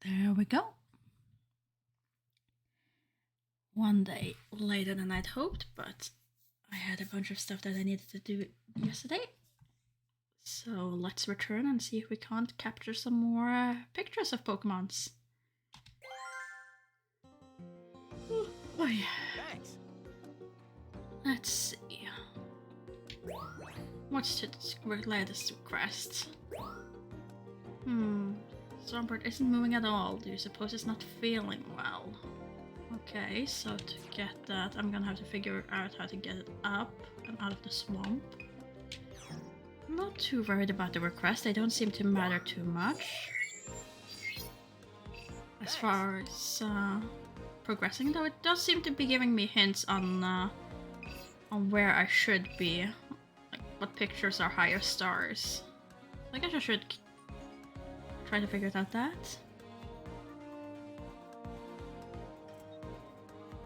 There we go. One day later than I'd hoped, but I had a bunch of stuff that I needed to do yesterday. So let's return and see if we can't capture some more pictures of Pokemons. Oh, yeah. Thanks. Let's see. What's its latest request? Swampert isn't moving at all. Do you suppose it's not feeling well? Okay, so to get that, I'm gonna have to figure out how to get it up and out of the swamp. I'm not too worried about the request. They don't seem to matter too much. As far as progressing, though, it does seem to be giving me hints on where I should be. Like, what pictures are higher stars. I guess I should try to figure out that.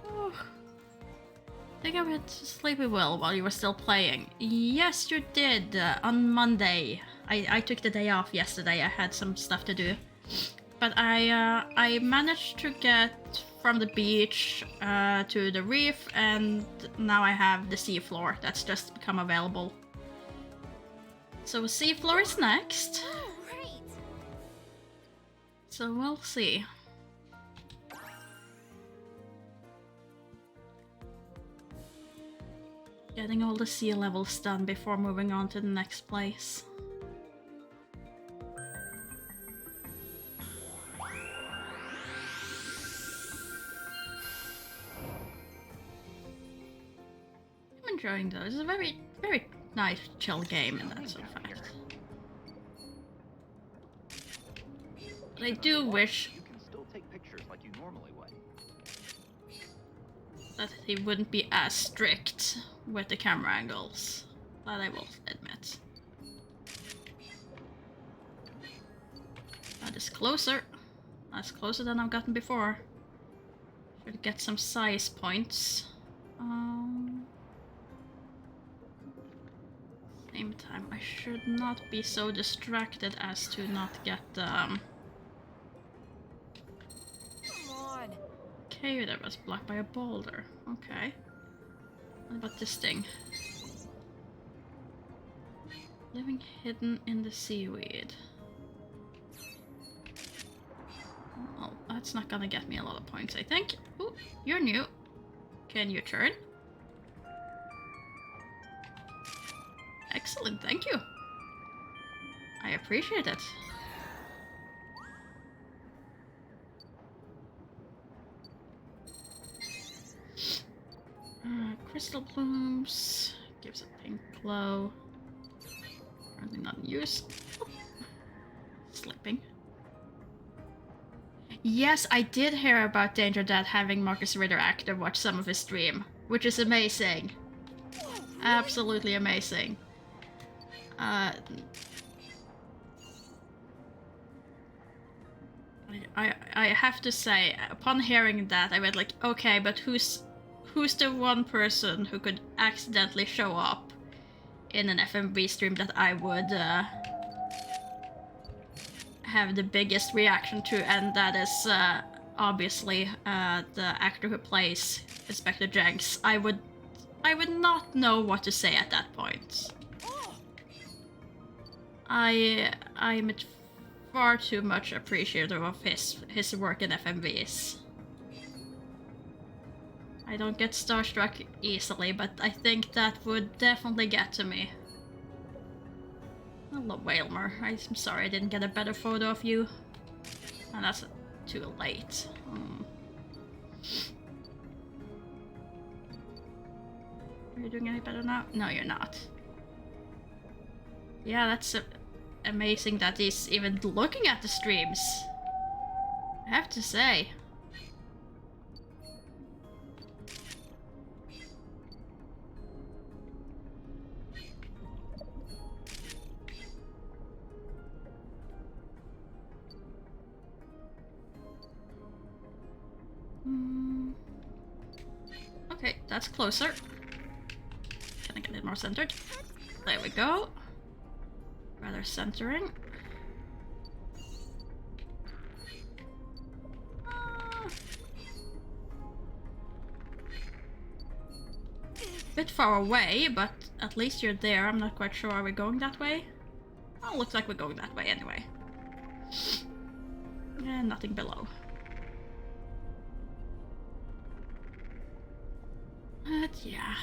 Oh. I think I went to sleepy well while you were still playing. Yes, you did. On Monday. I took the day off yesterday. I had some stuff to do. But I managed to get from the beach to the reef, and now I have the seafloor that's just become available. So seafloor is next. Oh, right. So we'll see. Getting all the sea levels done before moving on to the next place. I'm enjoying those. It's a very, very nice, chill game in that sort of fact. But I do wish You can still take pictures like you normally would. that he wouldn't be as strict with the camera angles. That I will admit. That is closer. That's closer than I've gotten before. Should get some size points. Same time, I should not be so distracted as to not get Come on. Okay, that was blocked by a boulder. Okay. What about this thing? Living hidden in the seaweed. Well, that's not gonna get me a lot of points, I think. Ooh, you're new. Can you turn? Excellent, thank you. I appreciate it. Crystal blooms gives a pink glow. Currently not in use. Oh. Slipping. Yes, I did hear about Danger Dad having Marcus Ritter active watch some of his stream, which is amazing. Absolutely amazing. I have to say, upon hearing that, I went like, okay, but who's the one person who could accidentally show up in an FMV stream that I would have the biggest reaction to, and that is obviously the actor who plays Inspector Jenks. I would not know what to say at that point. I'm far too much appreciative of his work in FMVs. I don't get starstruck easily, but I think that would definitely get to me. Hello, Whalmer. I'm sorry I didn't get a better photo of you. And that's too late. Are you doing any better now? No, you're not. Yeah, that's amazing that he's even looking at the streams. I have to say. Okay, that's closer. Can I get it more centered? There we go. Rather centering. bit far away, but at least you're there. I'm not quite sure. Are we going that way? Oh, looks like we're going that way anyway. And nothing below. But yeah.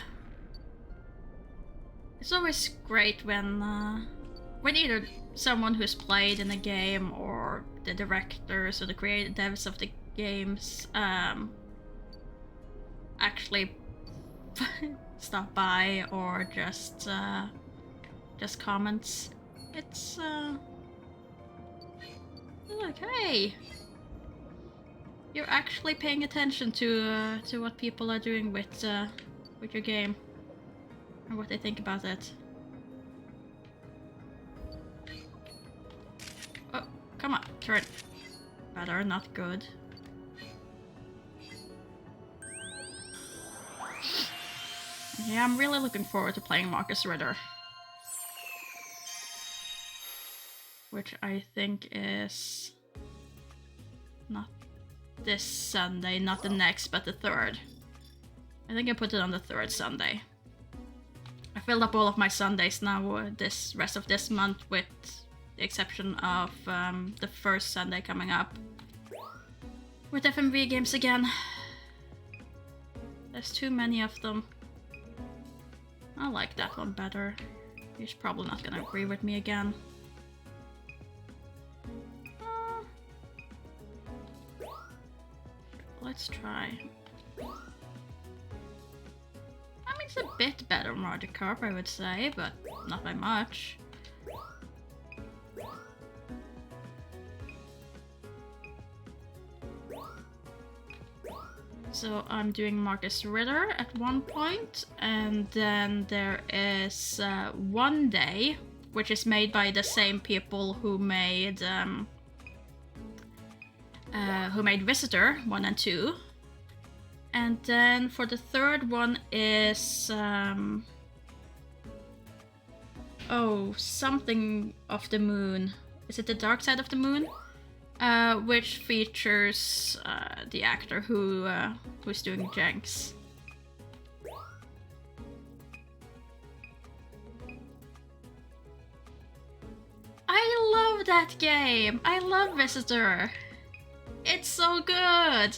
It's always great when either someone who's played in a game or the directors or the creative devs of the games actually stop by or just comments. It's like, hey, you're actually paying attention to what people are doing with your game or what they think about it. Oh, come on, turn. Better, not good. Yeah, I'm really looking forward to playing Marcus Ritter. Which I think is not this Sunday, not the next, but the 3rd. I think I put it on the 3rd Sunday. I filled up all of my Sundays now this rest of this month, with the exception of the first Sunday coming up. With FMV games again. There's too many of them. I like that one better. He's probably not gonna agree with me again. Let's try. I mean, it's a bit better Magikarp, I would say, but not by much. So I'm doing Marcus Ritter at one point, and then there is One Day, which is made by the same people who made Visitor 1 and 2. And then for the 3rd one is something of the moon. Is it the Dark Side of the Moon? Which features the actor who's doing Jenks. I love that game! I love Visitor! It's so good!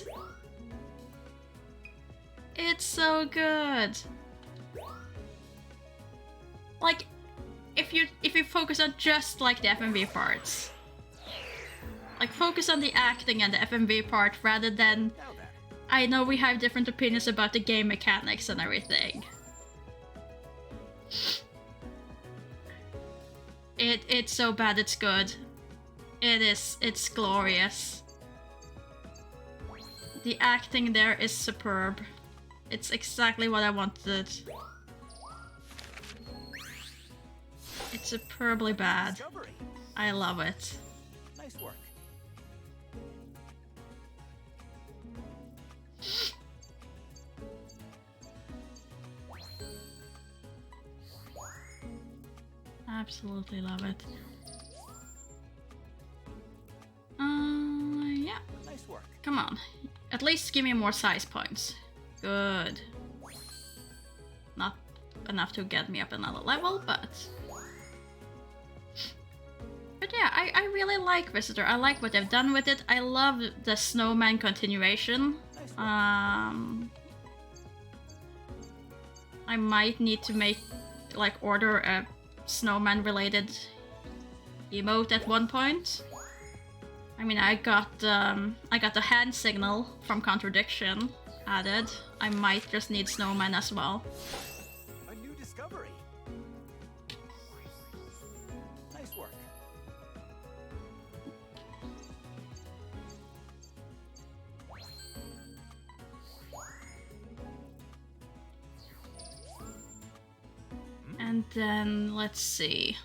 It's so good! Like, if you focus on just like the FMV parts. Like, focus on the acting and the FMV part rather than... I know we have different opinions about the game mechanics and everything. It's so bad it's good. It's glorious. The acting there is superb. It's exactly what I wanted. It's superbly bad. I love it. Nice work. Absolutely love it. Yeah. Nice work. Come on. At least give me more size points. Good. Not enough to get me up another level, but... But yeah, I really like Visitor. I like what they've done with it. I love the Snowman continuation. I might need to make, like, order a Snowman-related emote at one point. I mean, I got the hand signal from Contradiction added. I might just need Snowman as well. A new discovery. Nice work. And then, let's see.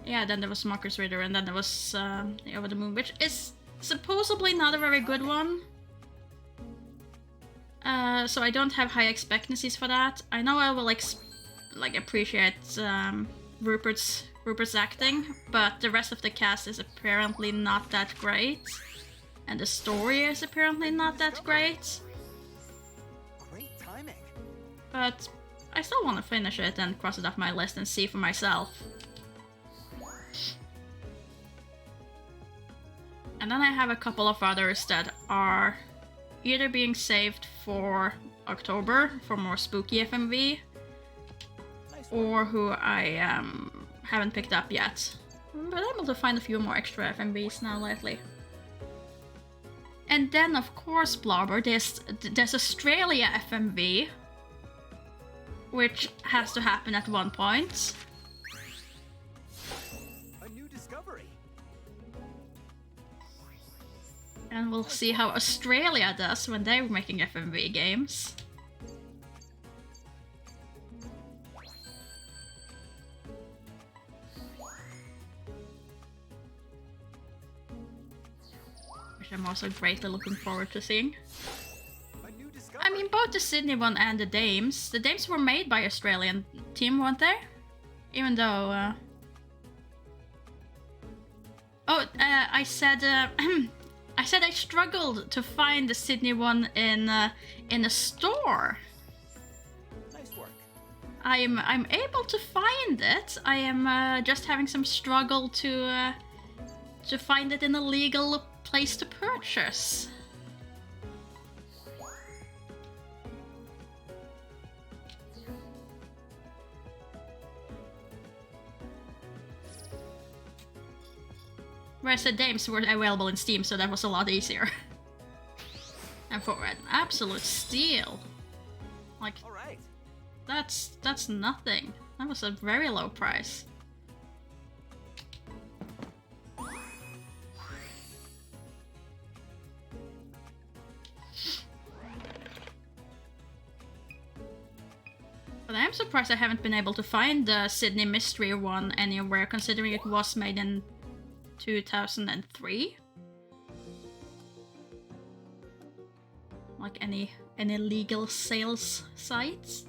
Yeah, then there was Marcus Ritter, and then there was the Over the Moon, which is supposedly not a very good one. So I don't have high expectancies for that. I know I will appreciate Rupert's acting, but the rest of the cast is apparently not that great, and the story is apparently not that great. But I still want to finish it and cross it off my list and see for myself. And then I have a couple of others that are either being saved for October for more spooky FMV, or who I haven't picked up yet. But I'm able to find a few more extra FMVs now lately. And then, of course, Blobber, there's Australia FMV, which has to happen at one point. A new discovery. And we'll see how Australia does when they're making FMV games. Which I'm also greatly looking forward to seeing. A new discovery. I mean, both the Sydney one and the Dames. The Dames were made by Australian team, weren't they? Even though... I said... I said I struggled to find the Sydney one in a store. Nice work. I'm able to find it. I am just having some struggle to find it in a legal place to purchase. Whereas the Dames were available in Steam, so that was a lot easier. And for an absolute steal, like All right. that's nothing. That was a very low price. But I am surprised I haven't been able to find the Sydney Mystery one anywhere, considering it was made in 2003. Like any legal sales sites.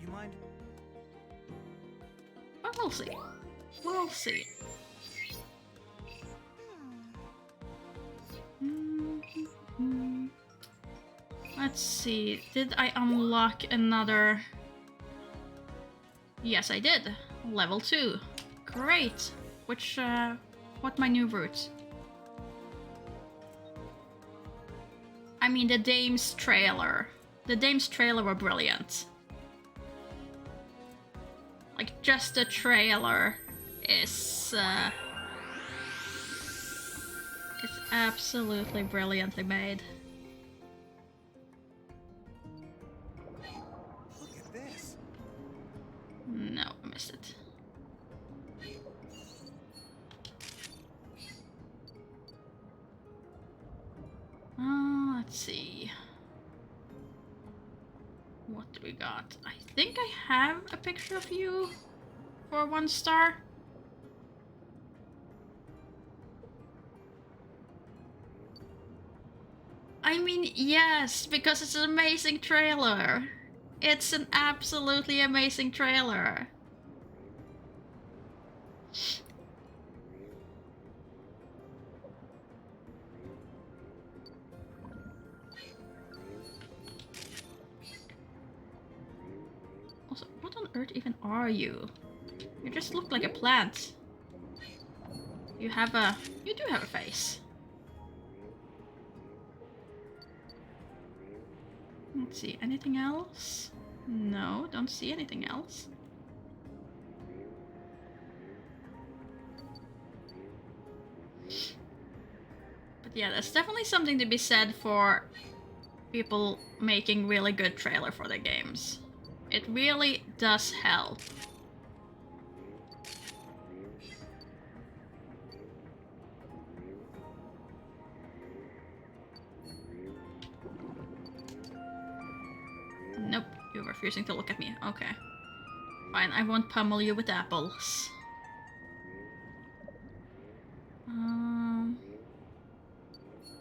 You mind? But we'll see. We'll see. Let's see. Did I unlock another? Yes, I did. Level 2. Great. Which, what my new route? I mean, the Dames trailer. The Dames trailer were brilliant. Like, just the trailer is, it's absolutely brilliantly made. Look at this. No, I missed it. Let's see. What do we got? I think I have a picture of you for 1 star. I mean, yes, because it's an amazing trailer. It's an absolutely amazing trailer. Also, what on earth even are you? You just look like a plant. You do have a face. Let's see, anything else? No, don't see anything else. But yeah, there's definitely something to be said for people making really good trailer for their games. It really does help. Nope, you're refusing to look at me. Okay. Fine, I won't pummel you with apples.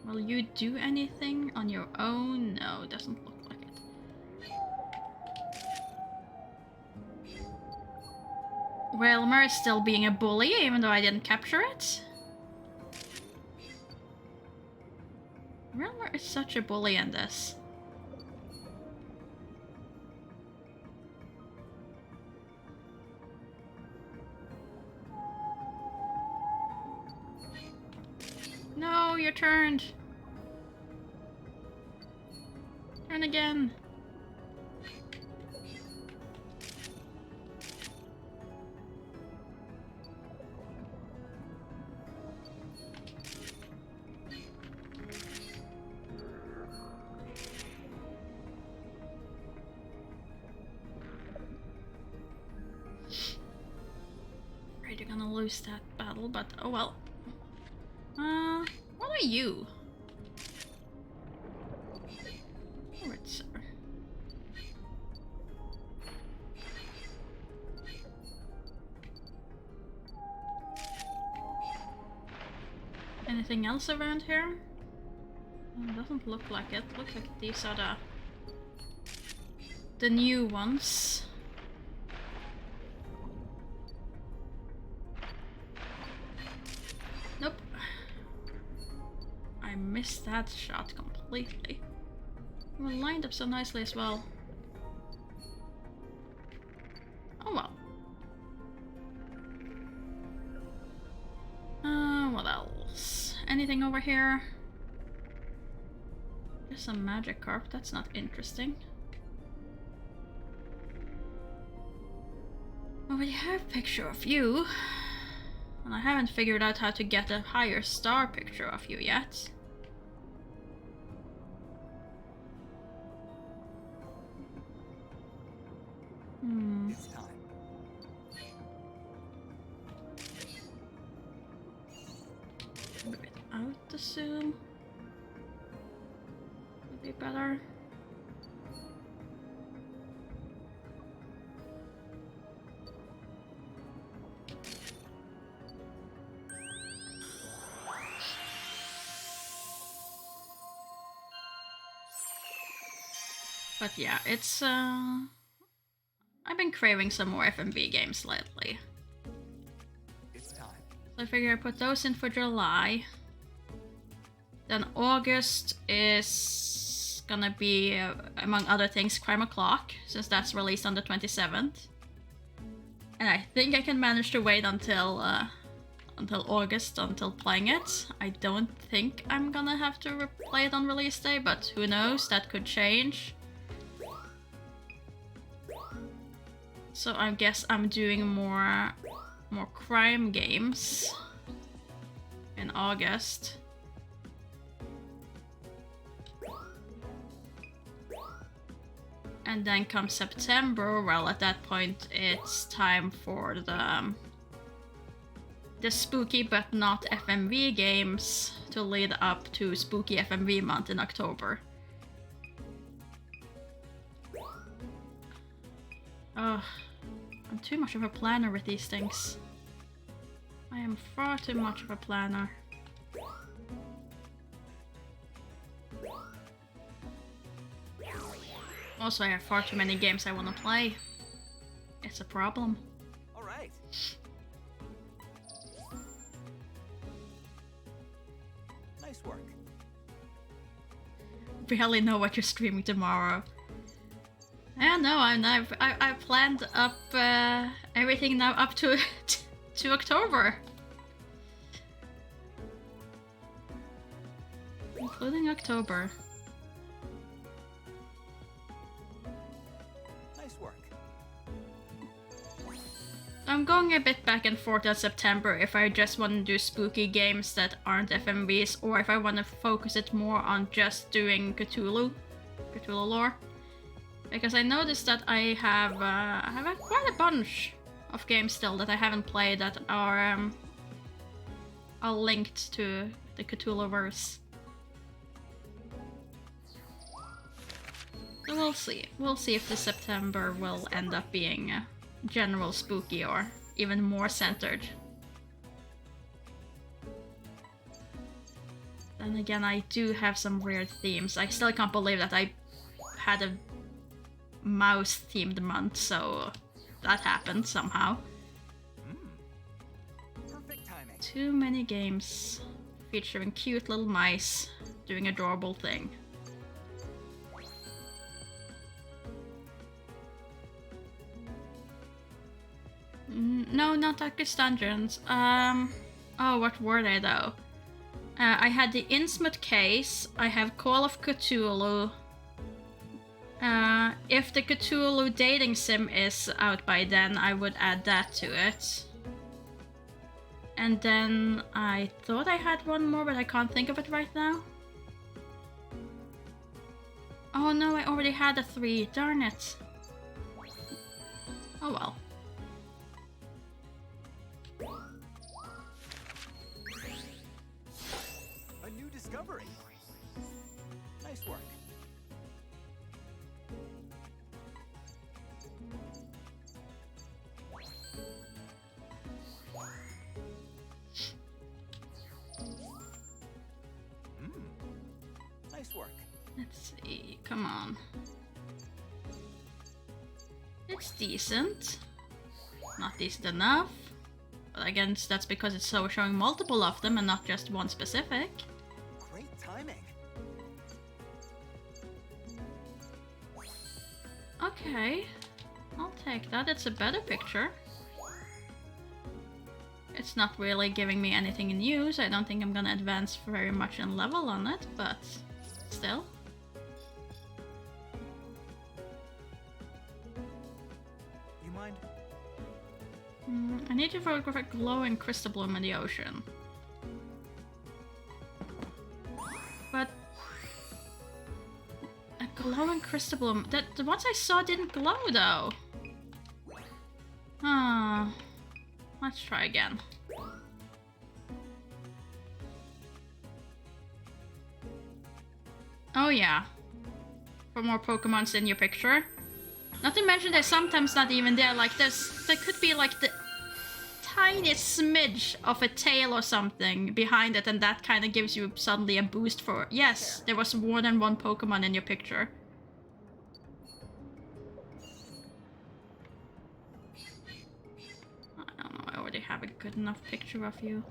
Will you do anything on your own? No, doesn't look like it. Wilmer is still being a bully, even though I didn't capture it. Realmer is such a bully in this. No, you're turned. Turn again. Afraid you're gonna lose that battle, but oh well. What are you? Alright, sir. Anything else around here? Doesn't look like it. Looks like these are the new ones. Nope. I missed that shot completely. We're lined up so nicely as well. Oh well. What else? Anything over here? There's some magic carp, that's not interesting. Well, we have a picture of you. And I haven't figured out how to get a higher star picture of you yet. It's time. Move it out the zoom. Would be better. But yeah, it's I've been craving some more FMV games lately. It's time. So I figure I put those in for July. Then August is gonna be, among other things, Crime O'Clock, since that's released on the 27th. And I think I can manage to wait until August until playing it. I don't think I'm gonna have to play it on release day, but who knows, that could change. So I guess I'm doing more crime games in August. And then come September, well, at that point it's time for the spooky but not FMV games to lead up to spooky FMV month in October. Ugh. I'm too much of a planner with these things. I am far too much of a planner. Also, I have far too many games I want to play. It's a problem. All right. Nice work. Barely know what you're streaming tomorrow. Yeah, no, I've planned up everything now up to to October, including October. Nice work. I'm going a bit back and forth on September if I just want to do spooky games that aren't FMVs, or if I want to focus it more on just doing Cthulhu lore. Because I noticed that I have quite a bunch of games still that I haven't played that are linked to the Cthulhuverse. So we'll see. We'll see if this September will end up being general spooky or even more centered. Then again, I do have some weird themes. I still can't believe that I had a mouse themed month, so that happened somehow. Perfect timing. Too many games featuring cute little mice doing adorable thing. No, not Darkest Dungeons. Oh, what were they though? I had the Innsmouth case. I have Call of Cthulhu. If the Cthulhu dating sim is out by then, I would add that to it. And then I thought I had one more, but I can't think of it right now. Oh no, I already had a 3. Darn it. Oh well. A new discovery. Nice work. Nice work. Let's see, come on. It's decent. Not decent enough. But again, that's because it's so showing multiple of them and not just one specific. Great timing. Okay, I'll take that. It's a better picture. It's not really giving me anything new, so I don't think I'm gonna advance very much in level on it, but still. You mind? I need to photograph a glowing crystal bloom in the ocean. But a glowing crystal bloom. The ones I saw didn't glow though. Ah, let's try again. Oh yeah, for more Pokemons in your picture. Not to mention they're sometimes not even there. Like there could be like the tiniest smidge of a tail or something behind it, and that kind of gives you suddenly a boost for, yes, there was more than one Pokemon in your picture. I don't know, I already have a good enough picture of you.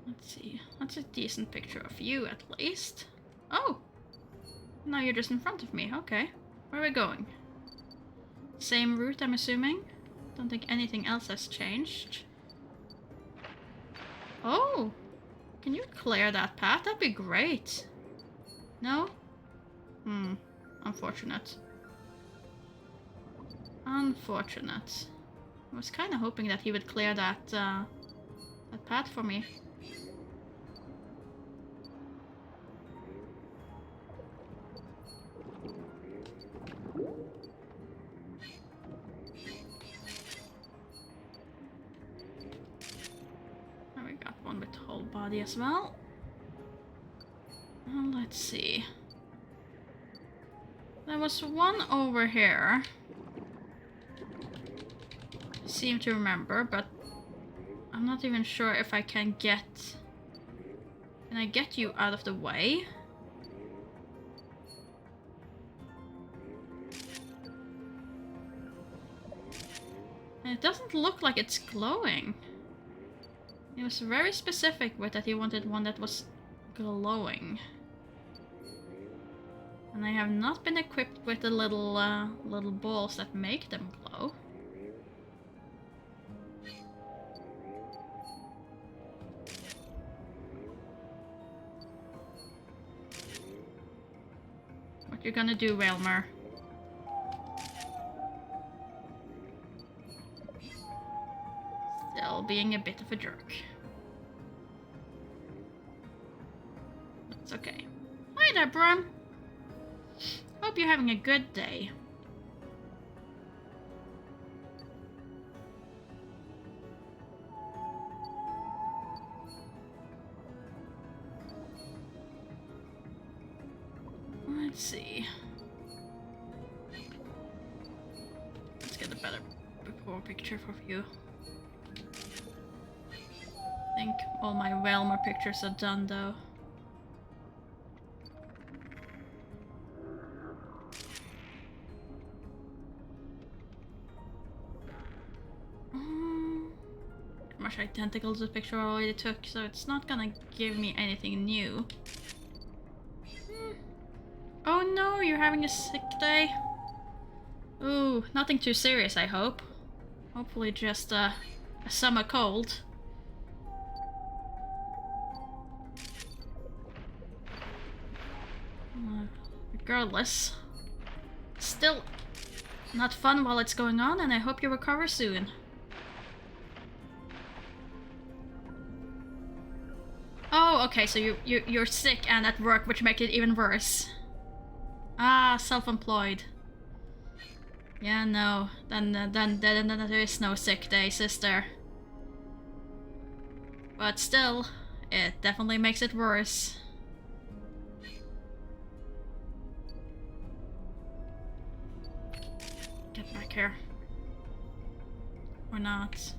Let's see, that's a decent picture of you at least. Oh! Now you're just in front of me, okay. Where are we going? Same route, I'm assuming? Don't think anything else has changed. Oh! Can you clear that path? That'd be great. No? Unfortunate. Unfortunate. I was kind of hoping that he would clear that, that path for me. As well. Let's see. There was one over here. I seem to remember, but I'm not even sure if I can get... Can I get you out of the way? And it doesn't look like it's glowing. He was very specific with that he wanted one that was glowing. And I have not been equipped with the little little balls that make them glow. What you gonna do, Wailmer? Still being a bit of a jerk. That's okay. Hi there, Brum. Hope you're having a good day. Let's see. Let's get a better before picture for you. I think all my Wailmer pictures are done though. much identical to the picture I already took, so it's not gonna give me anything new. Oh no, you're having a sick day? Ooh, nothing too serious, I hope. Hopefully just a summer cold. Regardless, still not fun while it's going on, and I hope you recover soon. Oh, okay, so you're sick and at work, which makes it even worse. Ah, self-employed. Yeah, no. Then there is no sick day, sister. But still, it definitely makes it worse. Get back here. Or not.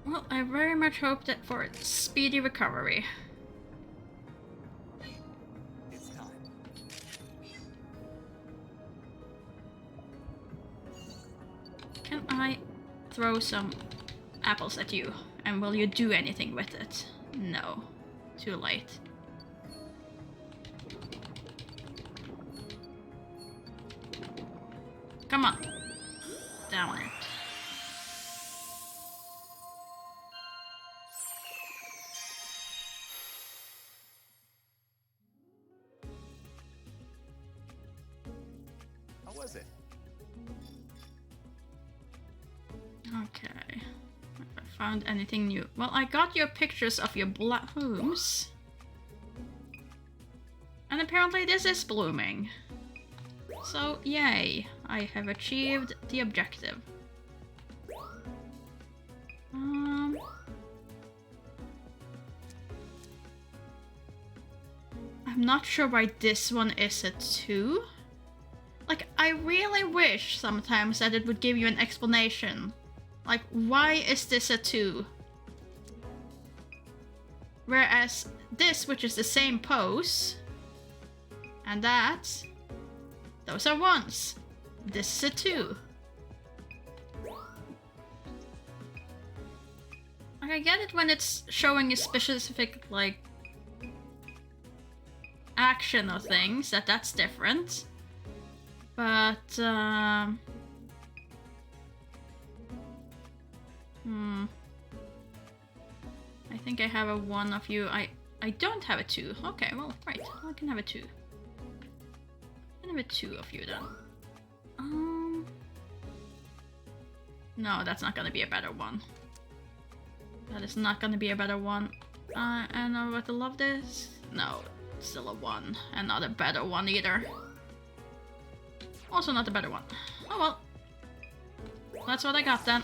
Well, I very much hope that for a speedy recovery. It's time. Can I throw some apples at you? And will you do anything with it? No. Too late. Come on. Down it. How was it? Okay. Have I found anything new? Well, I got your pictures of your blooms. And apparently this is blooming. So, yay. I have achieved the objective. I'm not sure why this one is a 2. Like, I really wish sometimes that it would give you an explanation. Like, why is this a 2? Whereas this, which is the same pose, and that, those are 1s. This is a 2. Like, I get it when it's showing a specific, like, action or things, that's different. But, I think I have a 1 of you. I don't have a 2. Okay, well, right. I can have a 2. I can have a 2 of you then. No, that's not gonna be a better one. That is not gonna be a better one. And what I love this? No, still a 1. And not a better one either. Also not a better one. Oh well. That's what I got then.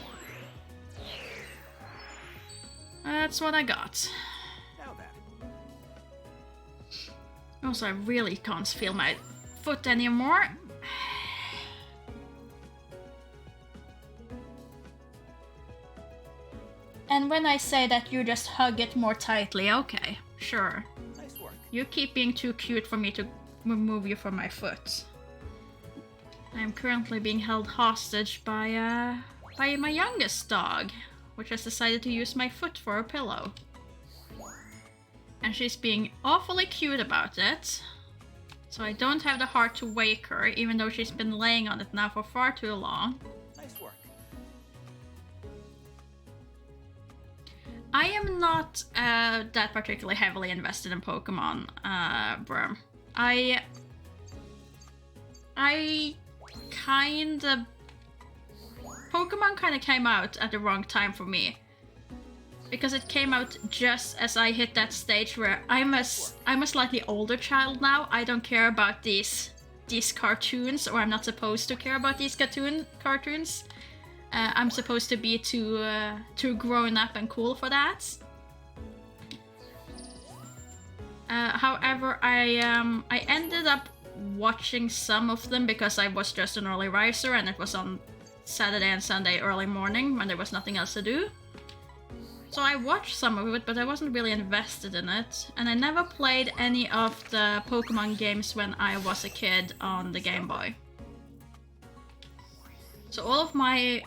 That's what I got. Now then. Also, I really can't feel my foot anymore. And when I say that, you just hug it more tightly. Okay, sure. Nice work. You keep being too cute for me to remove you from my foot. I am currently being held hostage by my youngest dog, which has decided to use my foot for a pillow. And she's being awfully cute about it. So I don't have the heart to wake her, even though she's been laying on it now for far too long. Nice work. I am not that particularly heavily invested in Pokemon, bro. I kinda... Pokemon kinda came out at the wrong time for me. Because it came out just as I hit that stage where I'm a slightly older child now. I don't care about these cartoons, or I'm not supposed to care about these cartoons. I'm supposed to be too grown up and cool for that. However, I ended up watching some of them because I was just an early riser and it was on Saturday and Sunday early morning when there was nothing else to do. So I watched some of it, but I wasn't really invested in it. And I never played any of the Pokemon games when I was a kid on the Game Boy. So all of my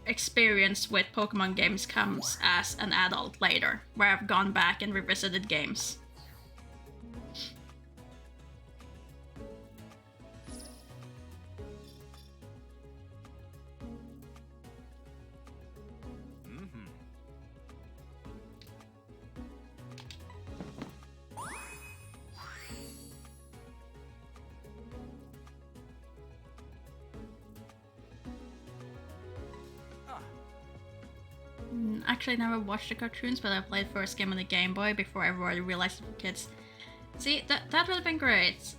experience with Pokemon games comes as an adult later, where I've gone back and revisited games. Actually, I never watched the cartoons, but I played first game on the Game Boy before everybody realized it for kids. See, that would have been great.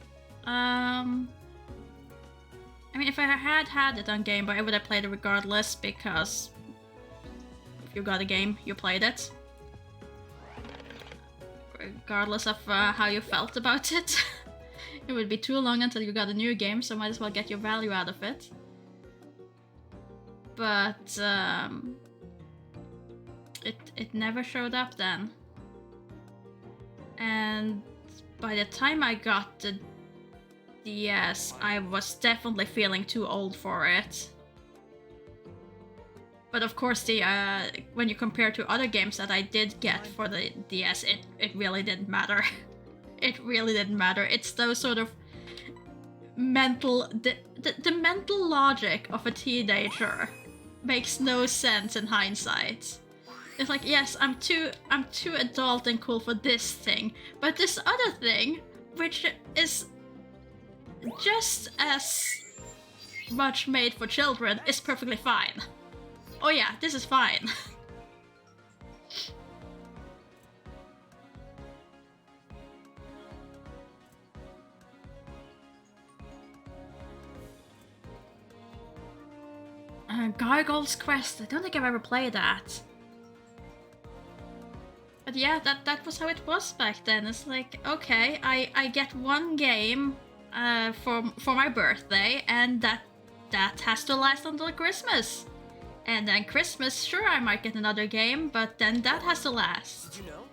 I mean, if I had it on Game Boy, I would have played it regardless, because if you got a game, you played it. Regardless of how you felt about it. It would be too long until you got a new game, so might as well get your value out of it. But it never showed up then. And by the time I got the DS, I was definitely feeling too old for it. But of course, the when you compare to other games that I did get for the DS, it really didn't matter. It really didn't matter. It's those sort of mental... The mental logic of a teenager makes no sense in hindsight. It's like, yes, I'm too adult and cool for this thing, but this other thing, which is just as much made for children, is perfectly fine. Oh yeah, this is fine. Gargoyle's Quest. I don't think I've ever played that. But yeah, that was how it was back then. It's like, okay, I get one game for my birthday, and that has to last until Christmas. And then Christmas, sure, I might get another game, but then that has to last. Did you know?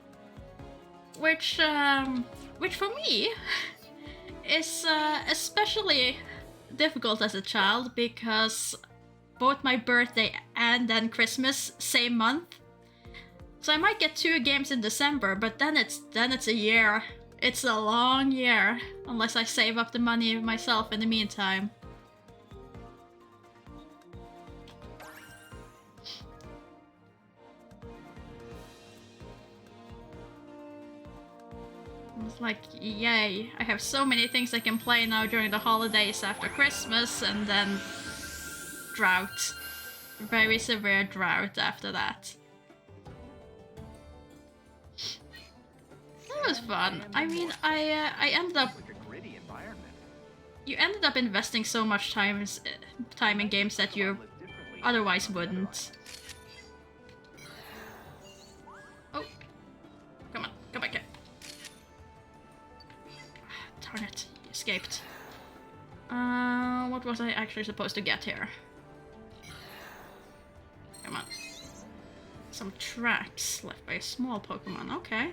Which for me is especially difficult as a child, because both my birthday and then Christmas same month. So I might get 2 games in December, but then it's a year. It's a long year, unless I save up the money myself in the meantime. It's like, yay, I have so many things I can play now during the holidays after Christmas, and then drought. Very severe drought after that. That was fun. I mean, I ended up... Like a gritty environment. You ended up investing so much time in games that you otherwise wouldn't. Oh. Come on, come back here. Darn it, he escaped. What was I actually supposed to get here? Come on. Some tracks left by a small Pokemon, okay.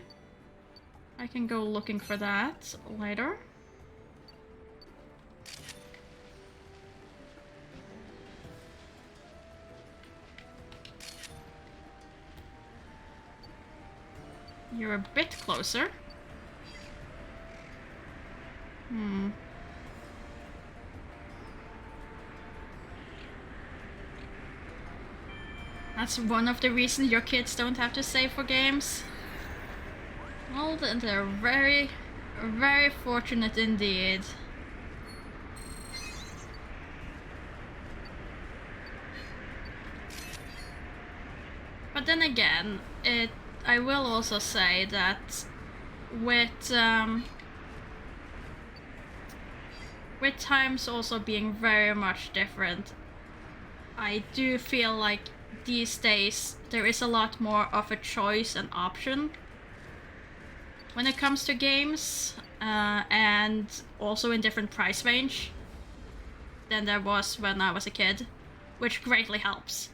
I can go looking for that later. You're a bit closer. That's one of the reasons your kids don't have to save for games. Well, they're very, very fortunate indeed. But then again, I will also say that with times also being very much different, I do feel like these days there is a lot more of a choice and option when it comes to games, and also in different price range than there was when I was a kid, which greatly helps.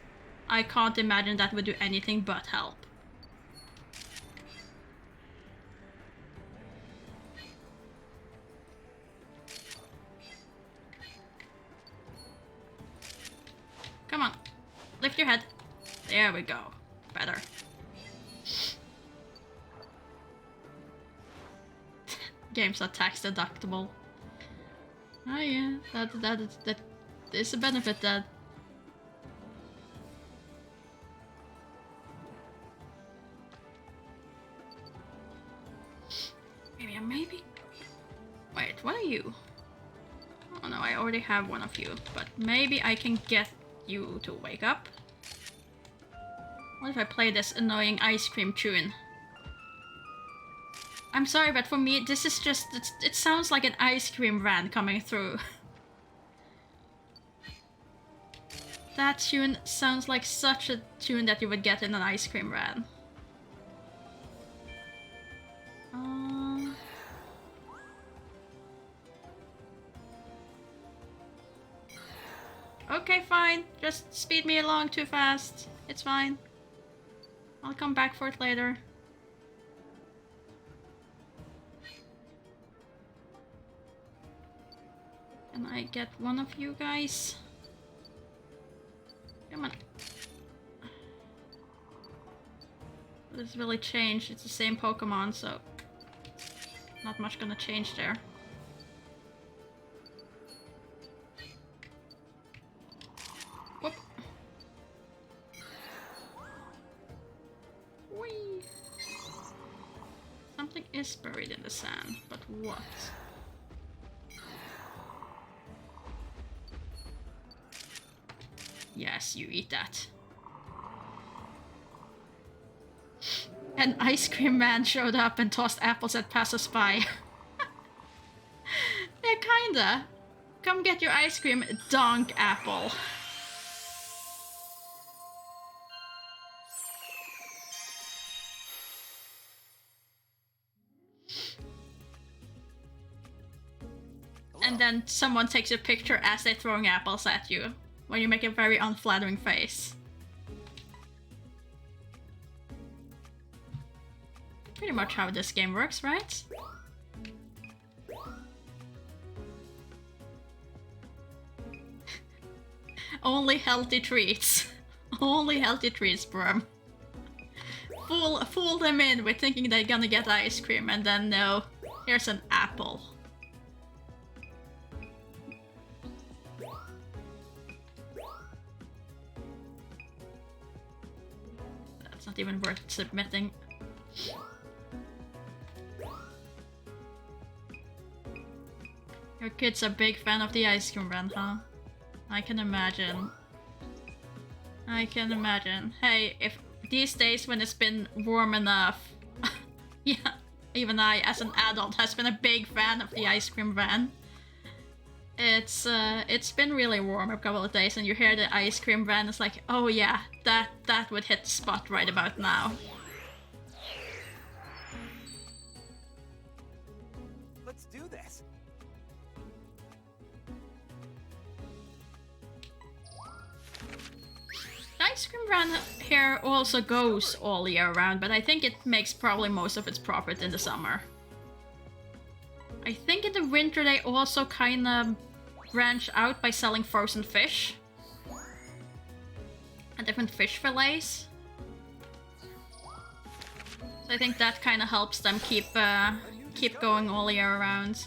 I can't imagine that would do anything but help. There we go. Better. Games are tax deductible. Oh yeah, that is a benefit that. Maybe. Wait, what are you? Oh no, I already have one of you, but maybe I can get you to wake up. What if I play this annoying ice cream tune? I'm sorry, but for me, this is just, it sounds like an ice cream van coming through. That tune sounds like such a tune that you would get in an ice cream van. Okay, fine. Just speed me along too fast. It's fine. I'll come back for it later. Can I get one of you guys? Come on. This really changed. It's the same Pokemon, so not much gonna change there. Whoop. Whee. Something is buried in the sand, but what? Yes, you eat that. An ice cream man showed up and tossed apples at passers-by. Yeah, kinda. Come get your ice cream, donk apple. And then someone takes a picture as they're throwing apples at you, when you make a very unflattering face. Pretty much how this game works, right? Only healthy treats. Only healthy treats, bro. Fool them in with thinking they're gonna get ice cream, and then no, here's an apple. That's not even worth submitting. Your kid's a big fan of the ice cream run, huh? I can imagine. I can imagine. Hey, if these days when it's been warm enough, yeah, even I, as an adult, has been a big fan of the ice cream van. It's been really warm a couple of days, and you hear the ice cream van. It's like, oh yeah, that would hit the spot right about now. Let's do this. The ice cream van here also goes all year round, but I think it makes probably most of its profit in the summer. I think in the winter they also kind of branch out by selling frozen fish and different fish fillets. So I think that kind of helps them keep going all year around.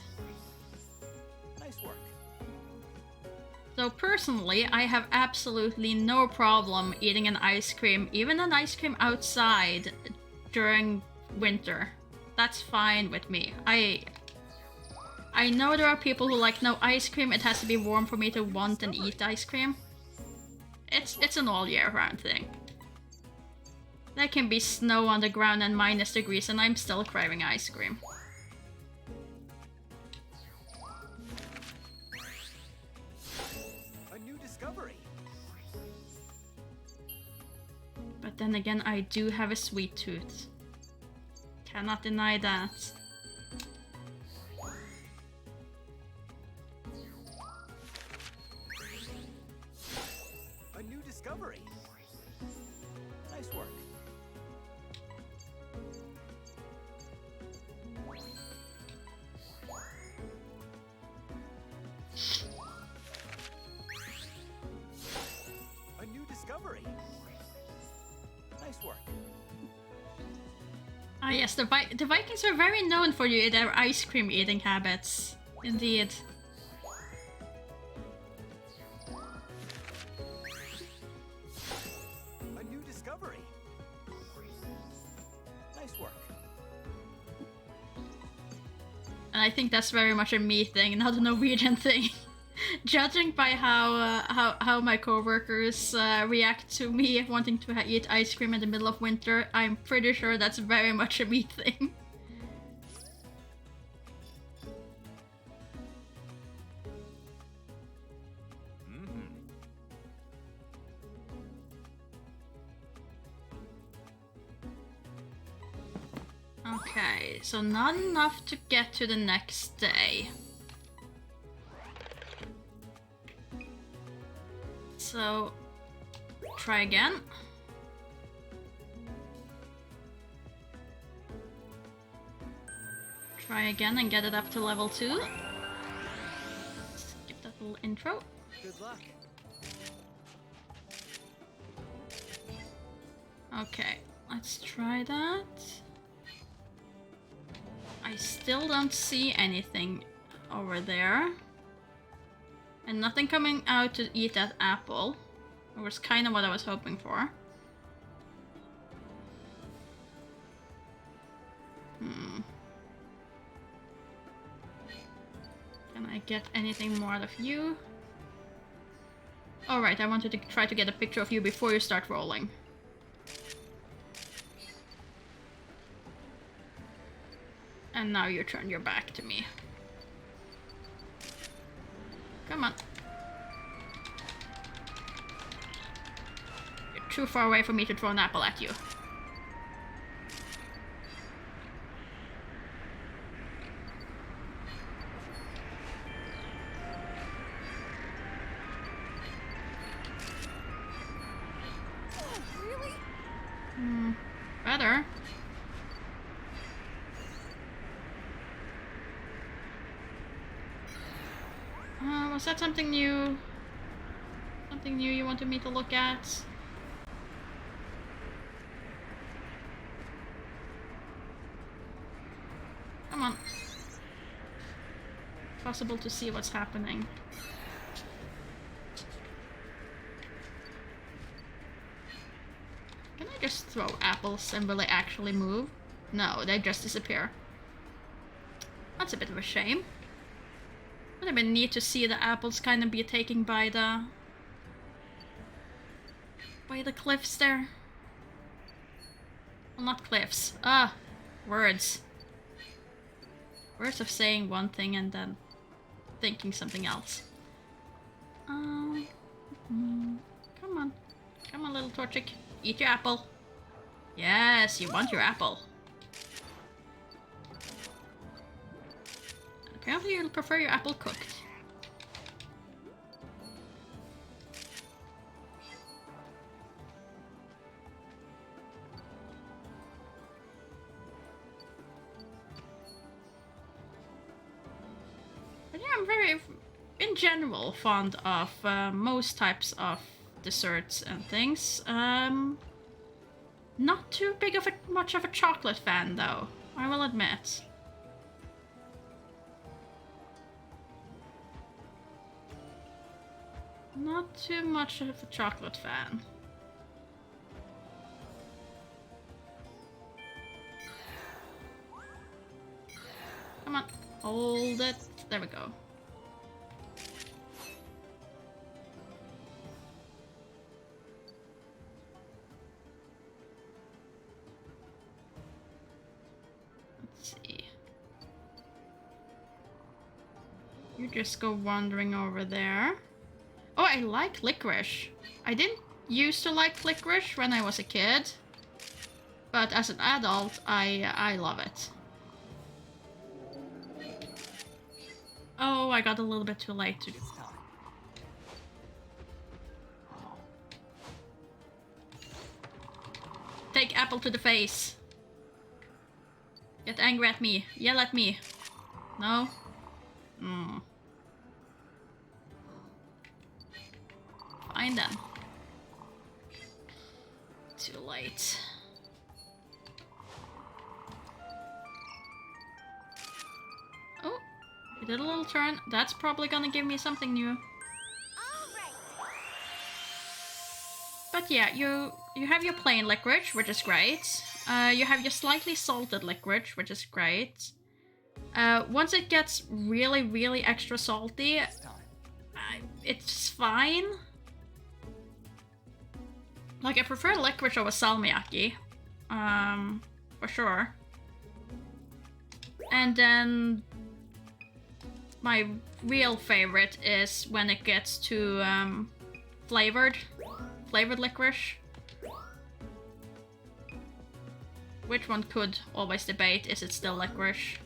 Nice work. So personally, I have absolutely no problem eating an ice cream, even an ice cream outside during winter. That's fine with me. I know there are people who like, no, ice cream, it has to be warm for me to want and eat ice cream. It's an all year round thing. There can be snow on the ground and -degrees and I'm still craving ice cream. A new discovery. But then again, I do have a sweet tooth. Cannot deny that. A new discovery. Nice work. A new discovery. Ah yes, the Vikings are very known for their ice cream eating habits. Indeed. A new discovery. Nice work. And I think that's very much a me thing, not a Norwegian thing. Judging by how my coworkers react to me wanting to eat ice cream in the middle of winter, I'm pretty sure that's very much a me thing. Okay, so not enough to get to the next day. So, try again. Try again and get it up to level 2. Skip that little intro. Good luck. Okay, let's try that. I still don't see anything over there. And nothing coming out to eat that apple. It was kind of what I was hoping for. Can I get anything more out of you? Alright, I wanted to try to get a picture of you before you start rolling. And now you turn your back to me. Come on. You're too far away for me to throw an apple at you. Oh, really? Better. Was that something new? Something new you wanted me to look at? Come on. Possible to see what's happening. Can I just throw apples and will they actually move? No, they just disappear. That's a bit of a shame. Would have been neat to see the apples kind of be taken by the cliffs there. Well, not cliffs. Ah, words. Words of saying one thing and then thinking something else. Come on. Come on, little Torchic. Eat your apple. Yes, you want your apple. Apparently you'll prefer your apple cooked. But yeah, I'm very, in general, fond of most types of desserts and things. Not too big of much of a chocolate fan though, I will admit. Not too much of a chocolate fan. Come on, hold it. There we go. Let's see. You just go wandering over there. Oh, I like licorice. I didn't used to like licorice when I was a kid, but as an adult, I love it. Oh, I got a little bit too late to do. Take apple to the face. Get angry at me. Yell at me. No? Fine then. Too late. did a little turn. That's probably gonna give me something new. Alright. But yeah, you have your plain licorice, which is great. You have your slightly salted licorice, which is great. Once it gets really, really extra salty, it's fine. Like, I prefer licorice over salmiakki. For sure. And then my real favorite is when it gets to flavored licorice. Which one could always debate, is it still licorice?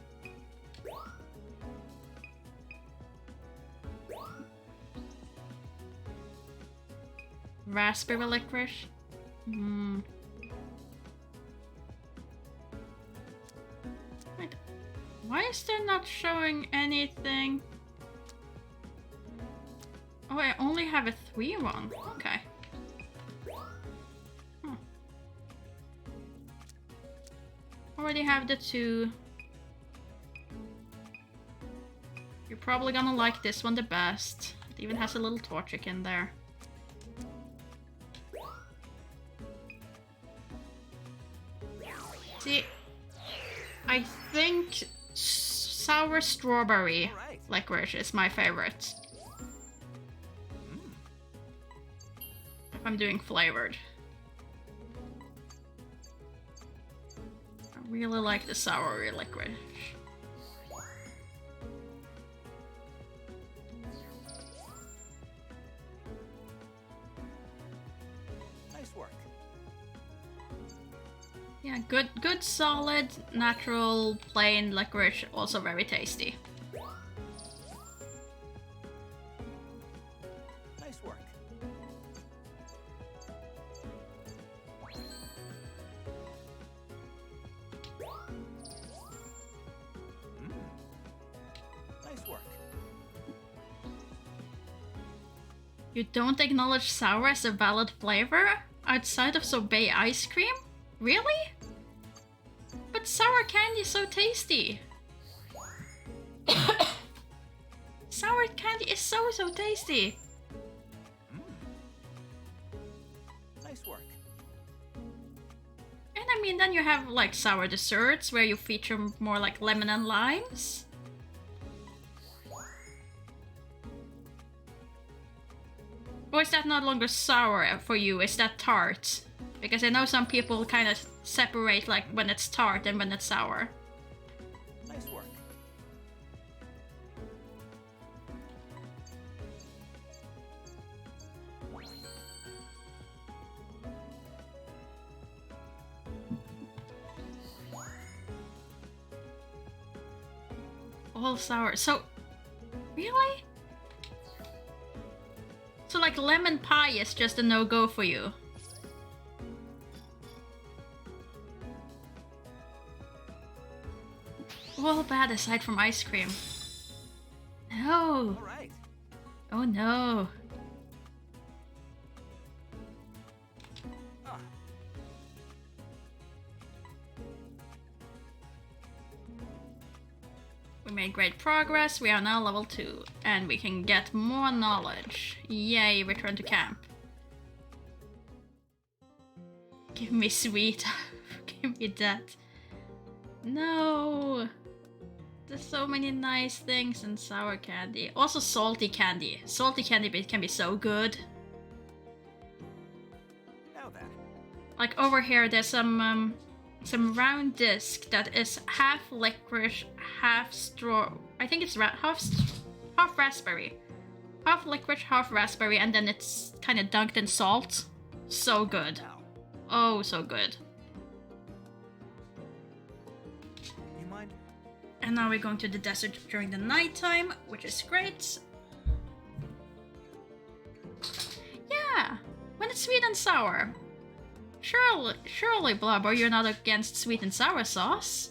Raspberry licorice? Wait, why is there not showing anything? Oh, I only have a 3-1. Okay. Already have the 2. You're probably gonna like this one the best. It even has a little Torchic in there. See, I think sour strawberry licorice is my favorite. If I'm doing flavored. I really like the sour licorice. Nice work. Yeah, good solid, natural, plain licorice, also very tasty. Nice work. Nice work. You don't acknowledge sour as a valid flavor outside of sorbet ice cream? Really? But sour candy is so tasty. Sour candy is so tasty. Nice work. And I mean, then you have like sour desserts where you feature more like lemon and limes. Or is that no longer sour for you? Is that tart? Because I know some people kind of separate like when it's tart and when it's sour. Nice work. All sour. So, really? So like lemon pie is just a no-go for you? All bad aside from ice cream. No. All right. Oh no. Ah. We made great progress. We are now level 2 and we can get more knowledge. Yay, return to camp. Give me sweet. Give me that. No. There's so many nice things in sour candy. Also salty candy. Salty candy can be so good. Now then. Like over here, there's some round disc that is half licorice, half straw. I think it's half raspberry, half licorice, half raspberry, and then it's kind of dunked in salt. So good. Now. Oh, so good. You mind? And now we're going to the desert during the nighttime, which is great. Yeah, when it's sweet and sour. Surely, Blubber, you're not against sweet and sour sauce.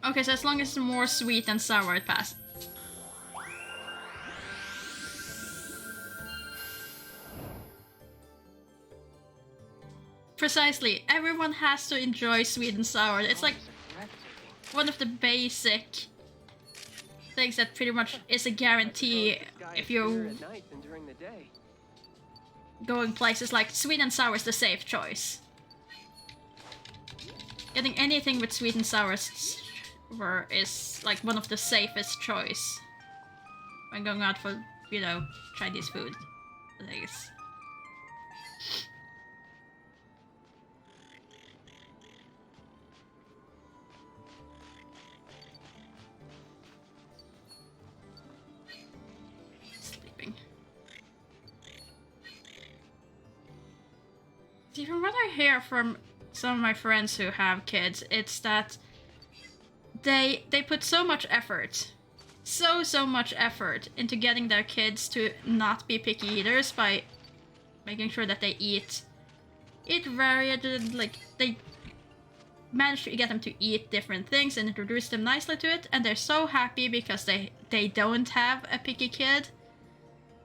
Okay, so as long as it's more sweet and sour, it passes. Precisely. Everyone has to enjoy sweet and sour. It's like one of the basic things that pretty much is a guarantee if you're going places. Like sweet and sour is the safe choice. Getting anything with sweet and sour is like one of the safest choice when going out for, you know, Chinese food things. Sleeping. See, from what I hear from some of my friends who have kids, it's that they put so much effort, so much effort into getting their kids to not be picky eaters by making sure that they eat varied, like they manage to get them to eat different things and introduce them nicely to it, and they're so happy because they don't have a picky kid.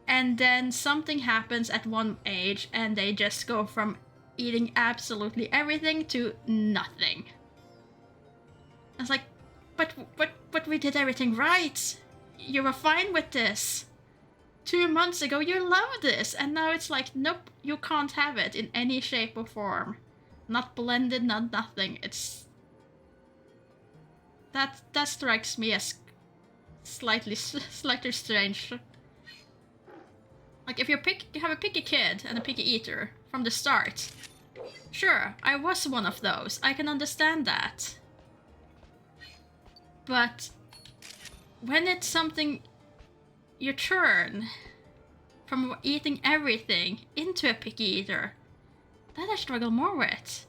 And then something happens at one age and they just go from eating absolutely everything to nothing. It's like, but we did everything right. You were fine with this. 2 months ago you loved this, and now it's like, nope, you can't have it in any shape or form. Not blended, not nothing. It's that strikes me as slightly strange. Like if you have a picky kid and a picky eater from the start. Sure, I was one of those. I can understand that. But when it's something you turn from eating everything into a picky eater, that I struggle more with.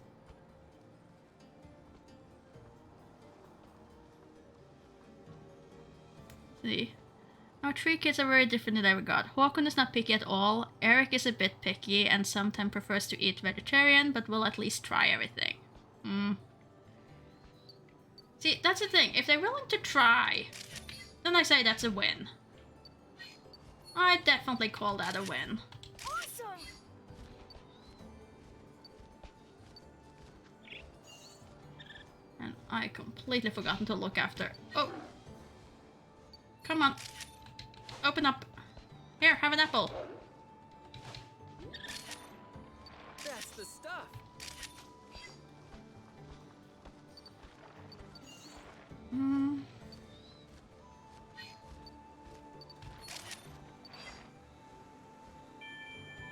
See. Our 3 kids are very different in that regard. Håkon is not picky at all. Eric is a bit picky and sometimes prefers to eat vegetarian, but will at least try everything. See, that's the thing. If they're willing to try, then I say that's a win. I definitely call that a win. Awesome. And I completely forgotten to look after. Oh! Come on. Open up. Here, have an apple. That's the stuff.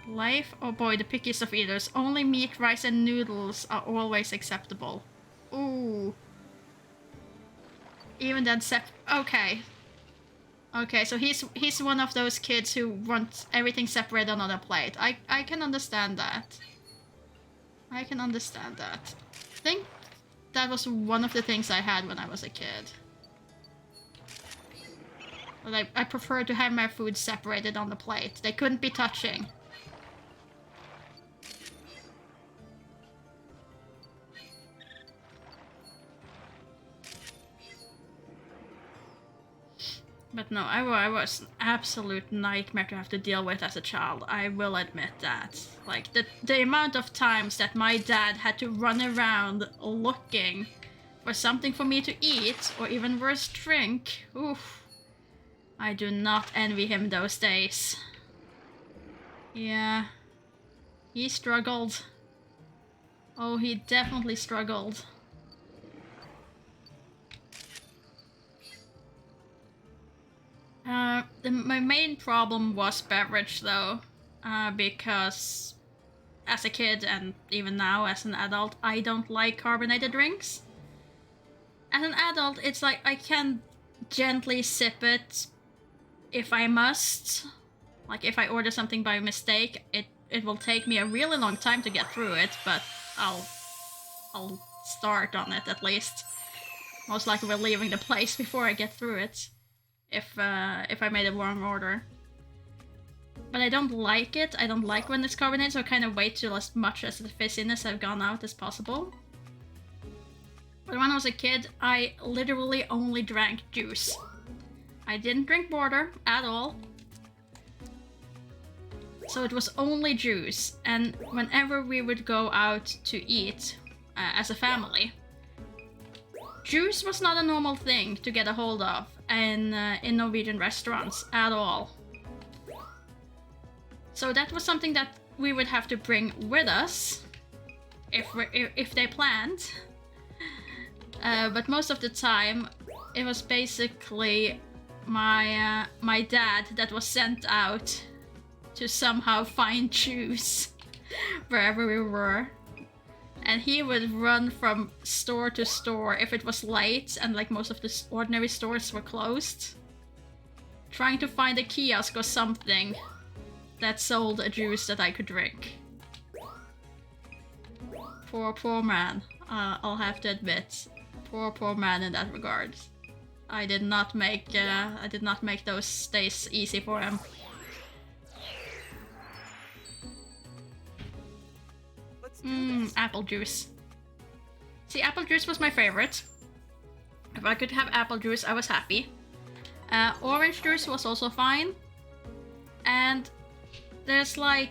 Life? Oh boy, the pickiest of eaters. Only meat, rice, and noodles are always acceptable. Ooh. Even then, okay. Okay, so he's one of those kids who wants everything separated on a plate. I can understand that. I can understand that. I think that was one of the things I had when I was a kid. But I preferred to have my food separated on the plate. They couldn't be touching. But no, I was an absolute nightmare to have to deal with as a child. I will admit that. Like, the amount of times that my dad had to run around looking for something for me to eat, or even worse, drink. Oof. I do not envy him those days. Yeah. He struggled. Oh, he definitely struggled. My main problem was beverage though, because as a kid and even now as an adult, I don't like carbonated drinks. As an adult, it's like I can gently sip it if I must. Like if I order something by mistake, it will take me a really long time to get through it, but I'll start on it at least. Most likely we're leaving the place before I get through it. If I made a wrong order. But I don't like it. I don't like when it's carbonated, so I kind of wait till as much as the fizziness have gone out as possible. But when I was a kid, I literally only drank juice. I didn't drink water at all. So it was only juice. And whenever we would go out to eat as a family, juice was not a normal thing to get a hold of in Norwegian restaurants at all. So that was something that we would have to bring with us if they planned. But most of the time, it was basically my dad that was sent out to somehow find juice wherever we were. And he would run from store to store if it was late and like most of the ordinary stores were closed, trying to find a kiosk or something that sold a juice that I could drink. Poor man. I'll have to admit, poor man in that regard. I did not make those days easy for him. Apple juice. See, apple juice was my favorite. If I could have apple juice, I was happy. Orange juice was also fine. And there's like...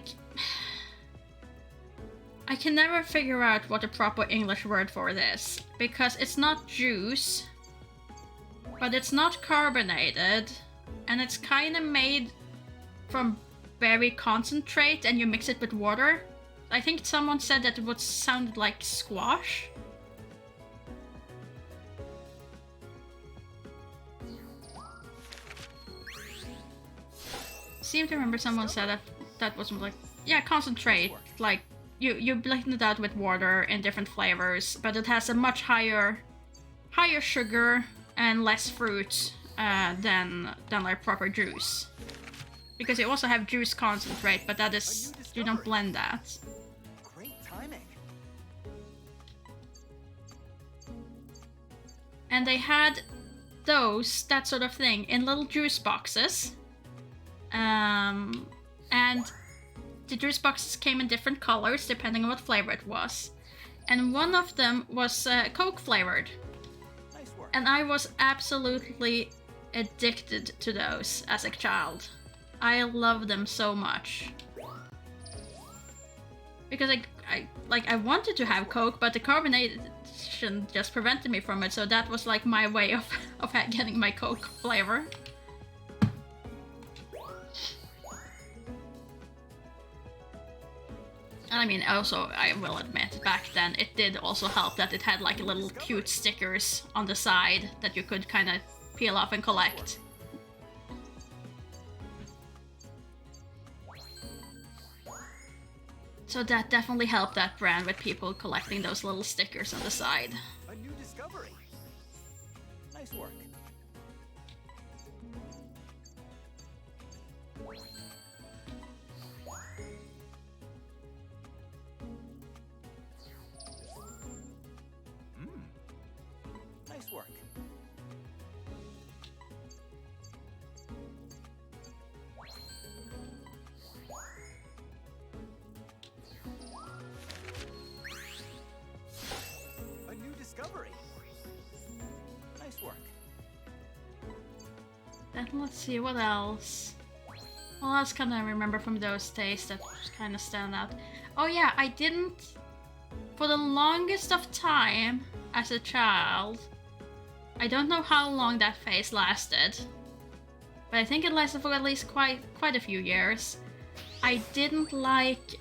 I can never figure out what the proper English word for this. Because it's not juice, but it's not carbonated. And it's kind of made from berry concentrate and you mix it with water. I think someone said that it would sound like squash. Seem to remember someone said that was like, yeah, concentrate. Like you blend it out with water in different flavors, but it has a much higher sugar and less fruit than like proper juice. Because you also have juice concentrate, but that is, you don't blend that. And they had that sort of thing, in little juice boxes. And the juice boxes came in different colors depending on what flavor it was. And one of them was Coke flavored. Nice work. And I was absolutely addicted to those as a child. I loved them so much. Because I wanted to have Coke, but the carbonation just prevented me from it, so that was like my way of getting my Coke flavor. And I mean, also, I will admit, back then it did also help that it had like little cute stickers on the side that you could kind of peel off and collect. So that definitely helped that brand with people collecting those little stickers on the side. A new discovery. Nice work. Nice work. Discovery. Nice work. Then let's see, what else? What else can I remember from those days that kind of stand out? Oh yeah, I didn't... For the longest of time, as a child, I don't know how long that phase lasted, but I think it lasted for at least quite a few years. I didn't like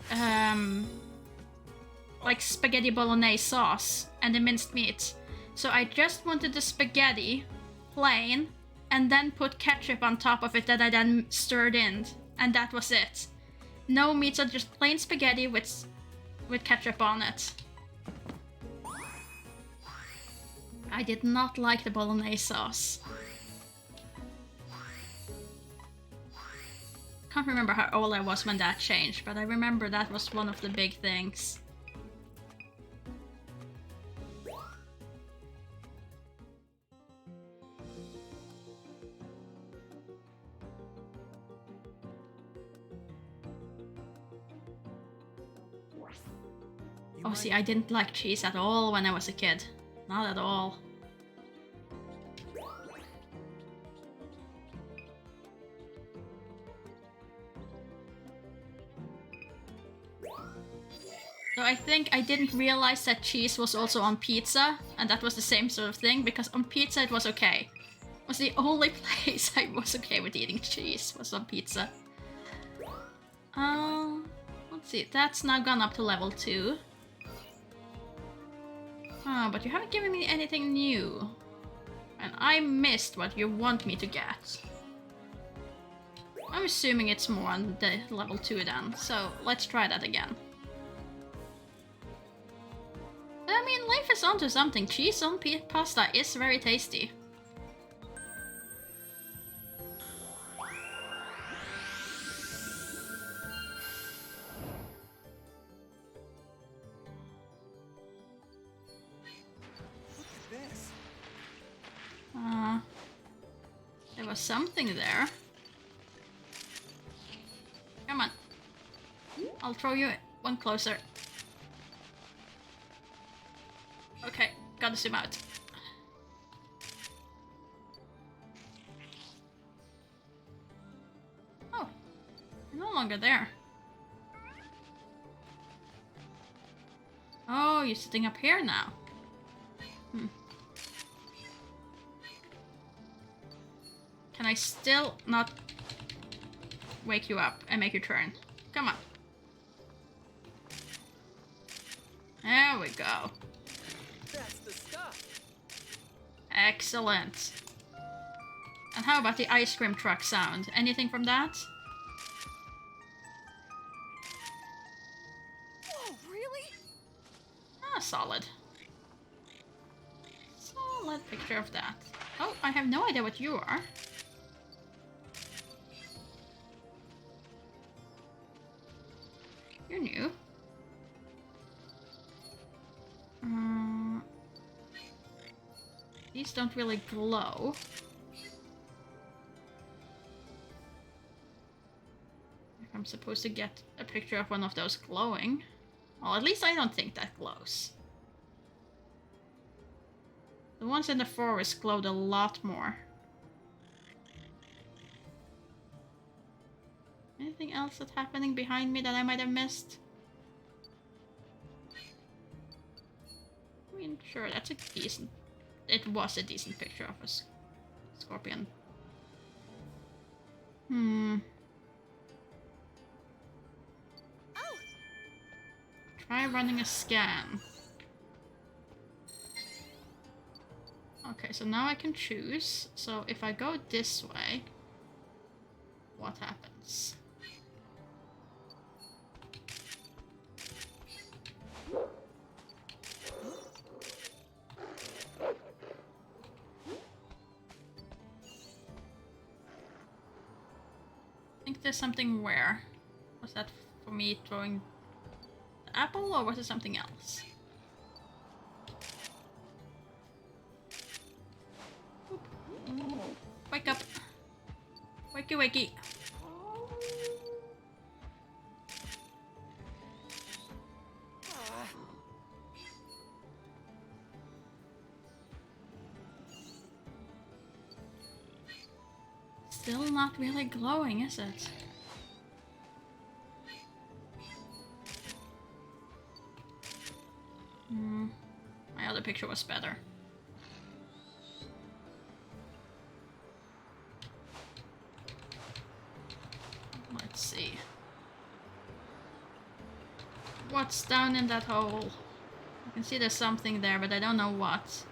spaghetti bolognese sauce and the minced meat. So I just wanted the spaghetti plain and then put ketchup on top of it that I then stirred in, and that was it. No meat, so just plain spaghetti with ketchup on it. I did not like the bolognese sauce. Can't remember how old I was when that changed, but I remember that was one of the big things. Oh, see, I didn't like cheese at all when I was a kid. Not at all. So I think I didn't realize that cheese was also on pizza, and that was the same sort of thing, because on pizza it was okay. It was the only place I was okay with eating cheese, was on pizza. Let's see, that's now gone up to level 2. Oh, but you haven't given me anything new. And I missed what you want me to get. I'm assuming it's more on the level 2 then, so let's try that again. I mean, life is onto something. Cheese on pasta is very tasty. Look at this. There was something there. Come on. I'll throw you one closer. Okay, gotta zoom out. Oh, you're no longer there. Oh, you're sitting up here now. Can I still not wake you up and make you turn? Come on. There we go. That's the stuff. Excellent. And how about the ice cream truck sound? Anything from that? Whoa, really? Ah, solid. Solid picture of that. Oh, I have no idea what you are. You're new. These don't really glow. If I'm supposed to get a picture of one of those glowing. Well, at least I don't think that glows. The ones in the forest glowed a lot more. Anything else that's happening behind me that I might have missed? I mean, sure, that's a decent... It was a decent picture of a scorpion. Oh! Try running a scan. Okay, so now I can choose. So if I go this way, what happens? I think there's something where. Was that for me throwing the apple, or was it something else? Wake up! Wakey wakey! Still not really glowing, is it? My other picture was better. Let's see. What's down in that hole? I can see there's something there, but I don't know what.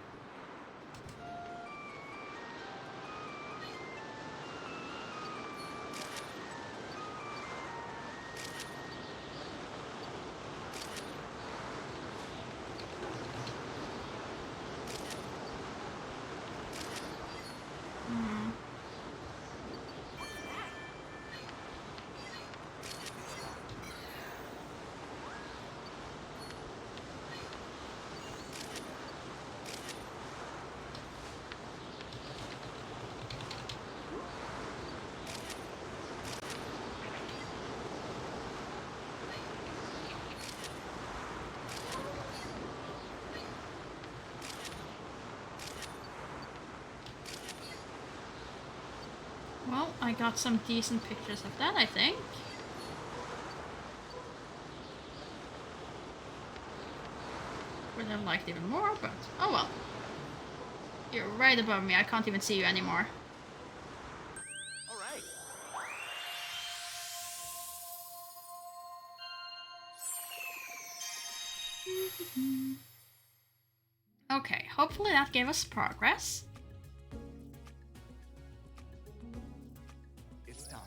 I got some decent pictures of that, I think. Would have liked even more, but oh well. You're right above me, I can't even see you anymore. All right. Okay, hopefully that gave us progress. It's time.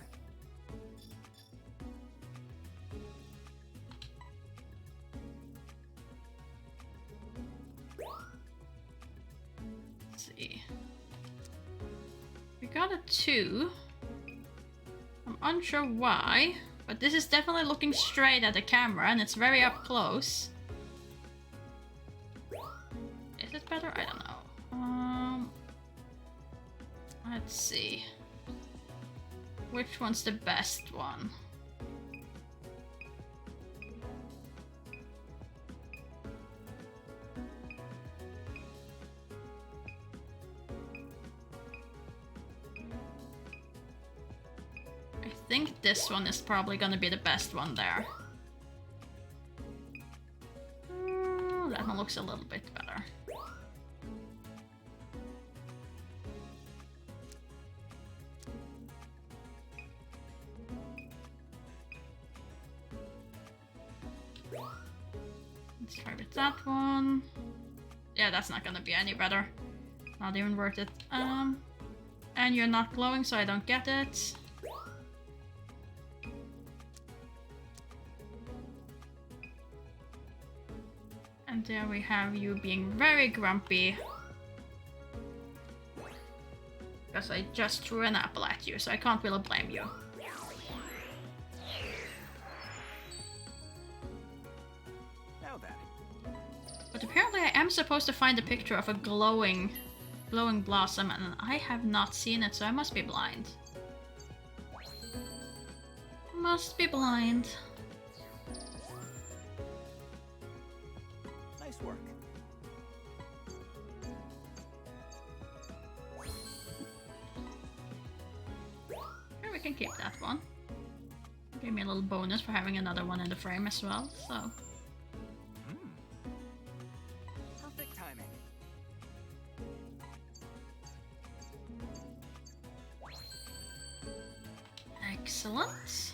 Let's see. We got a 2. I'm unsure why, but this is definitely looking straight at the camera and it's very up close. Is it better? I don't know. Let's see. Which one's the best one? I think this one is probably gonna be the best one there. That one looks a little bit better. Let's try with that one. Yeah, that's not gonna be any better. Not even worth it. And you're not glowing, so I don't get it. And there we have you being very grumpy. Because I just threw an apple at you, so I can't really blame you. Now then. But apparently I am supposed to find a picture of a glowing blossom, and I have not seen it, so I must be blind. Must be blind. Nice work. Sure, we can keep that one. Give me a little bonus for having another one in the frame as well, so... Perfect timing. Excellent.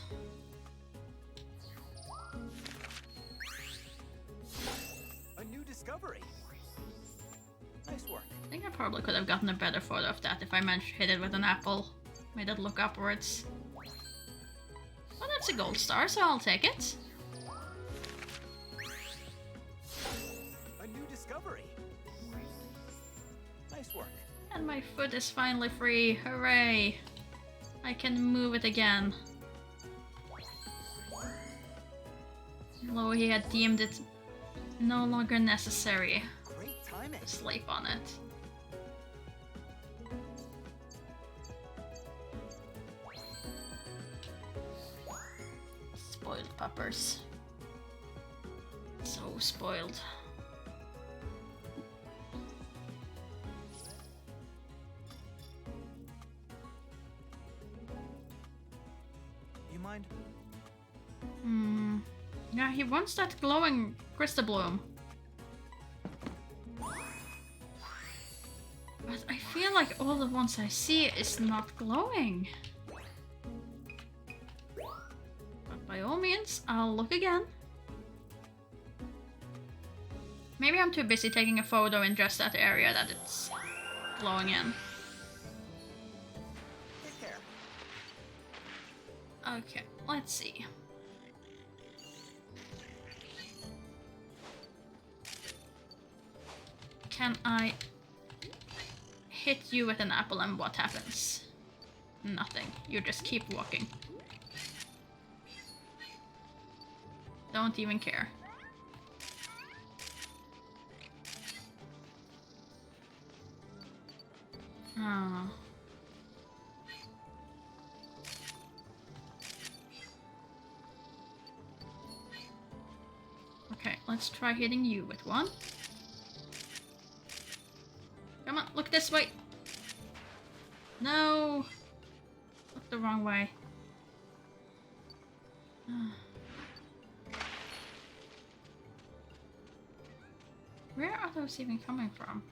A new discovery. Nice work. I think I probably could have gotten a better photo of that if I managed to hit it with an apple. Made it look upwards. Well, that's a gold star, so I'll take it. A new discovery. Nice work. And my foot is finally free. Hooray! I can move it again. Although he had deemed it no longer necessary Great timing. to sleep on it. Spoiled puppers. So spoiled. You mind? Yeah, he wants that glowing crystal bloom. But I feel like all the ones I see is not glowing. But by all means, I'll look again. Maybe I'm too busy taking a photo in just that area that it's glowing in. Take care. Okay, let's see. Can I hit you with an apple and what happens? Nothing. You just keep walking. Don't even care. Oh. Okay, let's try hitting you with one. Come on, look this way. No. the wrong way. Where are those even coming from?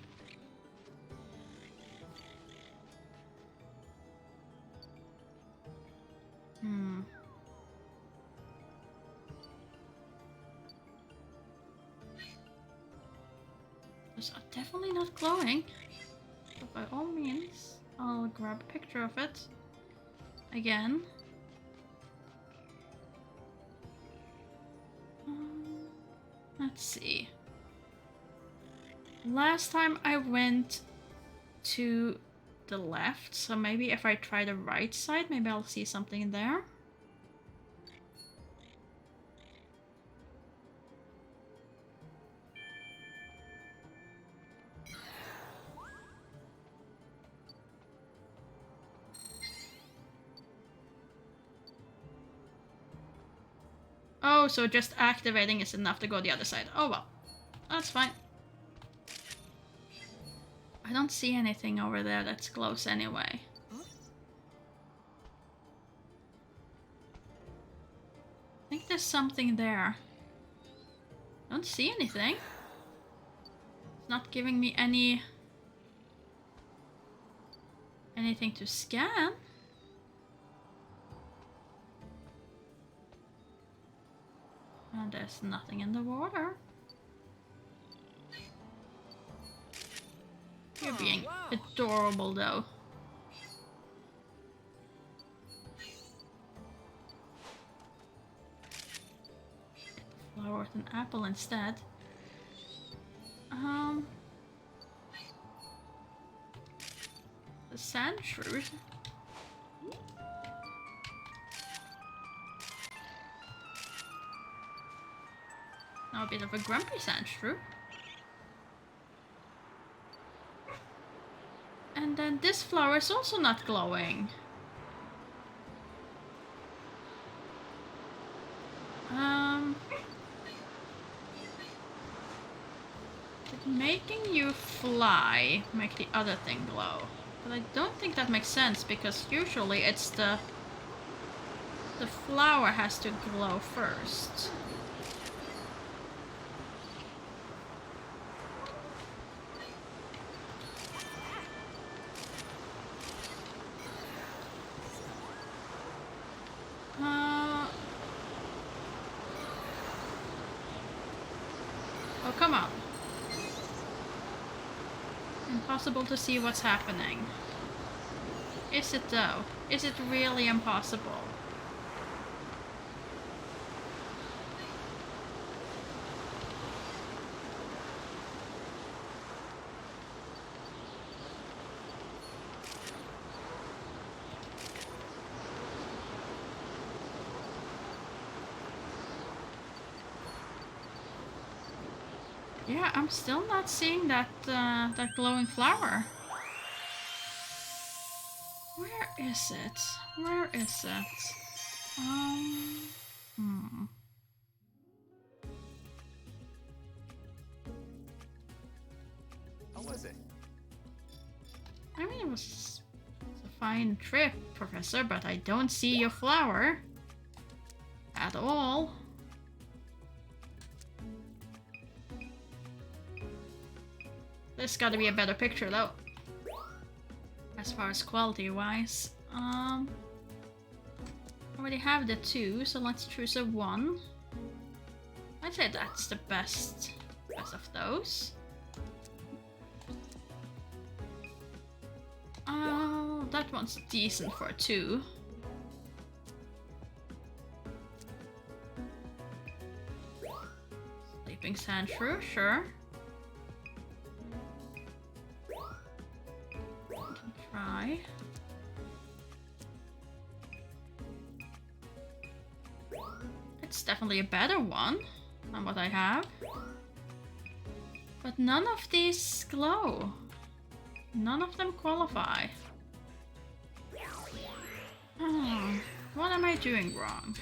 Those are definitely not glowing. But by all means, I'll grab a picture of it. Again. Let's see. Last time I went to the left, so maybe if I try the right side, maybe I'll see something there. Oh, so just activating is enough to go the other side. Oh well, that's fine. I don't see anything over there that's close anyway. I think there's something there. Don't see anything. It's not giving me anything to scan. And there's nothing in the water. You're being adorable though. Flower with an apple instead. The sand shrew. Now a bit of a grumpy sand shrew. And then this flower is also not glowing. Did making you fly make the other thing glow? But I don't think that makes sense because usually it's the flower has to glow first. Oh, come on. Impossible to see what's happening. Is it though? Is it really impossible? Yeah, I'm still not seeing that that glowing flower. Where is it? Where is it? How was it? I mean, it was a fine trip, Professor, but I don't see your flower at all. There's gotta be a better picture though. As far as quality wise. I already have the 2, so let's choose a 1. I'd say that's the best of those. Oh, that one's decent for a 2. Sleeping sand shrew, sure. Try. It's definitely a better one than what I have. But none of these glow. None of them qualify. Oh, what am I doing wrong?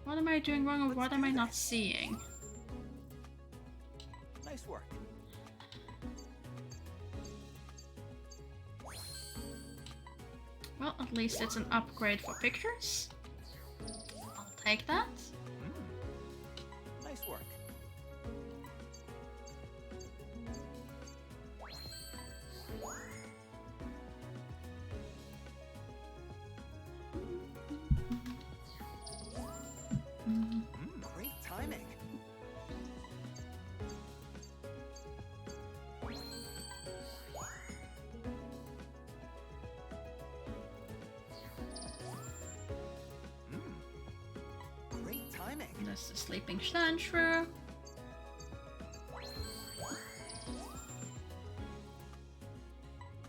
What am I doing wrong or what am I not seeing? Nice work. Well, at least it's an upgrade for pictures. I'll take that. Nice work. Great timing. Great timing. That's the sleeping Sandshrew.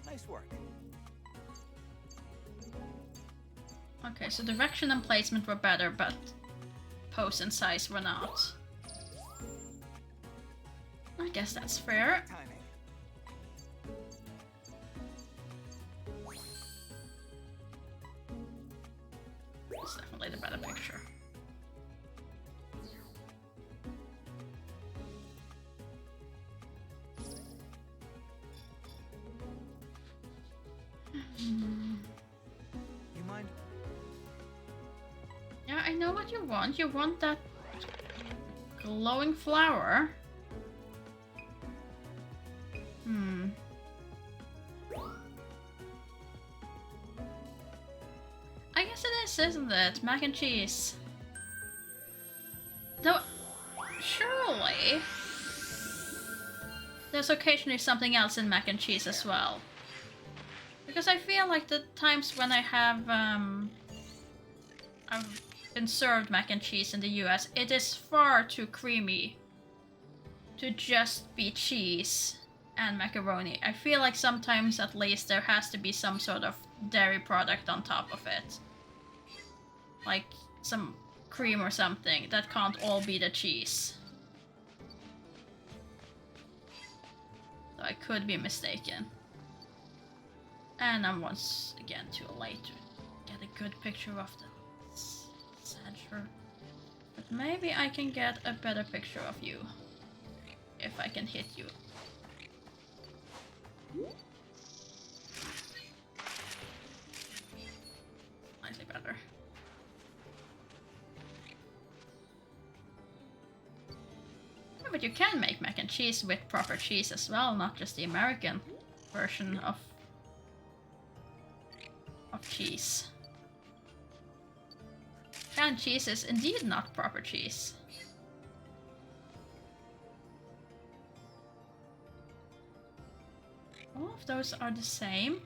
Nice work. Okay, so direction and placement were better, but pose and size were not. I guess that's fair. Timing. It's definitely the better picture. You mind? Yeah, I know what you want. You want that glowing flower. I guess it is, isn't it? Mac and cheese. Though, surely there's occasionally something else in mac and cheese as well. Because I feel like the times when I have I've been served mac and cheese in the US, it is far too creamy to just be cheese and macaroni. I feel like sometimes at least there has to be some sort of dairy product on top of it. Like some cream or something. That can't all be the cheese. So I could be mistaken. And I'm once again too late to get a good picture of the Sandshrew. But maybe I can get a better picture of you. If I can hit you. Slightly better. Yeah, but you can make mac and cheese with proper cheese as well, not just the American version of cheese. Canned cheese is indeed not proper cheese. All of those are the same.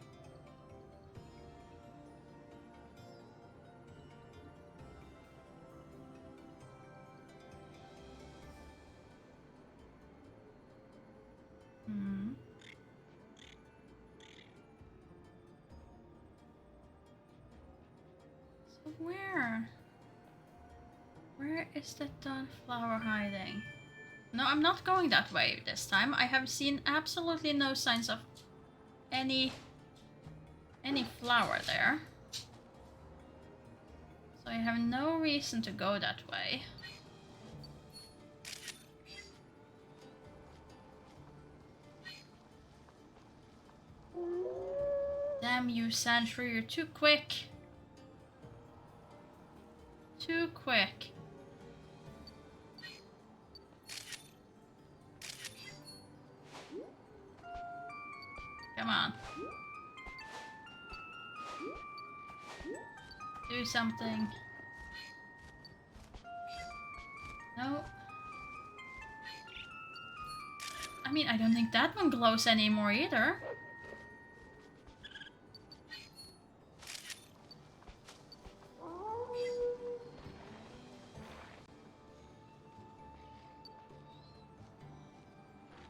So where is that done flower hiding? No, I'm not going that way this time. I have seen absolutely no signs of any flower there. So I have no reason to go that way. Damn you, Sandshrew, you're too quick. Too quick. Come on. Do something. No. I mean, I don't think that one glows anymore either.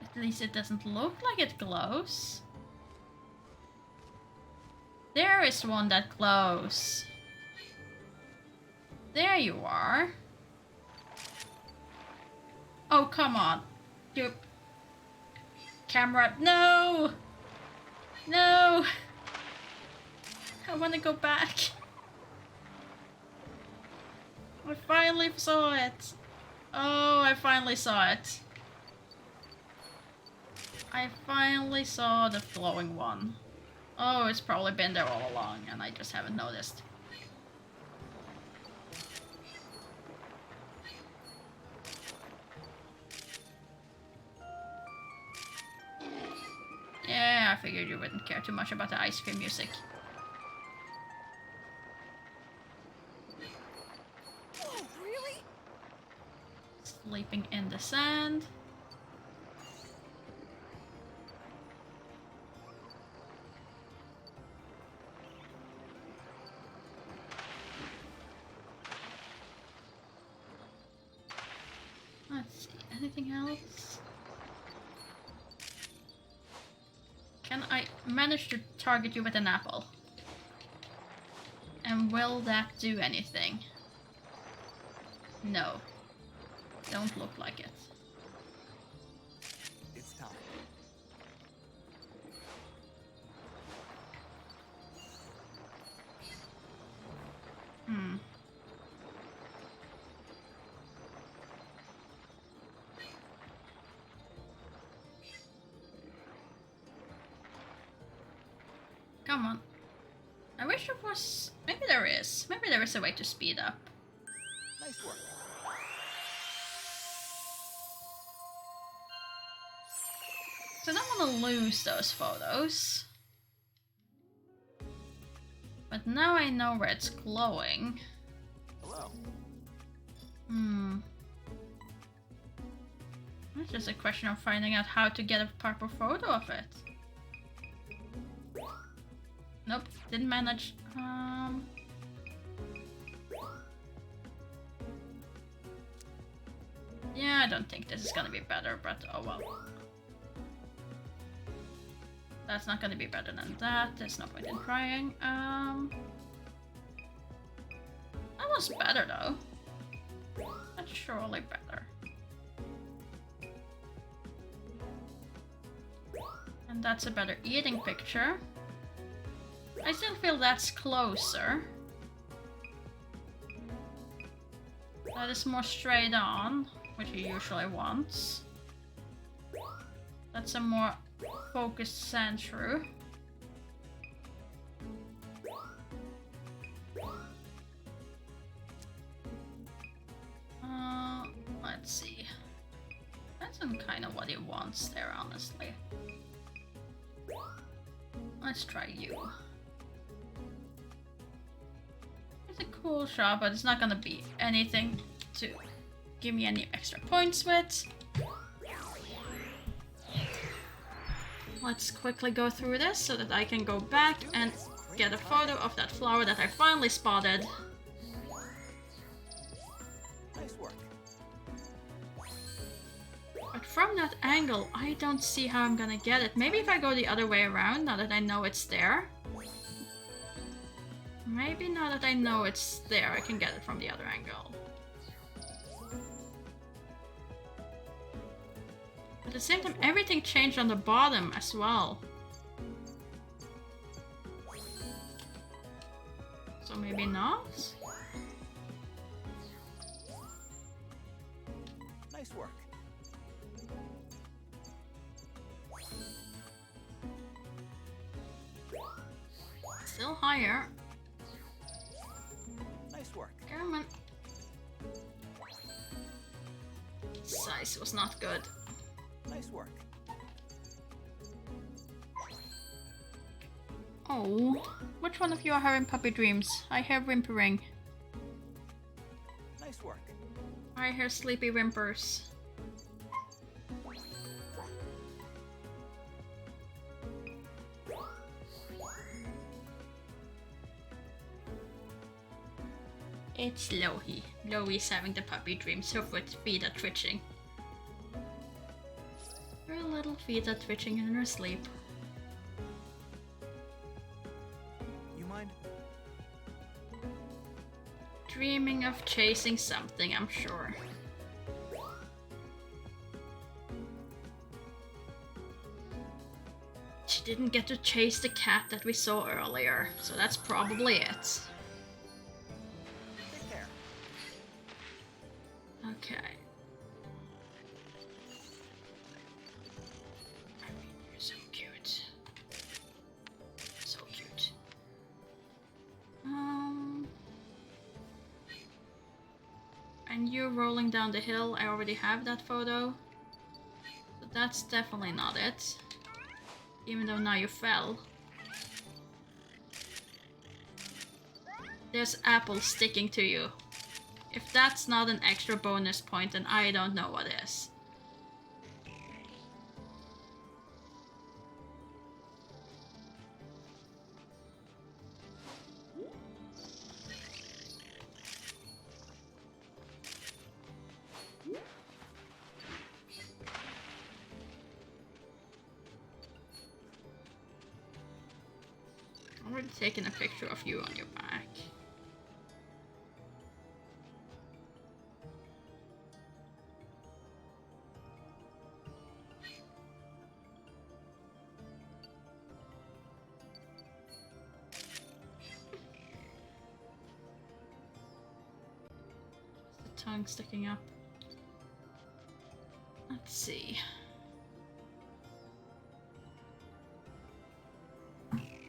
At least it doesn't look like it glows. There is one that glows. There you are. Oh, come on. You... Camera... No! No! I want to go back. I finally saw it. Oh, I finally saw it. I finally saw the glowing one. Oh, it's probably been there all along and I just haven't noticed. Yeah, I figured you wouldn't care too much about the ice cream music. Oh, really? Sleeping in the sand. Let's see, anything else? Can I manage to target you with an apple? And will that do anything? No. Don't look like it. It's time. Hmm. Come on. I wish there was... Maybe there is. Maybe there is a way to speed up. Nice work. So I don't want to lose those photos. But now I know where it's glowing. Hello. Hmm. It's just a question of finding out how to get a proper photo of it. Nope, didn't manage. Yeah, I don't think this is gonna be better, but oh well. That's not gonna be better than that. There's no point in trying. That was better though. That's surely better. And that's a better eating picture. I still feel that's closer. That is more straight on, which he usually wants. That's a more focused sand shrew. Let's see. That's kind of what he wants there, honestly. Let's try you. It's a cool shot, but it's not gonna be anything to give me any extra points with. Let's quickly go through this so that I can go back and get a photo of that flower that I finally spotted. Nice work. But from that angle, I don't see how I'm gonna get it. Maybe if I go the other way around, now that I know it's there. Maybe now that I know it's there, I can get it from the other angle. At the same time, everything changed on the bottom as well. So maybe not? Nice work. Still higher. Nice work. Come on. Size was not good. Nice work. Oh, which one of you are having puppy dreams? I hear whimpering. Nice work. I hear sleepy whimpers. It's Lohi. Lohi's having the puppy dreams. Her feet are twitching. Her little feet are twitching in her sleep. You mind? Dreaming of chasing something, I'm sure. She didn't get to chase the cat that we saw earlier, so that's probably it. Take care. Okay. I mean, you're so cute. And you rolling down the hill, I already have that photo. So that's definitely not it. Even though now you fell. There's apples sticking to you. If that's not an extra bonus point, then I don't know what is. I've already taken a picture of you on your back. Just the tongue sticking up. Let's see.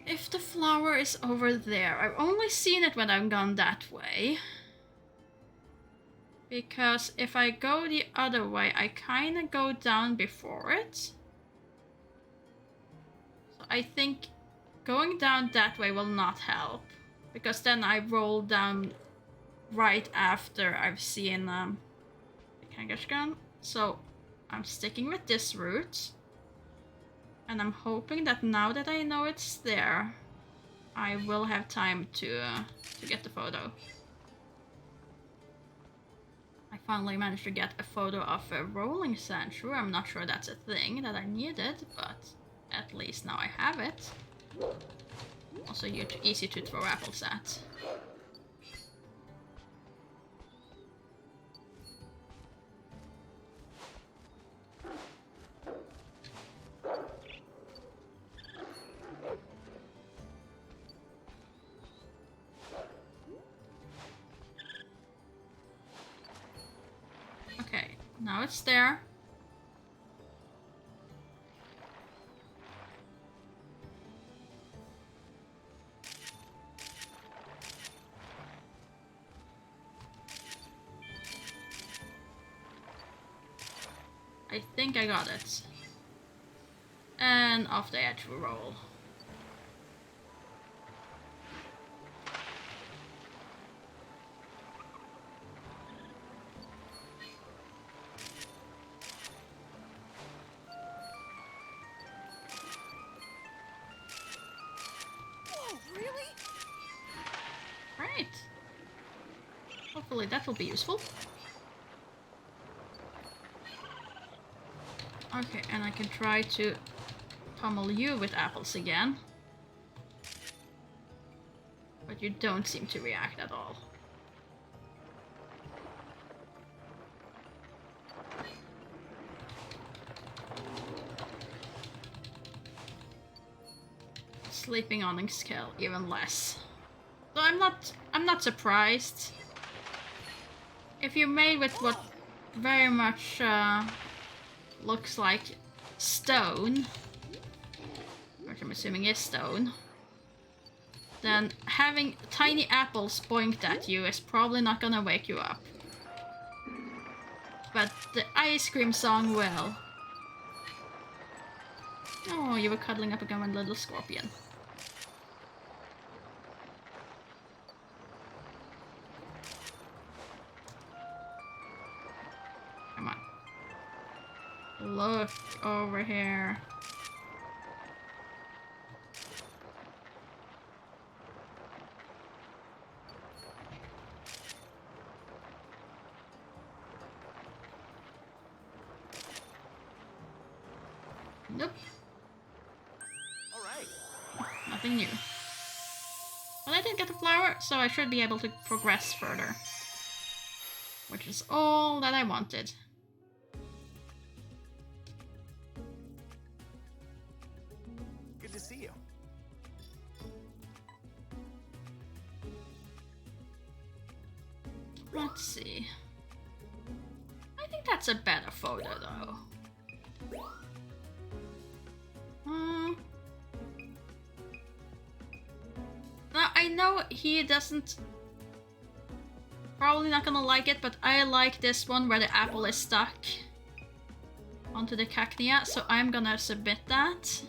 If the flower is over there, I've only seen it when I've gone that way. Because if I go the other way, I kind of go down before it. So I think going down that way will not help. Because then I roll down right after I've seen the Kangaskhan. So I'm sticking with this route. And I'm hoping that now that I know it's there, I will have time to get the photo. I finally managed to get a photo of a rolling sandshrew. I'm not sure that's a thing that I needed, but at least now I have it. Also easy to throw apples at. Now it's there. I think I got it. And off the edge we roll. Hopefully that will be useful. Okay, and I can try to pummel you with apples again. But you don't seem to react at all. Sleeping on scale even less. So I'm not surprised. If you're made with what very much looks like stone, which I'm assuming is stone, then having tiny apples boinked at you is probably not gonna wake you up. But the ice cream song will. Oh, you were cuddling up against a little scorpion. Come on. Look over here. Nope. All right. Nothing new. Well, I did get a flower, so I should be able to progress further. Which is all that I wanted. Good to see you. Let's see. I think that's a better photo, though. Now, I know he doesn't probably not gonna like it, but I like this one where the apple is stuck onto the cacnea, so I'm gonna submit that.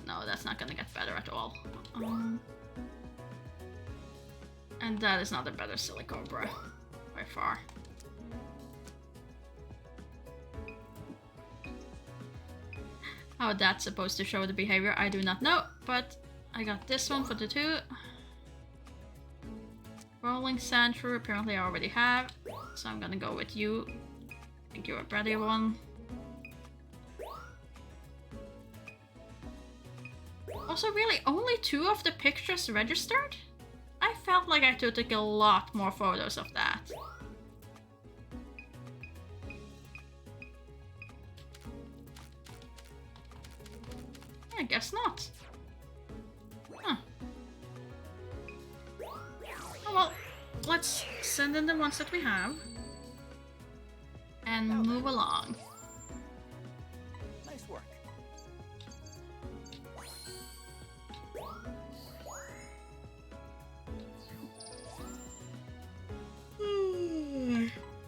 No, that's not gonna get better at all. And that is not a better Silicobra, by far. How that's supposed to show the behavior, I do not know, but I got this one for the 2. Rolling Sandshrew, apparently I already have, so I'm gonna go with you. I think you're a better one. Also, really, only 2 of the pictures registered? I felt like I took a lot more photos of that. I guess not. Huh. Oh well, let's send in the ones that we have. And move along. Nice work.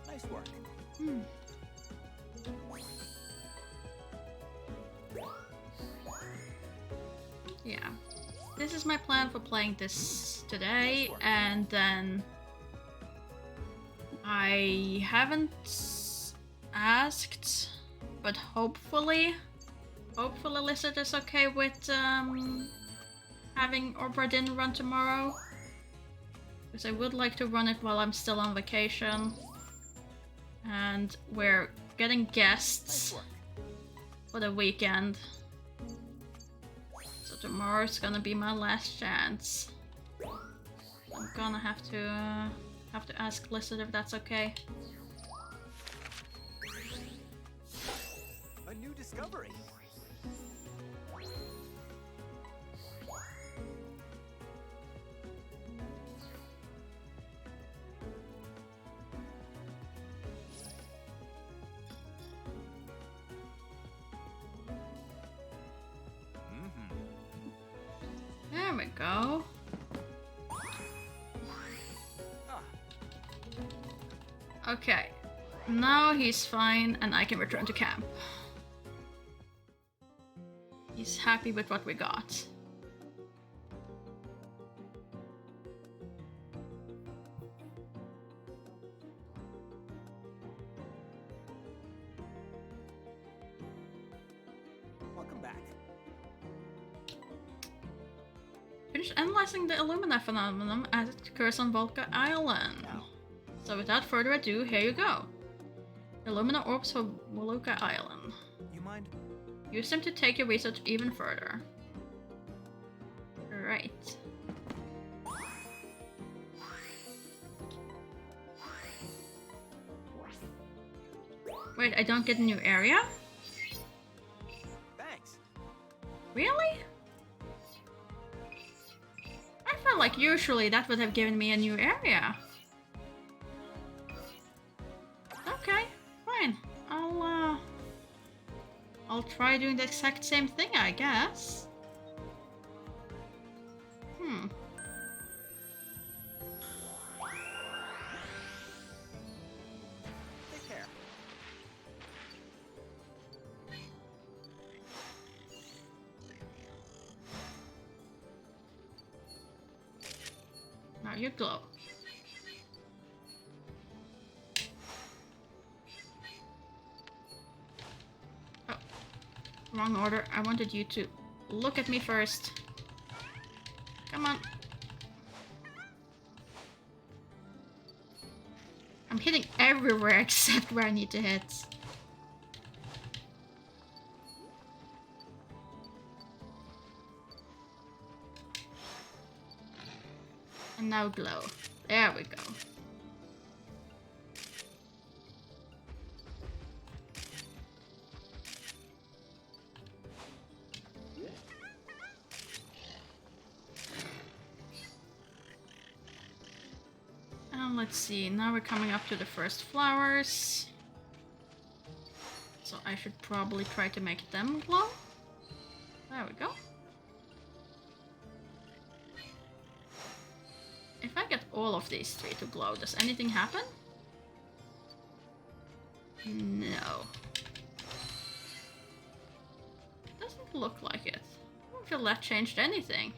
Nice work. Yeah. This is my plan for playing this today, and then I haven't asked, but hopefully Lizard is okay with having Obradin run tomorrow. Because I would like to run it while I'm still on vacation. And we're getting guests for the weekend. So tomorrow's gonna be my last chance. I'm gonna have to ask Lizard if that's okay. A new discovery. There we go. Okay, now he's fine and I can return to camp. He's happy with what we got. Welcome back. Finish analyzing the Illumina phenomenon as it occurs on Volca Island. So without further ado, here you go. Illumina orbs for Volca Island. You mind? Use them to take your research even further. Right. Wait, I don't get a new area? Thanks. Really? I felt like usually that would have given me a new area. Okay, fine. I'll try doing the exact same thing, I guess. Take care. Now you glow. Oh, wrong order. I wanted you to look at me first. Come on. I'm hitting everywhere except where I need to hit. And now glow. There we go. And let's see, now we're coming up to the first flowers. So I should probably try to make them glow. There we go. If I get all of these 3 to glow, does anything happen? No. Doesn't look like it. I don't feel that changed anything.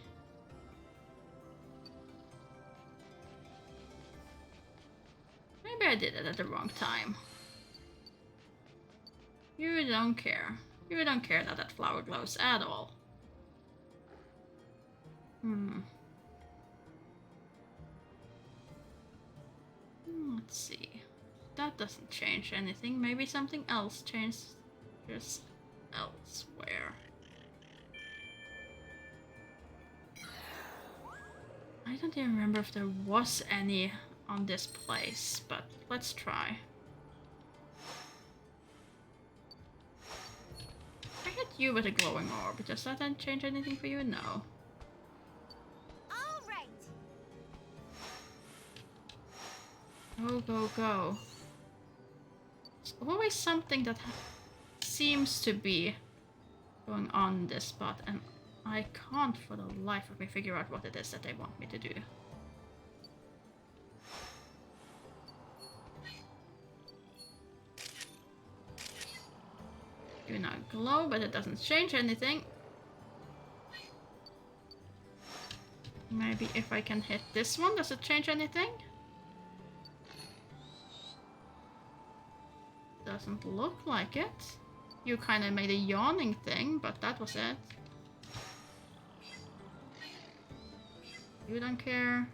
Maybe I did it at the wrong time. You don't care. You don't care that that flower glows at all. Let's see. That doesn't change anything. Maybe something else changes elsewhere. I don't even remember if there was any on this place, but let's try. I hit you with a glowing orb. Does that then change anything for you? No. All right. Go, go, go. There's always something that seems to be going on in this spot, and I can't for the life of me figure out what it is that they want me to do. Do not glow, but it doesn't change anything. Maybe if I can hit this one, does it change anything? Doesn't look like it. You kind of made a yawning thing, but that was it. You don't care.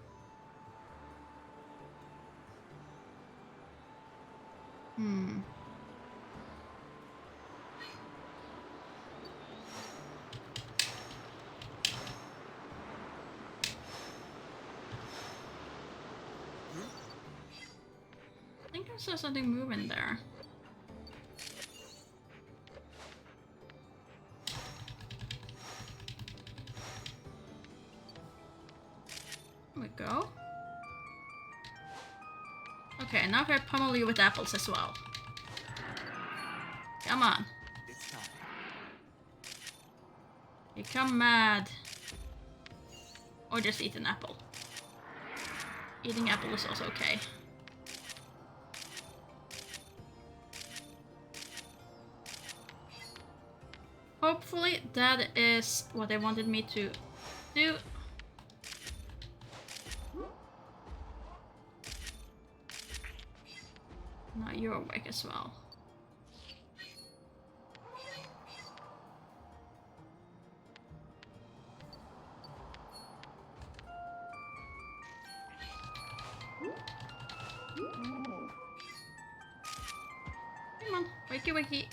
I think I saw something moving there. There we go. Okay, now if I pummel you with apples as well. Come on. It's time. Become mad. Or just eat an apple. Eating apple is also okay. Hopefully that is what they wanted me to do. Now you're awake as well. Come on, wakey wakey.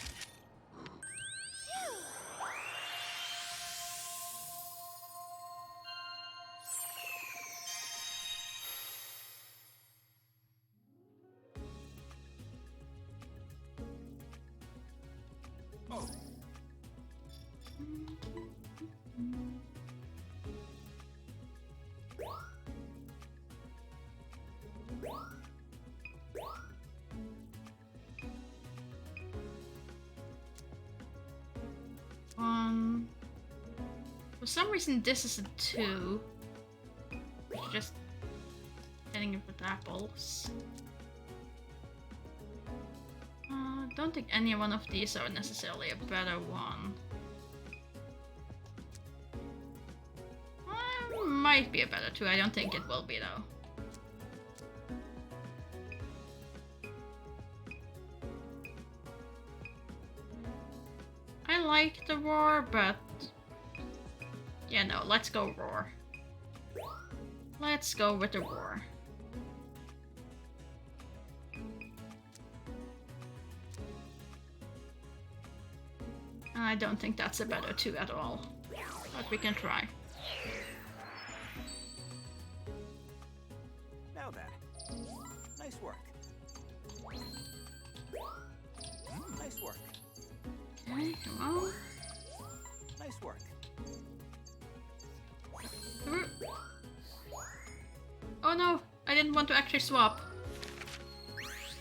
Oh, For some reason this is a 2. Just hitting it with apples. Don't think any one of these are necessarily a better one. Might be a better 2, I don't think it will be though. I like the roar, but yeah, no, let's go roar. Let's go with the roar. I don't think that's a better 2 at all, but we can try. now then. Nice work. Nice work. Okay, come on. Nice work. Through. Oh no, I didn't want to actually swap.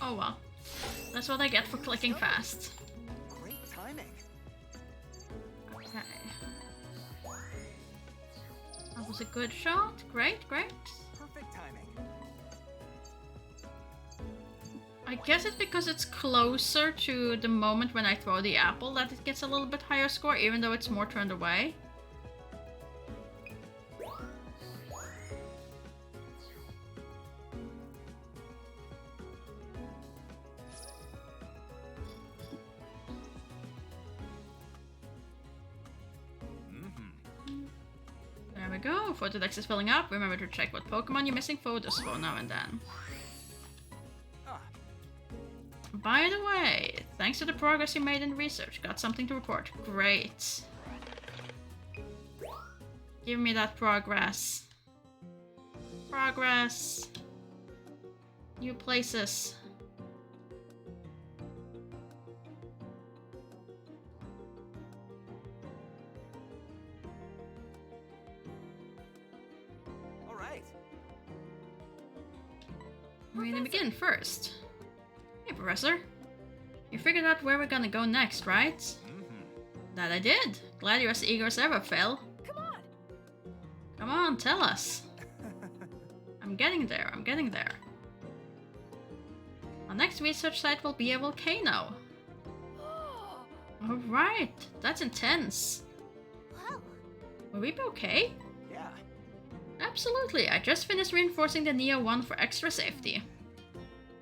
Oh well. That's what I get for clicking fast. Great timing. Okay. That was a good shot. Great, great. Perfect timing. I guess it's because it's closer to the moment when I throw the apple that it gets a little bit higher score, even though it's more turned away. There we go. Photodex is filling up. Remember to check what Pokemon you're missing photos for now and then. By the way, thanks to the progress you made in research, got something to report. Great. Give me that progress. Progress. New places. All right. We're gonna begin first. Hey, Professor. You figured out where we're gonna go next, right? That I did. Glad you're as eager as ever, Phil. Come on. Come on, tell us. I'm getting there, I'm getting there. Our next research site will be a volcano. Alright, that's intense. Well, Will we be okay? Yeah. Absolutely, I just finished reinforcing the Neo 1 for extra safety.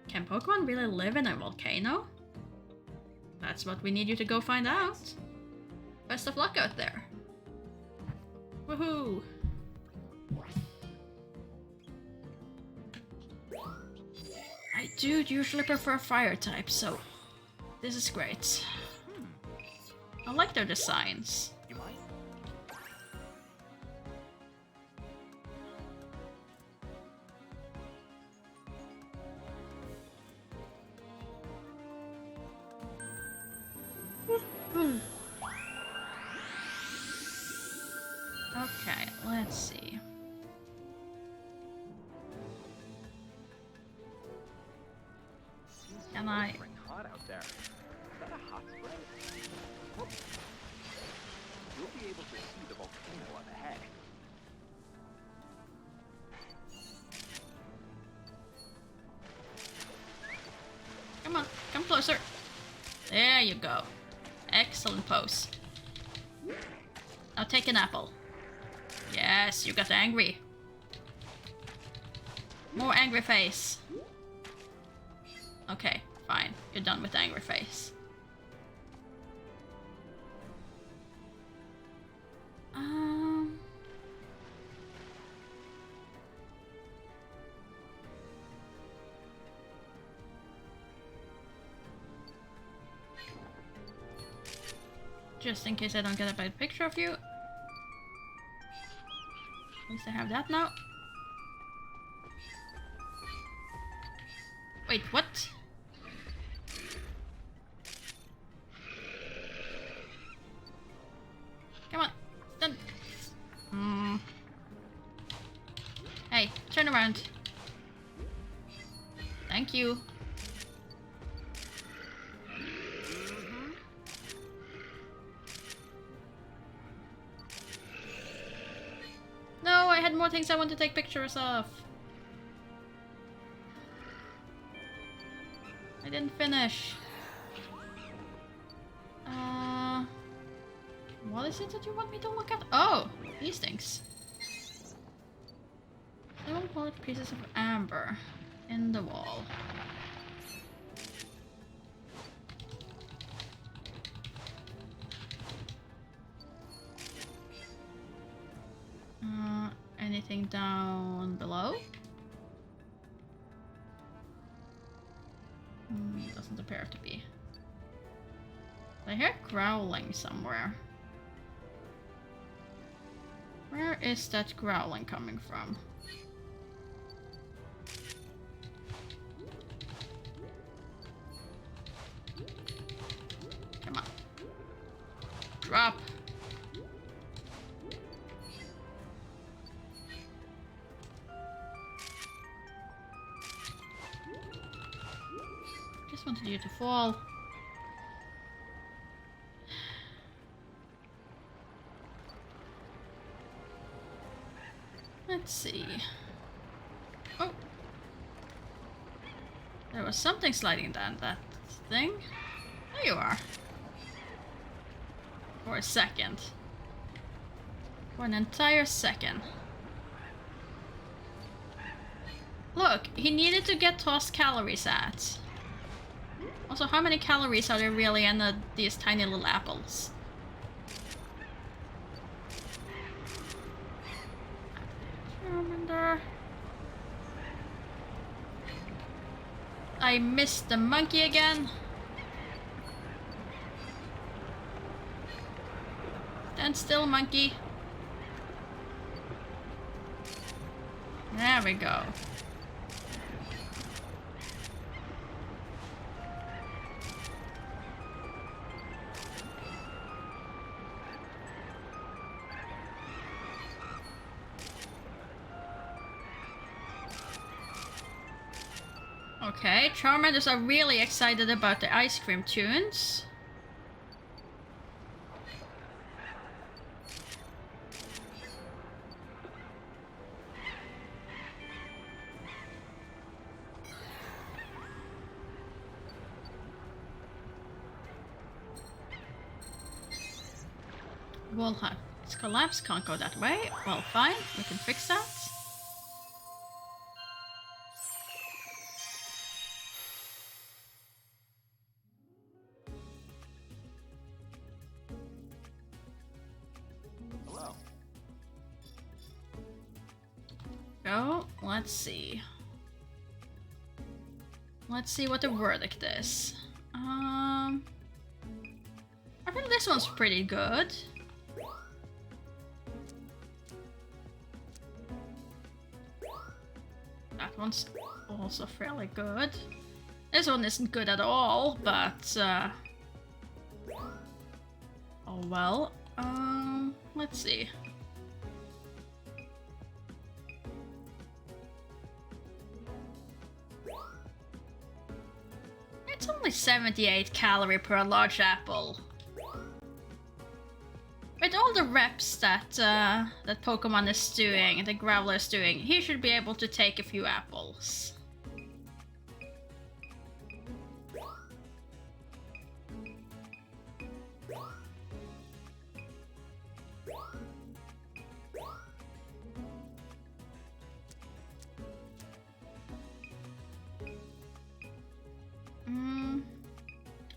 Can Pokemon really live in a volcano? That's what we need you to go find out. Best of luck out there. Woohoo! I do usually prefer fire type, so this is great. I like their designs. You mind? Okay, let's see. Can I... It's hot out there. Is that a hot spring? You'll be able to see the volcano up ahead. Come on, come closer. There you go. Excellent pose. Now take an apple. Yes, you got angry. More angry face. Okay, fine. You're done with angry face. Just in case I don't get a bad picture of you. At least I have that now. Wait, what? Come on. Done. Hey, turn around. Thank you. No, I had more things I want to take pictures of. I didn't finish. What is it that you want me to look at? Oh, these things. 7 polished pieces of amber in the wall. Anything down below? Doesn't appear to be. I hear growling somewhere. Where is that growling coming from? Come on. Drop. Just wanted you to fall. Let's see. Oh. There was something sliding down that thing. There you are. For a second. For an entire second. Look, he needed to get tossed calories at. Also, how many calories are there really in these tiny little apples? Charmander. I missed the monkey again. Stand still, monkey. There we go. Okay, Charmanders are really excited about the ice cream tunes. Well, its collapse can't go that way. Well, fine, we can fix that. Hello. Go, let's see. Let's see what the verdict is. I think this one's pretty good. That one's also fairly good. This one isn't good at all, but oh well. Let's see. It's only 78 calorie per large apple. With all the reps that that Pokemon is doing, the Graveler is doing, he should be able to take a few apples.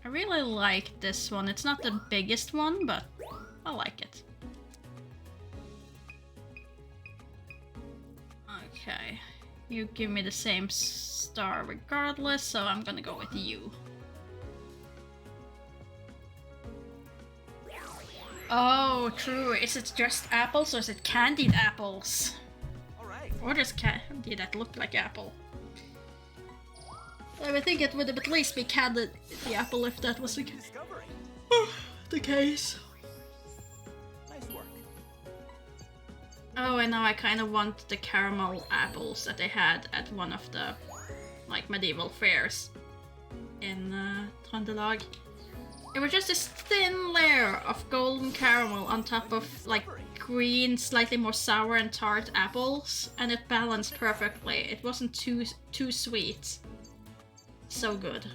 I really like this one. It's not the biggest one, but I like it. Okay, you give me the same star regardless, so I'm gonna go with you. Oh, true. Is it just apples or is it candied apples? All right. Or just candy that looked like apple? I would think it would at least be candied the apple if that was Discovery. the case. Nice work. Oh, and now I kind of want the caramel apples that they had at one of the like medieval fairs in Trøndelag. It was just this thin layer of golden caramel on top of like green, slightly more sour and tart apples, and it balanced perfectly. It wasn't too sweet. So good.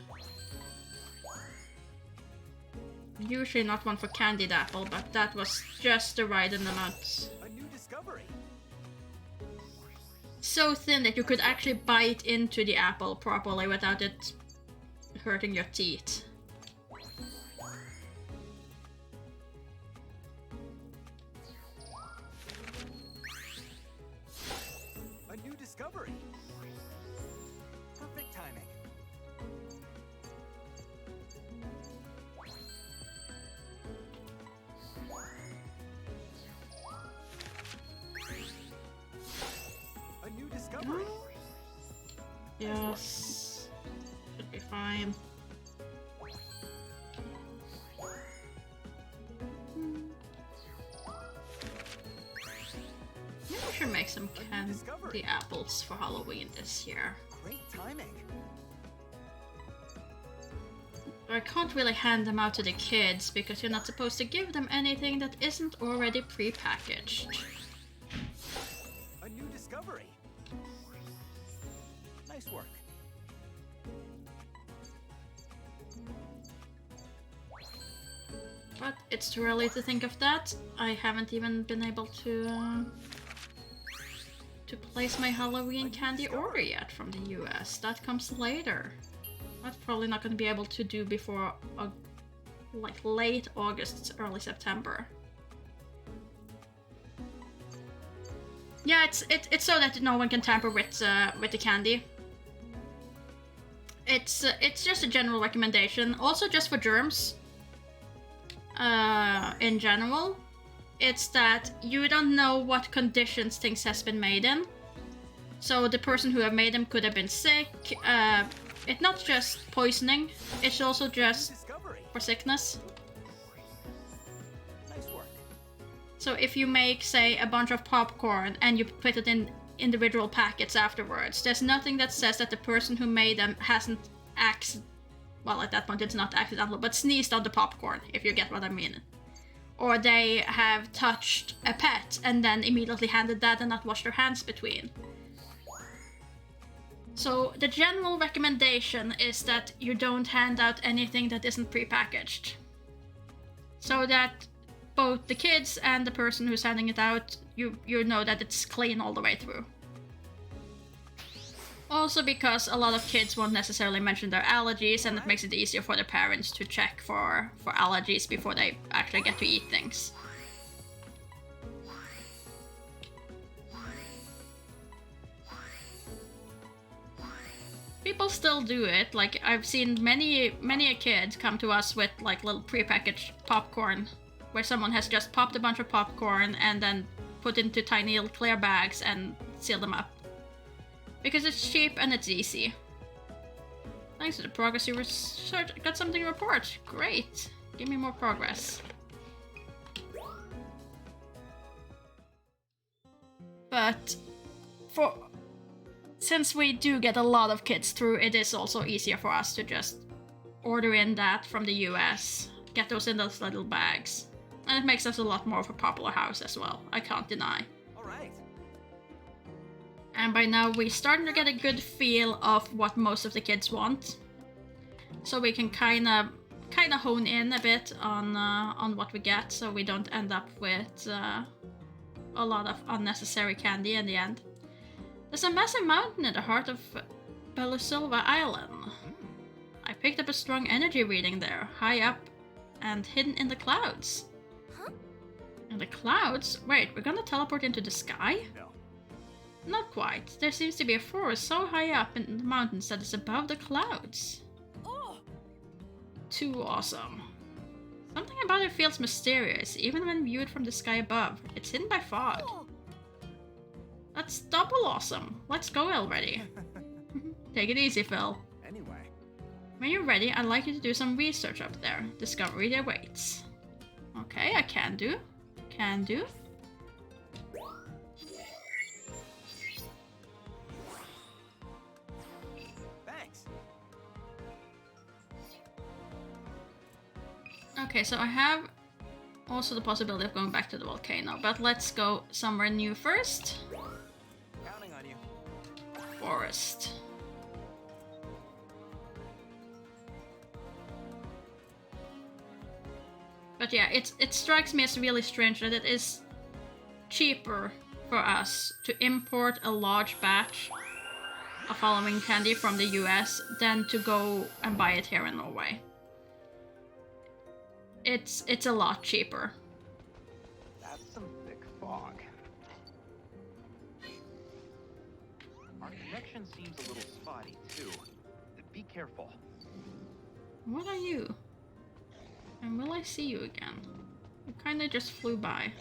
Usually not one for candied apple, but that was just the right amount. A new discovery. So thin that you could actually bite into the apple properly without it hurting your teeth. A new discovery. Perfect timing. A new discovery. Yes. Should be fine. Maybe we should make some candy apples for Halloween this year. Great timing. I can't really hand them out to the kids because you're not supposed to give them anything that isn't already pre-packaged. A new discovery. Nice work. But it's too early to think of that. I haven't even been able to place my Halloween candy order yet from the US. That comes later. That's probably not going to be able to do before like late August, early September. Yeah, it's so that no one can tamper with the candy. It's just a general recommendation. Also, just for germs. In general, it's that you don't know what conditions things has been made in. So the person who have made them could have been sick. It's not just poisoning. It's also just for sickness. So if you make, say, a bunch of popcorn and you put it in individual packets afterwards, there's nothing that says that the person who made them hasn't well, at that point it's not accidental, but sneezed on the popcorn, if you get what I mean. Or they have touched a pet and then immediately handed that and not washed their hands between. So the general recommendation is that you don't hand out anything that isn't prepackaged. So that both the kids and the person who's handing it out, you know that it's clean all the way through. Also because a lot of kids won't necessarily mention their allergies, and it makes it easier for the parents to check for allergies before they actually get to eat things. People still do it. Like, I've seen many a kid come to us with like little prepackaged popcorn, where someone has just popped a bunch of popcorn and then put into tiny little clear bags and sealed them up. Because it's cheap and it's easy. Thanks to the progress you research, got something to report. Great. Give me more progress. But since we do get a lot of kids through, it is also easier for us to just order in that from the US, get those in those little bags. And it makes us a lot more of a popular house as well, I can't deny. Alright. And by now we're starting to get a good feel of what most of the kids want. So we can kinda hone in a bit on what we get, so we don't end up with a lot of unnecessary candy in the end. There's a massive mountain in the heart of Belusilva Island. I picked up a strong energy reading there, high up and hidden in the clouds. Huh? In the clouds? Wait, we're gonna teleport into the sky? No. Not quite. There seems to be a forest so high up in the mountains that it's above the clouds. Oh, Too awesome. Something about it feels mysterious, even when viewed from the sky above. It's hidden by fog. oh. That's double awesome. Let's go already. Take it easy, Phil. Anyway. When you're ready, I'd like you to do some research up there. Discovery awaits. Okay, I can do. Can do. Thanks. Okay, so I have also the possibility of going back to the volcano, but let's go somewhere new first. Counting on you. Forest. But yeah, it strikes me as really strange that it is cheaper for us to import a large batch of Halloween candy from the US than to go and buy it here in Norway. It's a lot cheaper. That's some thick fog. Our connection seems a little spotty, too. Be careful. What are you? And will I see you again? You kinda just flew by.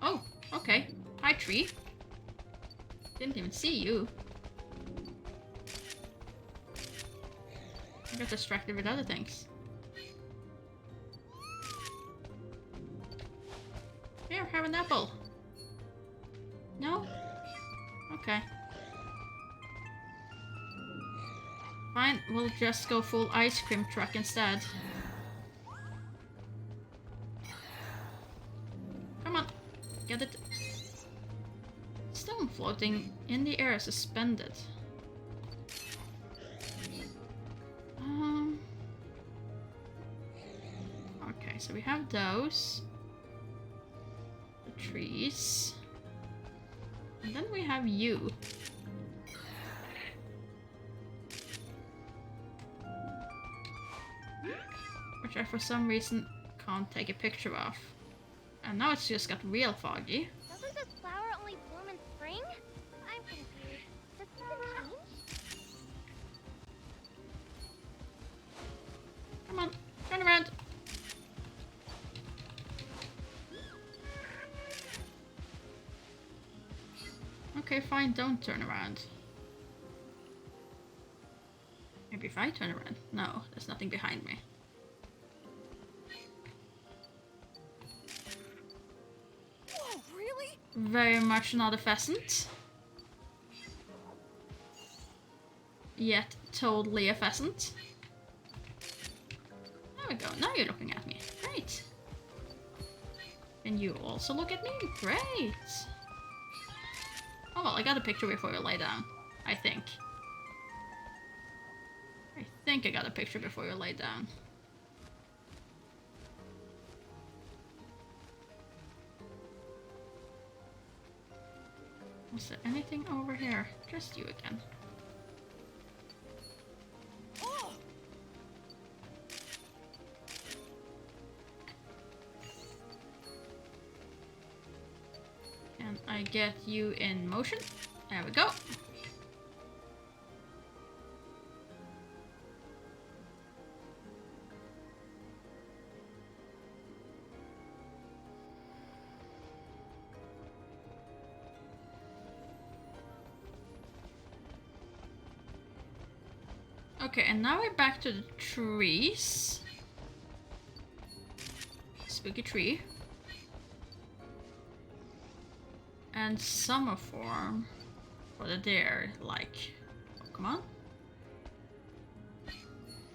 Oh, okay. Hi, tree. Didn't even see you. I got distracted with other things. Here, have an apple. No? Okay. Fine, we'll just go full ice cream truck instead. Come on, get it. Stone floating in the air, suspended. Okay. Okay, so we have those. The trees. And then we have you. Which I for some reason can't take a picture of. And now it's just got real foggy. Doesn't this flower only bloom in spring? I'm confused. Does season change? Come on, turn around. Okay, fine, don't turn around. Maybe if I turn around. No, there's nothing behind me. Whoa, really? Very much not a pheasant. Yet totally a pheasant. There we go, now you're looking at me. Great. And you also look at me? Great. Oh well, I got a picture before you lay down. I think. I think I got a picture before you lay down. Was there anything over here? Just you again. Can I get you in motion? There we go. Okay, and now we're back to the trees. Spooky tree. And summer form for the deer, like Pokemon.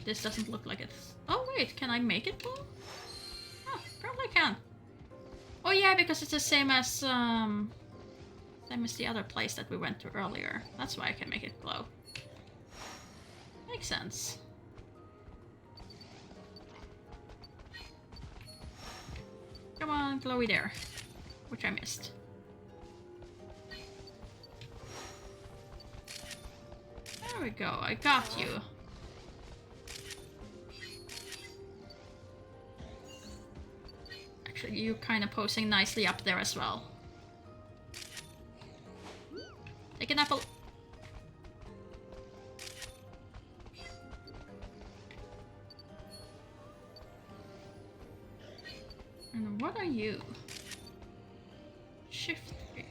This doesn't look like it's... Oh wait, can I make it blue? Oh, probably can. Oh yeah, because it's the same as the other place that we went to earlier. That's why I can make it glow. Makes sense. Come on, glowy there. Which I missed. There we go, I got you. Actually, you're kind of posing nicely up there as well. Take an apple. And what are you? Shift 3.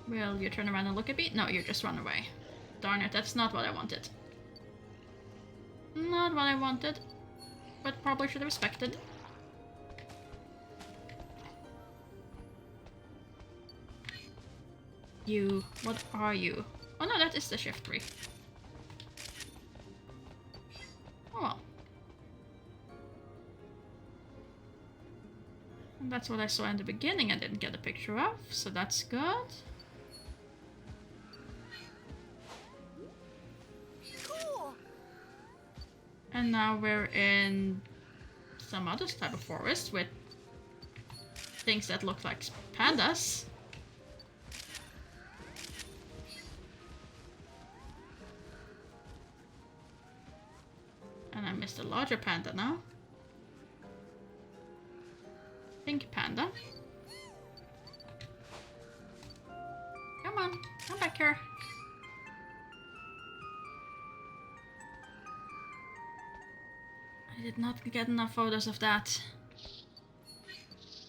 Will you turn around and look at me? No, you just run away. Darn it, that's not what I wanted. Not what I wanted, but probably should have respected. You, what are you? Oh no, that is the shift 3. Oh well. And that's what I saw in the beginning I didn't get a picture of, so that's good. Cool. And now we're in some other type of forest with things that look like pandas. And I missed a larger panda now. Pink panda. Come on, come back here. I did not get enough photos of that.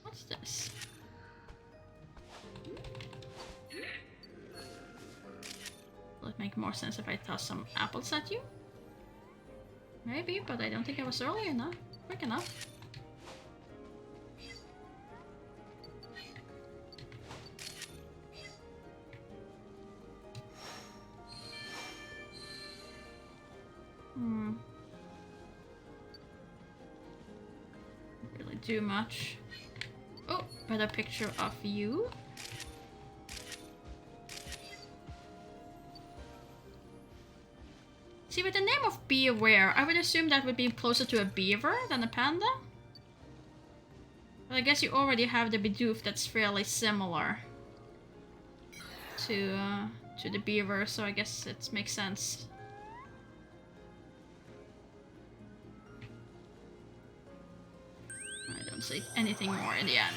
What's this? Will it make more sense if I toss some apples at you? Maybe, but I don't think I was early enough. Quick enough. Don't really do much. Oh, better picture of you. See, with the name of Beware, I would assume that would be closer to a beaver than a panda. But I guess you already have the Bidoof that's fairly similar to the beaver, so I guess it makes sense. I don't see anything more in the end.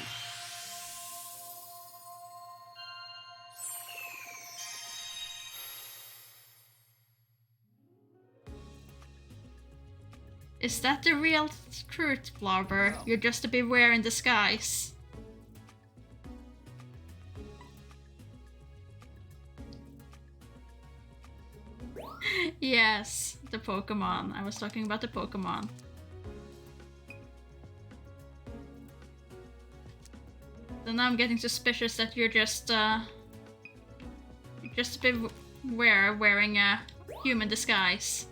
Is that the real truth, Blobber? You're just a Beware in disguise. Yes, the Pokemon. I was talking about the Pokemon. Then now I'm getting suspicious that you're just a Beware wearing a human disguise.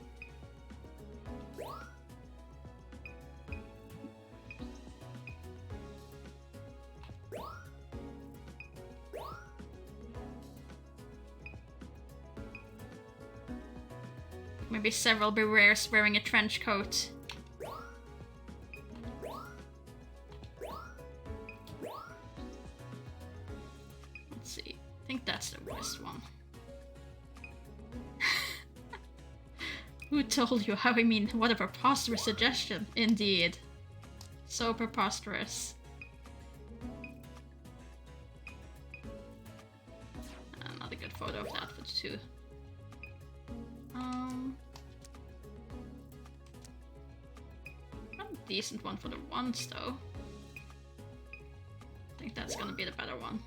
Maybe several Bewares wearing a trench coat. Let's see. I think that's the worst one. Who told you? How I mean, what a preposterous suggestion. Indeed. So preposterous. Another good photo of that for the two. Not a decent one for the ones though. I think that's gonna be the better one.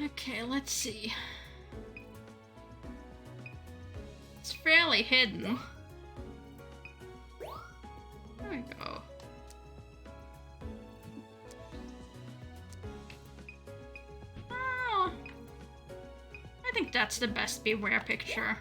Okay, let's see. It's fairly hidden. There we go. Oh, I think that's the best Beware picture.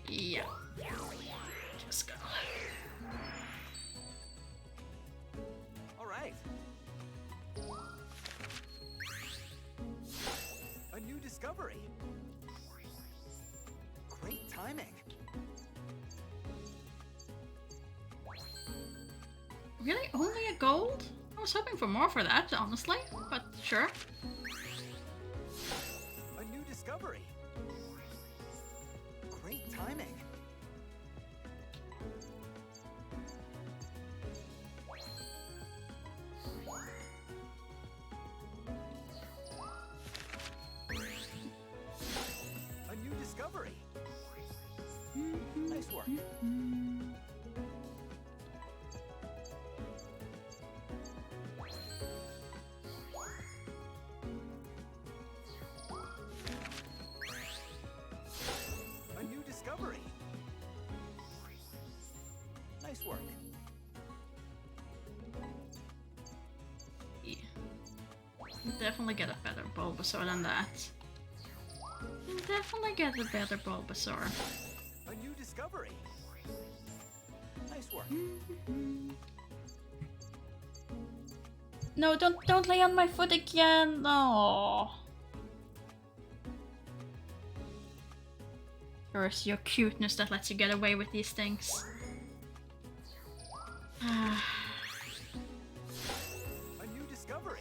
Yeah. Just go. All right. A new discovery. Great timing. Really? Only a gold? I was hoping for more for that, honestly, but sure. A new discovery. Great timing. A new discovery. Nice work. A new discovery. Nice work. Yeah. Definitely get a better Bulbasaur than that. Definitely get a better Bulbasaur. A new discovery. Nice work. No, don't lay on my foot again. No. Or is your cuteness that lets you get away with these things? A new discovery.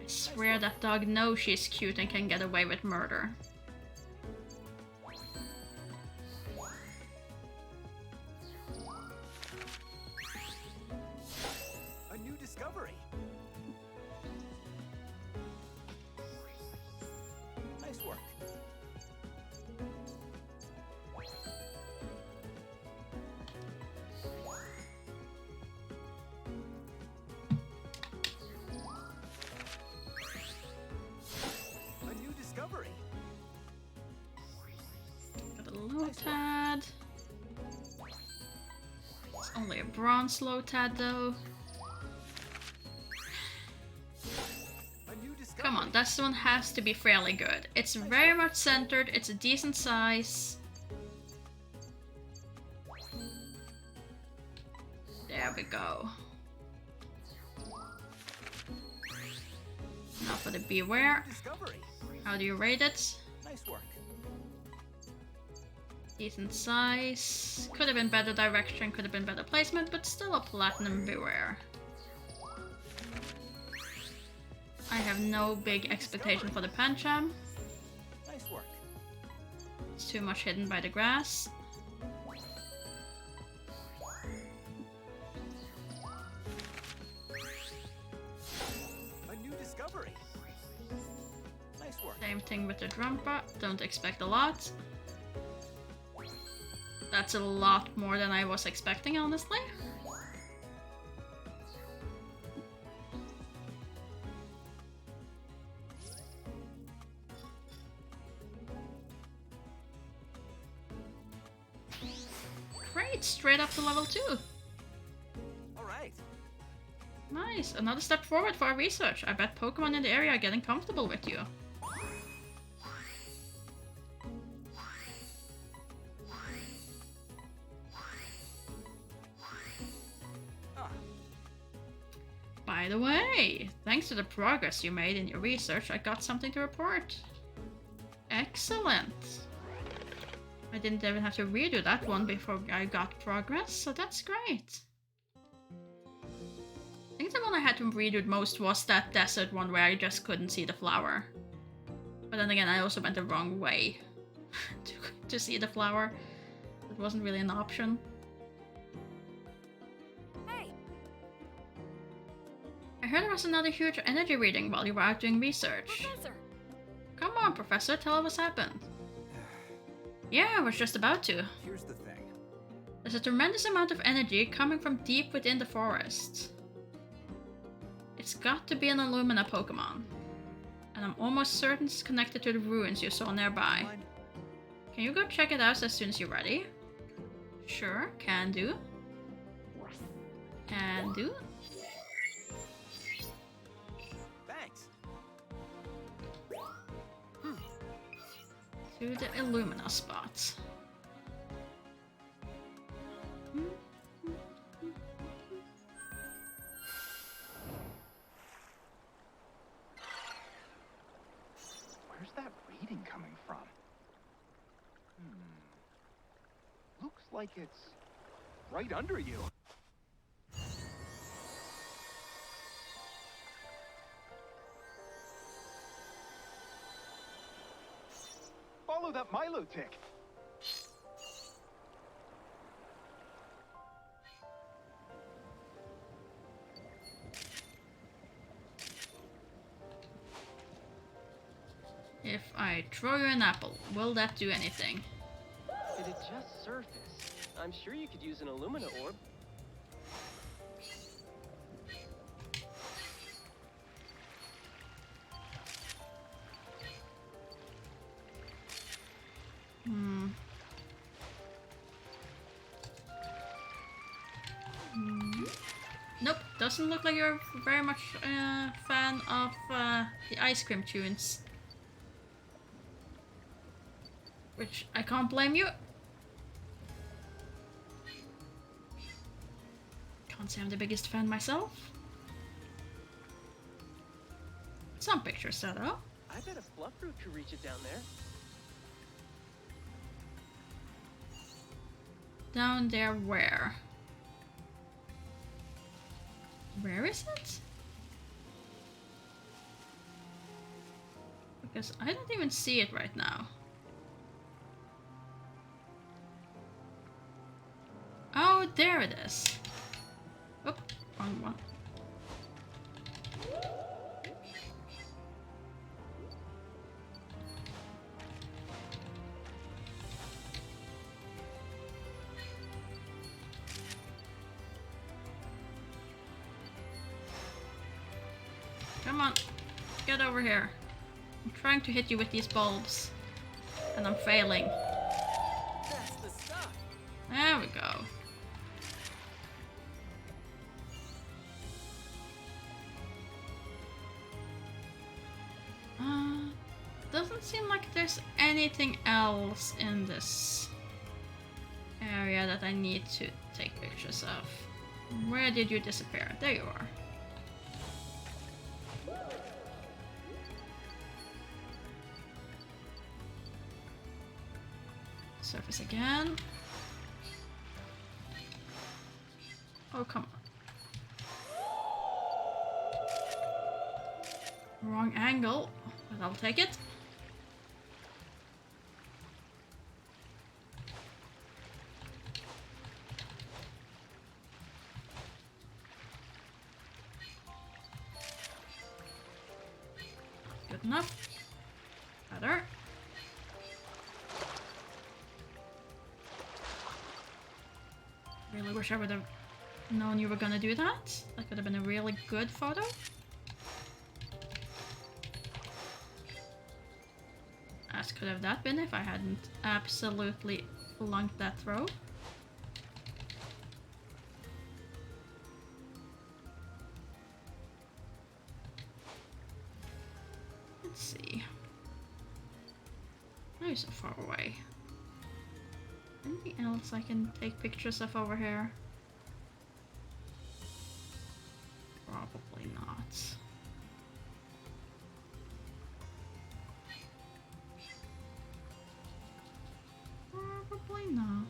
I swear that dog knows she's cute and can get away with murder. A new discovery. Nice work. A new discovery. Only a bronze Lotad though. A new discovery. Come on, this one has to be fairly good. It's very much centered, it's a decent size. There we go. Now for the Beware. Discovery. How do you rate it? Nice work. Decent size. Could have been better direction, could have been better placement, but still a Platinum Beware. I have no big expectation for the Pancham. Nice work. It's too much hidden by the grass. A new discovery. Nice work. Same thing with the Drumpa. Don't expect a lot. That's a lot more than I was expecting, honestly. Great, straight up to level 2. All right. Nice, another step forward for our research. I bet Pokemon in the area are getting comfortable with you. Ah, By the way, thanks to the progress you made in your research, I got something to report. Excellent. I didn't even have to redo that one before I got progress, so that's great. I think the one I had to redo most was that desert one where I just couldn't see the flower. But then again, I also went the wrong way to see the flower. It wasn't really an option. Hey, I heard there was another huge energy reading while you were out doing research. Professor. Come on, Professor, tell us what's happened. Yeah, I was just about to. here's the thing. There's a tremendous amount of energy coming from deep within the forest. It's got to be an Illumina Pokemon. And I'm almost certain it's connected to the ruins you saw nearby. Fine. Can you go check it out as soon as you're ready? Sure, can do. Can do. Thanks. To the Illumina spot. Where's that reading coming from? Looks like it's right under you. Follow that Milo tick. If I throw you an apple, will that do anything? Did it just surface? I'm sure you could use an Illumina orb. Nope, doesn't look like you're very much a fan of the ice cream tunes. Which I can't blame you. Can't say I'm the biggest fan myself. Some pictures though. I bet a Fluffroot could reach it down there. Down there where? Where is it? Because I don't even see it right now. Oh, there it is. Oop, wrong one. Come on, get over here. I'm trying to hit you with these bulbs, and I'm failing. That's the stuff. There we go. doesn't seem like there's anything else in this area that I need to take pictures of. Where did you disappear? There you are. Surface again. Oh, come on. Wrong angle, but I'll take it. Good enough. Better. Really wish I would have known you were gonna do that. That could have been a really good photo. As could have that been if I hadn't absolutely flunked that throw. Let's see. Why are you so far away? Anything else I can take pictures of over here? Probably not. Probably not.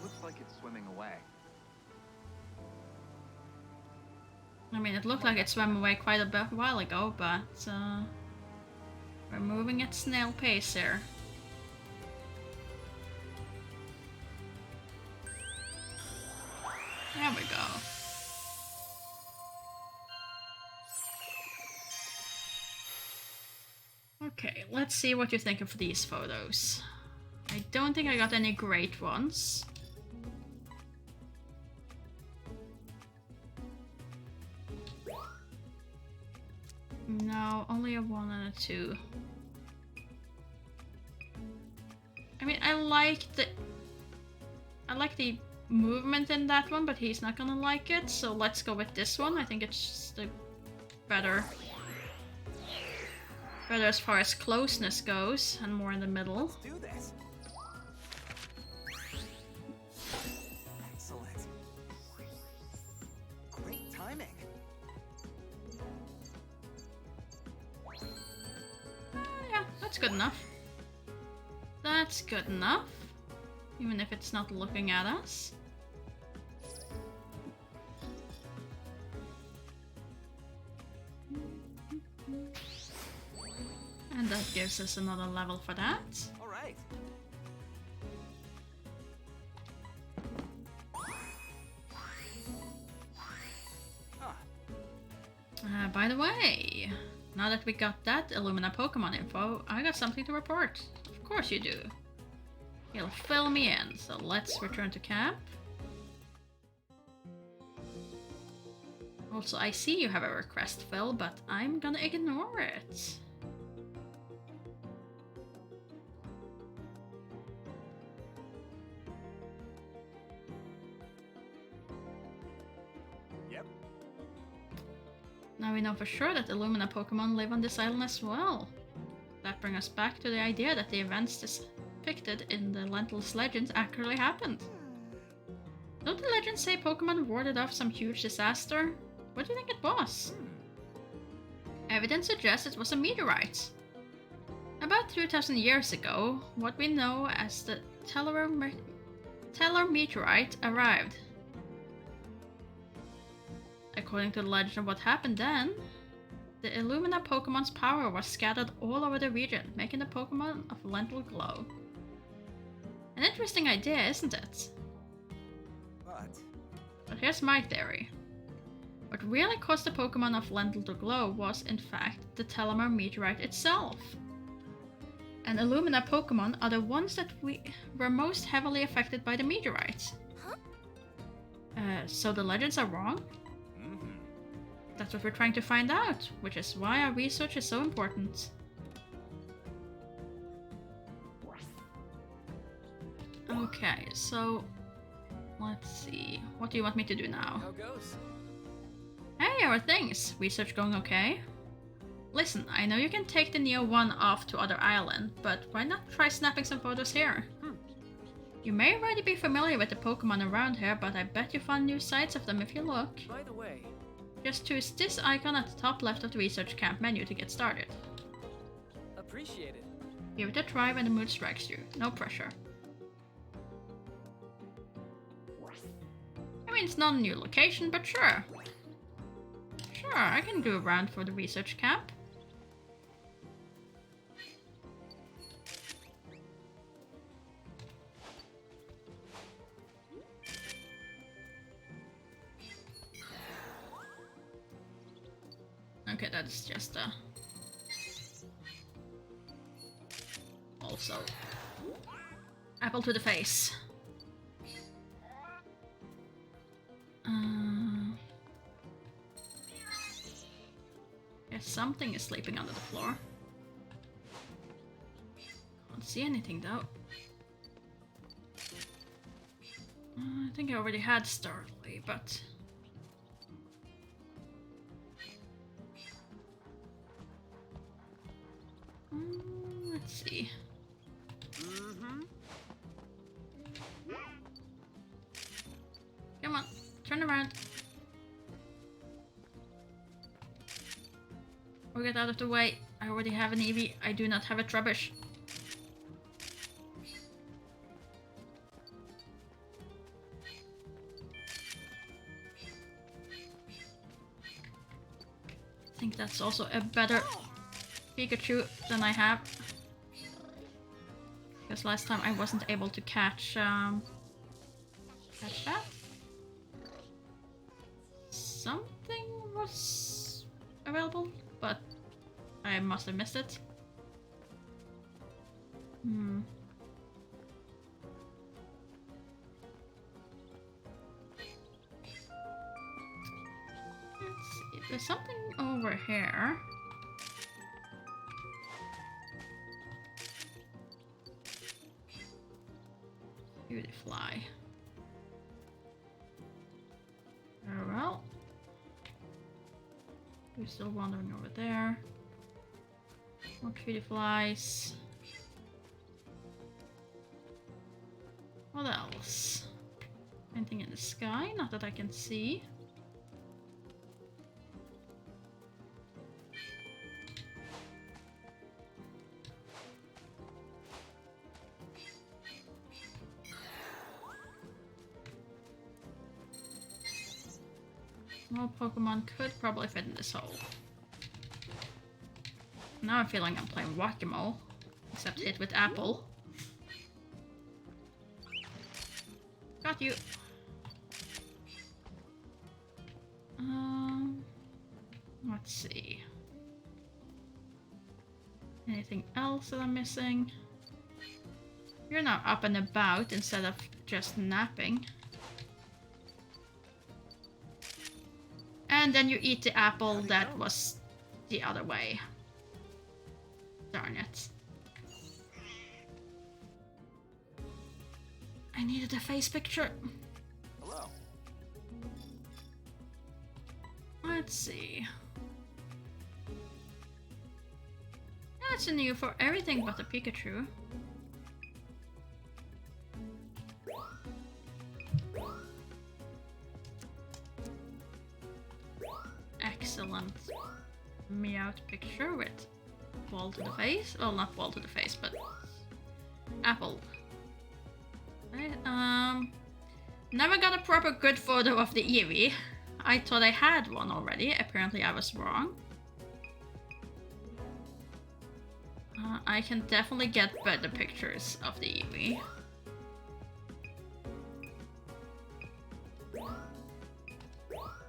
Looks like it's swimming away. I mean, it looked like it swam away quite a bit while ago, but we're moving at snail pace here. There we go. Okay, let's see what you think of these photos. I don't think I got any great ones. No, only a 1 and a 2. I mean, I like the movement in that one, but he's not gonna like it, so let's go with this one. I think it's just a better as far as closeness goes, and more in the middle. Let's do this. Excellent. Great timing. Yeah, that's good enough. That's good enough. Even if it's not looking at us. And that gives us another level for that. All right. By the way, now that we got that Illumina Pokemon info, I got something to report. Of course you do. You'll fill me in, so let's return to camp. Also, I see you have a request, Phil, but I'm gonna ignore it. Yep. Now we know for sure that Illumina Pokemon live on this island as well. That brings us back to the idea that the events depicted in the Lental's legends actually happened. Don't the legends say Pokemon warded off some huge disaster? What do you think it was? Evidence suggests it was a meteorite. About 2,000 years ago, what we know as the Teller meteorite arrived. According to the legend of what happened then, the Illumina Pokemon's power was scattered all over the region, making the Pokemon of Lental glow. An interesting idea, isn't it? But here's my theory. What really caused the Pokemon of Lental to glow was, in fact, the Telomere meteorite itself. And Illumina Pokemon are the ones that were most heavily affected by the meteorite. So the legends are wrong? That's what we're trying to find out, which is why our research is so important. Okay, so Let's see. What do you want me to do now? How goes? Hey, how are things? Research going okay? Listen, I know you can take the Neo 1 off to other island, but why not try snapping some photos here? You may already be familiar with the Pokemon around here, but I bet you find new sights of them if you look. By the way, Just choose this icon at the top left of the research camp menu to get started. appreciate it. Give it a try when the mood strikes you. No pressure. I mean, it's not a new location, but sure. Sure, I can do a round for the research camp. Okay, that's just also apple to the face. Yes, something is sleeping under the floor. Can't see anything though. I think I already had Starly, but let's see. Come on, turn around. Or get out of the way. I already have an Eevee. I do not have a Trubbish. I think that's also a better Pikachu than I have. Because last time I wasn't able to catch that. Something was available, but I must have missed it. Let's see, there's something over here. Beautifly. Very well. We're still wandering over there. More cutie flies. What else? Anything in the sky? Not that I can see. More Pokemon could probably fit in this hole. Now I'm feeling I'm playing Whack-A-Mole, except hit with apple. Got you. Let's see. Anything else that I'm missing? You're now up and about instead of just napping. And then you eat the apple that was the other way. Darn it. I needed a face picture. Hello. Let's see. That's a new for everything but the Pikachu. Excellent Meowth picture with ball to the face. Well, not ball to the face, but apple. Right, never got a proper good photo of the Eevee. I thought I had one already. Apparently I was wrong. I can definitely get better pictures of the Eevee.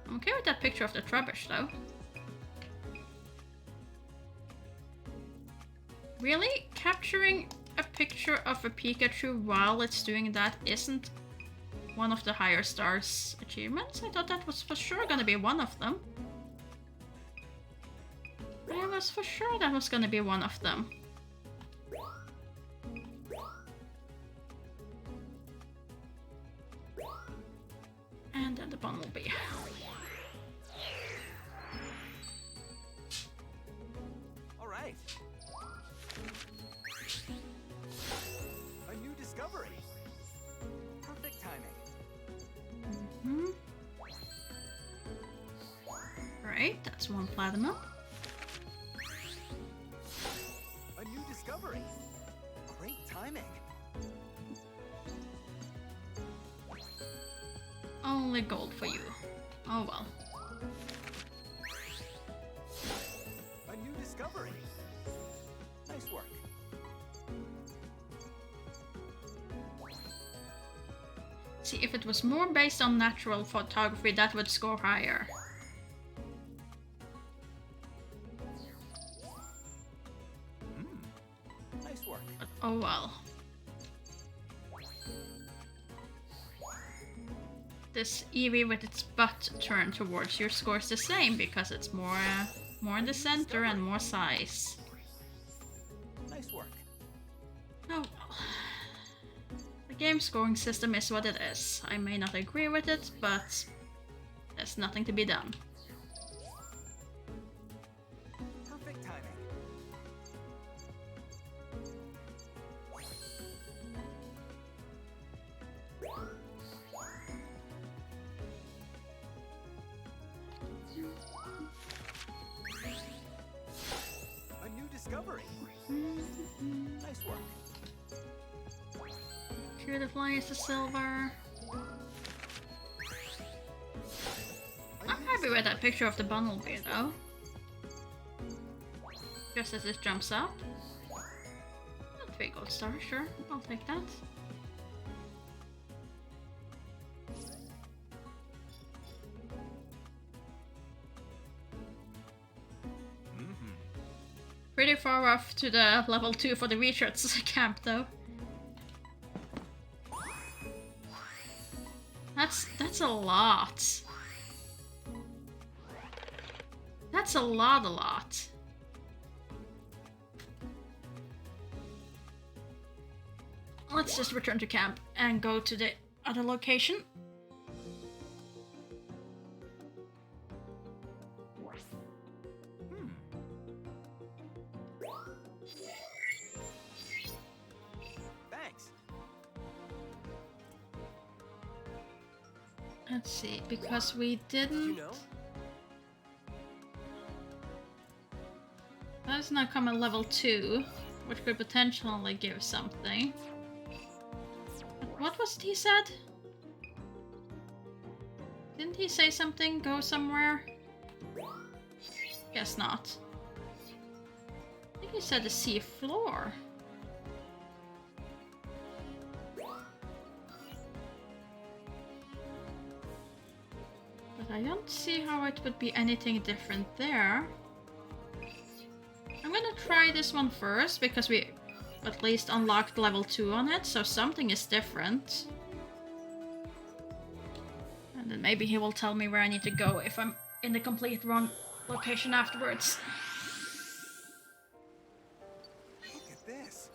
I'm okay with that picture of the Trubbish though. Really? Capturing a picture of a Pikachu while it's doing that isn't one of the higher stars achievements? I thought that was for sure gonna be one of them. I was for sure that was gonna be one of them. And then the bumblebee. All right. A new discovery. Perfect timing. Right, that's one platinum. A new discovery. Great timing. Only gold for you. Oh well. A new discovery. Nice work. See, if it was more based on natural photography, that would score higher. Nice work. But oh well. This Eevee with its butt turned towards you scores the same because it's more in the center and more size. Nice work. Oh well. The game scoring system is what it is. I may not agree with it, but there's nothing to be done. Perfect timing. A new discovery. Nice work. Beautiful is the silver. I'm happy with that picture of the bumblebee though. Just as it jumps up. 3 gold stars, sure, I'll take that. Pretty far off to the level 2 for the research camp though. That's a lot. That's a lot. Let's just return to camp and go to the other location. Thanks. Let's see, because we didn't... You know? That's now come at level 2, which could potentially give something. But what was it he said? Didn't he say something? Go somewhere? Guess not. I think he said the sea floor. But I don't see how it would be anything different there. I'm gonna try this one first, because we at least unlocked level 2 on it, so something is different. And then maybe he will tell me where I need to go if I'm in the complete wrong location afterwards. Look at this.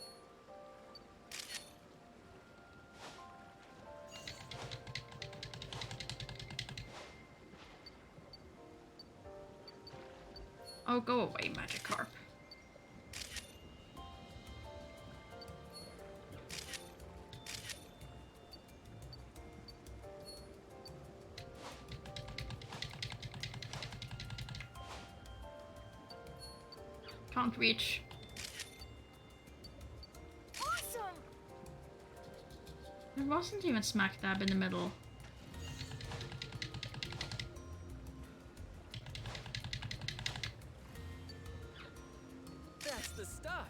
Oh, go away, Magikarp. Can't reach. Awesome! It wasn't even smack dab in the middle. That's the stuff.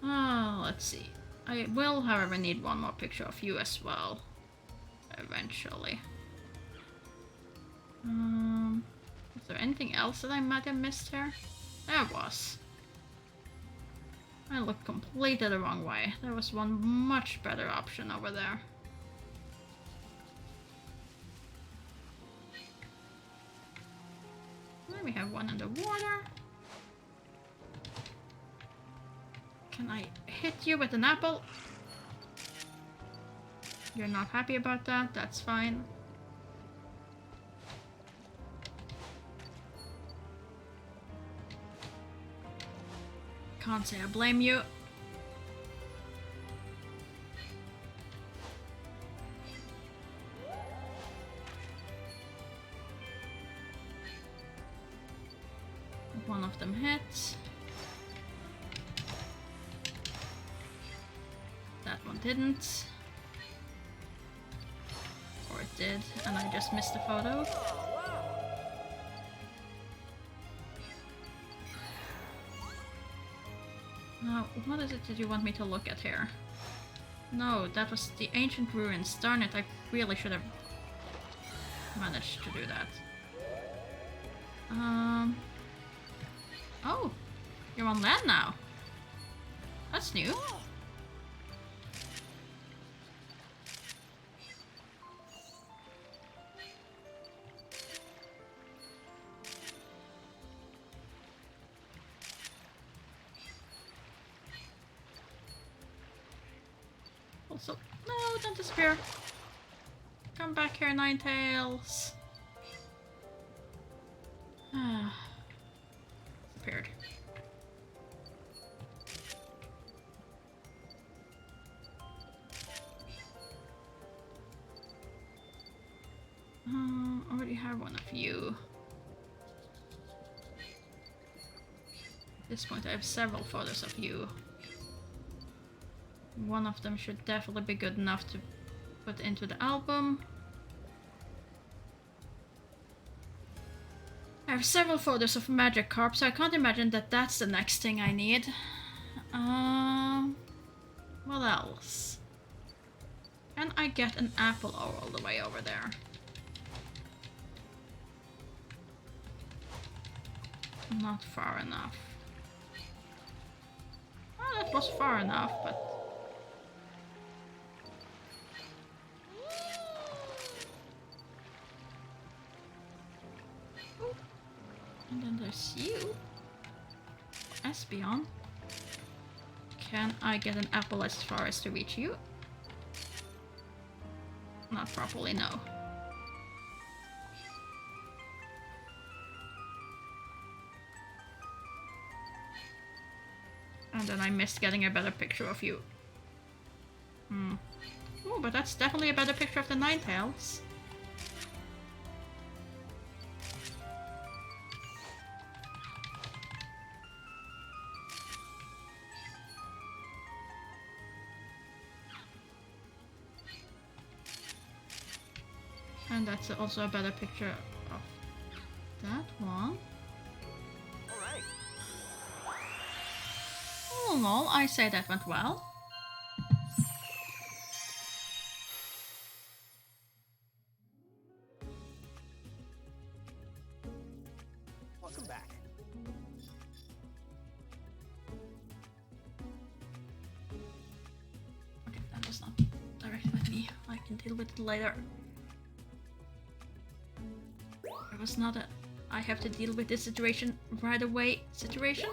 Oh, let's see. I will, however, need one more picture of you as well. Eventually. Is there anything else that I might have missed here? There was. I looked completely the wrong way. There was one much better option over there. Then we have one in the water. Can I hit you with an apple? You're not happy about that, that's fine. Can't say I blame you. One of them hits. That one didn't. Or it did, and I just missed the photo. Now, what is it that you want me to look at here? No, that was the ancient ruins. Darn it, I really should have managed to do that. Oh, you're on land now. That's new. Also, no, don't disappear. Come back here, Ninetales. Ah, disappeared. Already have one of you. At this point, I have several photos of you. One of them should definitely be good enough to put into the album. I have several photos of Magikarp, so I can't imagine that that's the next thing I need. What else? Can I get an apple all the way over there? Not far enough. Well, that was far enough, but... And then there's you. Espeon. Can I get an apple as far as to reach you? Not properly, no. And then I missed getting a better picture of you. Oh, but that's definitely a better picture of the Ninetales. And that's also a better picture of that one. Alright. All in all, I say that went well. Welcome back. Okay, that was not directed at me. I can deal with it later. It was not a I have to deal with this situation right away situation.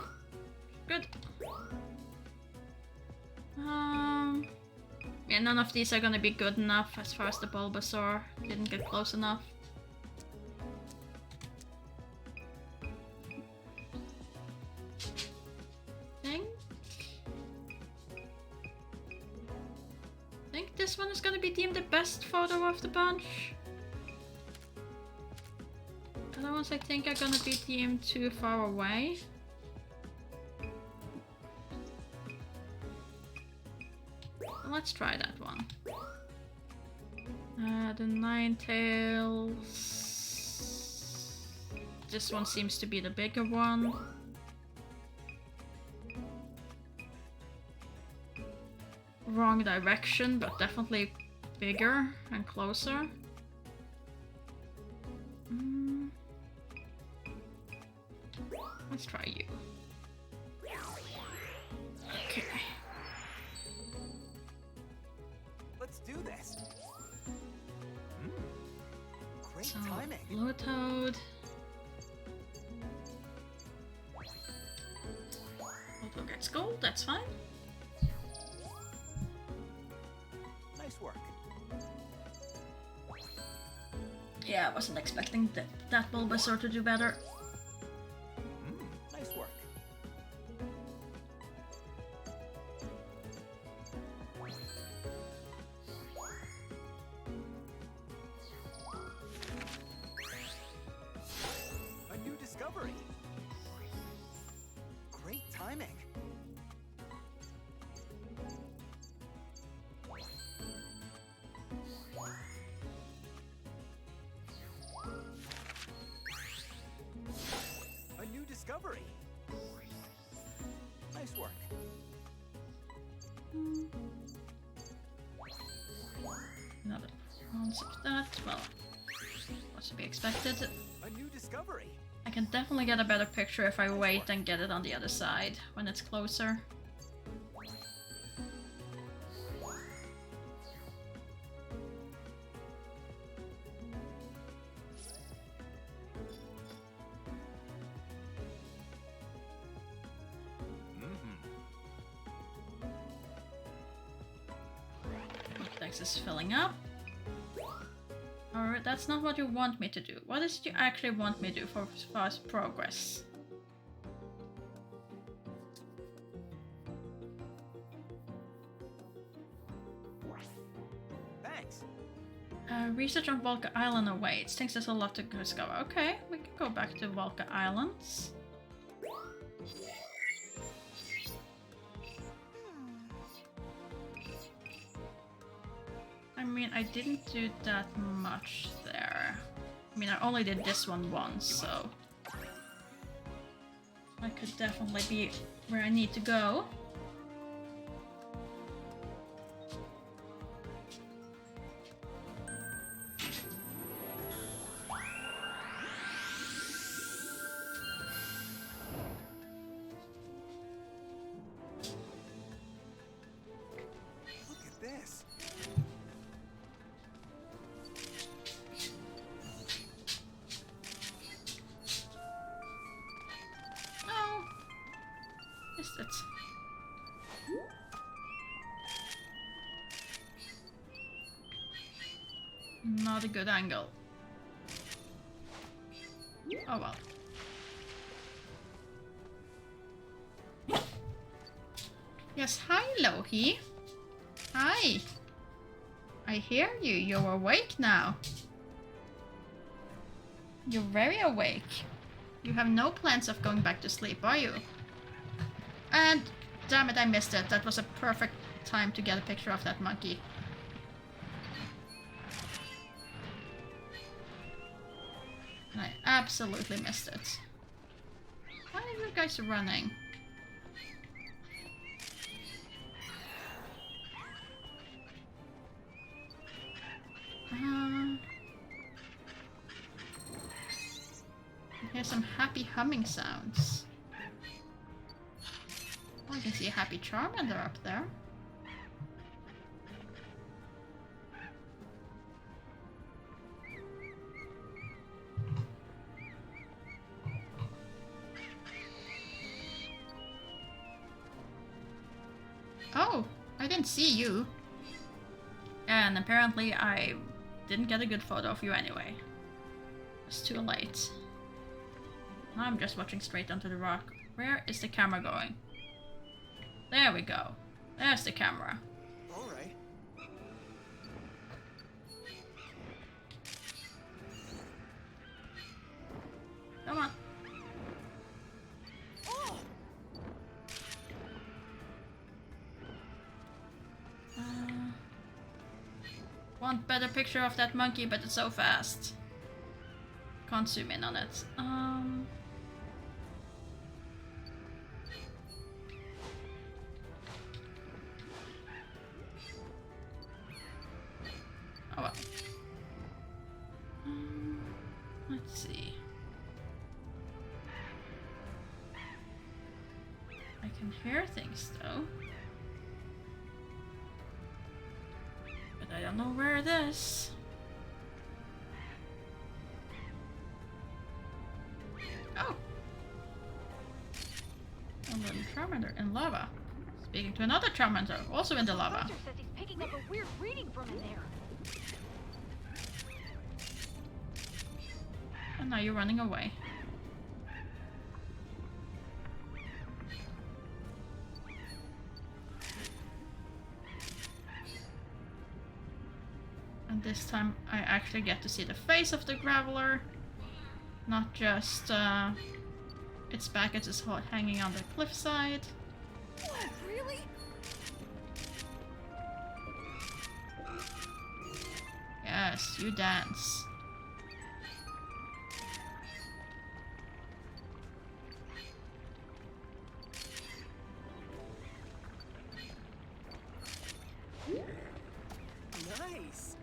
Good. Yeah, none of these are gonna be good enough as far as the Bulbasaur. Didn't get close enough. Think this one is gonna be deemed the best photo of the bunch. The other ones I think are gonna be deemed too far away. Let's try that one. The Ninetales. This one seems to be the bigger one. Wrong direction, but definitely bigger and closer. Let's try you. Okay. Let's do this. Great So, timing. Lotode. Lotode gets gold, that's fine. Nice work. Yeah, I wasn't expecting that Bulbasaur to do better. Nice work. A new discovery. Great timing. A new discovery. Nice work. Another bronze of that. Well, what's to be expected. A new discovery. I can definitely get a better picture if I wait and get it on the other side when it's closer. Pokédex is filling up. Alright, that's not what you want me to do. What is it you actually want me to do for fast progress? Thanks. Research on Volca Island awaits. Thinks there's a lot to discover. Okay, we can go back to Volca Islands. I mean, I didn't do that much there. I mean, I only did this one once, so I could definitely be where I need to go. Look at this. Oh, missed it. Not a good angle. Oh well. Yes, hi Lohi. Hi. I hear you. You're awake now. You're very awake. You have no plans of going back to sleep, are you? And damn it, I missed it. That was a perfect time to get a picture of that monkey. And I absolutely missed it. Why are you guys running? Here's some happy humming sounds. Oh, I can see a happy Charmander up there. Oh, I didn't see you. And apparently I didn't get a good photo of you anyway. It's too late. Now I'm just watching straight onto the rock. Where is the camera going? There we go. There's the camera. All right. Come on. Oh, Want better picture of that monkey, but it's so fast. Can't zoom in on it. Oh well. Let's see. I can hear things though. But I don't know where it is. Oh! A little Charmander in lava. Speaking to another Charmander, also in the lava. Professor says he's picking up a weird reading from in there. And now you're running away. And this time I actually get to see the face of the Graveler, not just its back as it's hanging on the cliffside. What, really? Yes, you dance. Nice.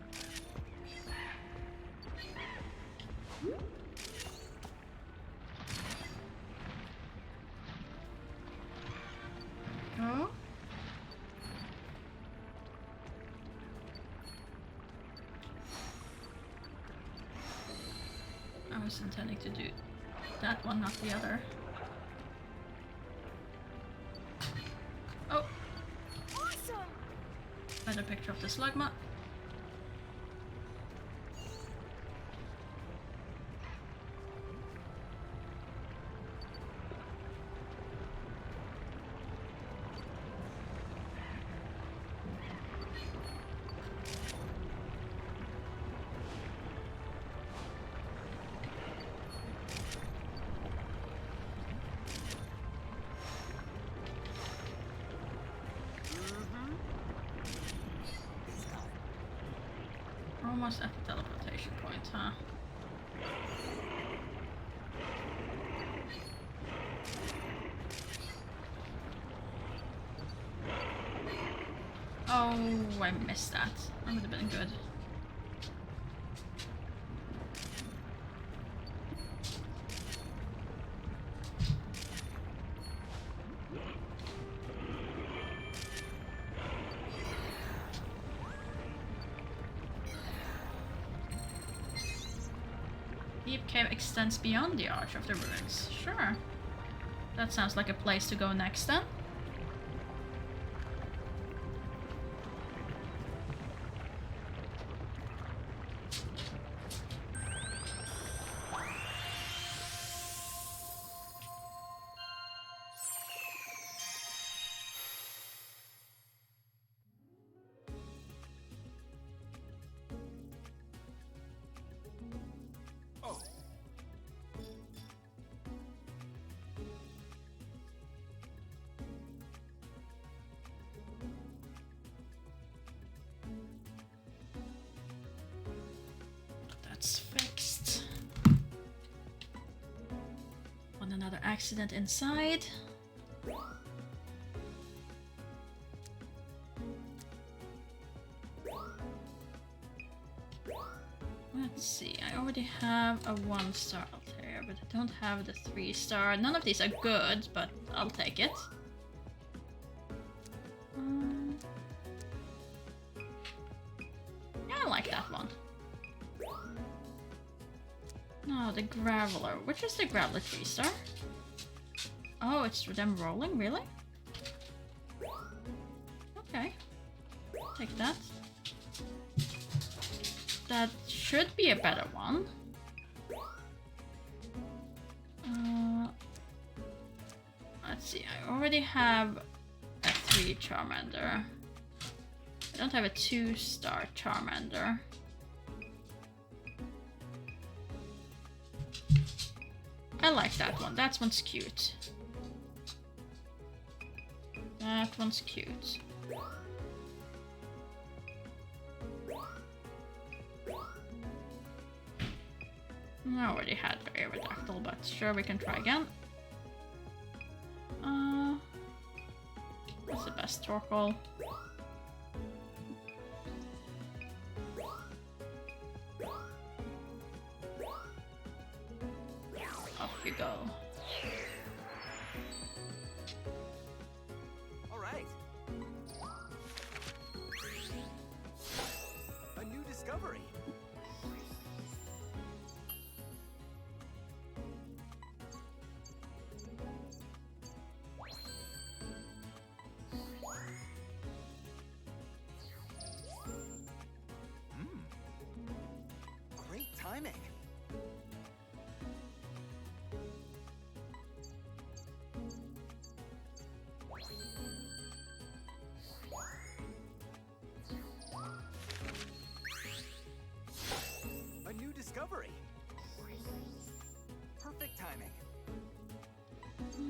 Oh. I was intending to do that one, not the other. Oh, Awesome! better picture of the Slugma. Almost at the teleportation point, huh? Oh, I missed that. That would have been good. Deep cave extends beyond the Arch of the Ruins. Sure. That sounds like a place to go next then. Oh, That's fixed. On another accident inside. Let's see, I already have a 1-star Altair, but I don't have the 3-star. None of these are good, but I'll take it. Yeah, I like that one. No, the Graveler. Which is the Graveler 3-star? Oh, it's them rolling, really? Okay. Take that. That should be a better one. Let's see, I already have a 3 Charmander. I don't have a 2-star Charmander. I like that one. That one's cute. That one's cute. I already had Aerodactyl, but sure, we can try again. What's the best Torkoal? Off you go. all right. A new discovery. Great timing.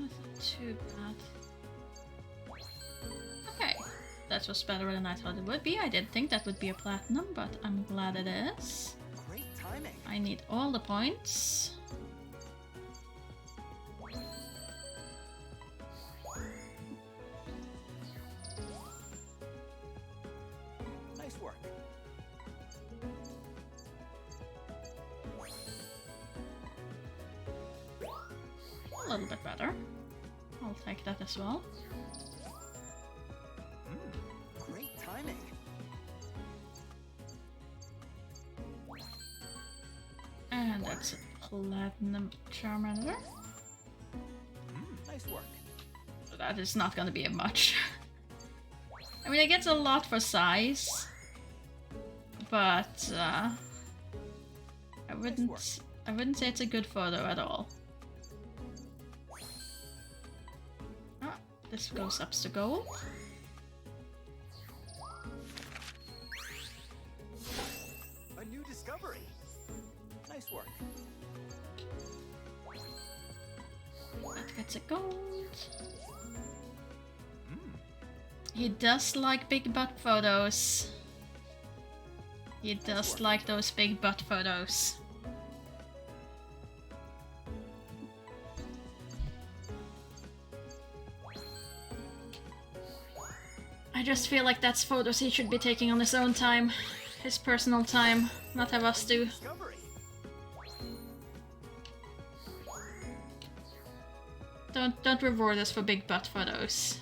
That's not too bad. Okay, that was better than I thought it would be. I didn't think that would be a platinum, but I'm glad it is. Great timing. I need all the points. Nice work. A little bit better. I'll take that as well. Great timing. And that's a platinum Charmander. Nice work. That is not gonna be a much. I mean, it gets a lot for size, but I wouldn't say it's a good photo at all. Ah, this goes up to gold. A new discovery. Nice work. That gets a gold. He does like big butt photos. He does like those big butt photos. I just feel like that's photos he should be taking on his own time. His personal time, not have us do. Discovery. Don't reward us for big butt photos.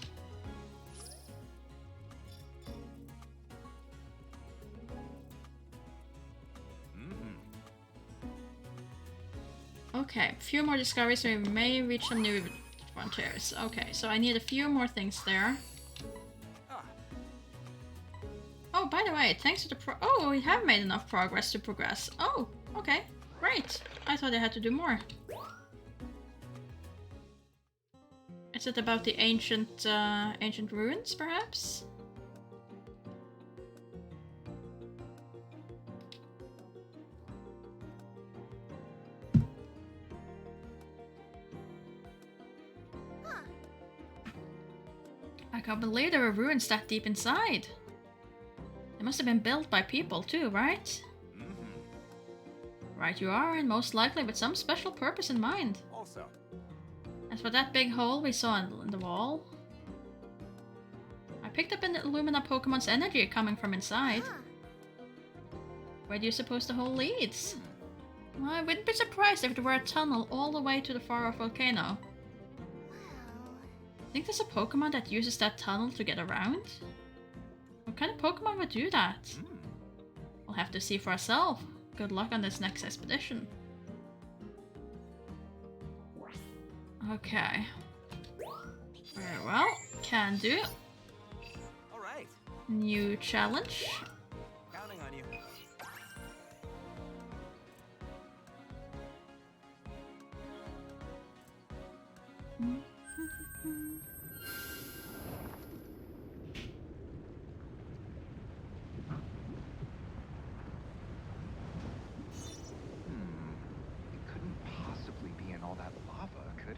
Okay, a few more discoveries, so we may reach some new frontiers. Okay, so I need a few more things there. Oh, by the way, thanks to the oh, we have made enough progress to progress. Oh, okay, great. I thought I had to do more. Is it about the ancient ruins, perhaps? I can't believe there were ruins that deep inside. They must have been built by people too, right? Right you are, and most likely with some special purpose in mind. Also. As for that big hole we saw in the wall, I picked up an Illumina Pokemon's energy coming from inside. Where do you suppose the hole leads? Well, I wouldn't be surprised if there were a tunnel all the way to the far-off volcano. Think there's a Pokemon that uses that tunnel to get around? What kind of Pokemon would do that? We'll have to see for ourselves. Good luck on this next expedition. Okay. Very well. Can do. All right. New challenge. Counting on you. It couldn't possibly be in all that lava, could it?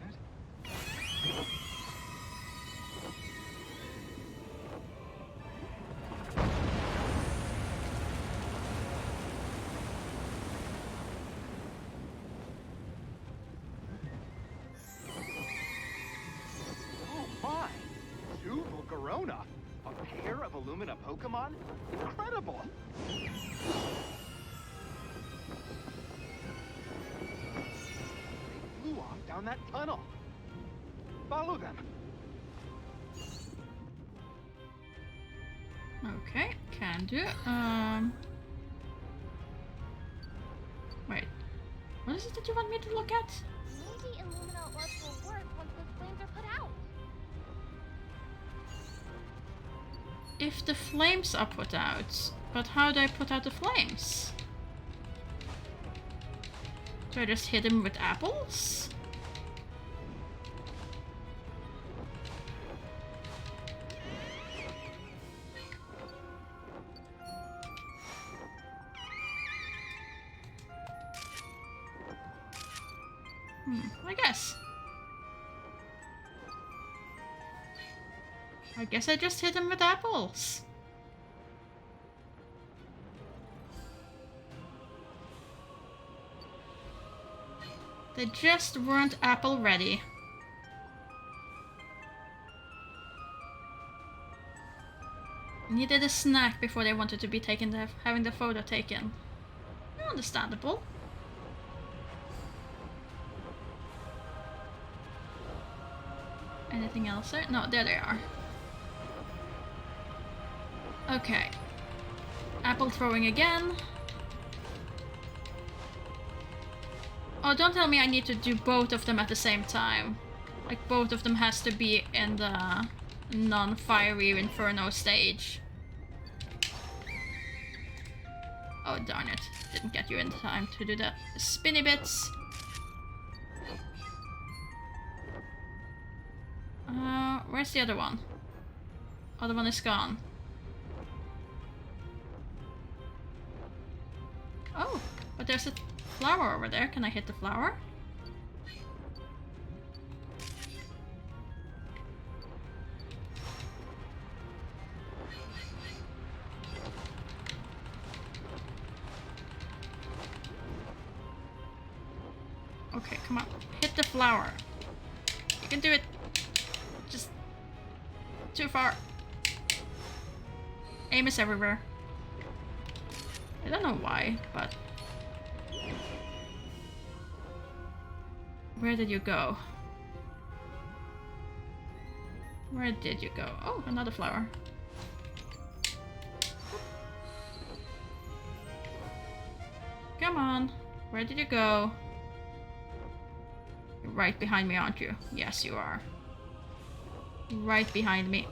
Oh my! Two Volcarona! A pair of Illumina Pokemon? Incredible! They flew off down that tunnel. Follow them. Okay, can do. Wait. What is it that you want me to look at? Maybe Illumina orbs will work once the flames are put out. If the flames are put out, but how do I put out the flames? Do I just hit him with apples? I guess. I guess I just hit him with apples. They just weren't apple ready. Needed a snack before they wanted to be taken, having the photo taken. Understandable. Anything else there? No, there they are. Okay. Apple throwing again. Oh, don't tell me I need to do both of them at the same time. Like, both of them has to be in the non-fiery Inferno stage. Oh, darn it. Didn't get you in time to do the spinny bits. Where's the other one? Other one is gone. Oh, but there's a flower over there. Can I hit the flower? Okay, come on. Hit the flower. You can do it. Just too far. Aim is everywhere. I don't know why, but... Where did you go? Where did you go? Oh, another flower. Come on. Where did you go? You're right behind me, aren't you? Yes, you are. Right behind me.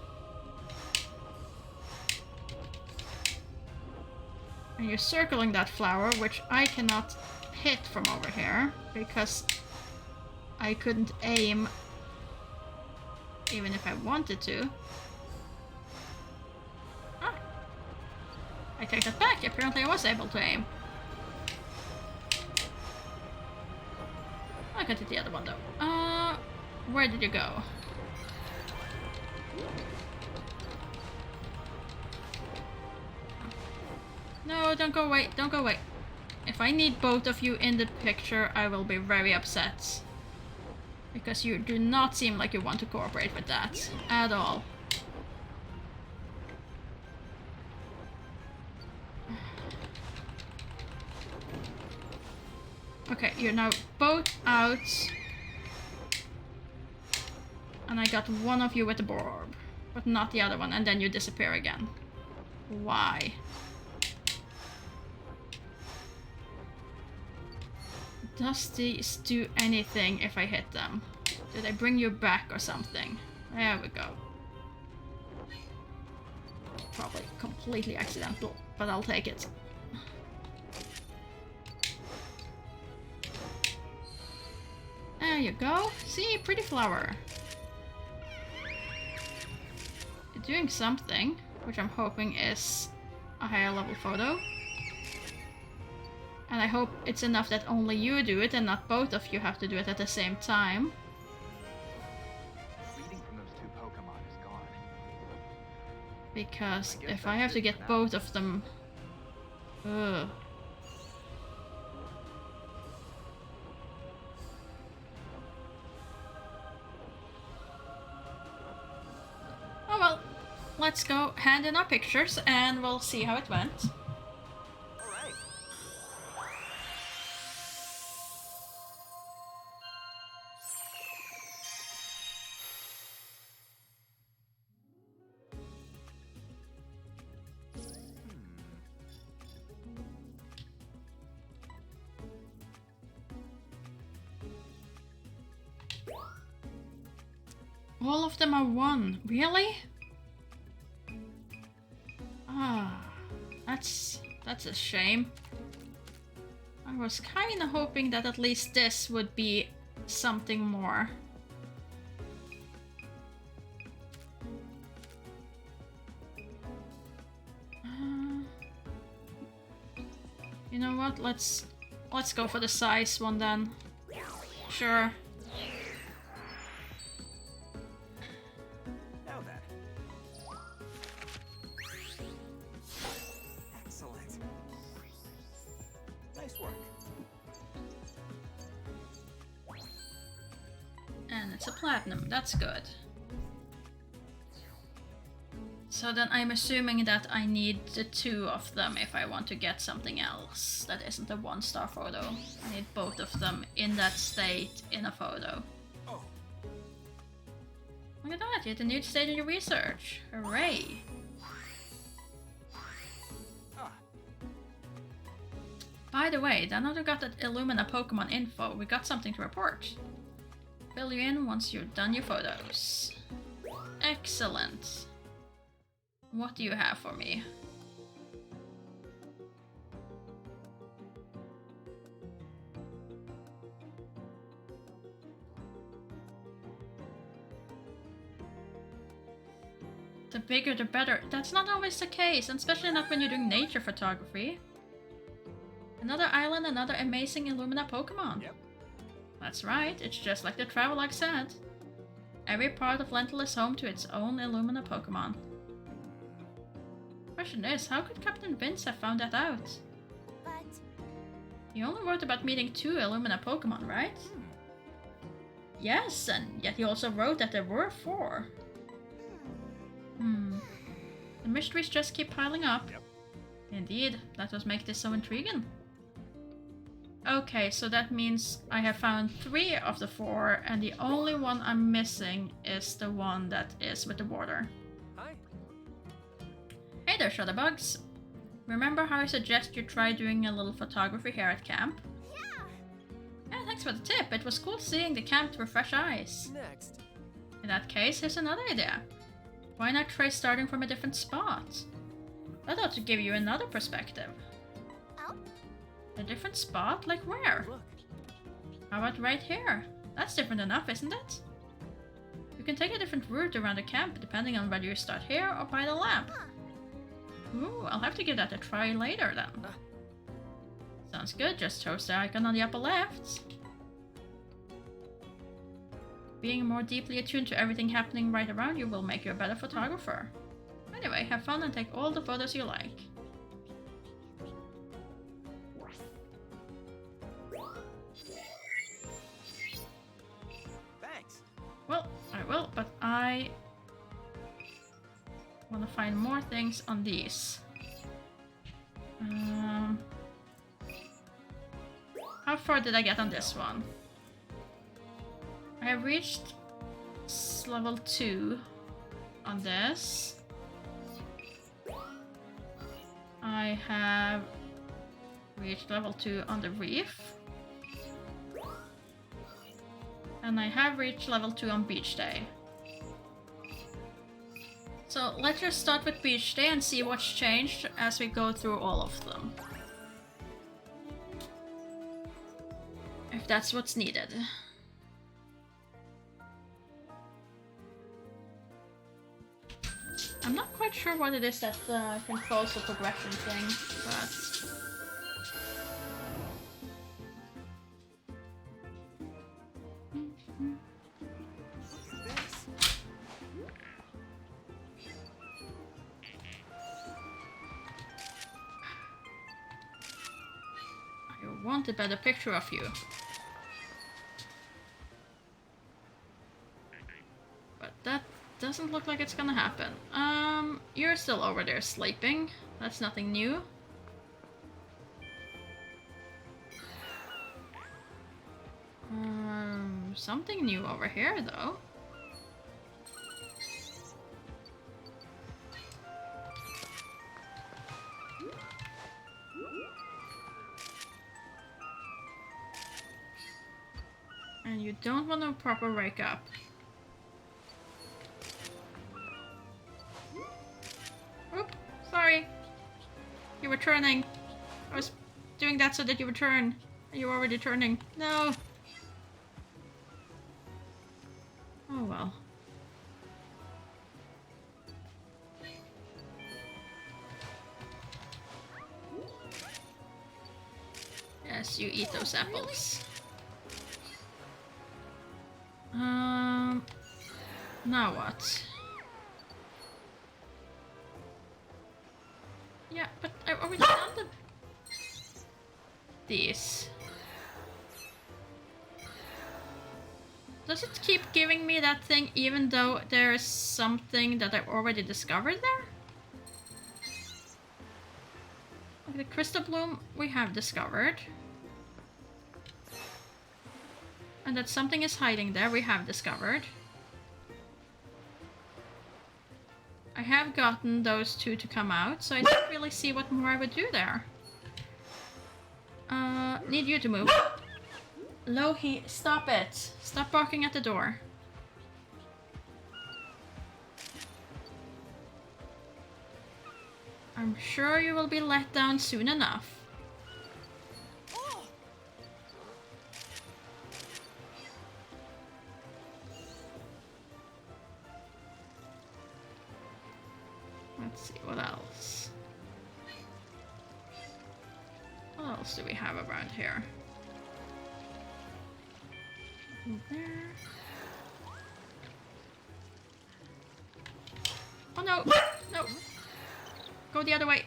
And you're circling that flower, which I cannot hit from over here, because I couldn't aim even if I wanted to. Ah. I take that back. Apparently I was able to aim. I got to the other one though. Where did you go? No, don't go away. Don't go away. If I need both of you in the picture, I will be very upset. Because you do not seem like you want to cooperate with that at all. Okay, you're now both out. And I got one of you with the orb, but not the other one, and then you disappear again. Why? Does these do anything if I hit them? Do they bring you back or something? There we go. Probably completely accidental, but I'll take it. There you go. See, pretty flower. You're doing something, which I'm hoping is a higher level photo. And I hope it's enough that only you do it and not both of you have to do it at the same time. Reading from those two Pokemon is gone. Because if I have to get both of them... Ugh. Oh well, let's go hand in our pictures and we'll see how it went. All right. All of them are one. Really? Ah, that's a shame. I was kind of hoping that at least this would be something more. You know what? Let's go for the size one then. Sure. Now then, It's a platinum, that's good. So then I'm assuming that I need the 2 of them if I want to get something else that isn't a 1-star photo. I need both of them in that state in a photo. Look at that, you hit a new stage in your research. Hooray! By the way, now that we got that Illumina Pokemon info, we got something to report. Fill you in once you've done your photos. Excellent. What do you have for me? The bigger the better. That's not always the case, and especially not when you're doing nature photography. Another island, another amazing Illumina Pokemon. Yep. That's right, it's just like the travelogue said. Every part of Lental is home to its own Illumina Pokemon. Question is, how could Captain Vince have found that out? But He only wrote about meeting 2 Illumina Pokemon, right? Yes, and yet he also wrote that there were 4. The mysteries just keep piling up. Yep. Indeed, that was make this so intriguing. Okay, so that means I have found 3 of the 4, and the only one I'm missing is the one that is with the water. Hi. Hey there, Shutterbugs! Remember how I suggest you try doing a little photography here at camp? Yeah, thanks for the tip. It was cool seeing the camp through fresh eyes. Next. In that case, here's another idea. Why not try starting from a different spot? That ought to give you another perspective. Oh? A different spot? Like where? Look. How about right here? That's different enough, isn't it? You can take a different route around the camp depending on whether you start here or by the lamp. Ooh, I'll have to give that a try later then. Sounds good, just toast the icon on the upper left. Being more deeply attuned to everything happening right around you will make you a better photographer. Anyway, have fun and take all the photos you like. Thanks. Well, I will, but I want to find more things on these. How far did I get on this one? I have reached level 2 on this. I have reached level 2 on the reef. And I have reached level 2 on beach day. So let's just start with beach day and see what's changed as we go through all of them. If that's what's needed. I'm not quite sure what it is that controls the progression thing, but... I want a better picture of you. But that doesn't look like it's gonna happen. You're still over there sleeping. That's nothing new. Something new over here though. And you don't want to proper wake up. Oop, sorry. You were turning. I was doing that so that you would turn. You were already turning. No. Oh well. Yes, you eat those apples. Now what? Yeah, but I already done these. Does it keep giving me that thing even though there is something that I've already discovered there? Like the crystal bloom we have discovered. And that something is hiding there we have discovered. I have gotten those two to come out, so I don't really see what more I would do there. Need you to move. Lohi, stop it. Stop barking at the door. I'm sure you will be let down soon enough. Let's see, what else? What else do we have around here? There. Oh no! No! Go the other way!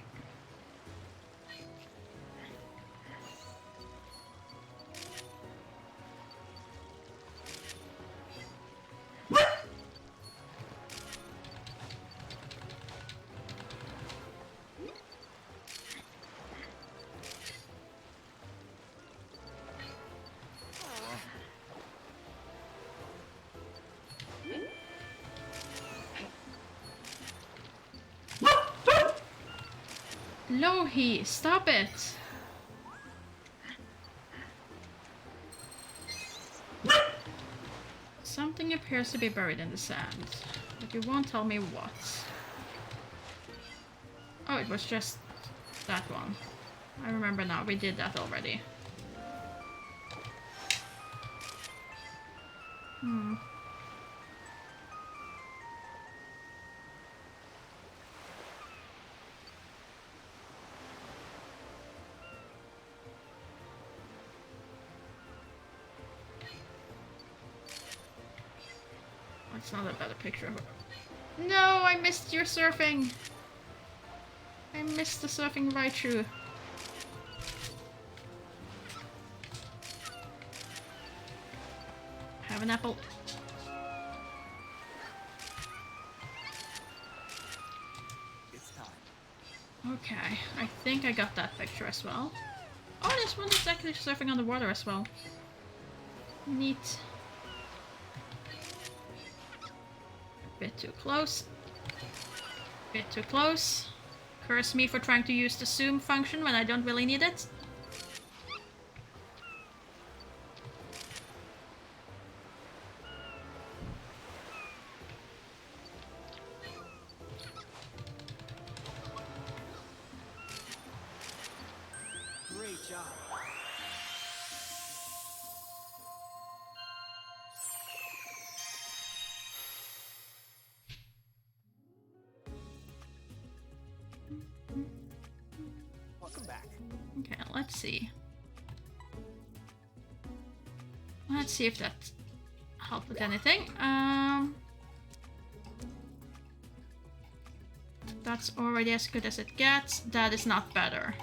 Lohi, stop it! Something appears to be buried in the sand, but you won't tell me what. Oh, it was just that one. I remember now, we did that already. That's not a better picture of it. No, I missed your surfing! I missed the surfing right through. Have an apple. It's time. Okay, I think I got that picture as well. Oh, this one is actually surfing on the water as well. Neat. Bit too close. Bit too close. Curse me for trying to use the zoom function when I don't really need it. Great job. Welcome back. Okay, let's see. Let's see if that helped with anything. That's already as good as it gets. That is not better.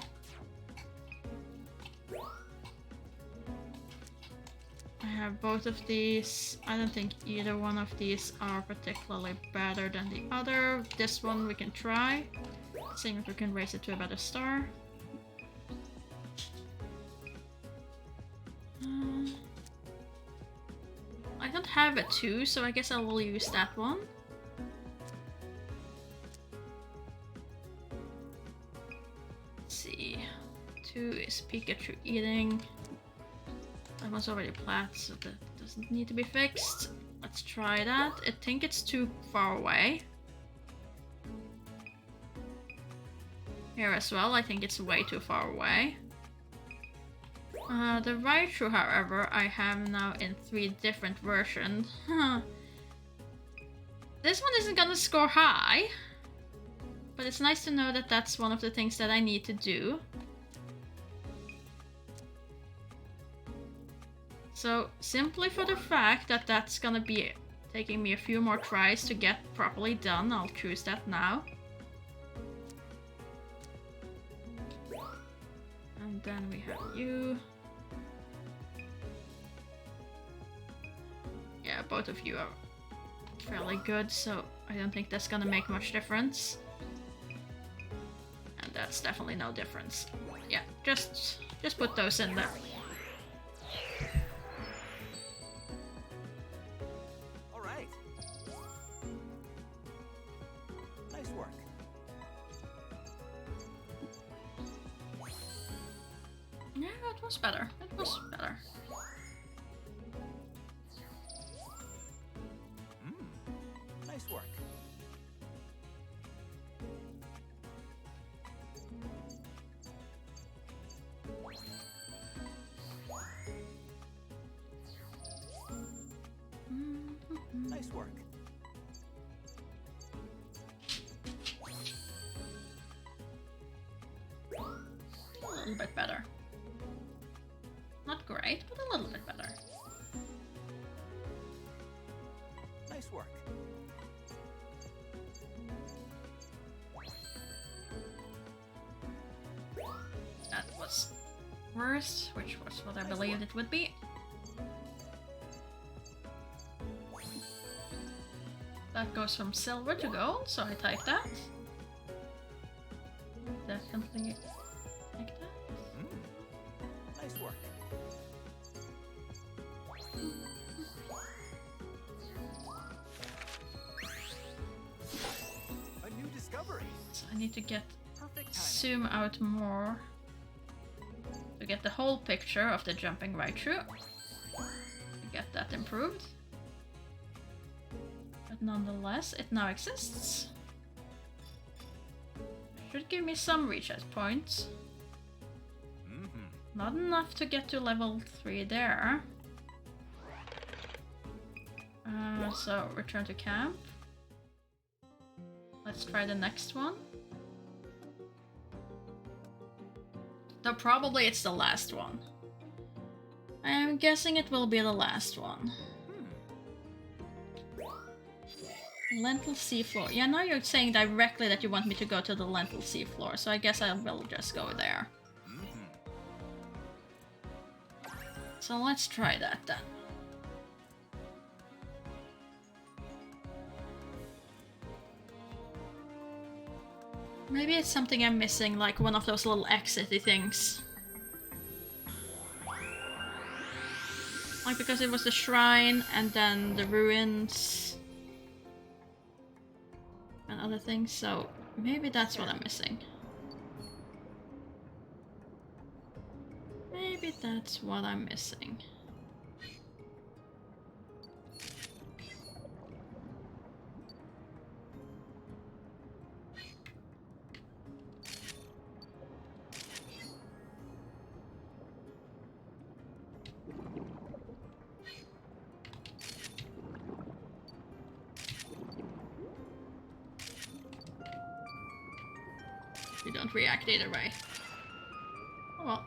I have both of these. I don't think either one of these are particularly better than the other. This one we can try. Seeing if we can raise it to a better star. I don't have a 2, so I guess I will use that one. Let's see. 2 is Pikachu eating. That one's already plat, so that doesn't need to be fixed. Let's try that. I think it's too far away. Here as well, I think it's way too far away. The Raichu, however, I have now in 3 different versions. This one isn't gonna score high, but it's nice to know that that's one of the things that I need to do. So, simply for the fact that that's gonna be taking me a few more tries to get properly done, I'll choose that now. And then we have you. Yeah, both of you are fairly good, so I don't think that's gonna make much difference. And that's definitely no difference. Yeah, just put those in there. All right. Nice work. Yeah, it was better. It was better. Nice work. Nice work. A little bit better. Not great, but a little bit better. Nice work. That was worse, which was what I believed it would be. That goes from silver to gold, so I take that. Definitely take that. Nice work. A new discovery. So I need to get Perfect timing. zoom out more to get the whole picture of the jumping right through. To get that improved. But nonetheless, it now exists. Should give me some reach at points. Not enough to get to level 3 there. So return to camp. Let's try the next one. Though probably it's the last one. I'm guessing it will be the last one. Lental seafloor. Yeah, now you're saying directly that you want me to go to the lental seafloor, so I guess I will just go there. So let's try that then. Maybe it's something I'm missing, like one of those little exity things. Like because it was the shrine and then the ruins and other things, so maybe that's what I'm missing. Maybe that's what I'm missing. You don't react either way. Oh well.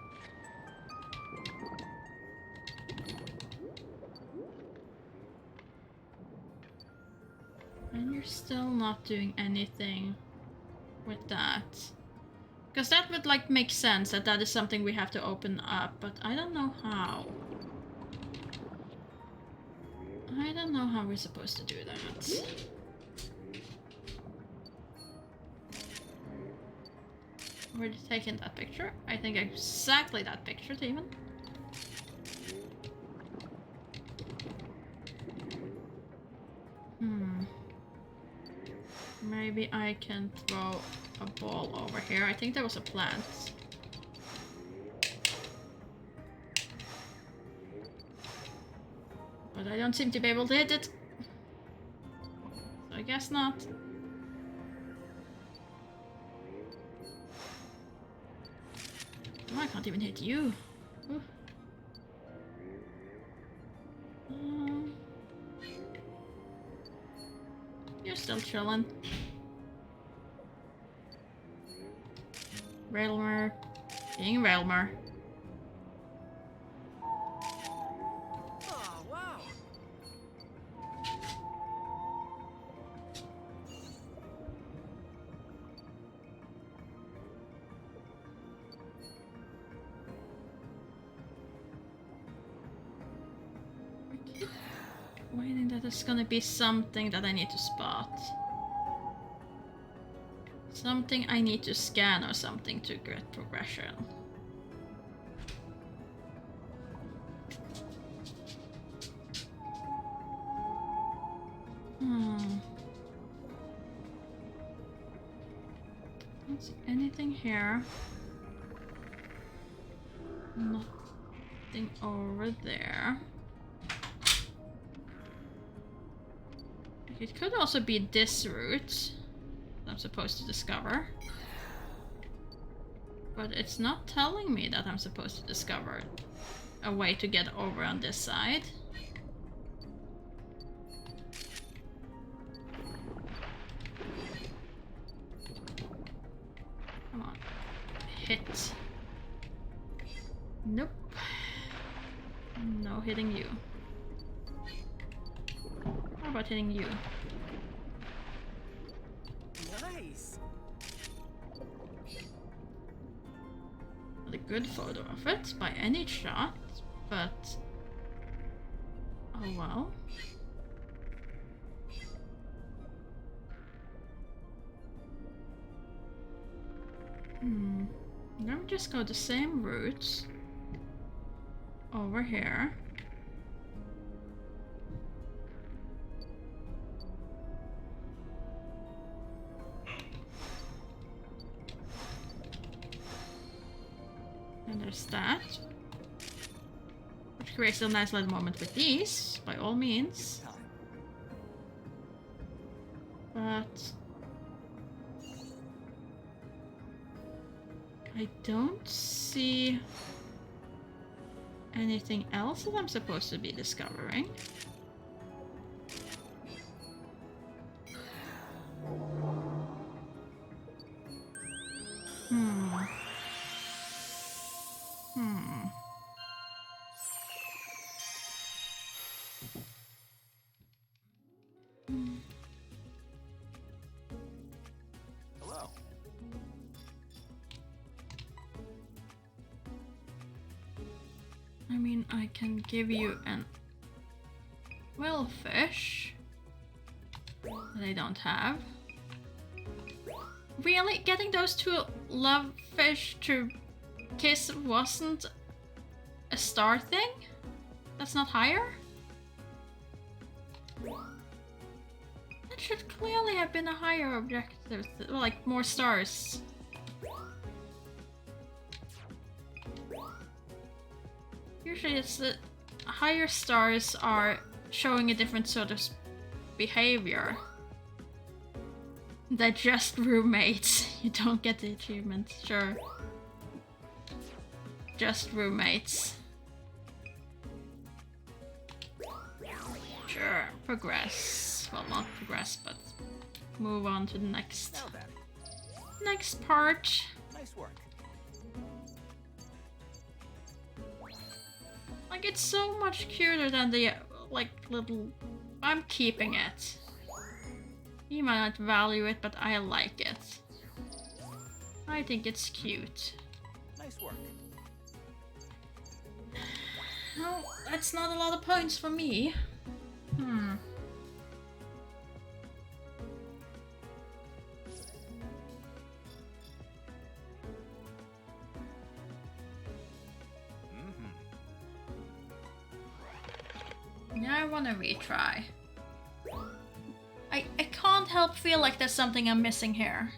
And you're still not doing anything with that. Because that would like make sense that that is something we have to open up, but I don't know how. I don't know how we're supposed to do that. Already taken that picture. I think exactly that picture, even. Maybe I can throw a ball over here. I think there was a plant. But I don't seem to be able to hit it. So I guess not. Oh, I can't even hit you. Ooh. You're still chilling. Railmer. Being Railmer. Oh, wow. Waiting that is gonna be something that I need to spot. Something I need to scan or something to get progression. Don't see anything here. Nothing over there. It could also be this route that I'm supposed to discover. But it's not telling me that I'm supposed to discover a way to get over on this side. Come on. Hit. Nope. No hitting you. How about hitting you? Nice. Not a good photo of it by any shot, but oh well. Let me just go the same route over here. And there's that. Which creates a nice little moment with these, by all means. But I don't see anything else that I'm supposed to be discovering. Hello. I mean, I can give you an fish that I don't have. Really? Getting those two love fish to kiss wasn't a star thing? That's not higher? That should clearly have been a higher objective, like more stars. Usually it's the higher stars are showing a different sort of behavior. They're just roommates. You don't get the achievement, sure. Just roommates. Sure, progress. Well, not progress, but move on to the next Now then. next part. Nice work. Like, it's so much cuter than the like little. I'm keeping it. You might not value it, but I like it. I think it's cute. Nice work. No, that's not a lot of points for me. Now I want to retry. I can't help feel like there's something I'm missing here.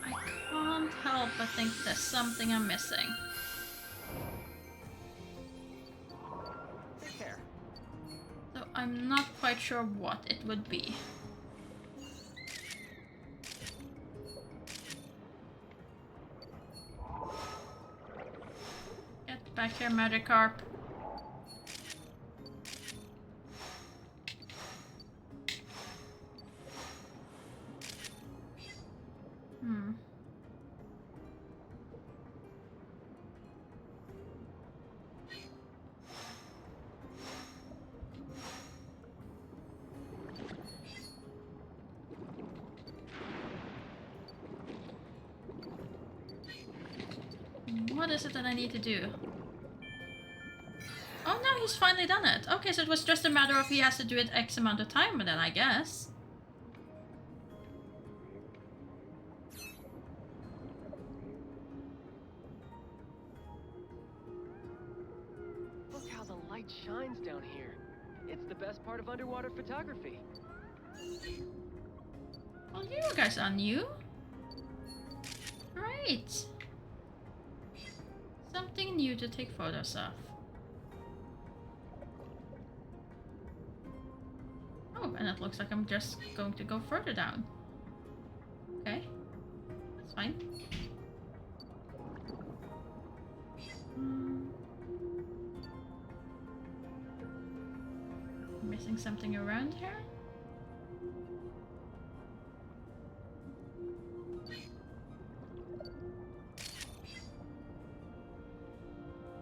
I can't help but think there's something I'm missing. Take care. So I'm not quite sure what it would be. Get back here, Magikarp. What is it that I need to do? he's finally done it. Okay, so it was just a matter of he has to do it X amount of time then, I guess. Look how the light shines down here. It's the best part of underwater photography. Well, you guys are new. Great. Something new to take photos of. Oh, and it looks like I'm just going to go further down. Okay. That's fine. Missing something around here?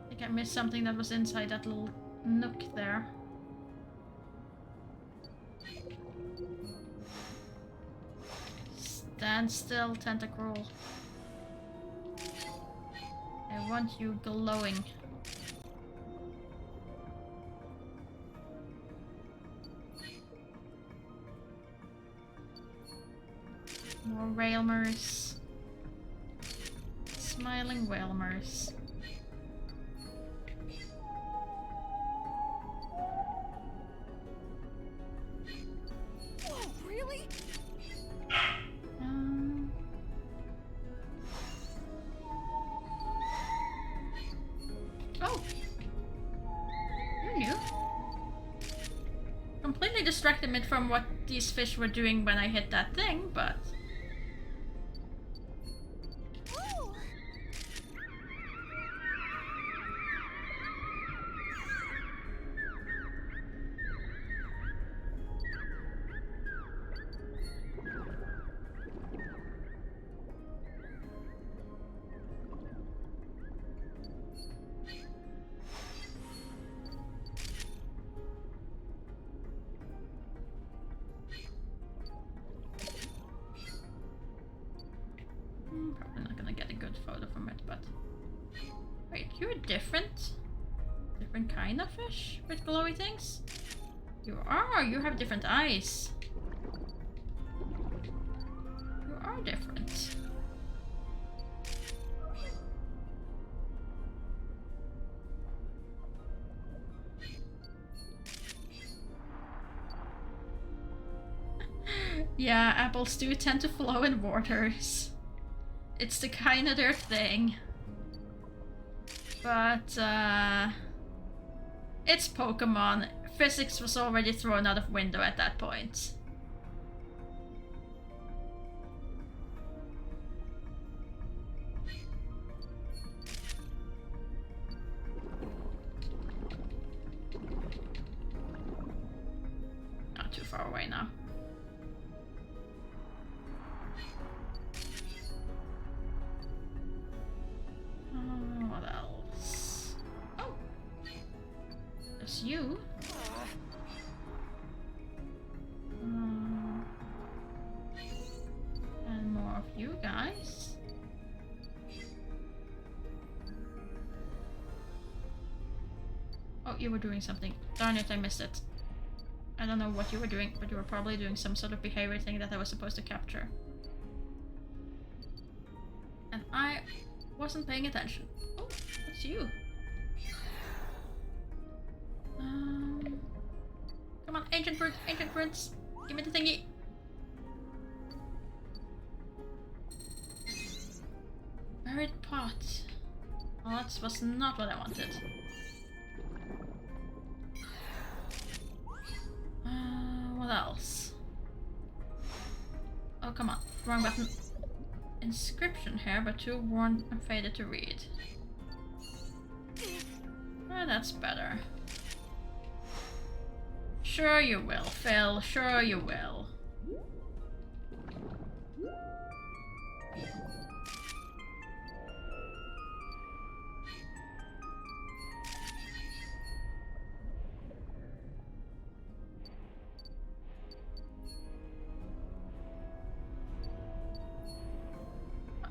I think I missed something that was inside that little nook there. Stand still, tentacle. I want you glowing. More Whalmers. Smiling Whalmers. Whoa, really? Oh! You're new. Completely distracted me from what these fish were doing when I hit that thing, but... Ooh. Probably not gonna get a good photo from it, but... Wait, you're different? Different kind of fish with glowy things? You are! You have different eyes. You are different. Yeah, apples do tend to flow in waters. It's the kind of their thing. But, it's Pokemon. Physics was already thrown out of window at that point. Not too far away now. What else? Oh! There's you. And more of you guys. Oh, you were doing something. Darn it, I missed it. I don't know what you were doing, but you were probably doing some sort of behavior thing that I was supposed to capture. And I wasn't paying attention. Oh, that's you. Come on, ancient prince, give me the thingy. Buried pot. Well, that was not what I wanted. What else? Oh, come on, wrong button. Inscription here, but too worn and faded to read. Oh, that's better. Sure you will, Phil. Sure you will.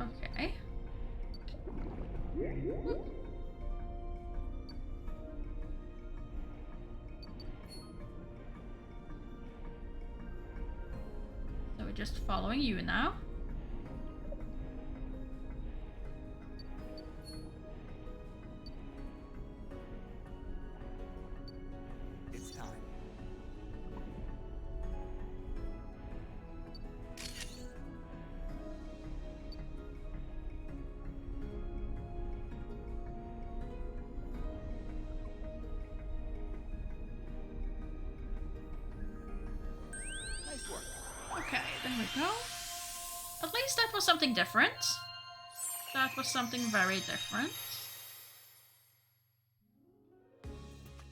Okay. just following you now. It's time. Nice work. Okay, there we go. At least that was something different. That was something very different.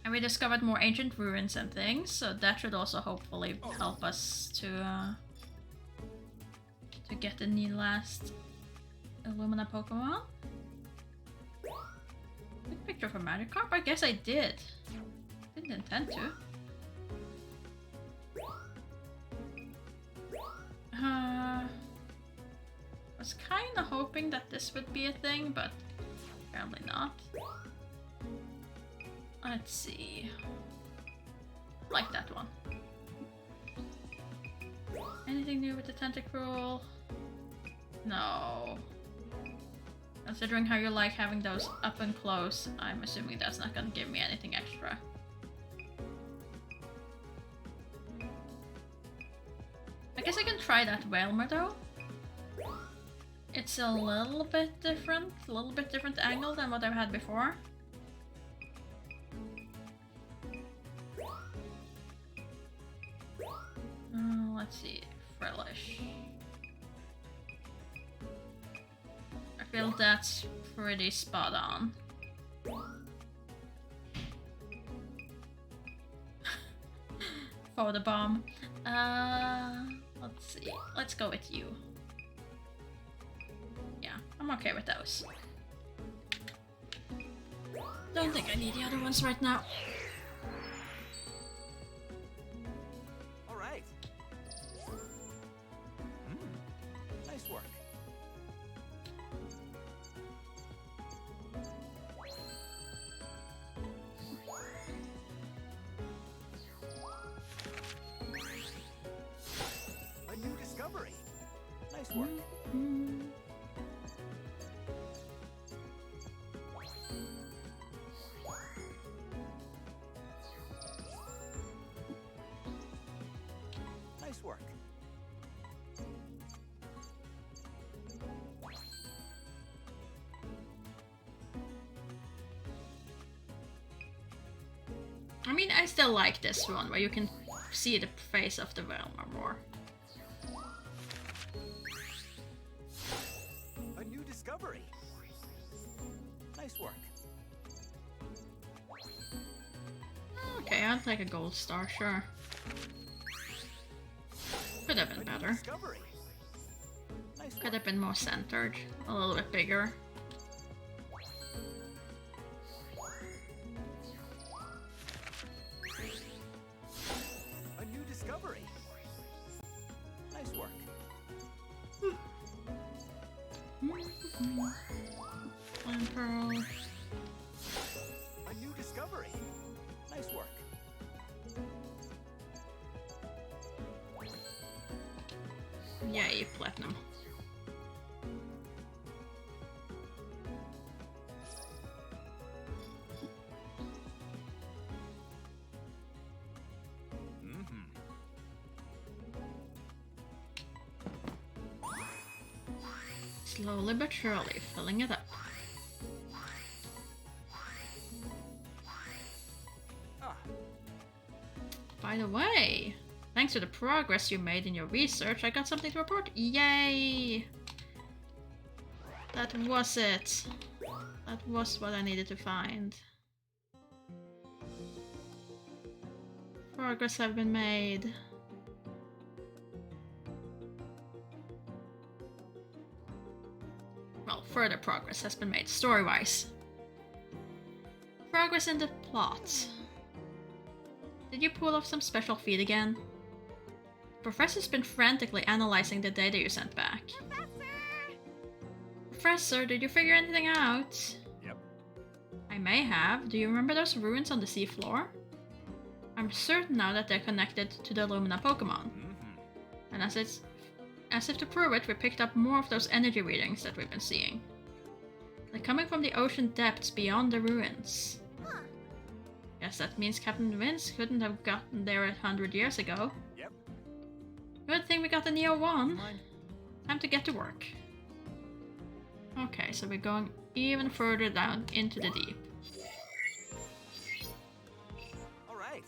And we discovered more ancient ruins and things, so that should also hopefully help us to get the new last Illumina Pokemon. Big picture of a Magikarp? I guess I did. Didn't intend to. Was kinda hoping that this would be a thing, but apparently not. Let's see. Like that one. Anything new with the Tentacruel? No. Considering how you like having those up and close, I'm assuming that's not gonna give me anything extra. I guess I can try that Whalmer though. It's a little bit different angle than what I've had before. Let's see, Frillish. I feel that's pretty spot on. For the bomb. Let's see. Let's go with you. Yeah, I'm okay with those. Don't think I need the other ones right now. All right. Nice work. A new discovery. Nice work. Nice work. I mean, I still like this one where you can see the face of the Velma more. A new discovery. Nice work. Okay, I'll take a gold star, sure. Could have been better. Discovery. Nice Could work. have been more centered, a little bit bigger. A new discovery. Nice work. One pearl. A new discovery. Nice work. Yay, platinum. Slowly but surely, filling it up. Ah, By the way, thanks to the progress you made in your research, I got something to report. Yay! That was it. That was what I needed to find. Progress have been made. Well, further progress has been made, story-wise. Progress in the plot. Did you pull off some special feat again? Professor's been frantically analyzing the data you sent back. Professor, did you figure anything out? yep. I may have. Do you remember those ruins on the seafloor? I'm certain now that they're connected to the Illumina Pokémon. And As if to prove it, we picked up more of those energy readings that we've been seeing. They're coming from the ocean depths beyond the ruins. Guess that means Captain Vince couldn't have gotten there 100 years ago. Yep. Good thing we got the Neo 1. Mind? Time to get to work. Okay, so we're going even further down into the deep. All right.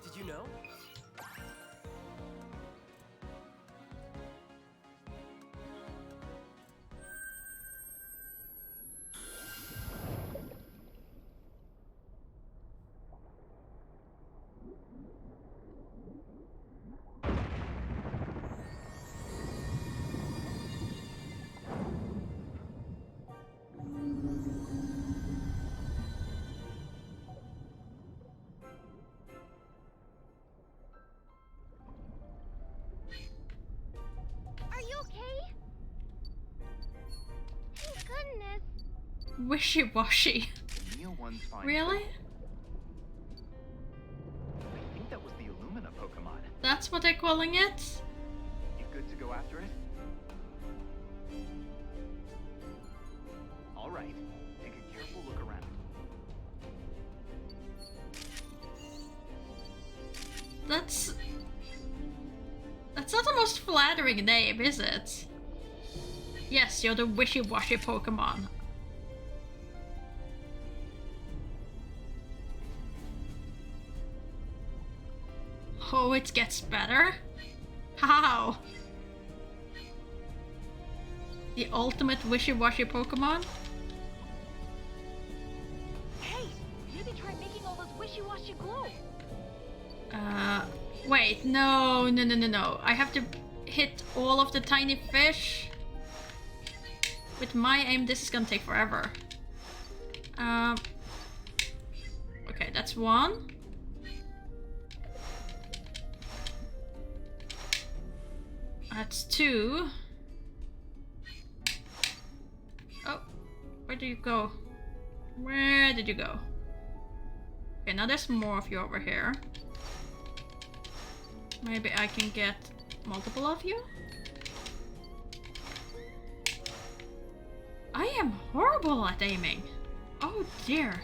Did you know? Are you okay? Thank goodness. Wishy-washy. The Neo one's fine. Really? I think that was the Illumina Pokemon. That's what they're calling it? You good to go after it? All right. Take a careful look around. That's not the most flattering name, is it? Yes, you're the wishy-washy Pokemon. Oh, it gets better? How? The ultimate wishy-washy Pokemon? Hey, maybe try making all those wishy-washy glow. Wait, no. I have to hit all of the tiny fish. With my aim, this is gonna take forever. Okay, that's one. That's two. Oh, where did you go? Where did you go? Okay, now there's more of you over here. Maybe I can get multiple of you? I am horrible at aiming. Oh dear.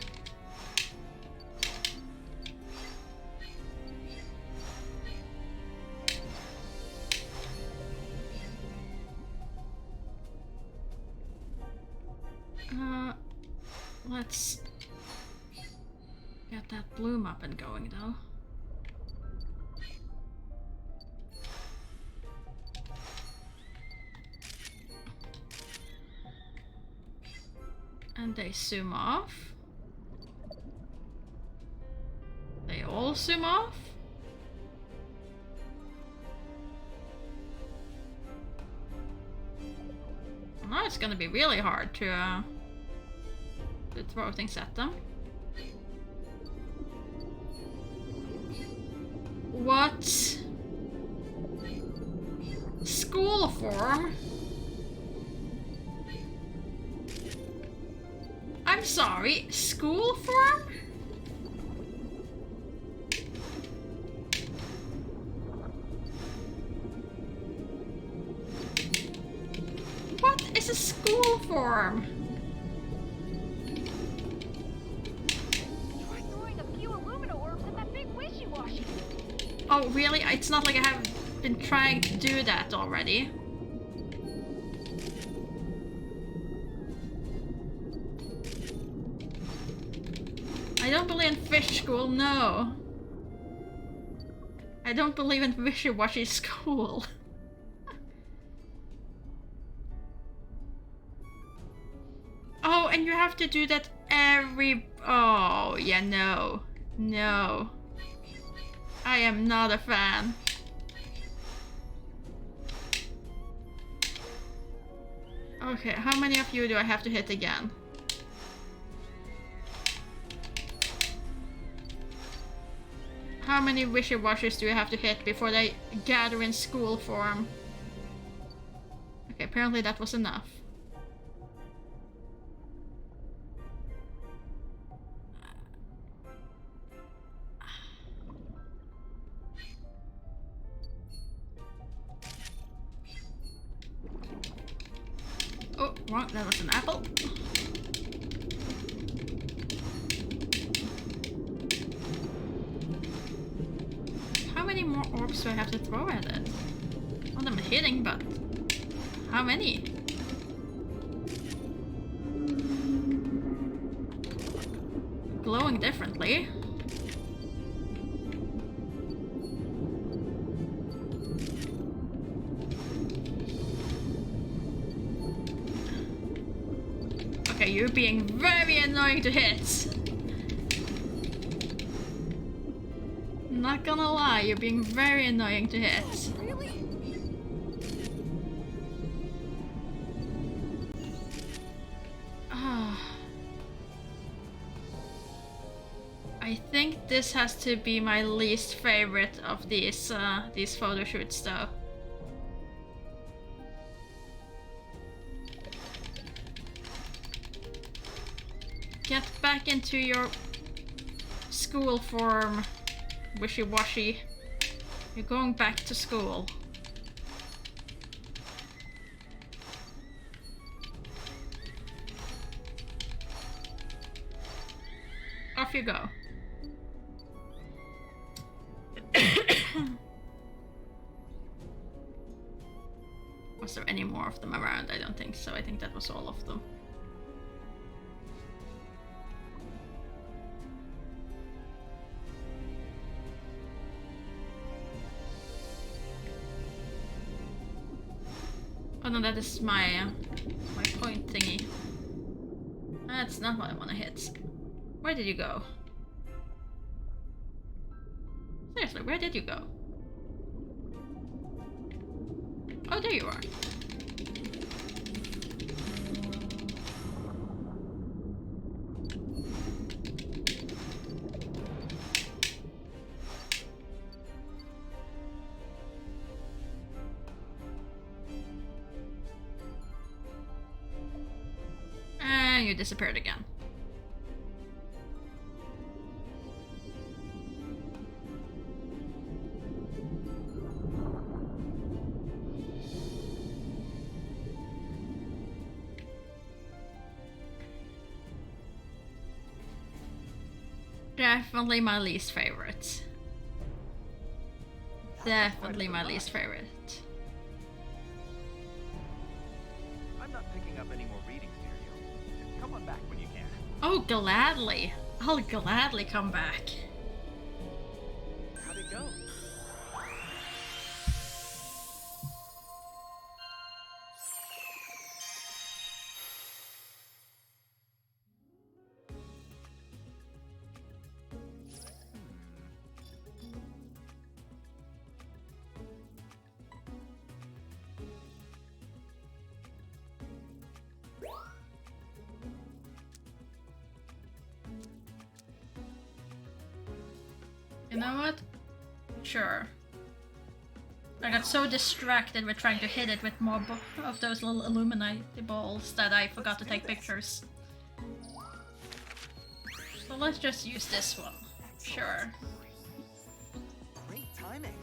Let's get that bloom up and going though. And they zoom off. They all zoom off. Now it's gonna be really hard to throw things at them. What? School form? I'm sorry, school form? What is a school form? Try throwing a few Illumina orbs at that big wishy-washy. Oh, really? It's not like I have been trying to do that already. I don't believe in fish school, no. I don't believe in wishy-washy school. Oh, and you have to do that every... Oh, yeah, no. No. I am not a fan. Okay, how many of you do I have to hit again? How many wishy-washes do you have to hit before they gather in school form? Okay, apparently that was enough. Wrong, that was an apple. How many more orbs do I have to throw at it? Well, I'm hitting, but how many? Glowing differently. Okay, you're being very annoying to hit. Not gonna lie, you're being very annoying to hit. Really? I think this has to be my least favorite of these photo shoots, though. Get back into your school form, wishy-washy. You're going back to school. Off you go. Was there any more of them around? I don't think so. I think that was all of them. Oh no, that is my point thingy. That's not what I want to hit. Where did you go? Seriously, where did you go? Oh, there you are. And you disappeared again. Definitely my least favorite. Definitely my least favorite. I'm not picking up any more readings near you. Come on back when you can. Oh, gladly. I'll gladly come back. How'd it go? You know what? Sure. I got so distracted with trying to hit it with more of those little illuminati balls that I forgot to take pictures. So let's just use this one. Sure. Great timing.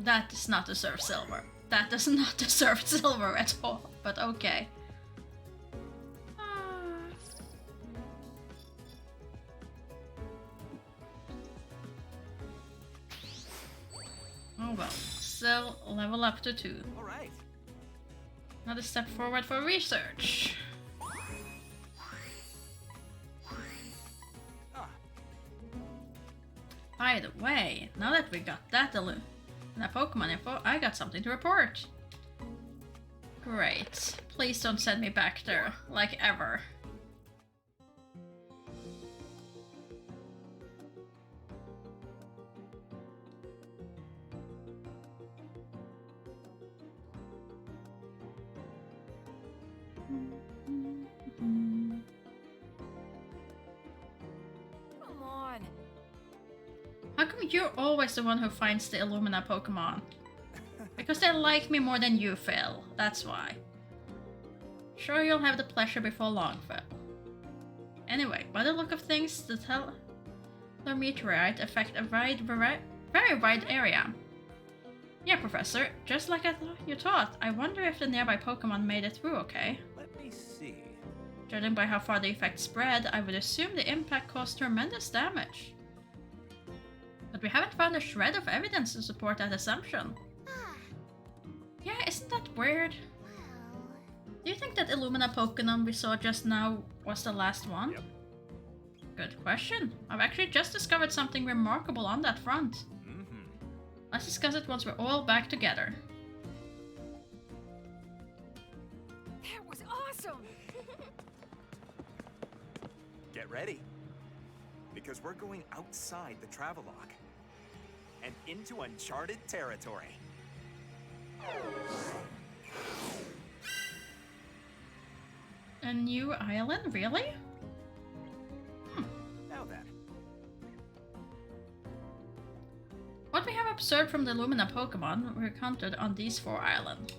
That does not deserve silver. That does not deserve silver at all, but okay. Oh well, still level up to 2. All right. Another step forward for research. Ah, By the way, now that we got that Pokemon info, I got something to report. Great. Please don't send me back there, like ever. come on. How come you're always the one who finds the Illumina Pokemon? Because they like me more than you, Phil. That's why. Sure, you'll have the pleasure before long, Phil. Anyway, by the look of things, the Teller meteorite affect a very wide area. Yeah, Professor, just like you thought. I wonder if the nearby Pokemon made it through okay. Let me see. Judging by how far the effect spread, I would assume the impact caused tremendous damage. But we haven't found a shred of evidence to support that assumption. Yeah, isn't that weird? Do you think that Illumina Pokemon we saw just now was the last one? Yep. Good question. I've actually just discovered something remarkable on that front. Let's discuss it once we're all back together. That was awesome! Get ready. Because we're going outside the Travelogue. And into uncharted territory. A new island? Really? Now then. What we have observed from the Illumina Pokemon were encountered on these 4 islands.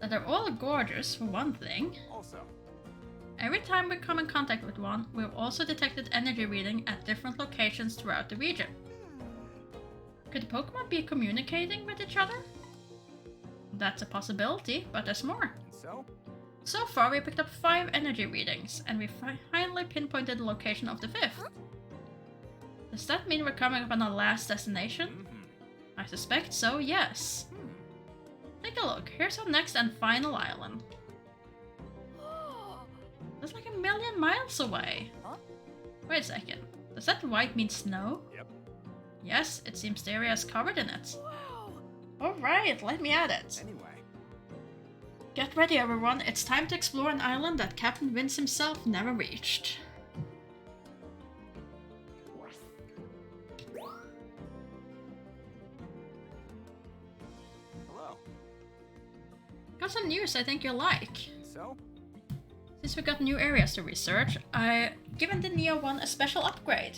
That they're all gorgeous, for one thing. Also, Every time we come in contact with one, we've also detected energy reading at different locations throughout the region. Could the Pokemon be communicating with each other? That's a possibility, but there's more. and so? So far, we picked up 5 energy readings, and we finally pinpointed the location of the 5th. Does that mean we're coming up on our last destination? I suspect so, yes. Take a look. Here's our next and final island. That's like 1,000,000 miles away. Huh? Wait a second. Does that white mean snow? Yep. Yes, it seems the area is covered in it. Wow. Alright, let me at it. Anyway, Get ready, everyone. It's time to explore an island that Captain Vince himself never reached. hello. Got some news I think you'll like. And so? Since we got new areas to research, I've given the Neo one a special upgrade.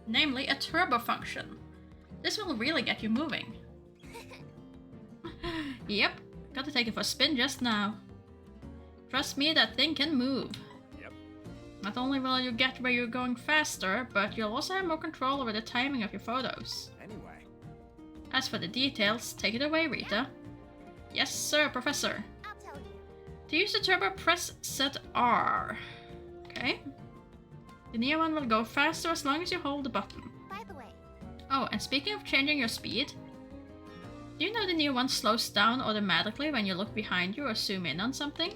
Namely, a turbo function. This will really get you moving. Yep, got to take it for a spin just now. Trust me, that thing can move. Yep. Not only will you get where you're going faster, but you'll also have more control over the timing of your photos. Anyway, As for the details, take it away, Rita. Yes, sir, Professor. I'll tell you. To use the turbo, press set R. Okay. The Neo one will go faster as long as you hold the button. By the way, Oh, and speaking of changing your speed, do you know the Neo one slows down automatically when you look behind you or zoom in on something?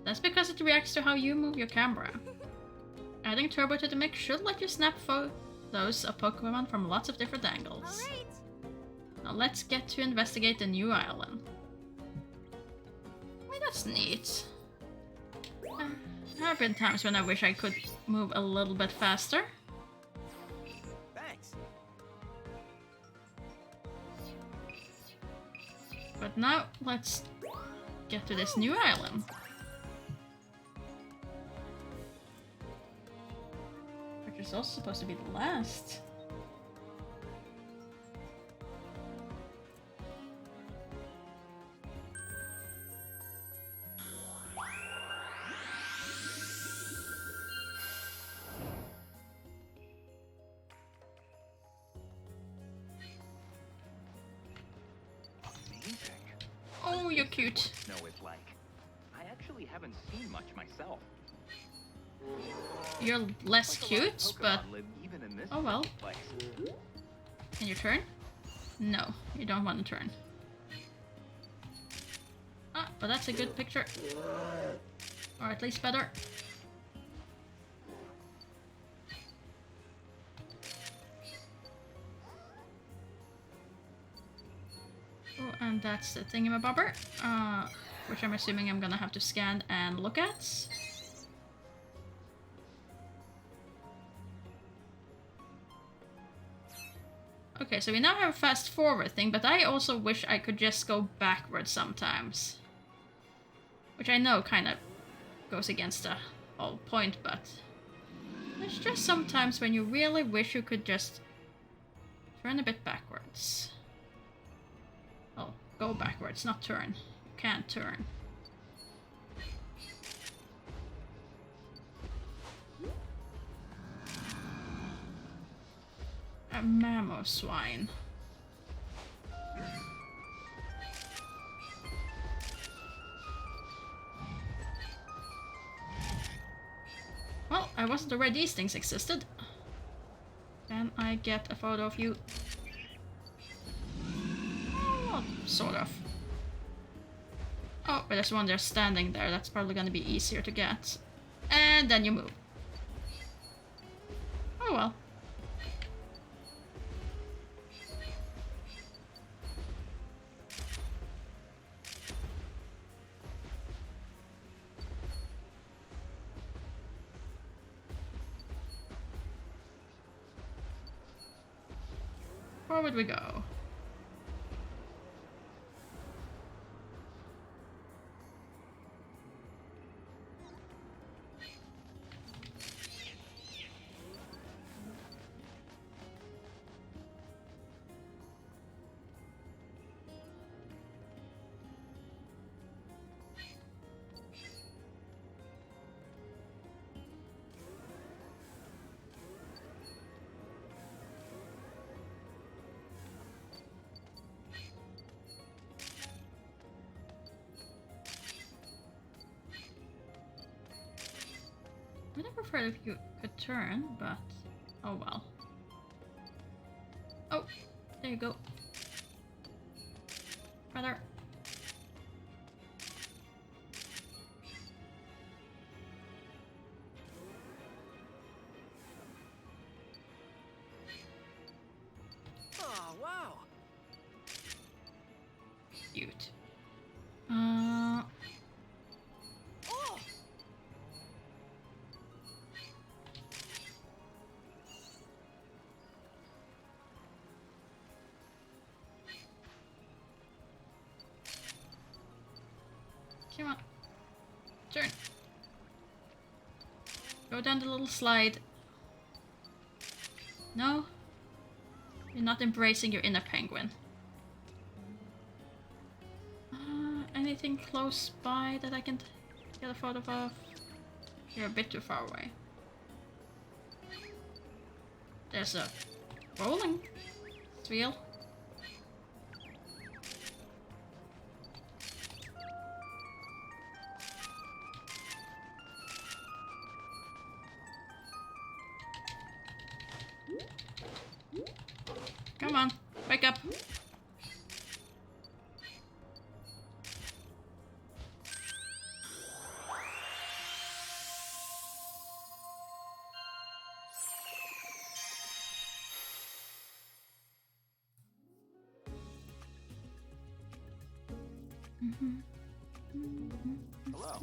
That's because it reacts to how you move your camera. Adding turbo to the mix should let you snap photos of Pokemon from lots of different angles. alright. Now let's get to investigate the new island. I mean, that's neat. There have been times when I wish I could move a little bit faster. thanks. But now let's get to this new island. Which is also supposed to be the last. Amazing. Oh, you're cute. Snow is like. I actually haven't seen much myself. You're less Like a lot of cute, but Pokemon live even in this oh well. place. Can you turn? No, you don't want to turn. Ah, but that's a good picture. Or at least better. Oh, and that's the thingamabobber, which I'm assuming I'm gonna have to scan and look at. Okay, so we now have a fast forward thing, but I also wish I could just go backwards sometimes. Which I know kind of goes against the whole point, but there's just sometimes when you really wish you could just turn a bit backwards. Oh, go backwards, not turn. You can't turn. A mammoth swine. Well, I wasn't aware these things existed. Can I get a photo of you? Oh, sort of. Oh, but there's one there standing there. That's probably gonna be easier to get. And then you move. Oh well. Where would we go? I would have preferred if you could turn, but oh well. Oh, there you go. Brother. Oh, wow. Cute. Oh, Come on. Turn. Go down the little slide. No? You're not embracing your inner penguin. Anything close by that I can get a photo of? You're a bit too far away. There's a rolling wheel. Come on, wake up. hello.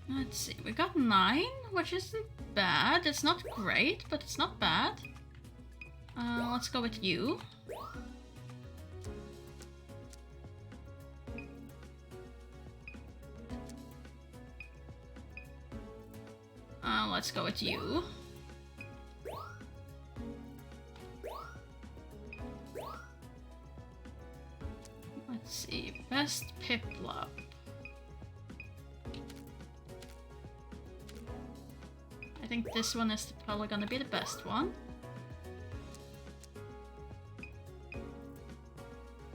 Let's see, we got 9, which isn't bad. It's not great, but it's not bad. Let's go with you. Let's go with you. Let's see, best Piplup. I think this one is probably gonna be the best one.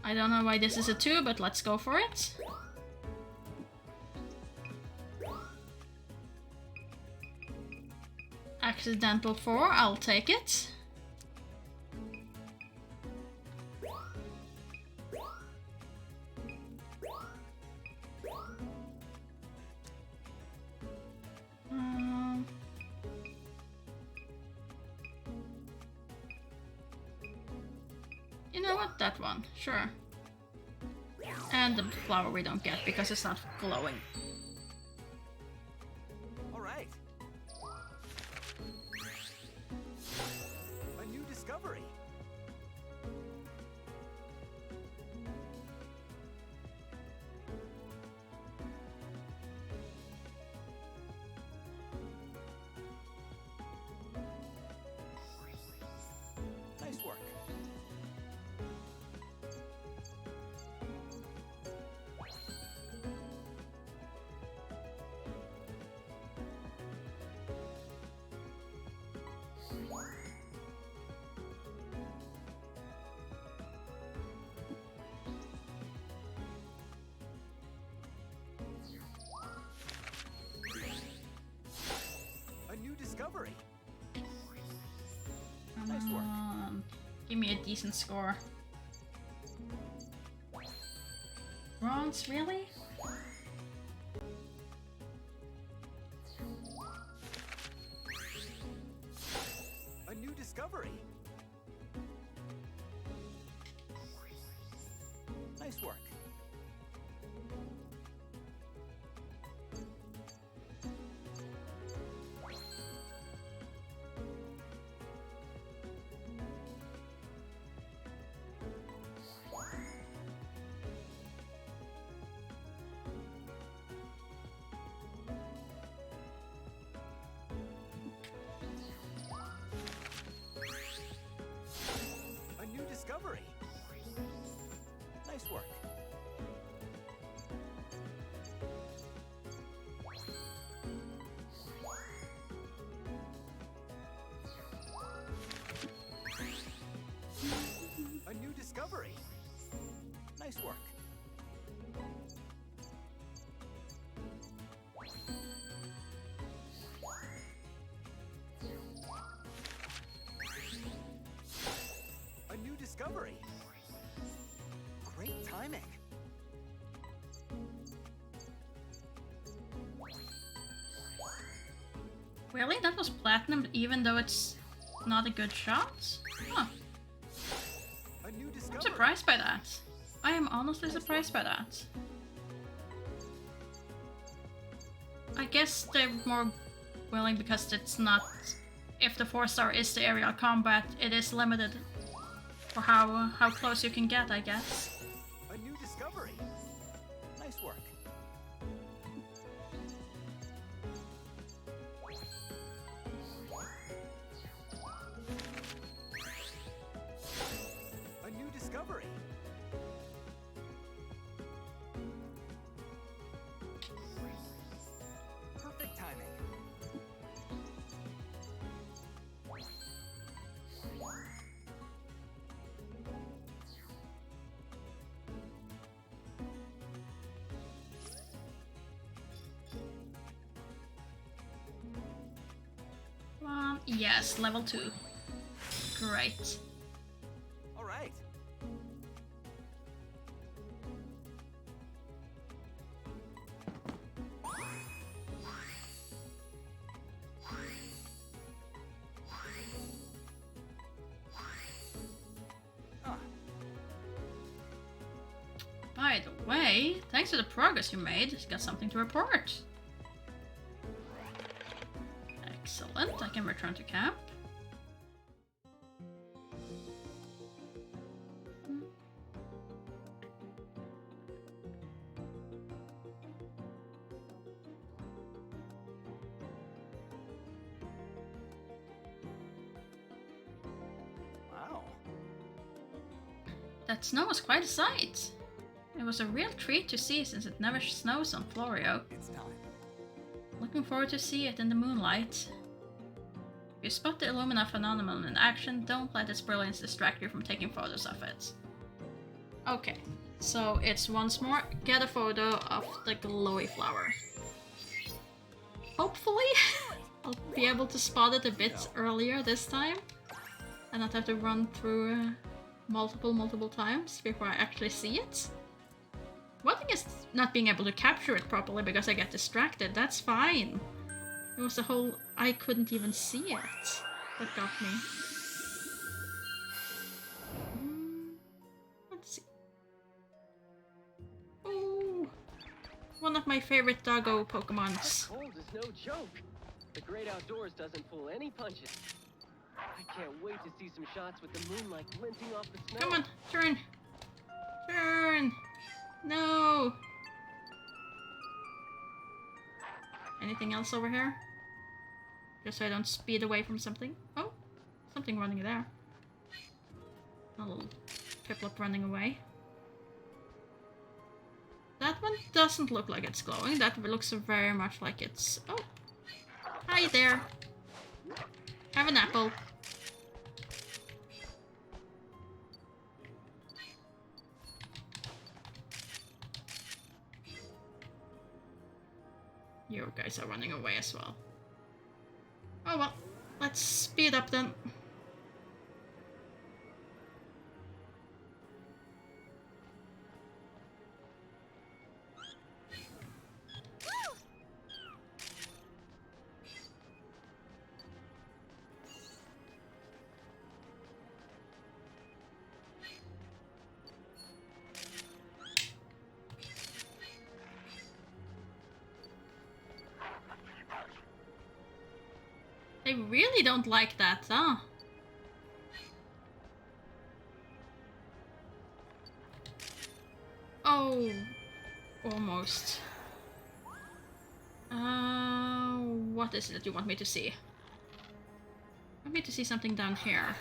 I don't know why this is a 2, but let's go for it. Accidental 4, I'll take it. You know what? That one, sure. And the flower we don't get because it's not glowing. All right. A new discovery. Nice work. new discovery. Nice work. Give me a decent score. Bronze, really? A new discovery. Nice work. A new discovery. Nice work. A new discovery. Nice work. A new discovery. Great timing. Really? That was platinum even though it's not a good shot? Huh. A new I'm discovery. surprised by that. I am honestly surprised by that. I guess they're more willing because it's not... If the 4-star is the aerial combat, it is limited for how close you can get, I guess. A new discovery. Nice work. A new discovery. Perfect timing. Yes, level 2. Great. All right. Huh. By the way, thanks to the progress you made, you got something to report. Excellent, I can return to camp. Wow. That snow was quite a sight. It was a real treat to see since it never snows on Florio. It's time. Looking forward to see it in the moonlight. If you spot the Illumina phenomenon in action, don't let its brilliance distract you from taking photos of it. Okay, so it's once more, get a photo of the glowy flower. Hopefully, I'll be able to spot it a bit earlier this time, and not have to run through multiple times before I actually see it. One thing is not being able to capture it properly because I get distracted. That's fine. It was the whole I couldn't even see it that got me. Let's see. Oh, one of my favorite doggo Pokemons. Cold is no joke. The great outdoors doesn't pull any punches. I can't wait to see some shots with the moonlight glinting off the snow. Come on, turn. Turn. No. Anything else over here? Just so I don't speed away from something. Oh, something running there. A little Piplup running away. That one doesn't look like it's glowing. That looks very much like it's... Oh! Hi there! Have an apple. You guys are running away as well. Oh well, let's speed up then. They really don't like that, huh? Oh, almost. What is it that you want me to see? I want me to see something down here.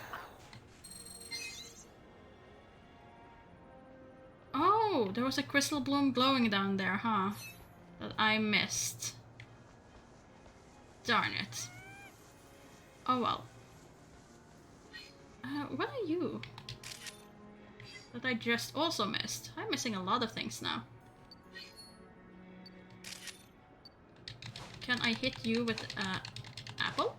Oh, there was a crystal bloom glowing down there, huh? That I missed. Darn it. Oh well. What are you? That I just also missed. I'm missing a lot of things now. Can I hit you with apple?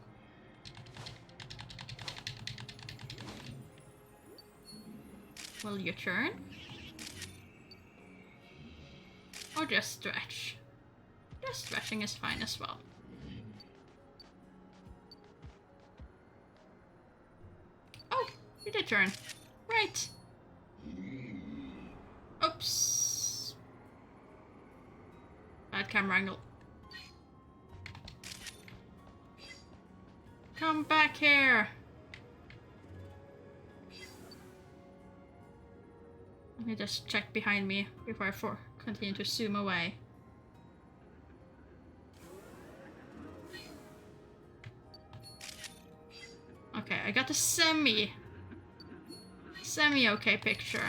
Will you turn? Or just stretch? Just stretching is fine as well. Oh, you did turn. Right. Oops. Bad camera angle. Come back here. Let me just check behind me before I continue to zoom away. Okay, I got a semi-okay picture.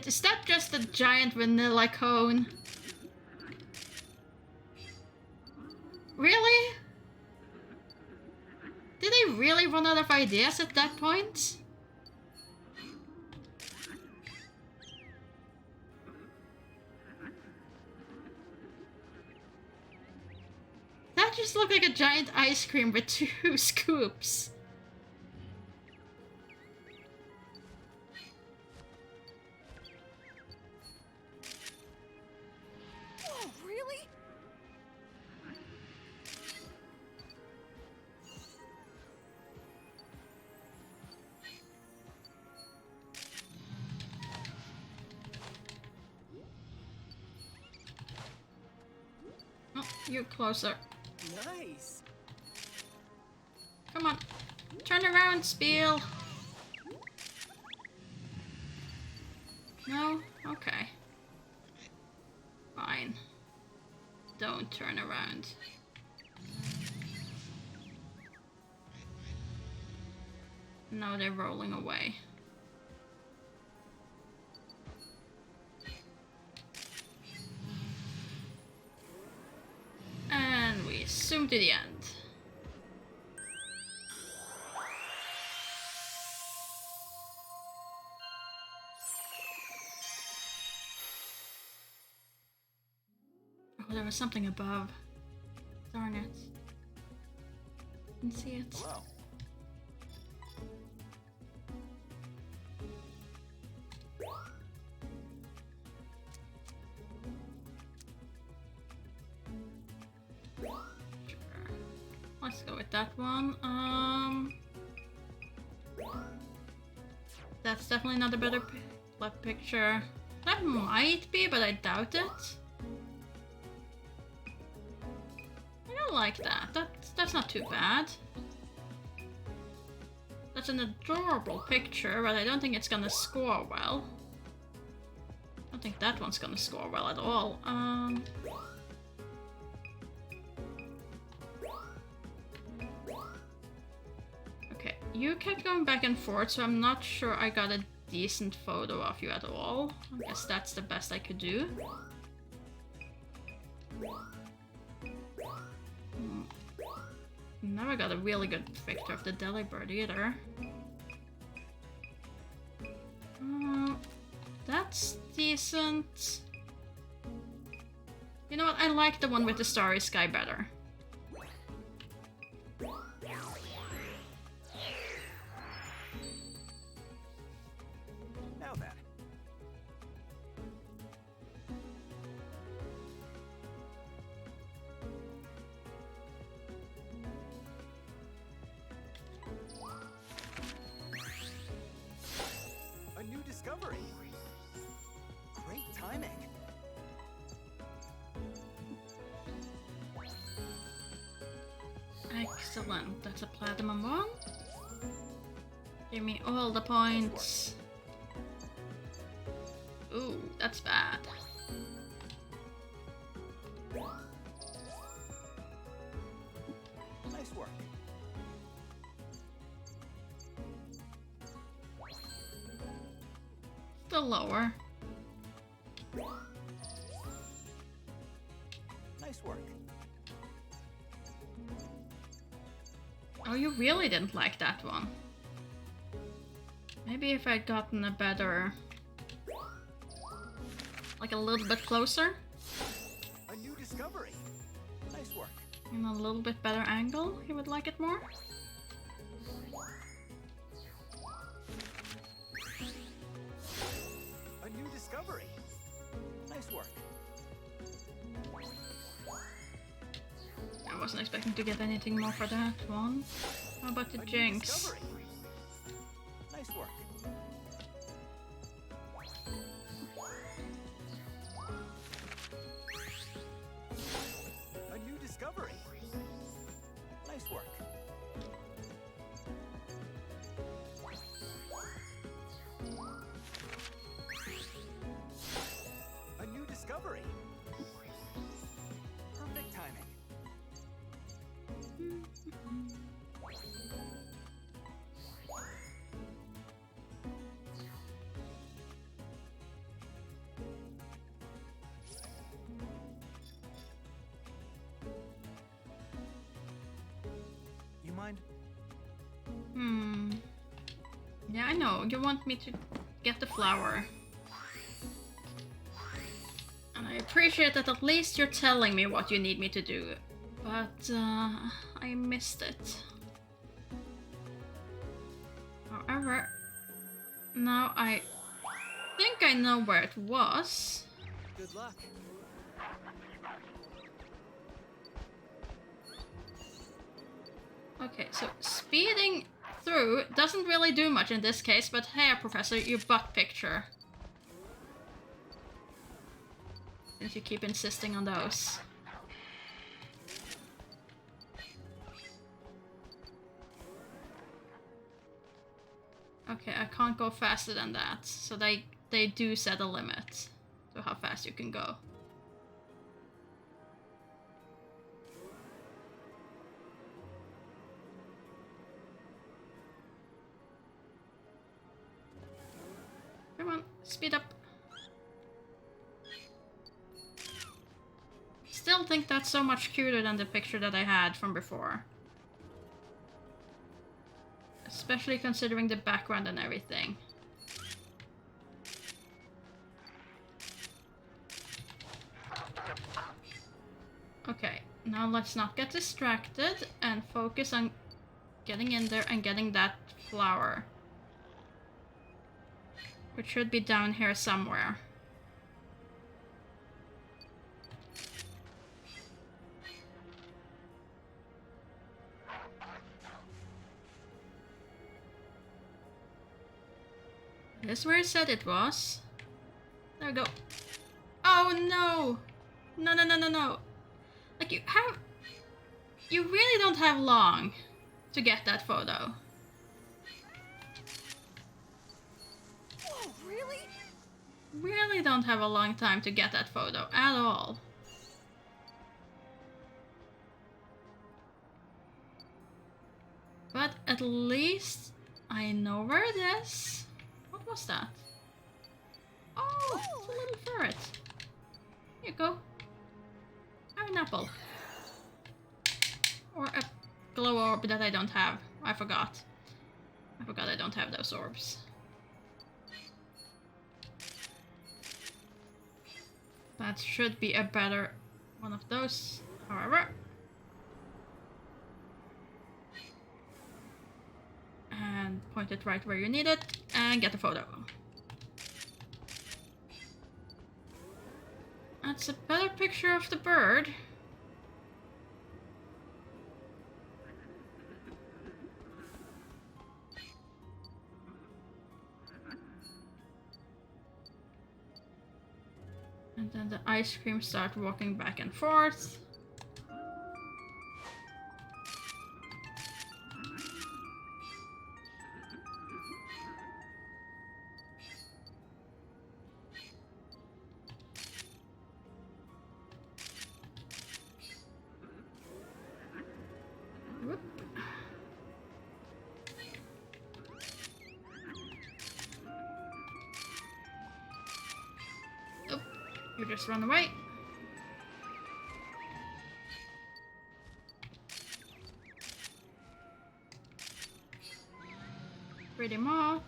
Is that just a giant vanilla cone? Really? Did they really run out of ideas at that point? That just looked like a giant ice cream with 2 scoops. You closer. Nice. Come on. Turn around, Spiel. No? Okay. Fine. Don't turn around. Now they're rolling away. And we zoom to the end. Oh, there was something above. Darn it. Didn't see it. Wow. Let's go with that one. That's definitely not a better picture. That might be, but I doubt it. I don't like that. That's not too bad. That's an adorable picture, but I don't think it's gonna score well. I don't think that one's gonna score well at all. Okay, you kept going back and forth, so I'm not sure I got a decent photo of you at all. I guess that's the best I could do. Never got a really good picture of the Delibird either. That's decent. You know what? I like the one with the starry sky better. Now then. A new discovery. Great timing. Excellent. That's a platinum one. Give me all the points. Ooh, that's bad. Nice work. Still lower. Nice work. Oh, you really didn't like that one. Maybe if I'd gotten a better... like a little bit closer? A new discovery. Nice work. In a little bit better angle, you would like it more? A new discovery. Nice work. I wasn't expecting to get anything more for that one. How about the A new Jinx? discovery. Nice work. A new discovery. Nice work. A new discovery. Perfect timing. You mind? Yeah, I know. You want me to get the flower. And I appreciate that at least you're telling me what you need me to do. But, I missed it. However, now I think I know where it was. Good luck. Okay, so speeding through doesn't really do much in this case, but hey, Professor, your butt picture. Since you keep insisting on those. Okay, I can't go faster than that, so they do set a limit to how fast you can go. Come on, speed up. Still think that's so much cuter than the picture that I had from before. Especially considering the background and everything. Okay, now let's not get distracted and focus on getting in there and getting that flower. Which should be down here somewhere. This is where it said it was. There we go. Oh no! No, no, no, no, no. Like you really don't have long to get that photo. Whoa, really? Really don't have a long time to get that photo at all. But at least I know where it is. What was that? Oh, it's a little ferret. Here you go. Have an apple. Or a glow orb that I don't have. I forgot. I forgot I don't have those orbs. That should be a better one of those, however. And point it right where you need it, and get a photo. That's a better picture of the bird. And then the ice cream start walking back and forth. Whoop. Oh, you just run away. Pretty moth.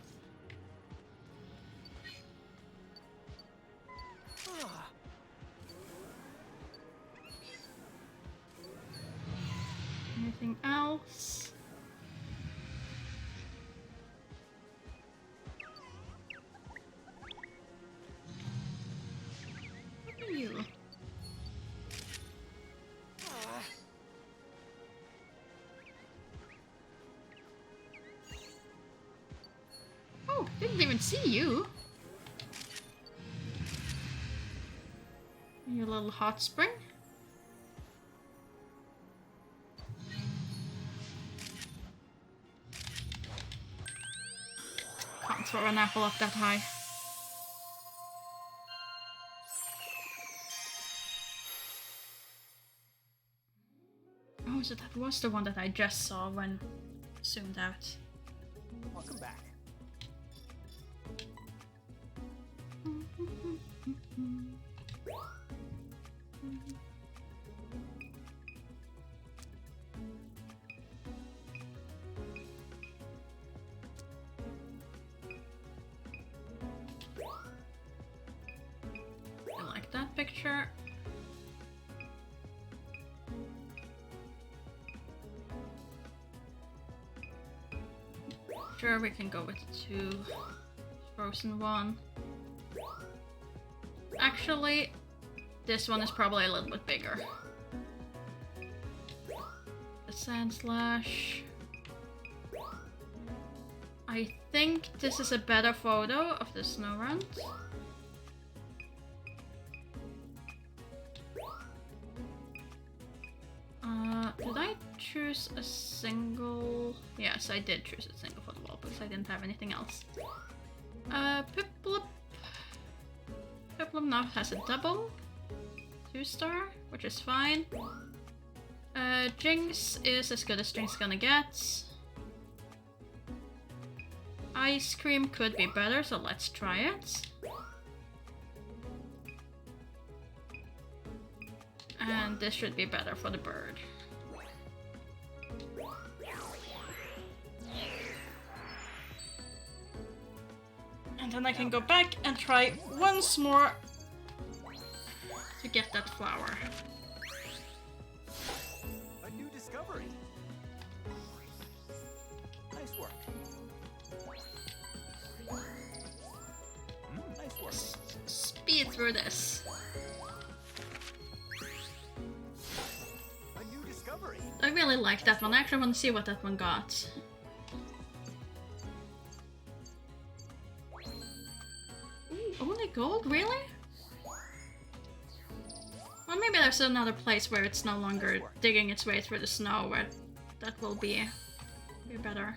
Anything else? What are you? Oh, didn't even see you. Your little hot spring. Can't throw an apple up that high. Oh, so that was the one that I just saw when zoomed out. Welcome back. I like that picture. Sure, we can go with the 2 frozen one. Actually, this one is probably a little bit bigger. The sand slash. I think this is a better photo of the snow runt. Did I choose a single? Yes, I did choose a single for the wall because I didn't have anything else. Piplup. Piplup now has a double 2-star, which is fine. Jinx is as good as Jinx gonna get. Ice cream could be better, so let's try it. And this should be better for the bird. And then I can go back and try once more to get that flower. A new discovery. Nice work. Nice work. Speed through this. A new discovery. I really like that one. I actually want to see what that one got. Ooh, only gold? Really? Well, maybe there's another place where it's no longer digging its way through the snow where that will be better.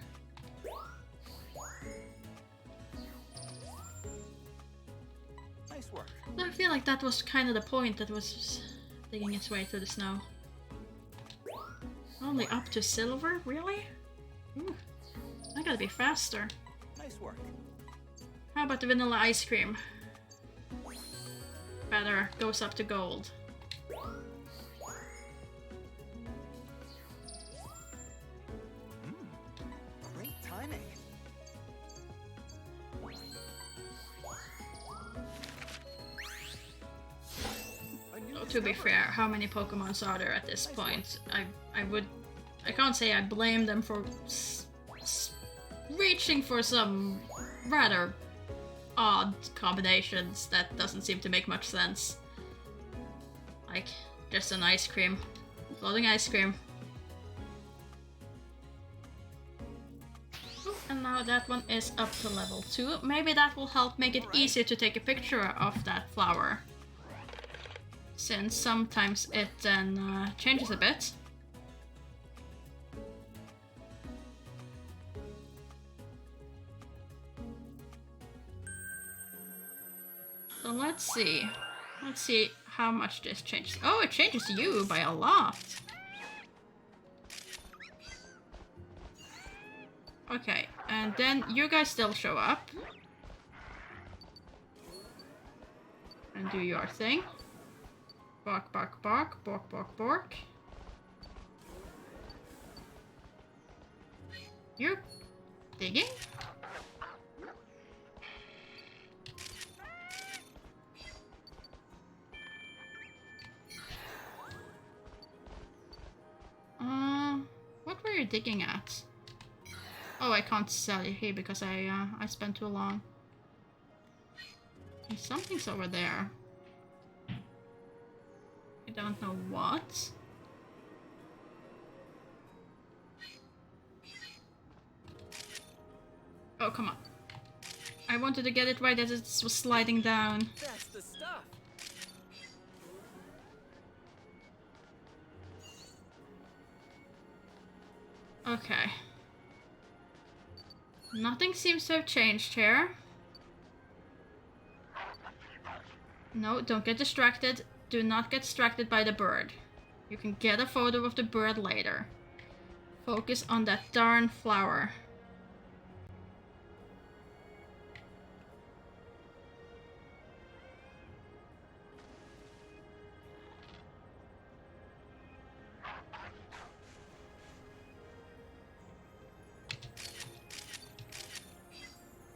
Nice work. I feel like that was kind of the point, that was digging its way through the snow. Only up to silver? Really? Ooh, I gotta be faster. Nice work. How about the vanilla ice cream? Better, goes up to gold. to be fair, how many Pokemons are there at this point? I can't say I blame them for reaching for some rather odd combinations that doesn't seem to make much sense. Like, just an ice cream. Floating ice cream. And now that one is up to level 2. Maybe that will help make it easier to take a picture of that flower. Since sometimes it then changes a bit. So let's see. Let's see how much this changes. Oh, it changes you by a lot. Okay, and then you guys still show up. And do your thing. Bark, bark, bark, bark, bark, bark. You're digging? What were you digging at? Oh, I can't sell you here because I spent too long. Okay, something's over there. I don't know what. Oh, come on. I wanted to get it right as it was sliding down. That's the stuff. Okay. Nothing seems to have changed here. No, don't get distracted. Do not get distracted by the bird. You can get a photo of the bird later. Focus on that darn flower.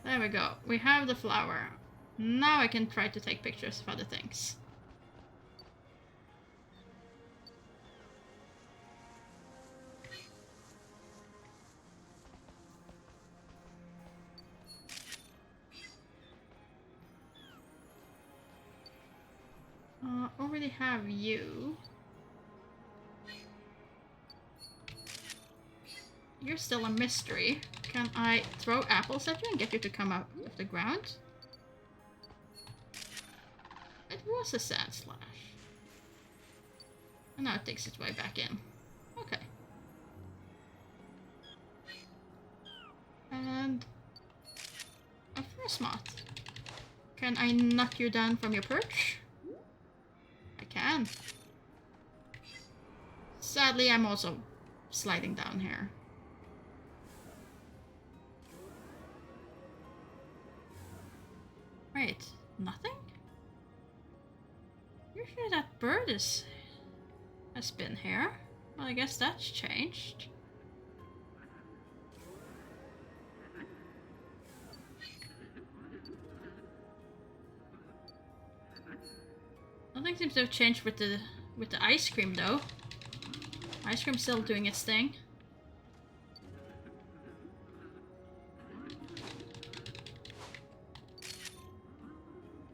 There we go. We have the flower. Now I can try to take pictures of other things. Already have you. You're still a mystery. Can I throw apples at you and get you to come up off the ground? It was a sand slash. And now it takes its way back in. Okay. And a first moth. Can I knock you down from your perch? I can. Sadly, I'm also sliding down here. Wait, nothing? Usually that bird has been here. Well, I guess that's changed. Nothing seems to have changed with the ice cream though. Ice cream's still doing its thing.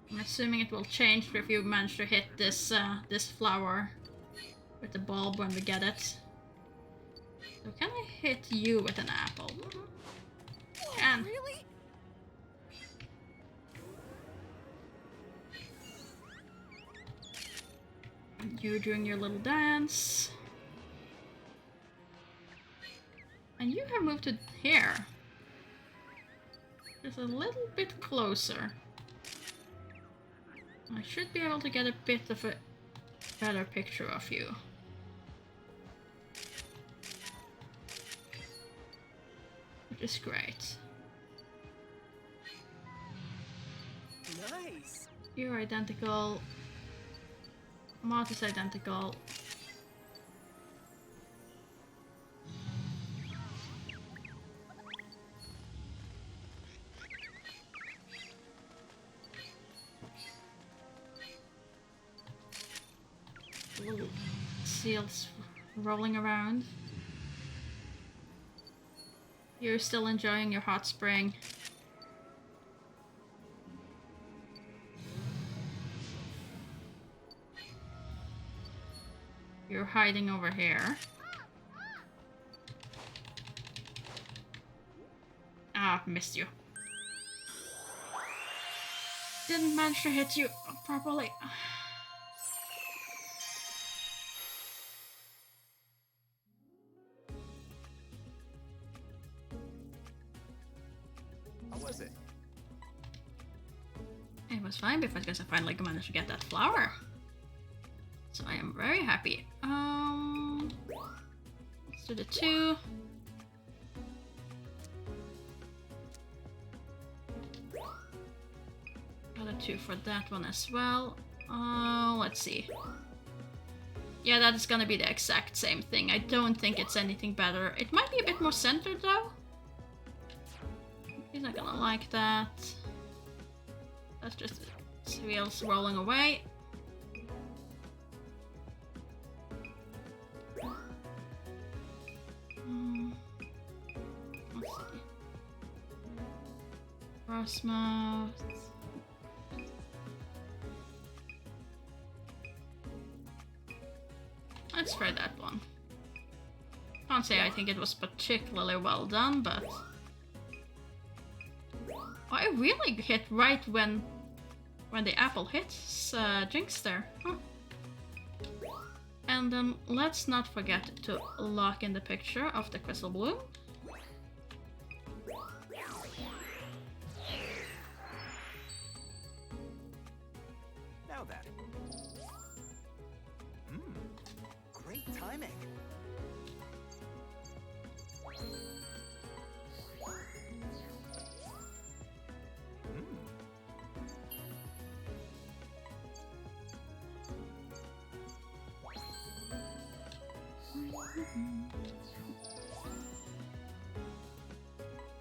I'm assuming it will change if you manage to hit this this flower with the bulb when we get it. So can I hit you with an apple? Can. Really? And you doing your little dance. And you have moved to here. Just a little bit closer. I should be able to get a bit of a better picture of you. Which is great. Nice. You're identical. Moth is identical. seals rolling around. You're still enjoying your hot spring. You're hiding over here. Ah, missed you. Didn't manage to hit you properly. How was it? It was fine because I finally managed to get that flower. So I am very happy. Let's do the 2. Another 2 for that one as well. Let's see. Yeah, that is gonna be the exact same thing. I don't think it's anything better. It might be a bit more centered though. He's not gonna like that. That's just wheels rolling away. Let's see. Crossmouth. Let's try that one. Can't say I think it was particularly well done, but... Oh, I really hit right when the apple hits Jinx there. Huh. And then let's not forget to lock in the picture of the crystal bloom. Now then. Great timing.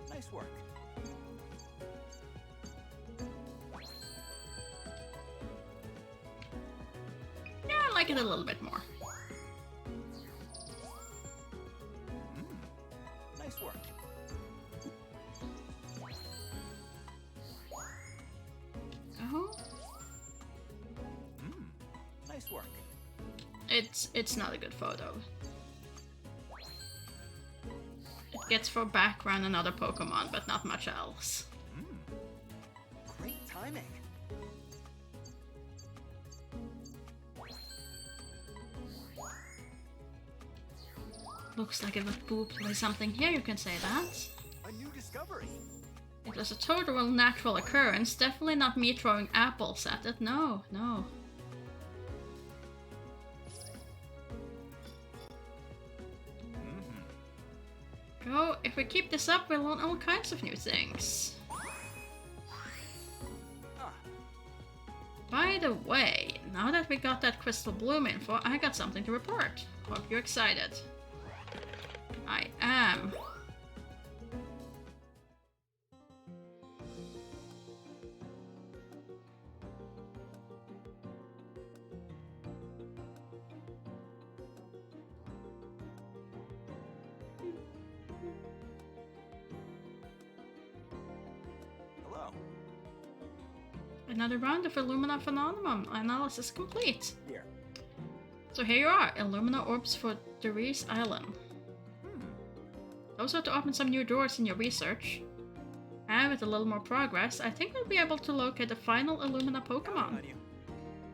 Nice work. Yeah, I like it a little bit more. Nice work. Oh, Nice work. it's not a good photo. It gets for background and other Pokemon, but not much else. Great timing. Looks like it was pooped by something here, you can say that. A new discovery. It was a total natural occurrence, definitely not me throwing apples at it, no, no. Go, if we keep this up, we'll learn all kinds of new things. By the way, now that we got that crystal bloom info, I got something to report. Hope you're excited. I am. Hello. Another round of Illumina Phenomenon analysis complete. Here. So here you are, Illumina orbs for Derice Island. Those are to open some new doors in your research. And with a little more progress, I think we'll be able to locate the final Illumina Pokemon.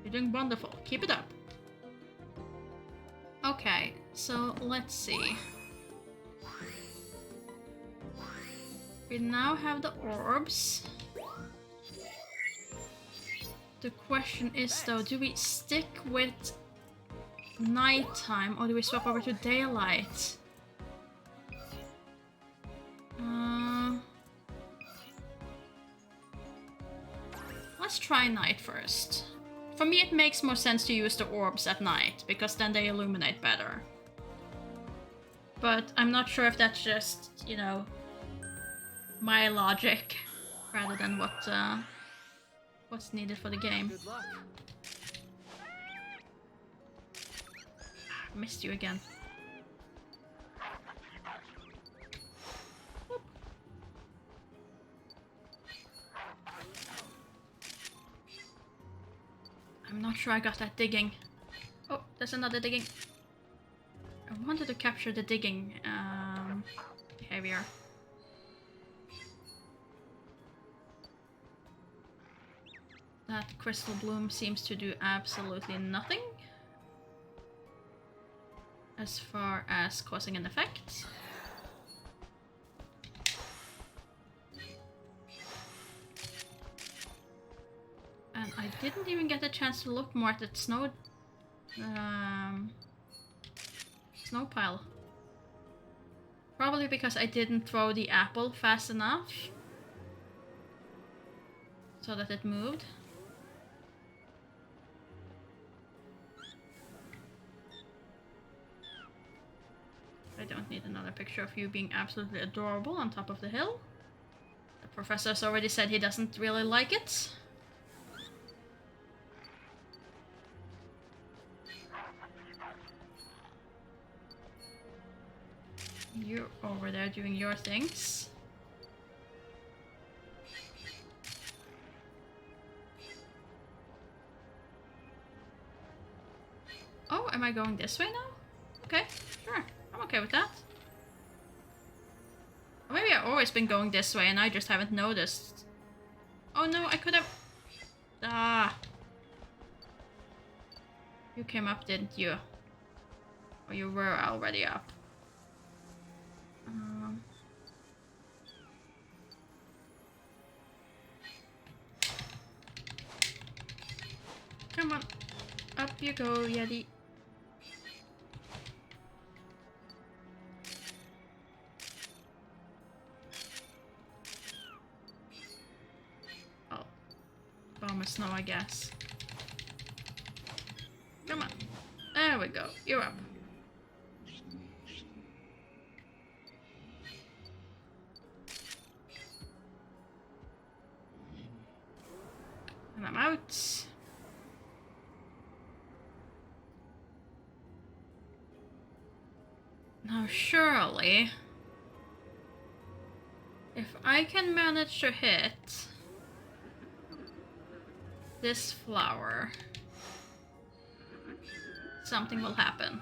You're doing wonderful. Keep it up. Okay, so let's see. We now have the orbs. The question is though, do we stick with nighttime or do we swap over to daylight? Let's try night first. For me it makes more sense to use the orbs at night, because then they illuminate better. But I'm not sure if that's just, you know, my logic, rather than what's needed for the game. Good luck. missed you again. Whoop. I'm not sure I got that digging. Oh, there's another digging. I wanted to capture the digging behavior. That crystal bloom seems to do absolutely nothing as far as causing an effect. And I didn't even get a chance to look more at that snow pile. Probably because I didn't throw the apple fast enough so that it moved. I don't need another picture of you being absolutely adorable on top of the hill. The professor's already said he doesn't really like it. You're over there doing your things. Oh, am I going this way now? Okay, sure. I'm okay with that. Or maybe I've always been going this way and I just haven't noticed. Oh no, I could have... Ah. You came up, didn't you? Or you were already up. Come on. Up you go, Yeti. Oh. Bomb of snow, I guess. Come on. There we go. You're up. And I'm out. Now surely, if I can manage to hit this flower, something will happen.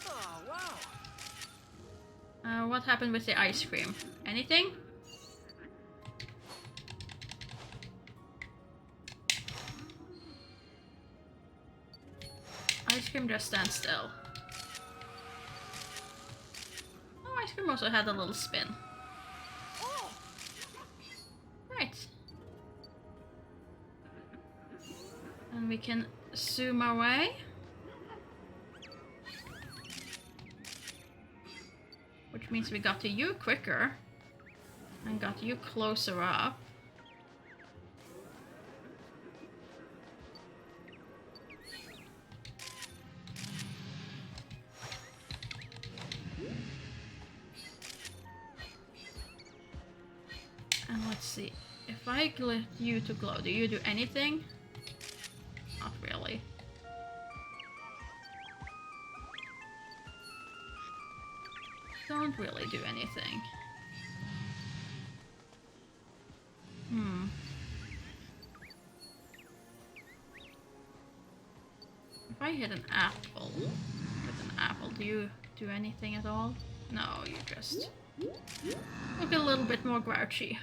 Oh, wow. What happened with the ice cream? Anything? Ice cream just stands still. Oh, ice cream also had a little spin. Right. And we can zoom our way. Which means we got to you quicker. And got you closer up. And let's see, if I get you to glow, do you do anything? Not really. Don't really do anything. If I hit an apple with an apple, do you do anything at all? No, you just look a little bit more grouchy.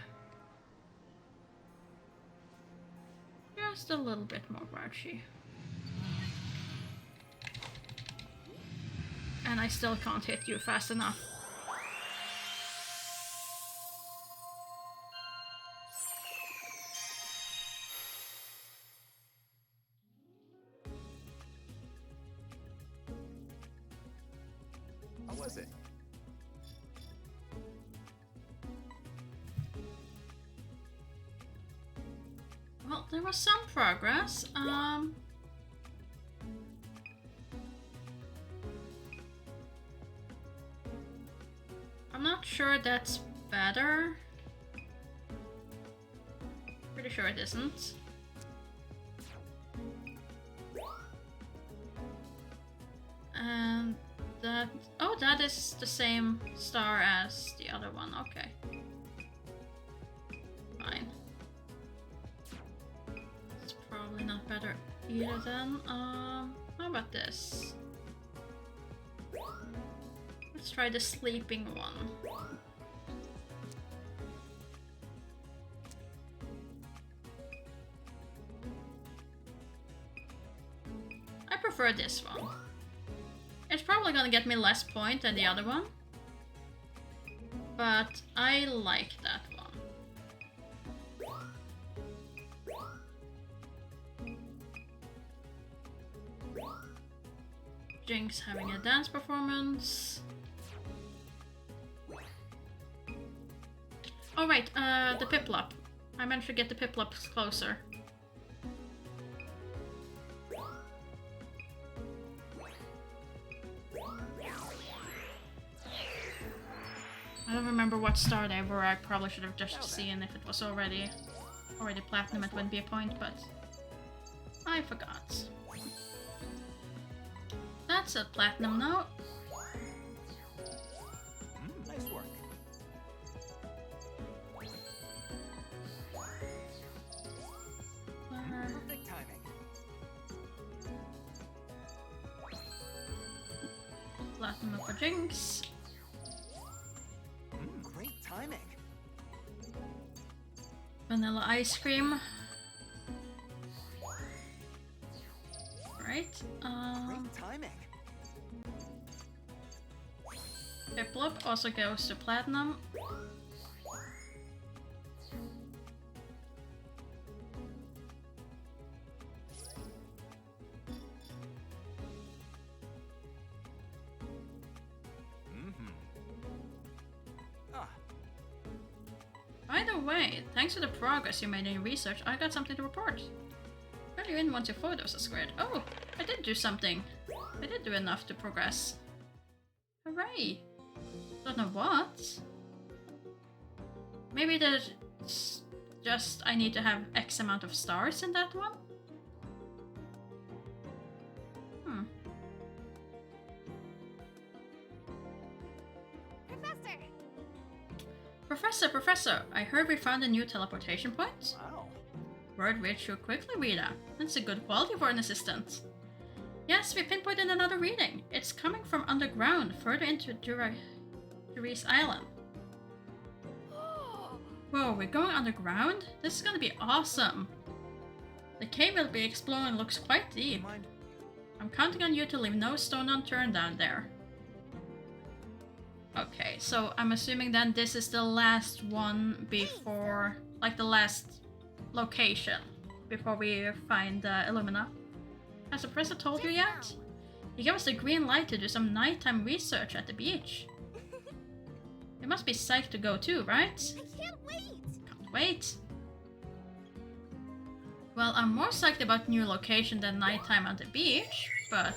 Just a little bit more grouchy. And I still can't hit you fast enough. How was it? Well, there was some progress. I'm not sure that's better. Pretty sure it isn't. this is the same star as the other one. Okay. Fine. It's probably not better either then. How about this? Let's try the sleeping one. I prefer this one. It's probably gonna get me less point than the other one, but I like that one. Jinx having a dance performance. Oh right, the Piplup. I managed to get the Piplups closer. I don't remember what star they were. I probably should have just seen if it was already platinum. It wouldn't be a point, but I forgot. That's a platinum now. Nice work. Perfect timing. Platinum for Jinx. Great timing. Vanilla ice cream. Right. Great timing. Piplup also goes to platinum. By the way, thanks to the progress you made in your research, I got something to report. Fill you in once your photos are squared. Oh, I did do something. I did do enough to progress. Hooray! Don't know what. Maybe there's just I need to have X amount of stars in that one? Professor, I heard we found a new teleportation point. Wow. Word reached you quickly, Rita. That's a good quality for an assistant. Yes, we pinpointed another reading. It's coming from underground, further into Juris Island. Whoa, we're going underground? This is gonna be awesome. The cave we'll be exploring looks quite deep. I'm counting on you to leave no stone unturned down there. Okay, so I'm assuming then this is the last one before, like the last location before we find Illumina. Has the professor told you yet? He gave us the green light to do some nighttime research at the beach. You must be psyched to go too, right? I can't wait! Can't wait. Well, I'm more psyched about new location than nighttime on the beach, but...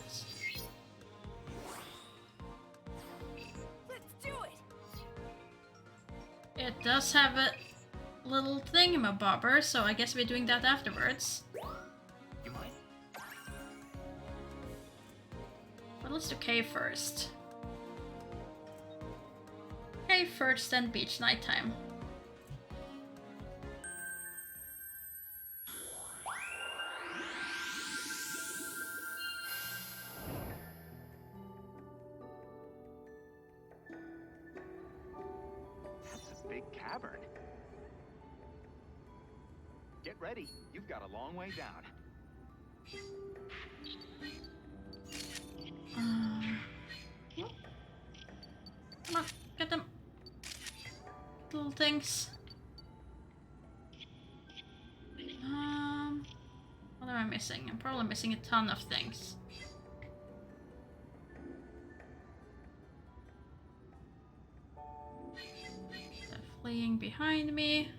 Let's do it! It does have a little thingamabobber, so I guess we're doing that afterwards. You mind? But let's do cave first. Cave first, then beach nighttime. That's a big cavern. Get ready. You've got a long way down. Come on, get them. Little things. What am I missing? I'm probably missing a ton of things. They're fleeing behind me.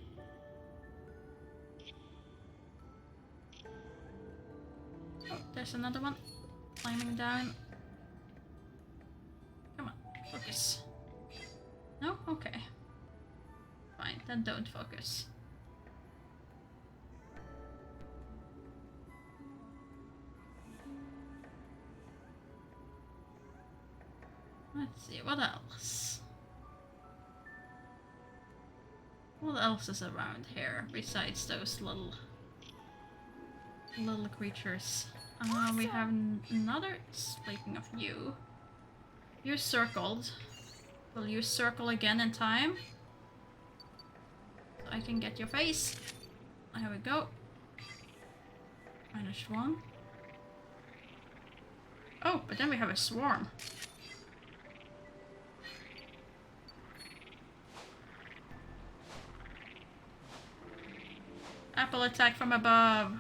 Oh, there's another one climbing down. Come on, focus. No? Okay. Fine, then don't focus. Let's see, what else? What else is around here besides those little creatures? We have another. Speaking of you, you circled. Will you circle again in time? So I can get your face. There we go. Managed one. Oh, but then we have a swarm. Apple attack from above.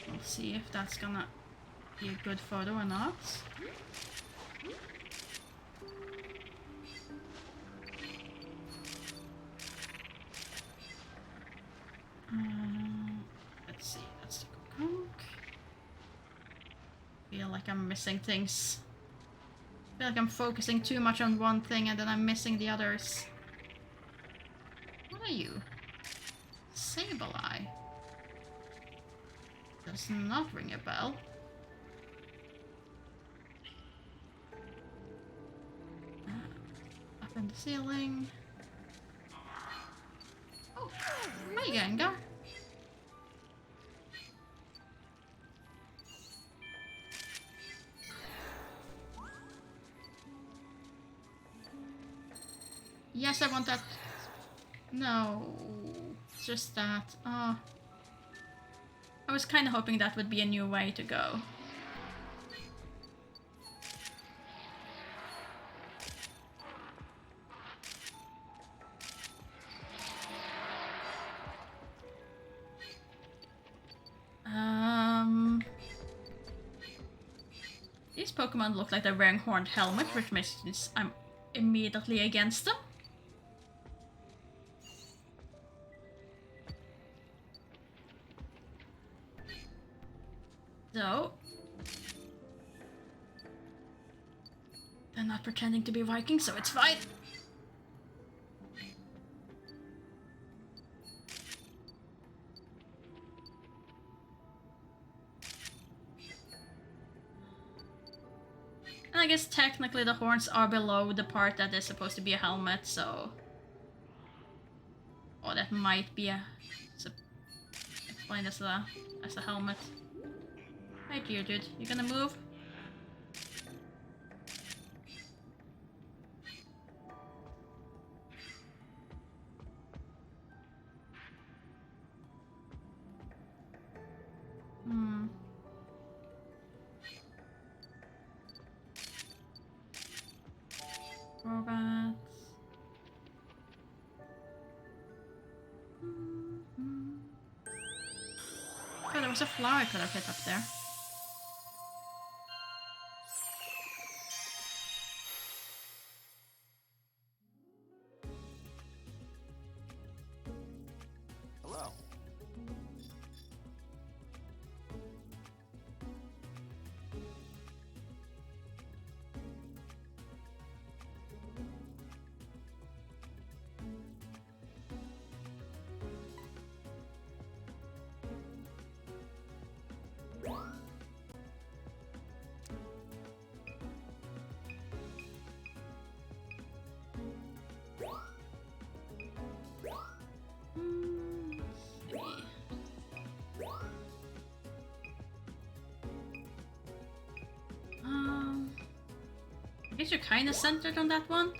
We'll see if that's gonna be a good photo or not. Let's see, that's the conk. Feel like I'm missing things. Feel like I'm focusing too much on one thing and then I'm missing the others. What are you? Sableye. Does not ring a bell. Up in the ceiling. Oh, hi Gengar. Yes, I want that. No, it's just that. Oh. I was kind of hoping that would be a new way to go. These Pokemon look like they're wearing horned helmets, which means I'm immediately against them. So, they're not pretending to be Vikings, so it's fine. And I guess technically the horns are below the part that is supposed to be a helmet, so... Oh, that might be a... explained as a helmet. Hi Geodude, you gonna move? Robots. Oh, there was a flower I could have hit up there. Hello. I guess you're kind of centered on that one.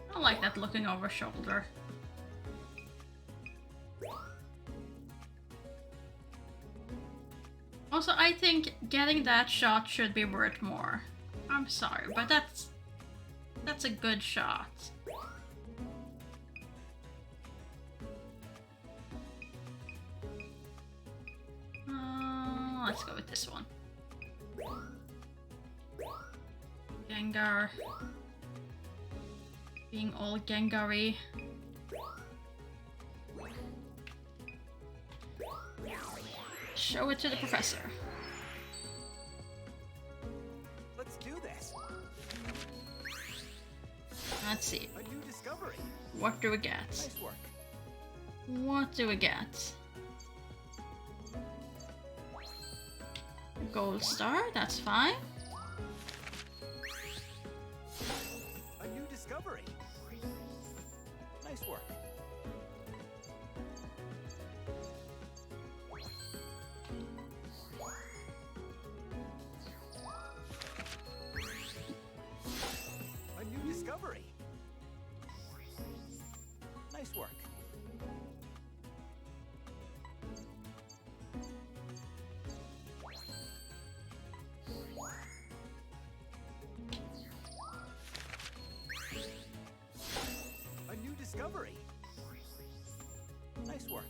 I don't like that looking over shoulder. Also, I think getting that shot should be worth more. I'm sorry, but that's a good shot. Let's go with this one. Gengar. Being all Gengar-y. show it to the professor. Let's do this. Let's see. A new discovery. What do we get? Nice work. What do we get? Gold star, that's fine. A new discovery. Nice work. A new discovery. Nice work. A new discovery. Nice work.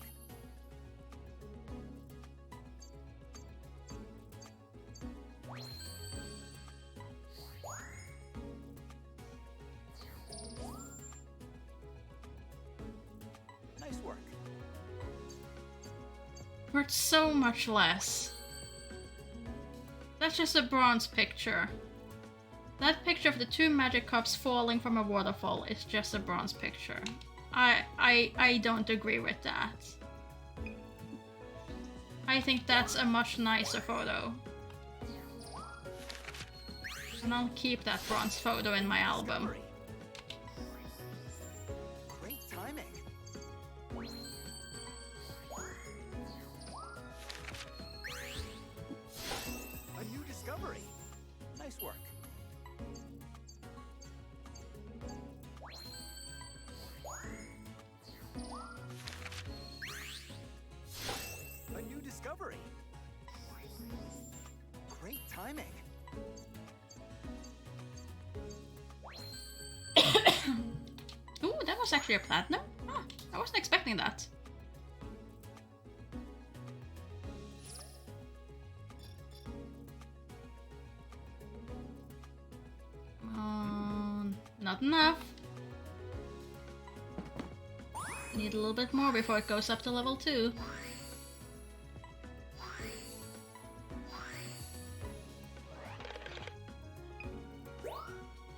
Nice work. Worth so much less. That's just a bronze picture. That picture of the two magic cups falling from a waterfall is just a bronze picture. I don't agree with that. I think that's a much nicer photo. And I'll keep that bronze photo in my album. Discovery. Great timing. A new discovery. Nice work. A new discovery. Great timing. Ooh, that was actually a platinum? Huh, I wasn't expecting that. Not enough. Need a little bit more before it goes up to level 2.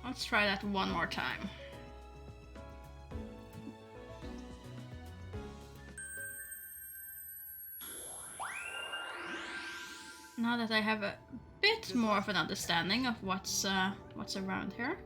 Let's try that one more time. Now that I have a bit more of an understanding of what's around here.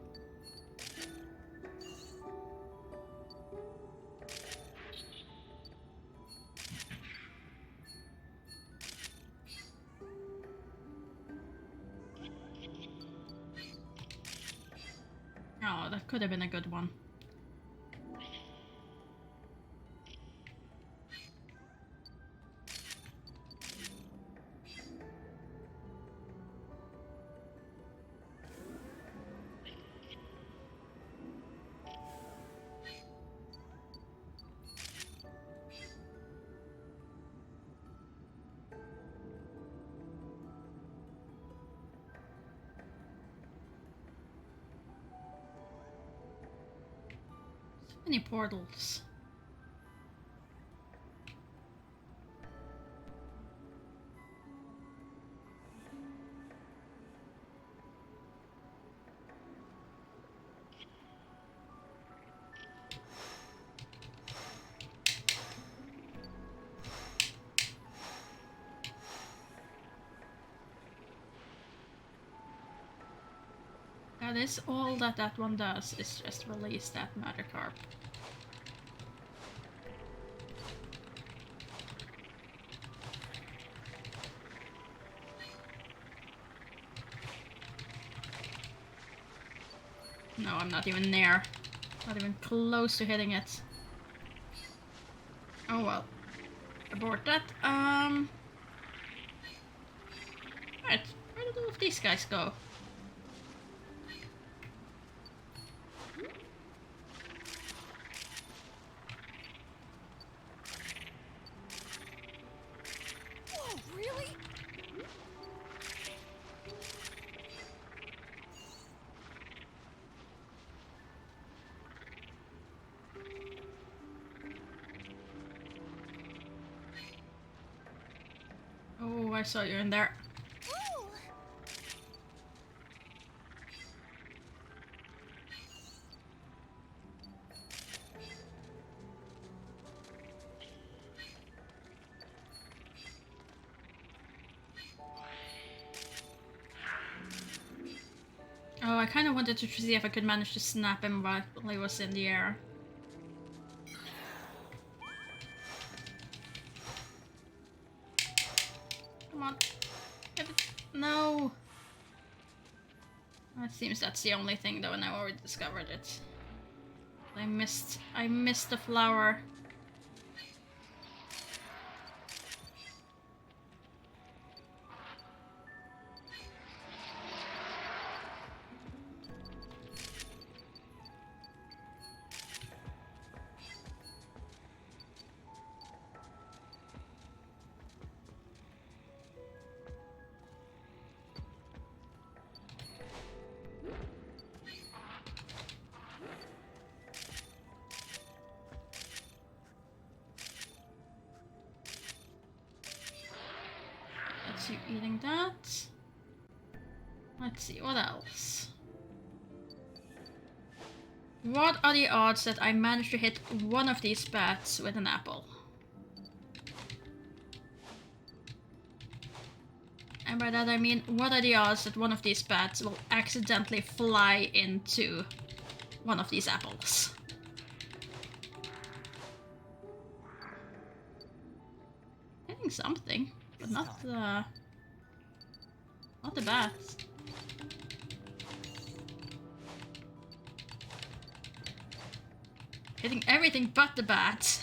Oh, that could have been a good one. Many portals. That is all that one does, is just release that Magikarp. No, I'm not even near. Not even close to hitting it. Oh well. Abort that. Right, where did all of these guys go? Whoa, really? I saw you in there. Ooh. Oh, I kind of wanted to see if I could manage to snap him while he was in the air. Come on. Get it. No! It seems that's the only thing though, and I already discovered it. I missed the flower. That's you eating that. Let's see, what else? What are the odds that I manage to hit one of these bats with an apple? And by that I mean, what are the odds that one of these bats will accidentally fly into one of these apples? Hitting something, but not the bats. Hitting everything but the bat.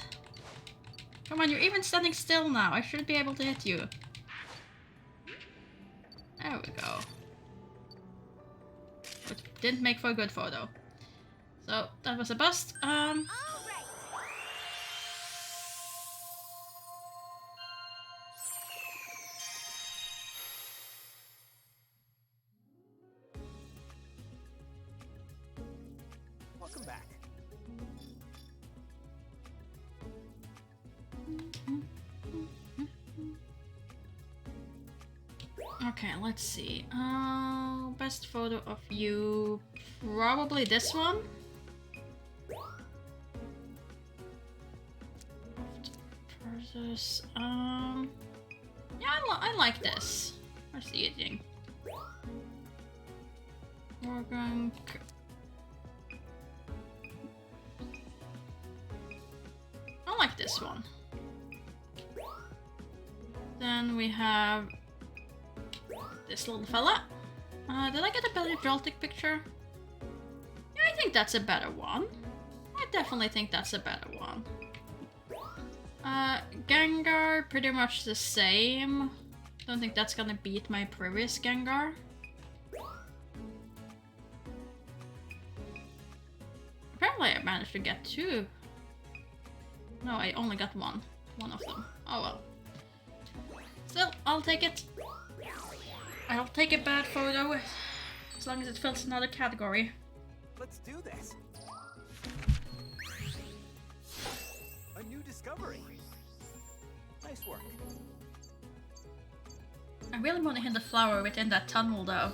Come on, you're even standing still now. I should be able to hit you. There we go. It didn't make for a good photo. So, that was a bust. All right. Welcome back. Okay, let's see. Best photo of you. Probably this one. Versus, yeah, I like this. Where's the eating? Organ. I like this one. Then we have this little fella. Did I get a better Joltic picture? Yeah, I think that's a better one. I definitely think that's a better one. Gengar, pretty much the same. Don't think that's gonna beat my previous Gengar. Apparently I managed to get two. No, I only got one. One of them. Oh well. Still, I'll take it. I'll take a bad photo as long as it fills another category. Let's do this. A new discovery. Nice work. I really want to hit the flower within that tunnel though.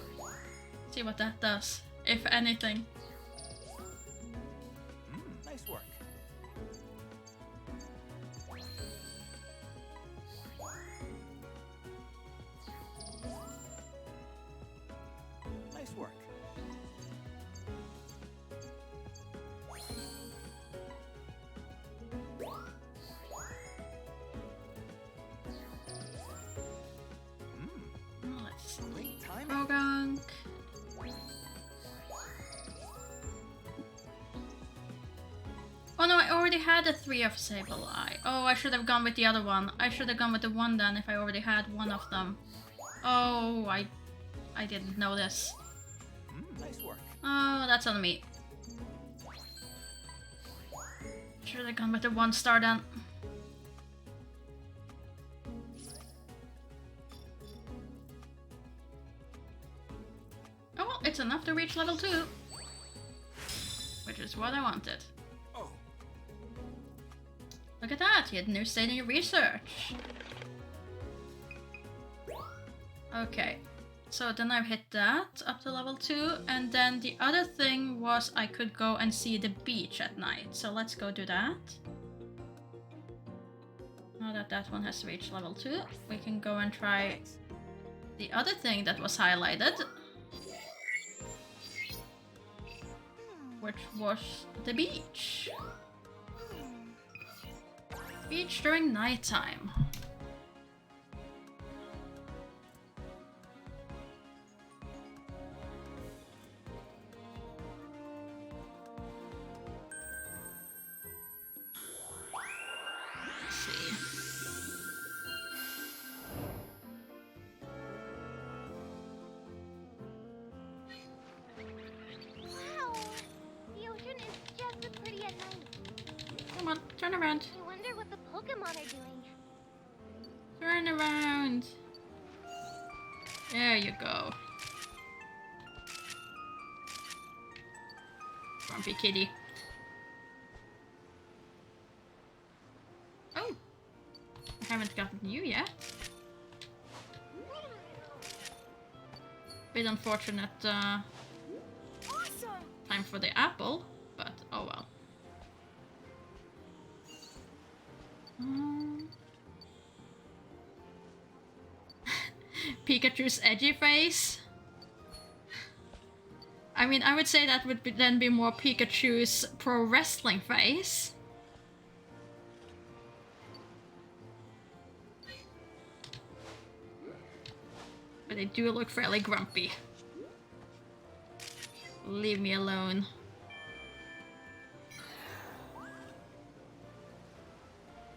See what that does, if anything. Nice work. Nice work. Let's see. Great timing. Rogunk. Oh no, I already had a 3 of Sableye. Oh, I should have gone with the other one. I should have gone with the one then if I already had one of them. Oh, I didn't know this. Nice work. Oh, that's on me. Should have gone with the 1 star then. Oh well, it's enough to reach level 2. Which is what I wanted. Oh, Look at that, you had a new state in your research. Okay, so then I've hit that up to level 2, and then the other thing was I could go and see the beach at night. So let's go do that. Now that that one has reached level 2, we can go and try the other thing that was highlighted, which was the beach. Beach during nighttime. Let's see. Wow! The ocean is just as pretty at night. Come on, turn around. I wonder what the Pokemon are doing. Turn around. There you go. Grumpy kitty. Oh! I haven't gotten you yet. Bit unfortunate time for the apple, but oh well. Pikachu's edgy face. I mean, I would say that would then be more Pikachu's pro wrestling face. But they do look fairly grumpy. Leave me alone.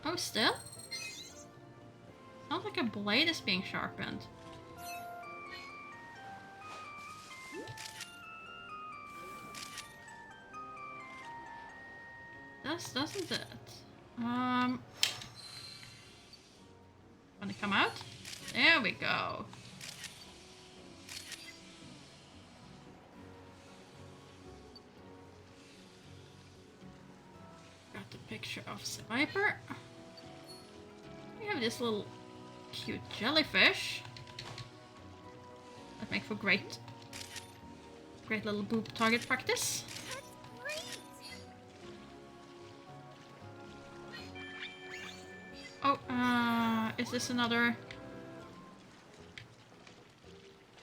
Oh, still? Sounds like a blade is being sharpened. Doesn't it? Wanna come out? There we go. Got the picture of the Viper. We have this little cute jellyfish that make for great little boob target practice. Oh, is this another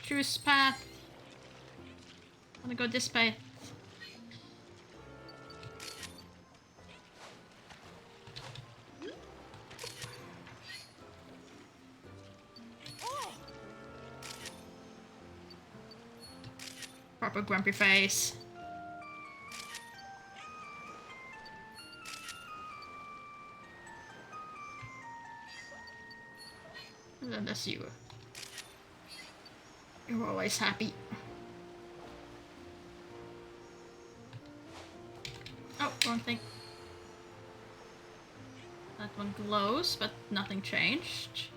choose path? I'm gonna go this way. Proper grumpy face. And then there's you. You're always happy. Oh, wrong thing. That one glows, but nothing changed.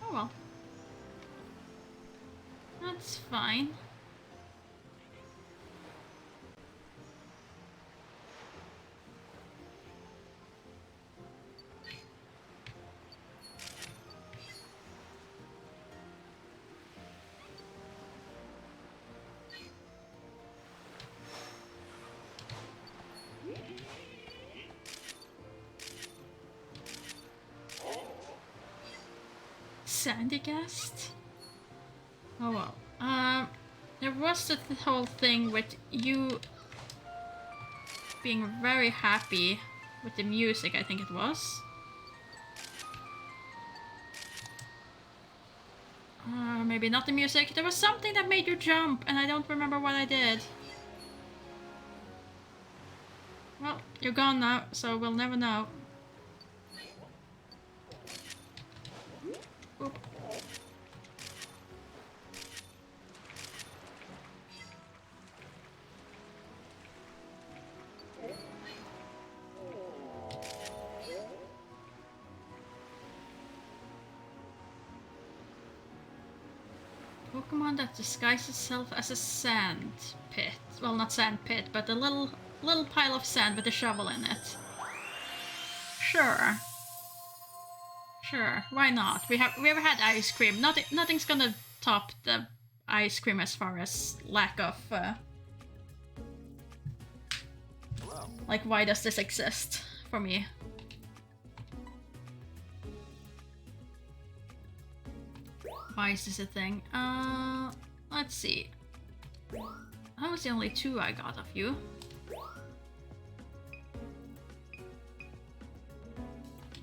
Oh well. That's fine. Sandy guest? Oh well. There was the whole thing with you being very happy with the music, I think it was. Maybe not the music. There was something that made you jump, and I don't remember what I did. Well, you're gone now, so we'll never know. Oop. Pokemon that disguises itself as a sand pit. Well, not sand pit, but a little pile of sand with a shovel in it. Sure. Sure, why not? We ever had ice cream. Nothing's gonna top the ice cream as far as lack of like, why does this exist for me? Why is this a thing? Let's see. That was the only 2 I got of you.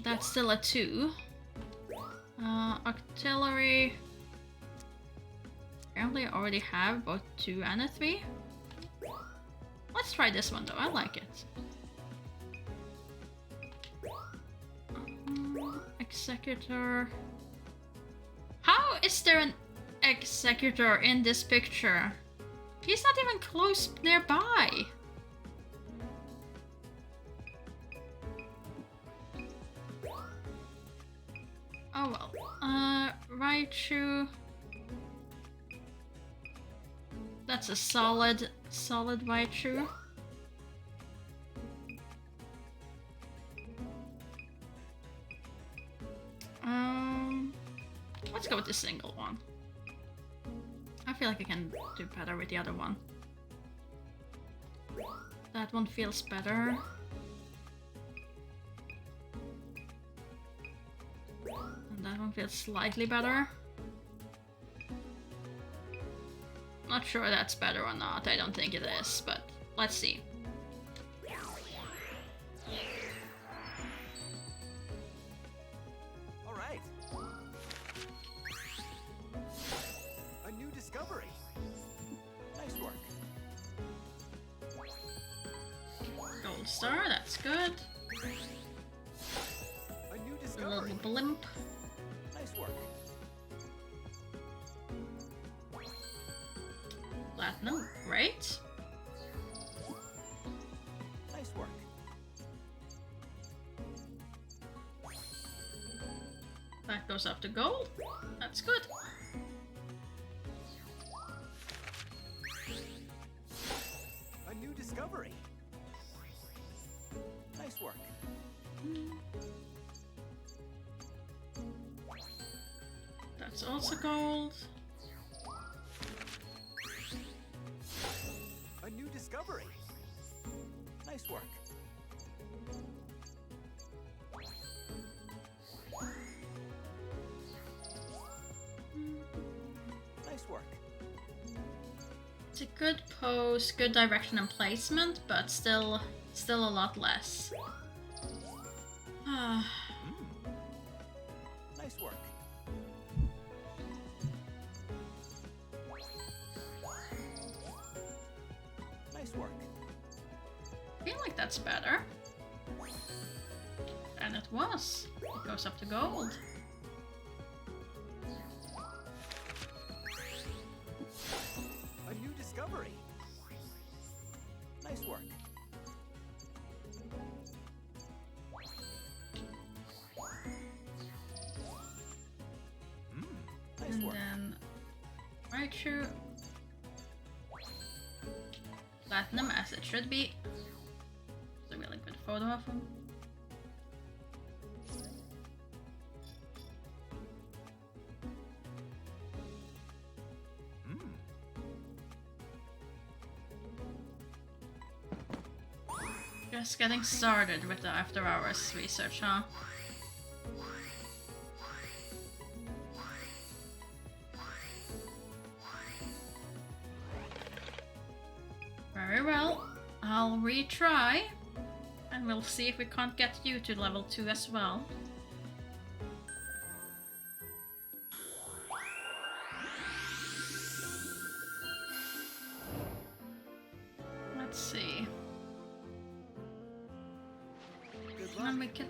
That's still a 2. Artillery. Apparently I already have both 2 and a 3. Let's try this one though, I like it. Executor. How is there an executor in this picture? He's not even close nearby. Oh well. Raichu. That's a solid Raichu. Let's go with the single one. I feel like I can do better with the other one. That one feels better. And that one feels slightly better. Not sure that's better or not, I don't think it is, but let's see. Alright. A new discovery. Nice work. Gold star, that's good. A new A discovery. little blimp. Nice work. Platinum, great. Nice work. That goes up to gold. That's good. A new discovery. Nice work. That's also gold. A new discovery. Nice work. Nice work. It's a good pose, good direction and placement, but still a lot less. Nice work. Nice work. I feel like that's better. And it was. It goes up to gold. A new discovery. Nice work. Nice And work. then Raichu. Platinum as it should be. It's a really good photo of him. Just getting started with the after hours research, huh? Very well. I'll retry. And we'll see if we can't get you to level 2 as well. Let's see. Good luck. And we can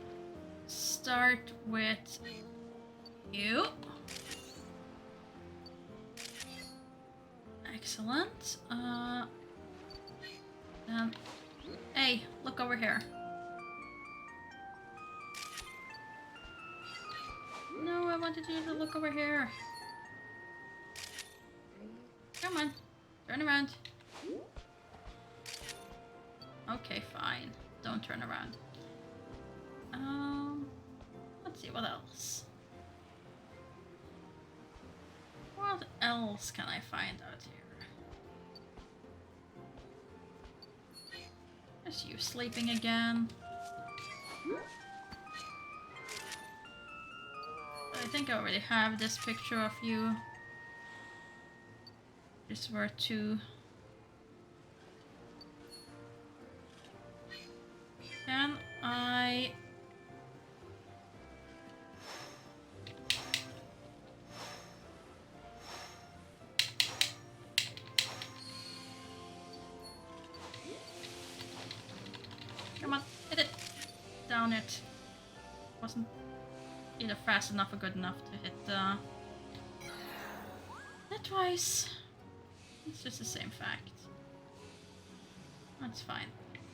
start with you. Excellent. Hey, look over here. No, I wanted you to look over here. Come on, turn around. Okay, fine. Don't turn around. Let's see, what else? What else can I find out here? Is you sleeping again? I think I already have this picture of you. These were two. Can I... Come on, hit it! Down it. Wasn't either fast enough or good enough to hit that twice. It's just the same fact. That's fine.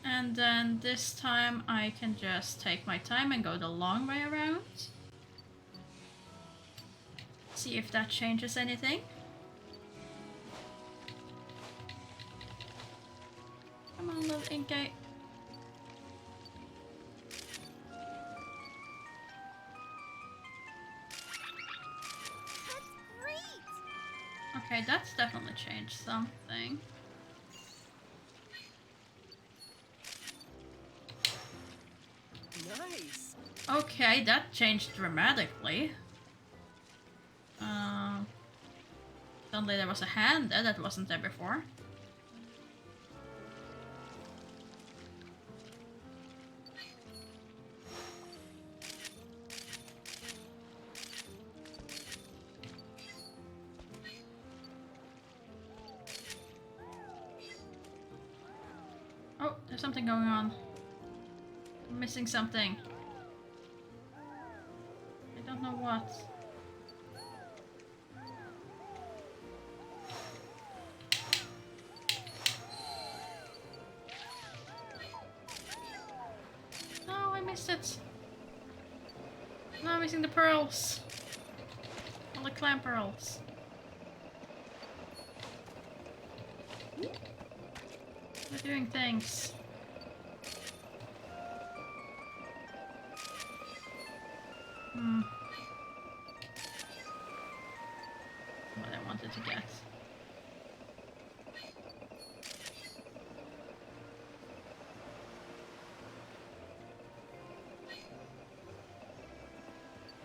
And then this time I can just take my time and go the long way around. See if that changes anything. Come on, little Inkay. Okay, that's definitely changed something. Nice. Okay, that changed dramatically. Suddenly there was a hand there that wasn't there before. Oh, there's something going on. I'm missing something. I don't know what. No, I missed it. No, I'm missing the pearls. All the clam pearls. We're doing things. What I wanted to get.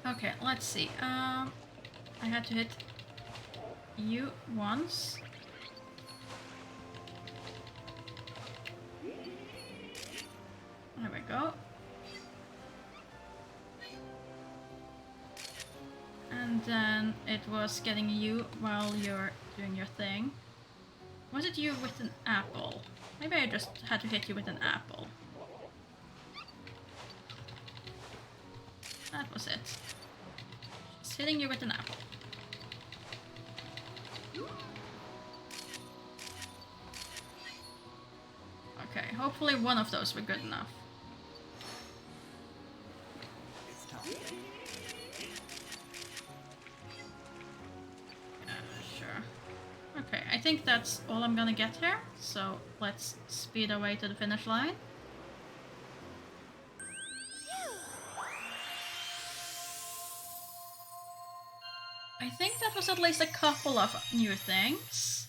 Okay, let's see. I had to hit you once. There we go. And then it was getting you while you're doing your thing. Was it you with an apple? Maybe I just had to hit you with an apple. That was it. Just hitting you with an apple. Okay, hopefully one of those were good enough. It's time. Sure. Okay, I think that's all I'm gonna get here, so let's speed our way to the finish line. I think that was at least a couple of new things.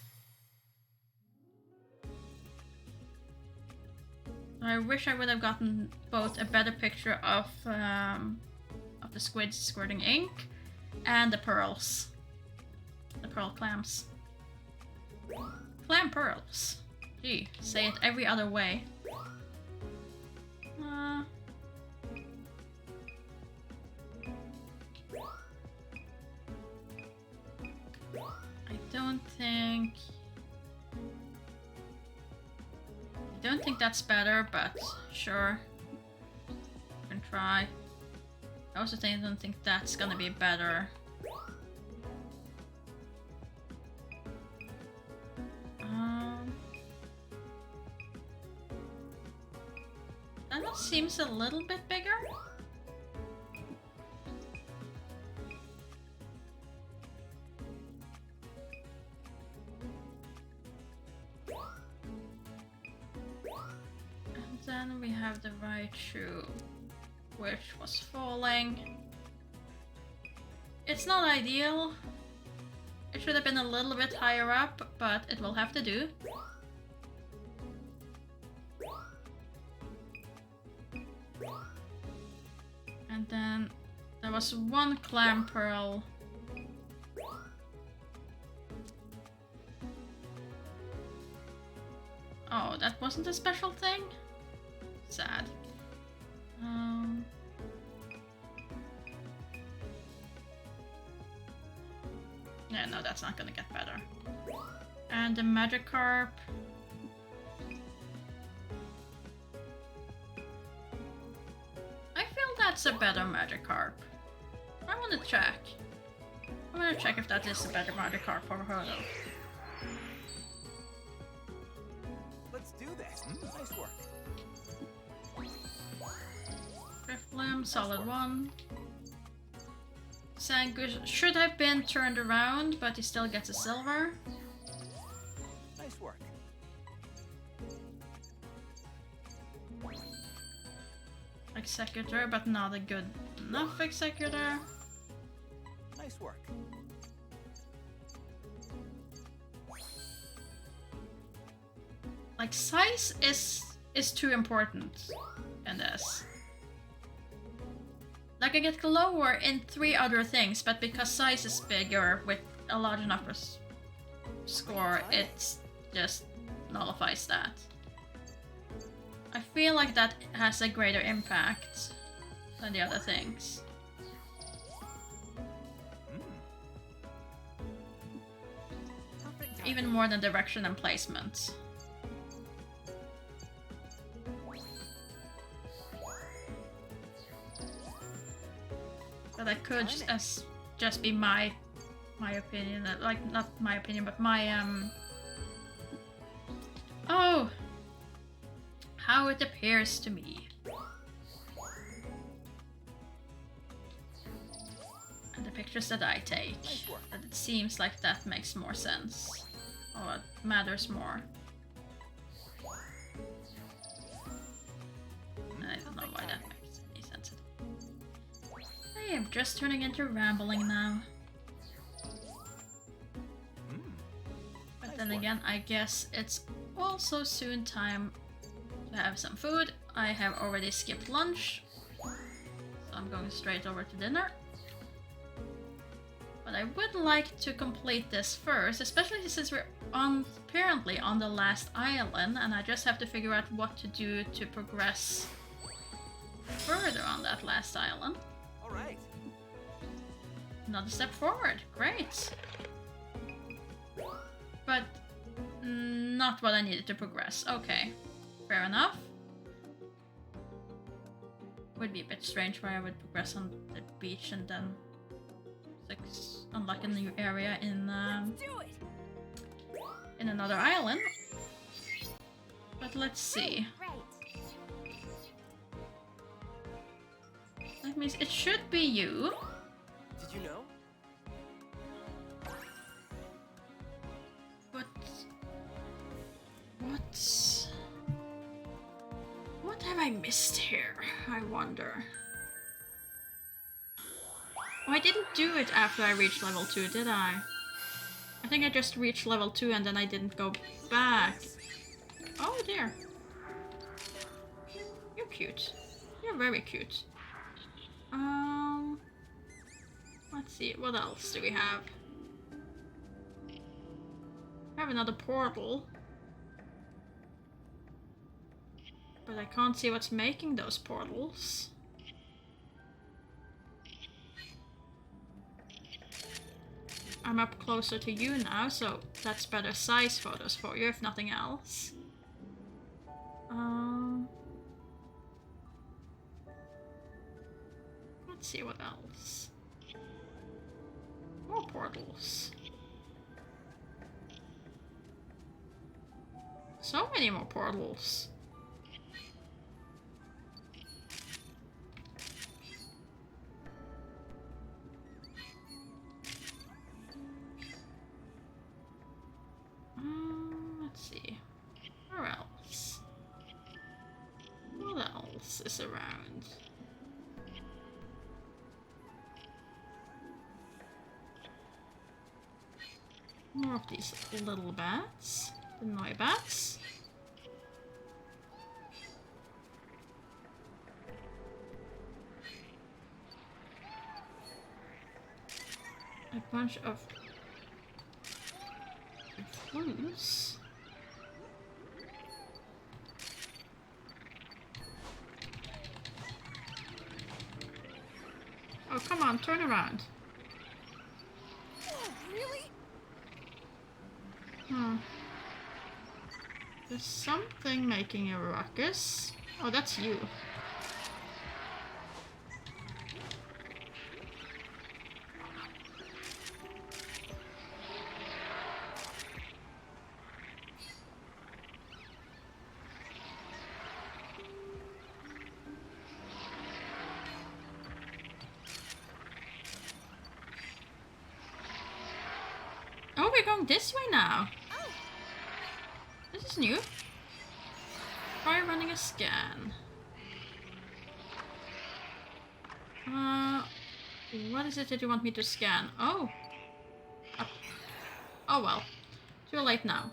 I wish I would have gotten both a better picture of the squids squirting ink and the pearls. The pearl clams. Clam pearls. Gee, say it every other way. I don't think that's better, but sure. You can try. I also don't think that's gonna be better. That one seems a little bit bigger. And then we have the right shoe, which was falling. It's not ideal. It should have been a little bit higher up, but it will have to do. And then there was one clam pearl. Oh, that wasn't a special thing? Sad. Yeah, no, that's not gonna get better. And the Magikarp. I feel that's a better Magikarp. I wanna check. I wanna check if that is a better Magikarp for her though. Let's do this. Nice work. Drifblim, solid 1. Zangoose should have been turned around, but he still gets a silver. Nice work. Executor, but not a good enough Executor. Nice work. Like, size is too important in this. Like, I get lower in 3 other things, but because size is bigger with a large enough score, it just nullifies that. I feel like that has a greater impact than the other things. Even more than direction and placement. But that could just be my opinion, like not my opinion, but my oh, how it appears to me. And the pictures that I take, that it seems like that makes more sense, or it matters more. I don't know why that makes any sense at all. I am just turning into rambling now. But then again, I guess it's also soon time to have some food. I have already skipped lunch, so I'm going straight over to dinner. But I would like to complete this first, especially since we're apparently on the last island, and I just have to figure out what to do to progress further on that last island. All right. Another step forward. Great. But not what I needed to progress. Okay. Fair enough. Would be a bit strange where I would progress on the beach and then unlock a new area in another island. But let's see. That means it should be you. Did you know? But what have I missed here? I wonder. Oh, I didn't do it after I reached level 2, did I? I think I just reached level 2 and then I didn't go back. Oh dear. You're cute. You're very cute. Let's see, what else do we have? We have another portal. But I can't see what's making those portals. I'm up closer to you now, so that's better size photos for you, if nothing else. Let's see what else. More portals. So many more portals. Let's see. Where else? What else is around? More of these little bats. The Noi bats. A bunch of fruits. Oh, come on, turn around. Really? There's something making a ruckus. Oh, that's you. Oh, we're going this way now. This is new. Try running a scan. What is it that you want me to scan? Oh. Oh well. Too late now.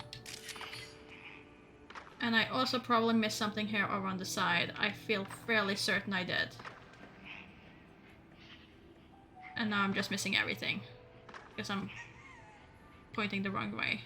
And I also probably missed something here over on the side. I feel fairly certain I did. And now I'm just missing everything. Because I'm pointing the wrong way.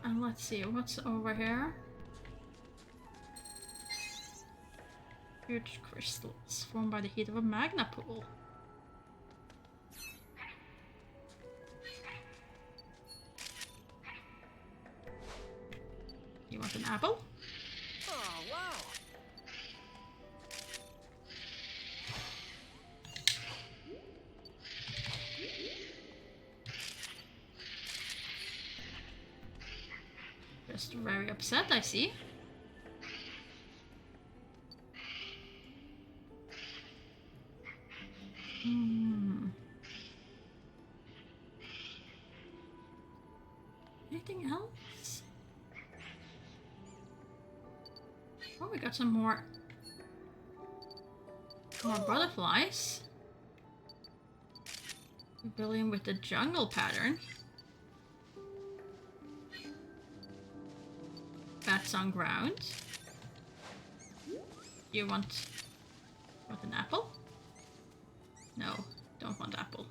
And let's see, what's over here? Huge crystals formed by the heat of a magna pool. You want an apple? Oh, wow. Just very upset, I see. Anything else? Oh, we got some more butterflies. Rebellion with the jungle pattern. Bats on ground. You want an apple? No, don't want apple.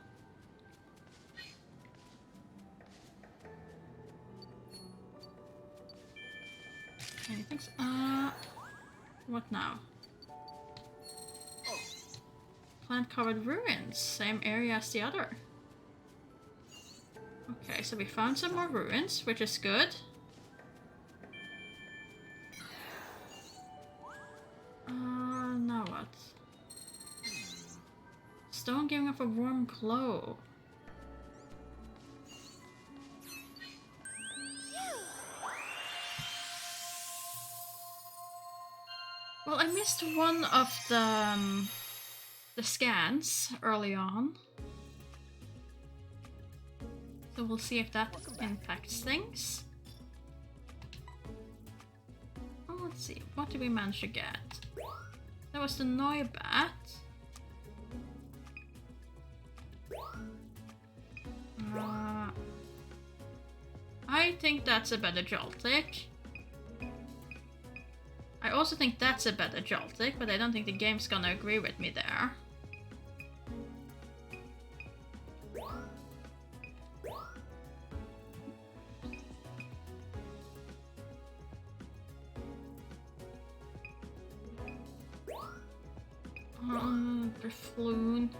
Anything? What now? Plant-covered ruins, same area as the other. Okay, so we found some more ruins, which is good. Now what? Stone giving off a warm glow. Well, I missed one of the scans early on. So we'll see if that impacts things. Oh, let's see. What did we manage to get? That was the Noibat. I think that's a better Joltik. I also think that's a better Joltik, but I don't think the game's gonna agree with me there. Drifloon.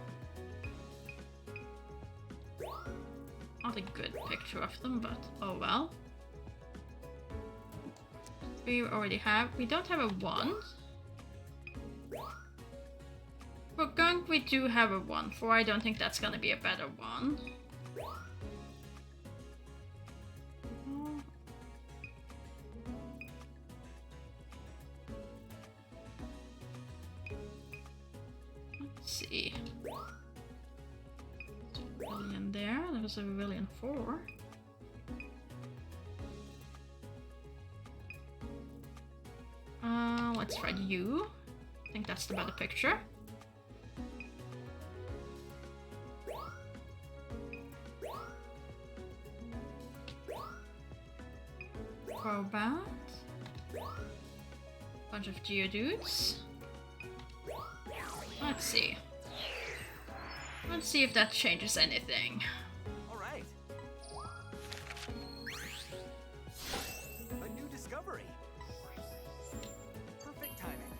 Not a good picture of them, but oh well. We don't have a 1. For Gunk we do have a 1, for I don't think that's gonna be a better one. Let's see. There's a Rebellion there, there was a Rebellion 4. Let's try you. I think that's the better picture. Crobat. Bunch of Geodudes. Let's see. Let's see if that changes anything. All right. A new discovery. Perfect timing.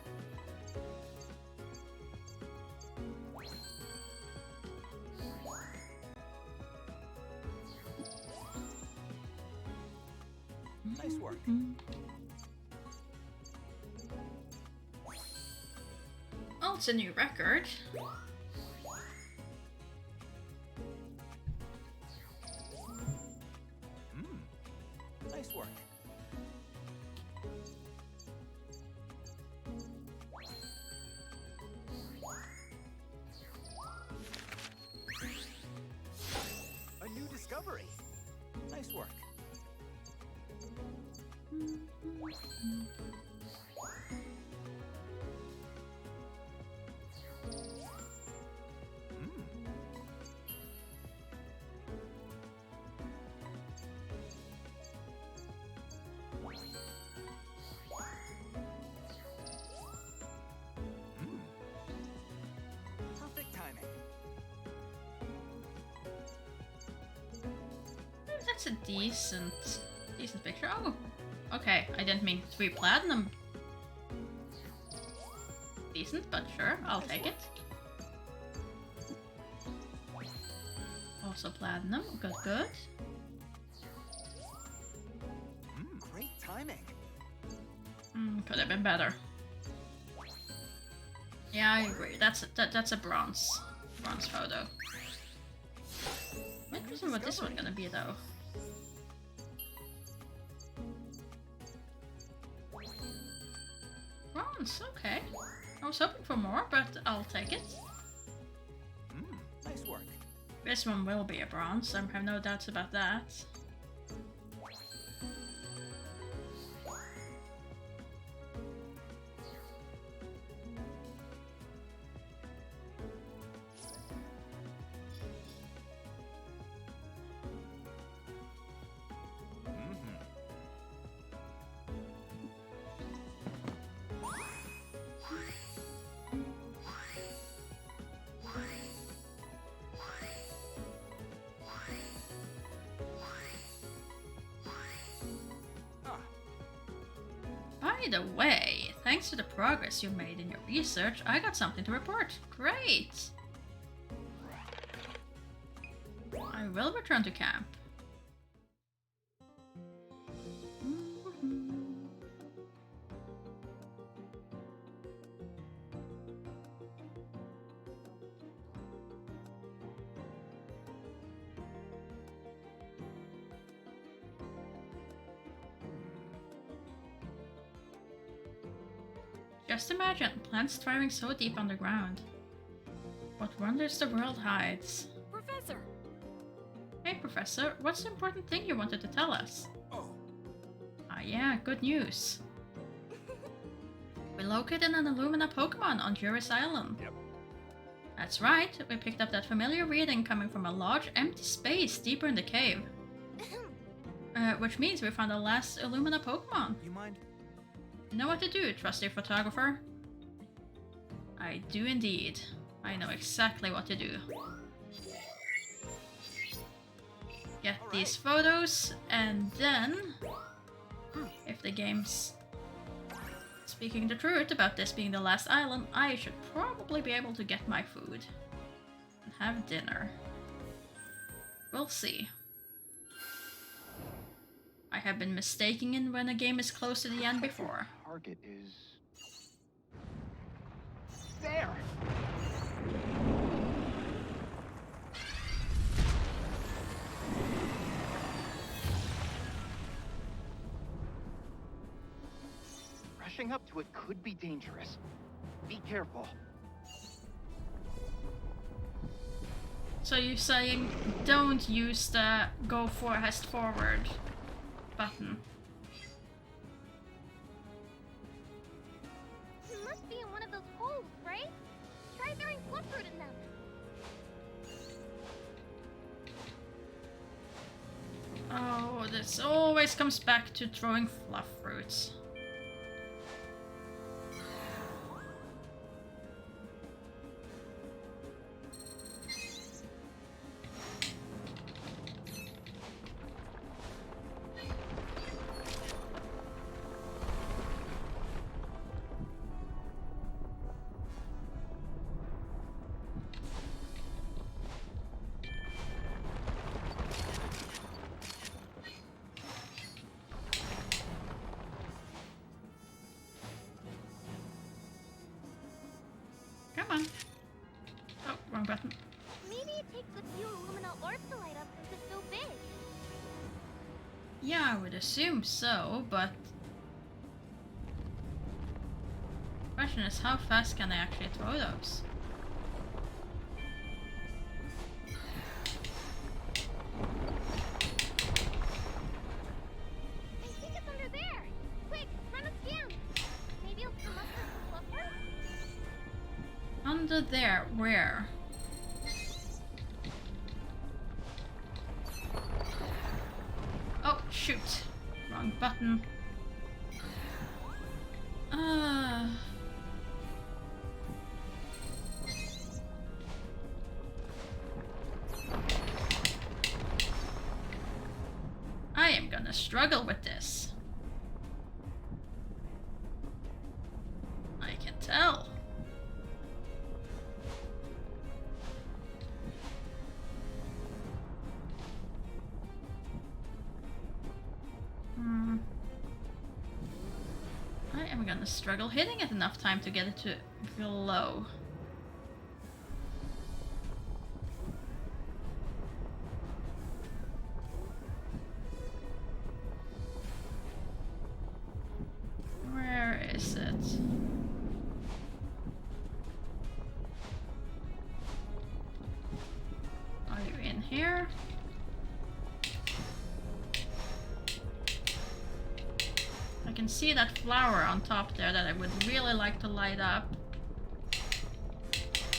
Nice work. Oh, it's a new record. Nice work. A new discovery. Nice work. Perfect timing. That's a decent picture. Oh, okay. I didn't mean 3 platinum. Decent, but sure, I'll take it. Also platinum. Good, good. Great timing. Could have been better. Yeah, I agree. That's a bronze photo. I'm interested what this one's gonna be though. Bronze, okay. I was hoping for more, but I'll take it. Nice work. This one will be a bronze, I have no doubts about that. By the way, thanks to the progress you made in your research, I got something to report. Great! I will return to camp. Just imagine, plants thriving so deep underground. What wonders the world hides. Professor! Hey Professor, what's the important thing you wanted to tell us? Oh, Ah yeah, good news. We located an Illumina Pokémon on Juris Island. Yep. That's right, we picked up that familiar reading coming from a large empty space deeper in the cave. Which means we found the last Illumina Pokémon. you mind? You know what to do, trusty photographer? I do indeed. I know exactly what to do. Get these photos, and then... if the game's speaking the truth about this being the last island, I should probably be able to get my food. And have dinner. We'll see. I have been mistaken in when a game is close to the end before. Target is there. Rushing up to it could be dangerous. Be careful. So you're saying don't use the go fast forward button. fluff fruit in them. Oh, this always comes back to throwing fluff fruits. Come on. Oh, wrong button. Maybe it takes a few Illumina orbs to light up since it's so big. Yeah, I would assume so, but... Question is, how fast can I actually throw those? I think it's under there. Quick, run a scan. Maybe it'll come up with some fluff fruit? Under there, where? Oh, shoot. Wrong button. I am gonna struggle with this. I can tell. I am gonna struggle hitting it enough time to get it to glow. Where is it? Are you in here? I can see that flower on top there that I would really like to light up.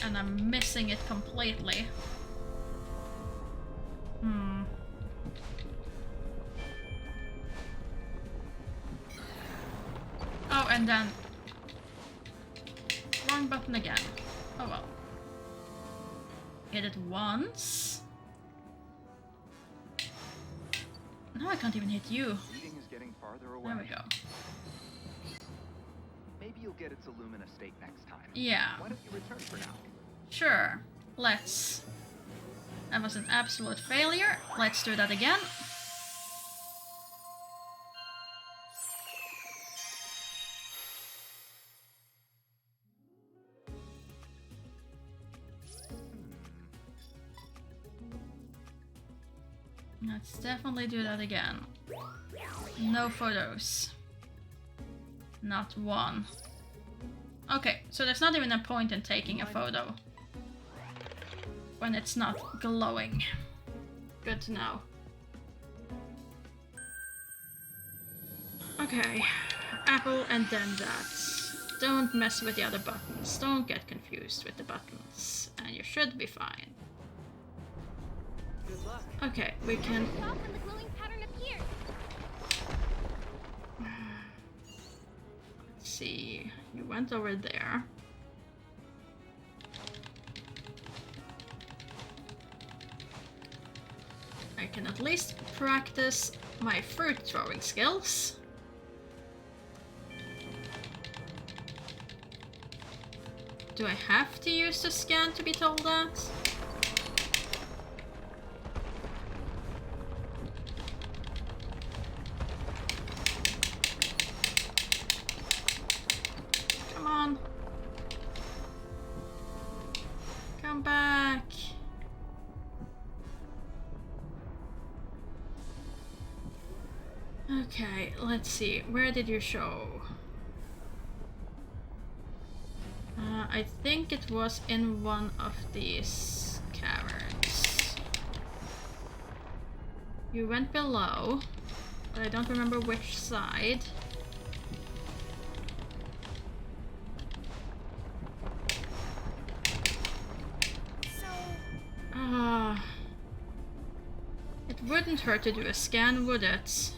And I'm missing it completely. Oh, and then... wrong button again. Oh well. Hit it once. Now I can't even hit you. Reading is getting farther away. There we go. Maybe you'll get its Illumina state next time. Yeah. Why don't you return for now? Sure. Let's. That was an absolute failure. Let's do that again. Let's definitely do that again. No photos. Not one. Okay, so there's not even a point in taking a photo when it's not glowing. Good to know. Okay, apple and then that. Don't mess with the other buttons. Don't get confused with the buttons. And you should be fine. Good luck. Okay, we can... Stop when the glowing pattern appears. Let's see. You went over there. I can at least practice my fruit throwing skills. Do I have to use the scan to be told that? Come on. Come back. Okay, let's see. Where did you show? I think it was in one of these caverns. You went below, but I don't remember which side. wouldn't hurt to do a scan, would it?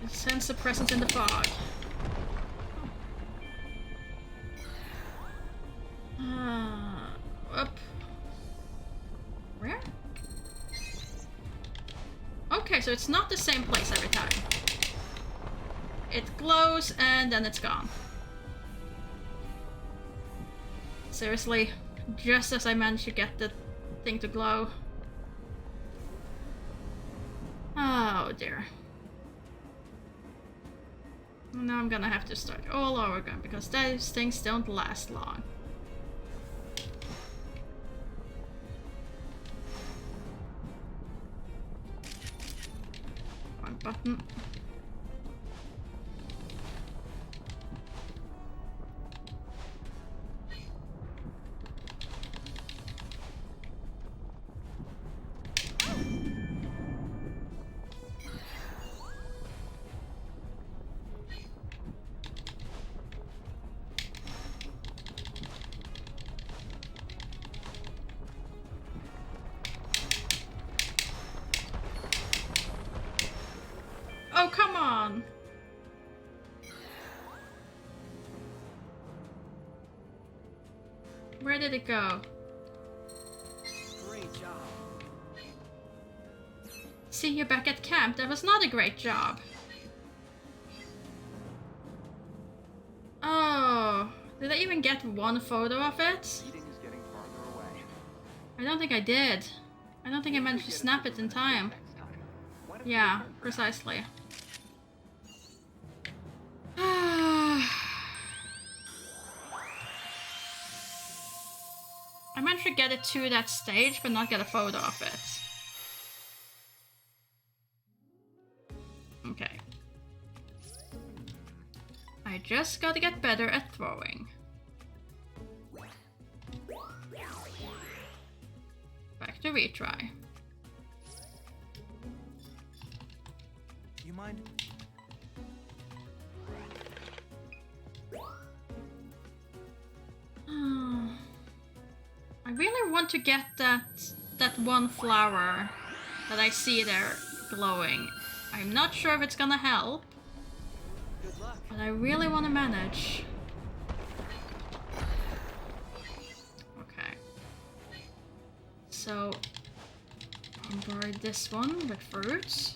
Sense a presence in the fog. Up. Where? Okay, so it's not the same place every time. It glows and then it's gone. Seriously, just as I managed to get the thing to glow. Oh dear. Now I'm gonna have to start all over again because those things don't last long. Wrong button. Oh, come on! Where did it go? Great job. See you back at camp. That was not a great job. Oh, did I even get one photo of it? Meeting is getting farther away. I don't think I did. I don't think I managed to snap it in time. Next time. Why don't you Yeah, return for now? precisely. I managed to get it to that stage, but not get a photo of it. Okay. I just gotta get better at throwing. Back to retry. You mind? I really want to get that one flower that I see there glowing. I'm not sure if it's gonna help, Good luck. but I really want to manage. Okay. So, I'll borrow this one with fruits.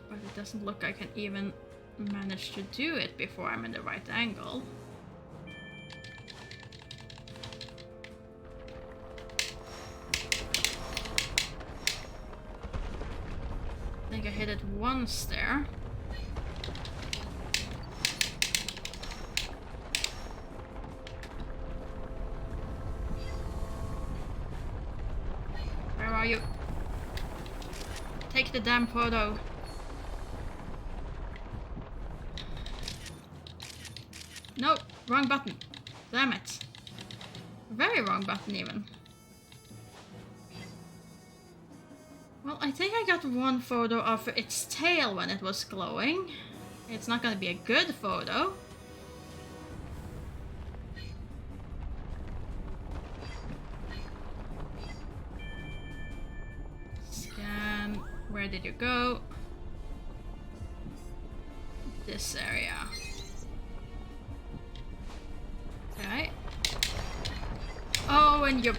But it doesn't look like I can even manage to do it before I'm in the right angle. I think I hit it once there. Where are you? Take the damn photo. No, wrong button. Damn it. Very wrong button even. Well, I think I got one photo of its tail when it was glowing. It's not gonna be a good photo. Scan. Where did you go? This area. Okay. Oh, and you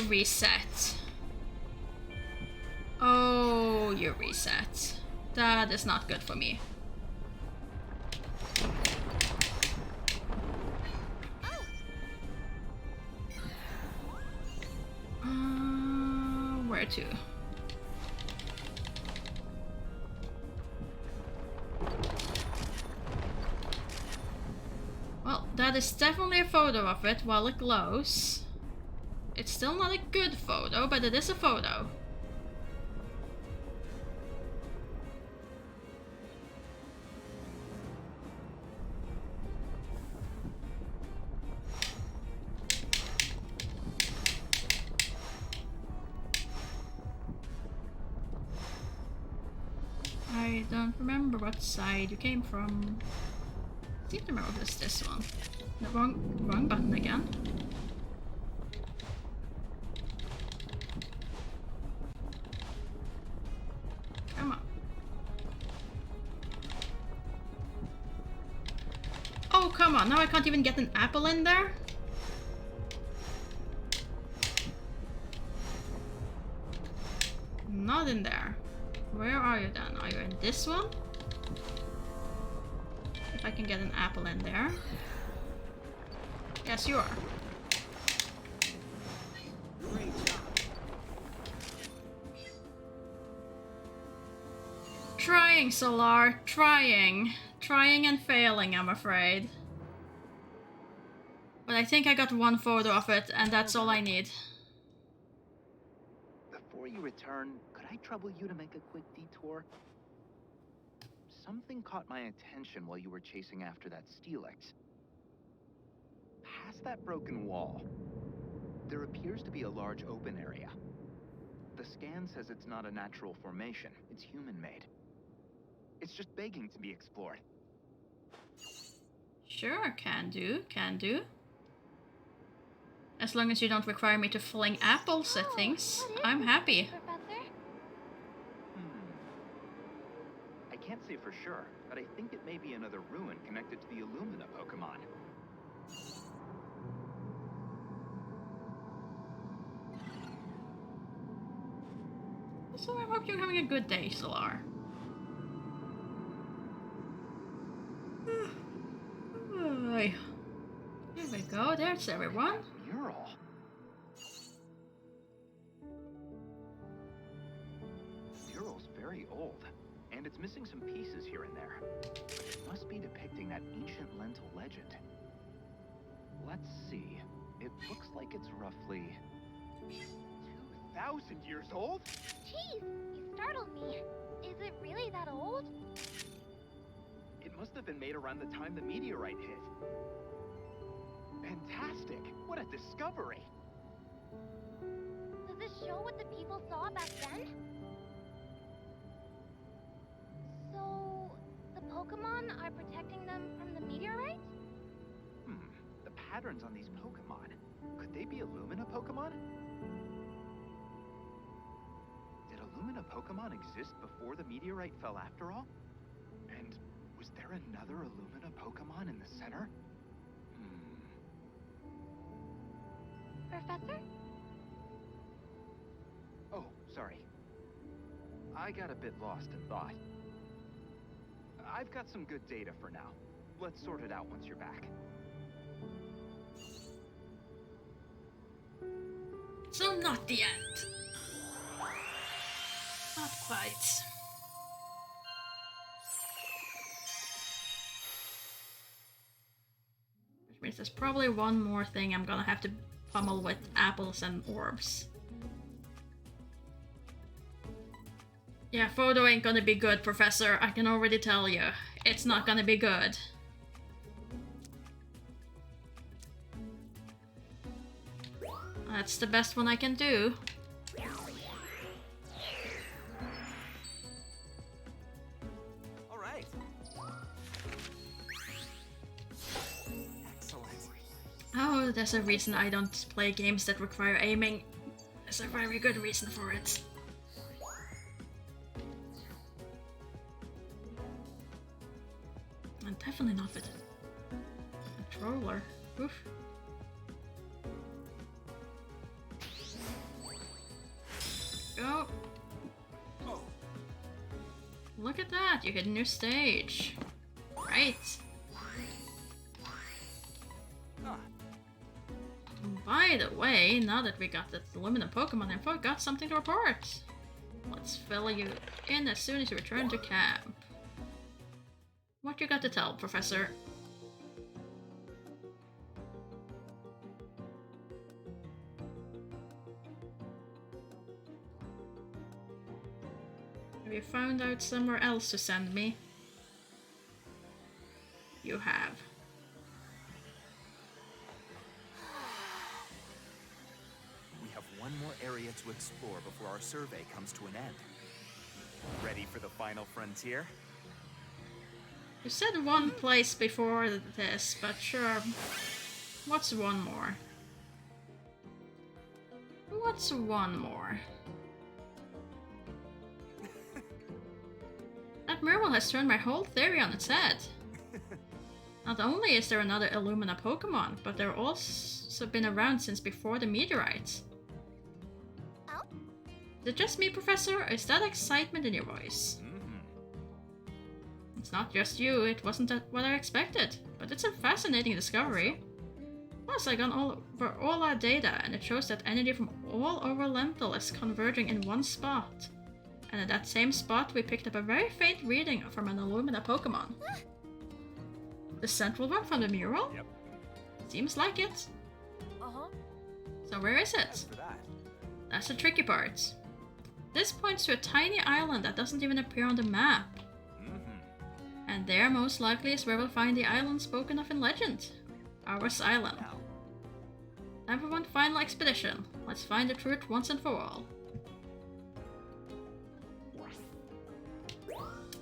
reset. Oh, you reset. That is not good for me. Where to? Well, that is definitely a photo of it while it glows. It's still not a good photo, but it is a photo. I don't Can't remember what side you came from. I seem to remember it was this one. The wrong button again. Come on. Oh, come on. Now I can't even get an apple in there? Not in there. Where are you then? Are you in this one? If I can get an apple in there. Yes, you are. Great job. Trying, Solar. Trying. Trying and failing, I'm afraid. But I think I got one photo of it, and that's all I need. Before you return, could I trouble you to make a quick detour? Something caught my attention while you were chasing after that Steelix. Past that broken wall, there appears to be a large open area. The scan says it's not a natural formation, it's human-made. It's just begging to be explored. Sure, can do, can do. As long as you don't require me to fling apples at things, I'm happy. Professor? I can't say for sure, but I think it may be another ruin connected to the Illumina Pokémon. So I hope you're having a good day, Solar. Here we go, there's everyone. Mural. The mural's very old, and it's missing some pieces here and there. But it must be depicting that ancient Lental legend. Let's see. It looks like it's roughly 2,000 years old? Jeez, you startled me. Is it really that old? It must have been made around the time the meteorite hit. Fantastic! What a discovery! Does this show what the people saw back then? So, the Pokemon are protecting them from the meteorite? The patterns on these Pokemon. Could they be Illumina Pokemon? Did Illumina Pokemon exist before the meteorite fell after all? And was there another Illumina Pokemon in the center? Professor? Oh, sorry. I got a bit lost in thought. I've got some good data for now. Let's sort it out once you're back. So not the end. Not quite. Which means there's probably one more thing I'm gonna have to pummel with apples and orbs. Yeah, photo ain't gonna be good, Professor. I can already tell you. It's not gonna be good. That's the best one I can do. All right. Excellent. Oh, there's a reason I don't play games that require aiming. There's a very good reason for it. And definitely not with a controller. Oof. Go. Oh, Look at that, you hit a new stage. Right. ah, By the way, now that we got the Illumina Pokemon info, I got something to report. Let's fill you in as soon as you return to camp. What you got to tell, Professor? Have you found out somewhere else to send me? You have. we have one more area to explore before our survey comes to an end. Ready for the final frontier? You said one place before this, but sure. What's one more? What's one more? That mural has turned my whole theory on its head. Not only is there another Illumina Pokemon, but they've also been around since before the meteorites. Oh? Is it just me, Professor, or is that excitement in your voice? It's not just you, it wasn't what I expected, but it's a fascinating discovery. Plus, I gone over all our data, and it shows that energy from all over Lental is converging in one spot. And at that same spot, we picked up a very faint reading from an Illumina Pokemon. The central one from the mural? Yep. Seems like it. Uh-huh. So where is As it? for that, That's the tricky part. This points to a tiny island that doesn't even appear on the map. And there most likely is where we'll find the island spoken of in legend. Ours Island. now, Time for one final expedition. Let's find the truth once and for all.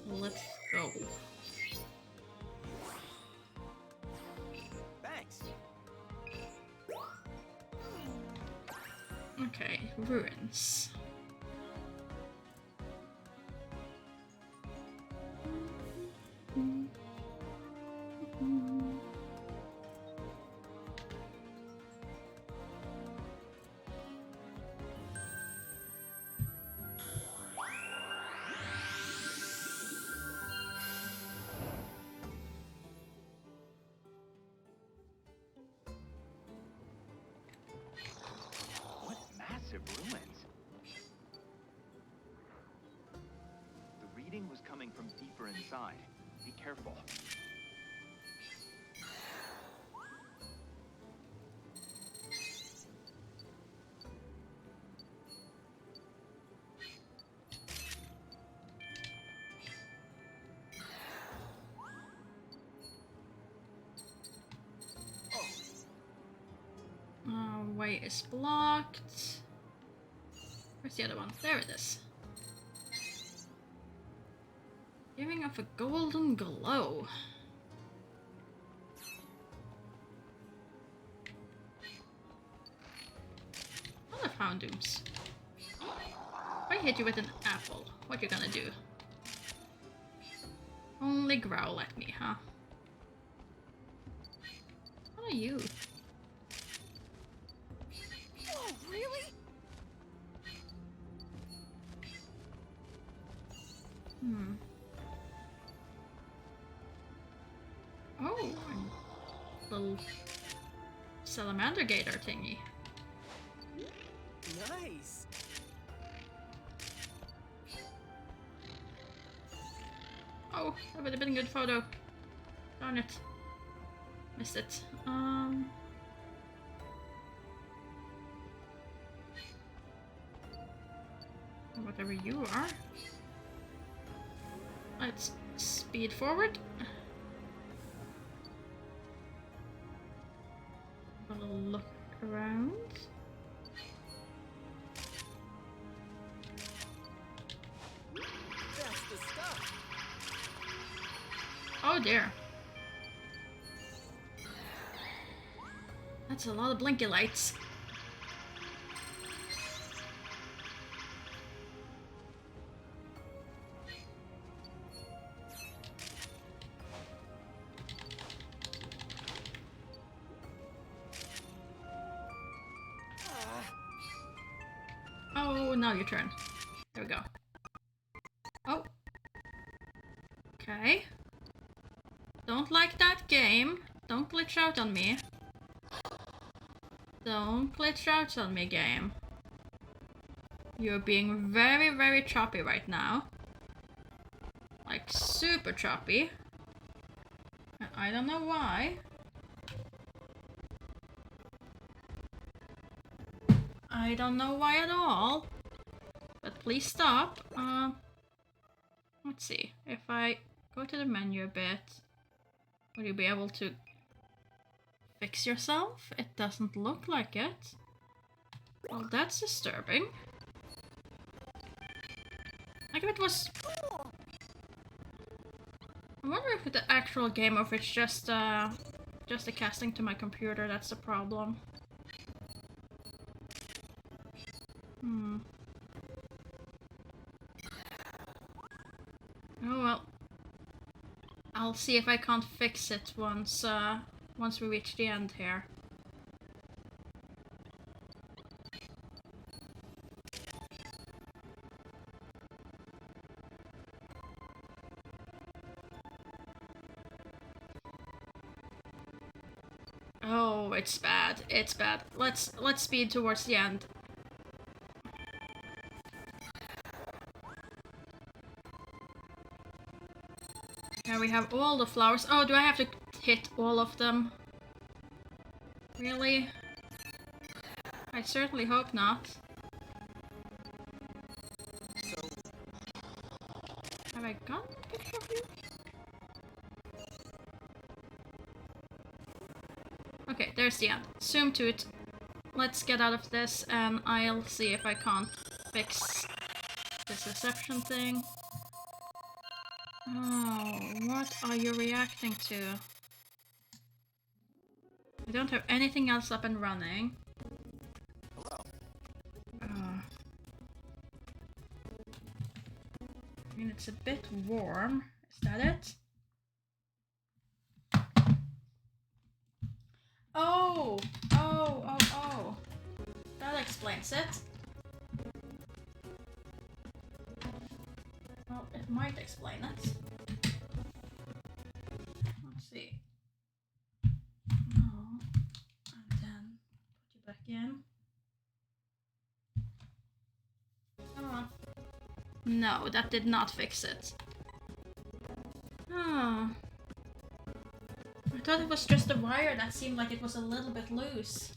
Let's go. thanks. Okay, ruins. What massive ruins! The reading was coming from deeper inside. Be careful. Way is blocked. Where's the other one? There it is. Giving off a golden glow. Other Houndooms. If I hit you with an apple, what you gonna do? Only growl at me, huh? What are you? Oh, really? Oh, little salamander gator thingy. Nice. Oh, that would have been a good photo. Darn it. Missed it. Whatever you are. Let's speed forward. Have a look around. That's the stuff. Oh dear. That's a lot of blinky lights. Oh, now your turn. There we go. Oh. Okay. Don't like that game. Don't glitch out on me. Don't glitch out on me, game. You're being very, very choppy right now. Like, super choppy. I don't know why. I don't know why at all. But please stop. Let's see. If I go to the menu a bit, will you be able to fix yourself? It doesn't look like it. Well, that's disturbing. Like if it was... I wonder if it's the actual game or if it's just the casting to my computer that's the problem. Oh well. I'll see if I can't fix it once we reach the end here. Oh, it's bad. It's bad. Let's speed towards the end. Here we have all the flowers. Oh, do I have to hit all of them? Really? I certainly hope not. So, Have I gotten a picture of you? Okay, there's the end. Zoom to it. Let's get out of this and I'll see if I can't fix this reception thing. Oh, what are you reacting to? We don't have anything else up and running. hello. I mean, it's a bit warm. Is that it? Oh! Oh! That explains it. Well, it might explain it. Let's see. No. And then put you back in. Come on. No, that did not fix it. Oh. I thought it was just a wire that seemed like it was a little bit loose.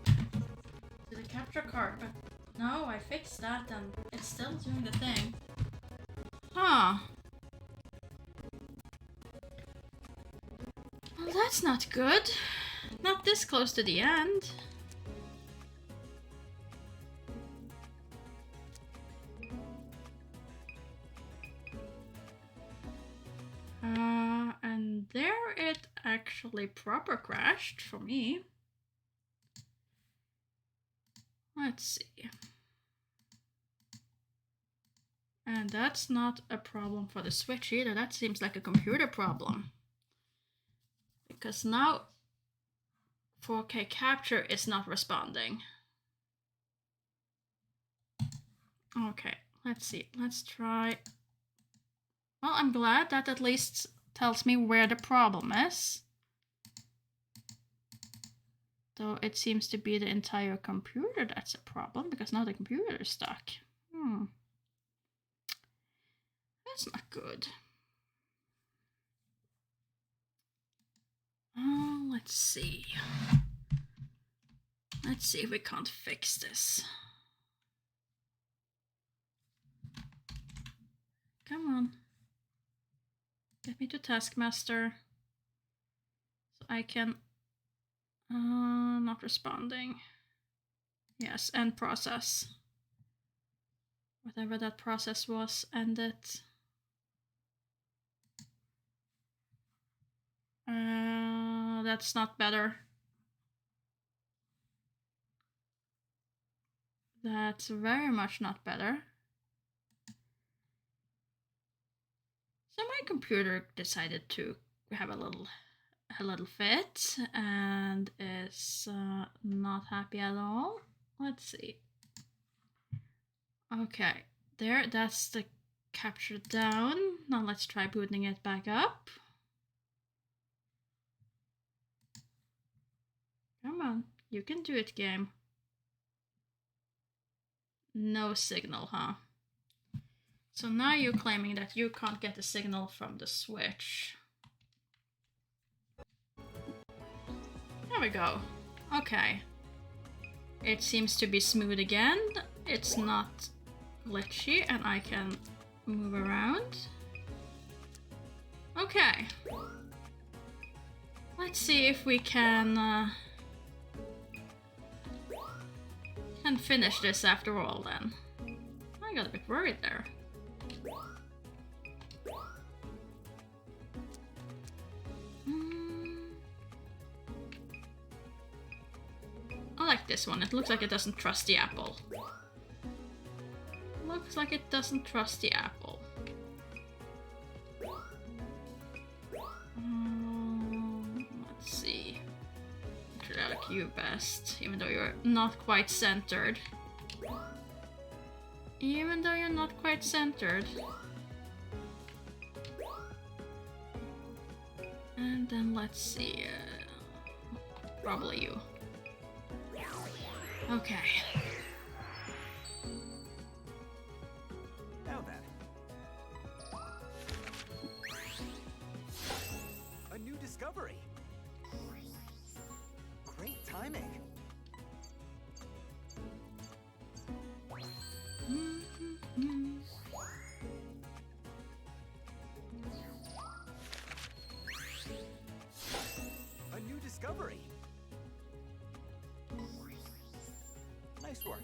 To the capture card, but no, I fixed that and it's still doing the thing. Huh. Well, that's not good. Not this close to the end. And there it actually proper crashed for me. Let's see. And that's not a problem for the Switch either. That seems like a computer problem. Because now 4K capture is not responding. Okay, let's see. Let's try. Well, I'm glad that at least tells me where the problem is. Though it seems to be the entire computer that's a problem, because now the computer is stuck. That's not good. Let's see. Let's see if we can't fix this. Come on. Get me to Taskmaster. So I can... not responding. Yes, end process. Whatever that process was, end it. That's not better. That's very much not better. So my computer decided to have a little fit and is not happy at all. Let's see. Okay, there, that's the capture down. Now let's try booting it back up. Come on, you can do it, game. No signal, huh? So now you're claiming that you can't get a signal from the Switch. There we go. Okay. It seems to be smooth again. It's not glitchy and I can move around. Okay. Let's see if we can finish this after all then. I got a bit worried there. like this one. It looks like it doesn't trust the apple. Looks like it doesn't trust the apple. Let's see. Actually, I like you best, even though you're not quite centered. Even though you're not quite centered. And then let's see. Probably you. Okay. Now then. A new discovery. Great timing. A new discovery. Nice work.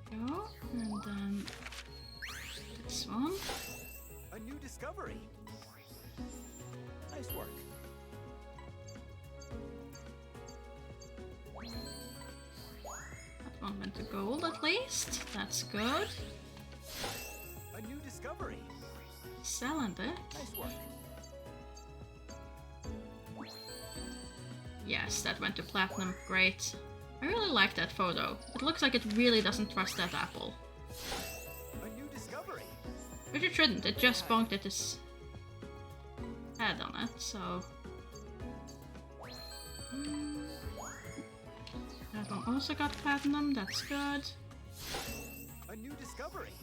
Go, and then this one. A new discovery. Nice work. That one went to gold at least. That's good. A new discovery. Selling it. Nice work. Yes, that went to platinum. Great. I really like that photo. It looks like it really doesn't trust that apple. A new discovery. Which it shouldn't. It just bonked at his head on it, so... That one also got platinum. That's good. A new discovery.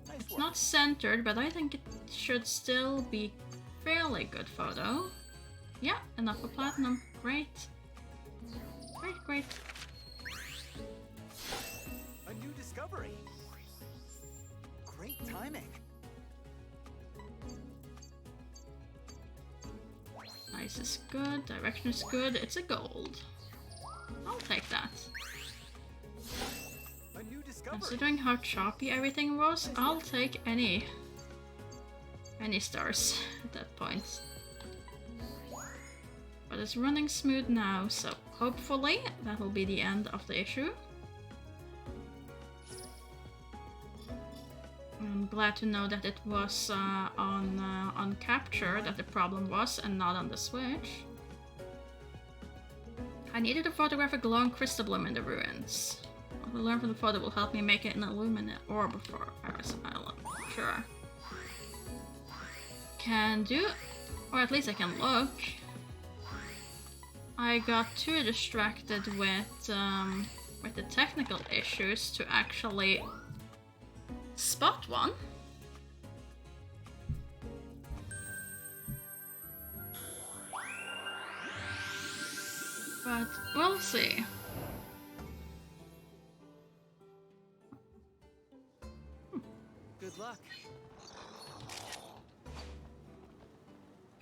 Nice It's work. not centered, but I think it should still be fairly good photo. Yeah, enough for platinum. Great. Great, great. A new discovery. Great timing. Nice is good. Direction is good. It's a gold. I'll take that. A new discovery. Considering how choppy everything was, I'll take any stars at that point. But it's running smooth now, so hopefully that will be the end of the issue. I'm glad to know that it was on capture that the problem was and not on the Switch. I needed to photograph a glowing crystal bloom in the ruins. What I learned from the photo will help me make it an illuminate orb for Paris Island. Sure. Can do, or at least I can look. I got too distracted with the technical issues to actually spot one. But we'll see. Good luck.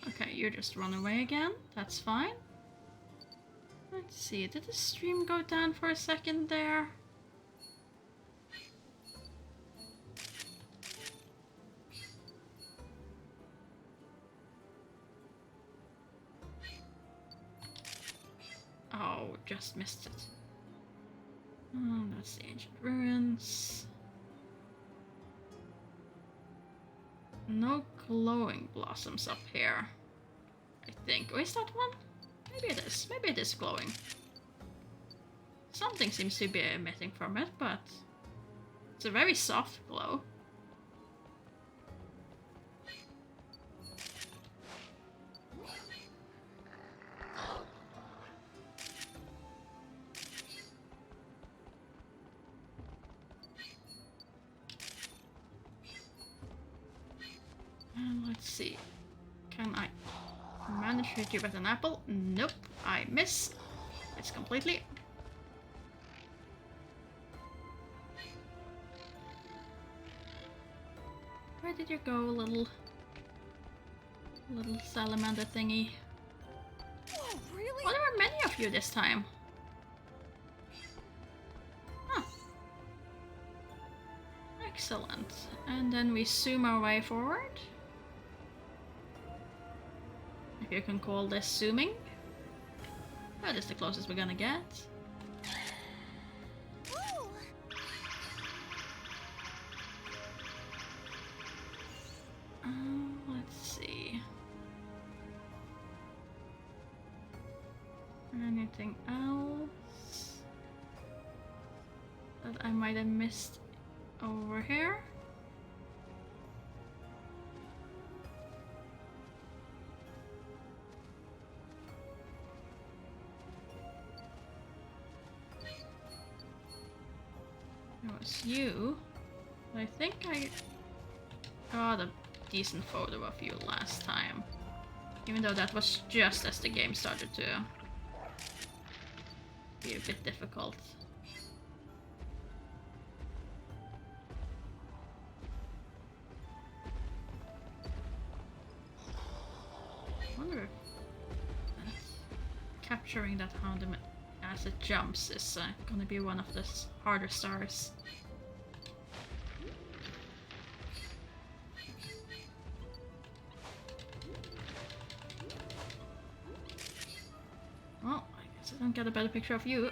Okay, you just run away again. That's fine. Let's see, did the stream go down for a second there? Oh, just missed it. Oh, that's the ancient ruins. No glowing blossoms up here, I think. Oh, is that one? Maybe it is. Maybe it is glowing. Something seems to be emitting from it, but it's a very soft glow. And let's see. Can I manage to hit you with an apple? Nope, I miss. It's completely. Where did you go, little salamander thingy? Oh, really? Oh, there were many of you this time. Huh. Excellent. And then we zoom our way forward. If you can call this zooming. That is the closest we're gonna get. Ooh. Let's see. Anything else that I might have missed over here? It was you. But I think I got a decent photo of you last time. Even though that was just as the game started to be a bit difficult. I wonder if capturing that hound as it jumps is gonna be one of the harder stars. Well, I guess I don't get a better picture of you.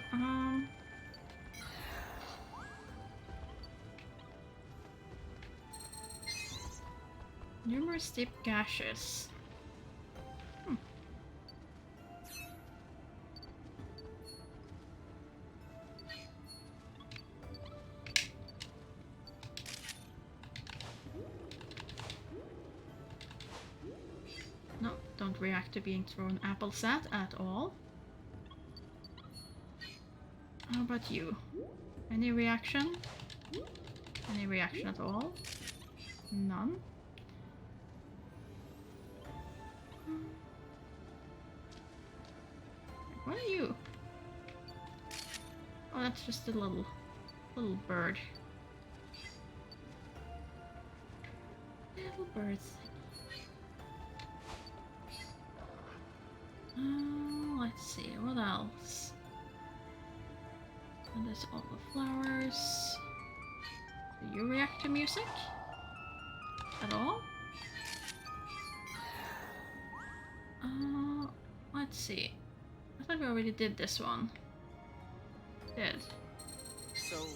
Numerous deep gashes. No, don't react to being thrown apples at all. How about you? Any reaction? Any reaction at all? None? What are you? Oh, that's just a little bird. Little birds. Let's see, what else? And there's all the flowers. Do you react to music? At all? Let's see. I thought we already did this one. Did. So,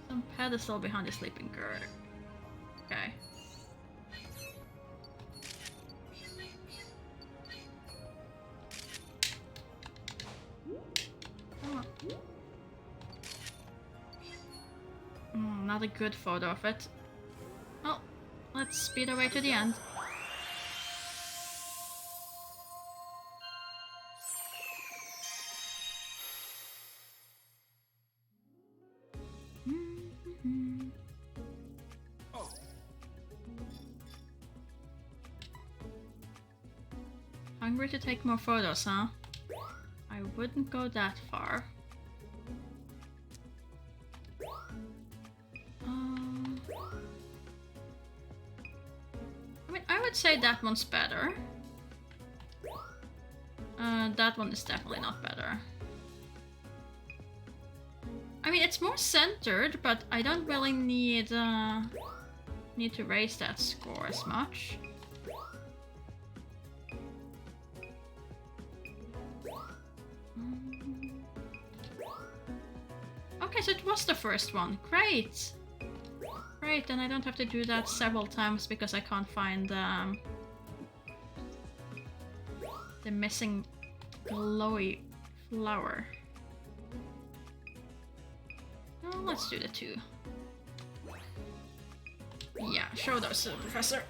Some pedestal behind the sleeping girl. Okay. Not a good photo of it. Oh, let's speed our way to the end. oh, Hungry to take more photos, huh? I wouldn't go that far. I mean, I would say that one's better. That one is definitely not better. I mean, it's more centered, but I don't really need to raise that score as much. Okay, so it was the first one. Great! Great, then I don't have to do that several times because I can't find the missing glowy flower. Oh, let's do the 2. Yeah, show those to the professor.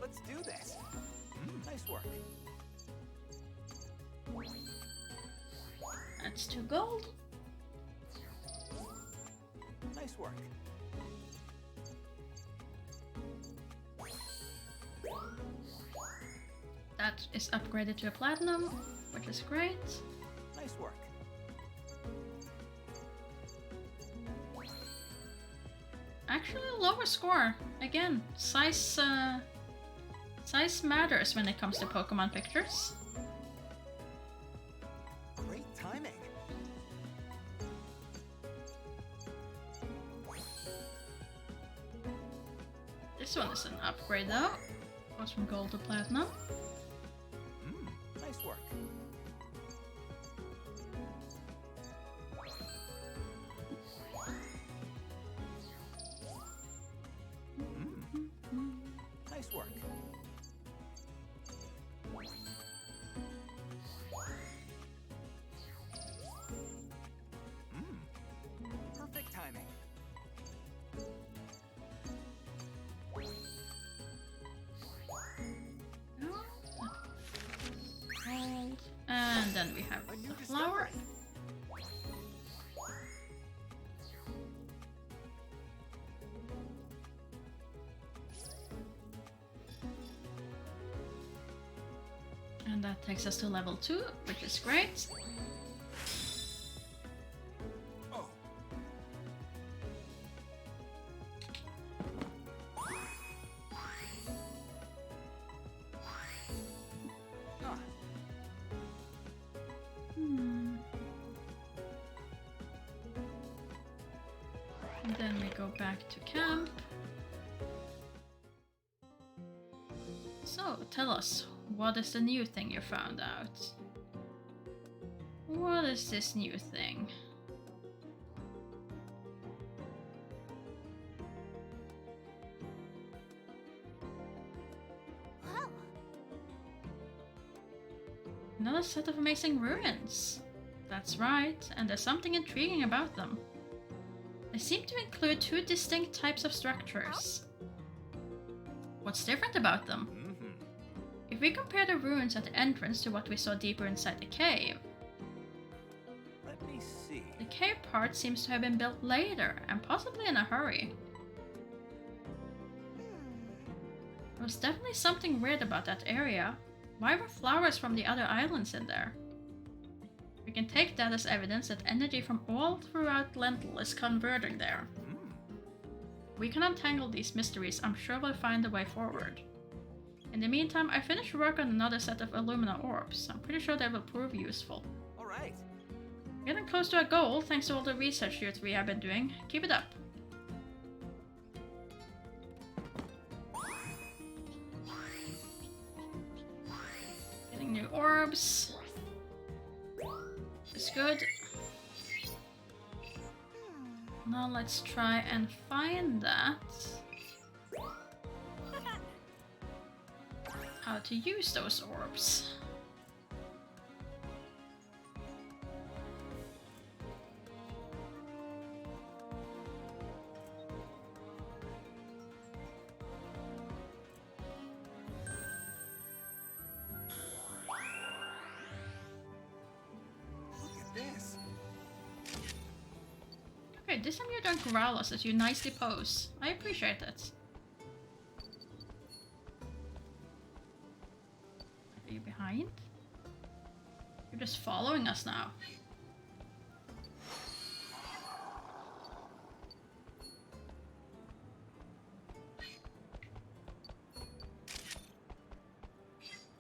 let's do this. Nice work. That's 2 gold. Nice work. That is upgraded to a platinum, which is great. Nice work. Actually, a lower score. Again, size matters when it comes to Pokemon pictures. Great timing. This one is an upgrade though. Goes from gold to platinum. Nice work. Nice work. Perfect timing. Gold. And then we have A new the flower. discovery. And that takes us to level 2, which is great. Oh. Huh. And then we go back to camp. So, tell us, what is the new thing you found out? What is this new thing? Whoa. Another set of amazing ruins. That's right, and there's something intriguing about them. They seem to include 2 distinct types of structures. What's different about them? If we compare the ruins at the entrance to what we saw deeper inside the cave, Let me see. the cave part seems to have been built later, and possibly in a hurry. There was definitely something weird about that area. Why were flowers from the other islands in there? We can take that as evidence that energy from all throughout Lental is converging there. We can untangle these mysteries. I'm sure we'll find a way forward. In the meantime, I finished work on another set of Illumina orbs. I'm pretty sure they will prove useful. All right. Getting close to our goal thanks to all the research you 3 have been doing. Keep it up. Getting new orbs. It's good. Now let's try and find that. How to use those orbs. Look at this. Okay, this time you don't growl us as you nicely pose. I appreciate it. Are you behind? You're just following us now.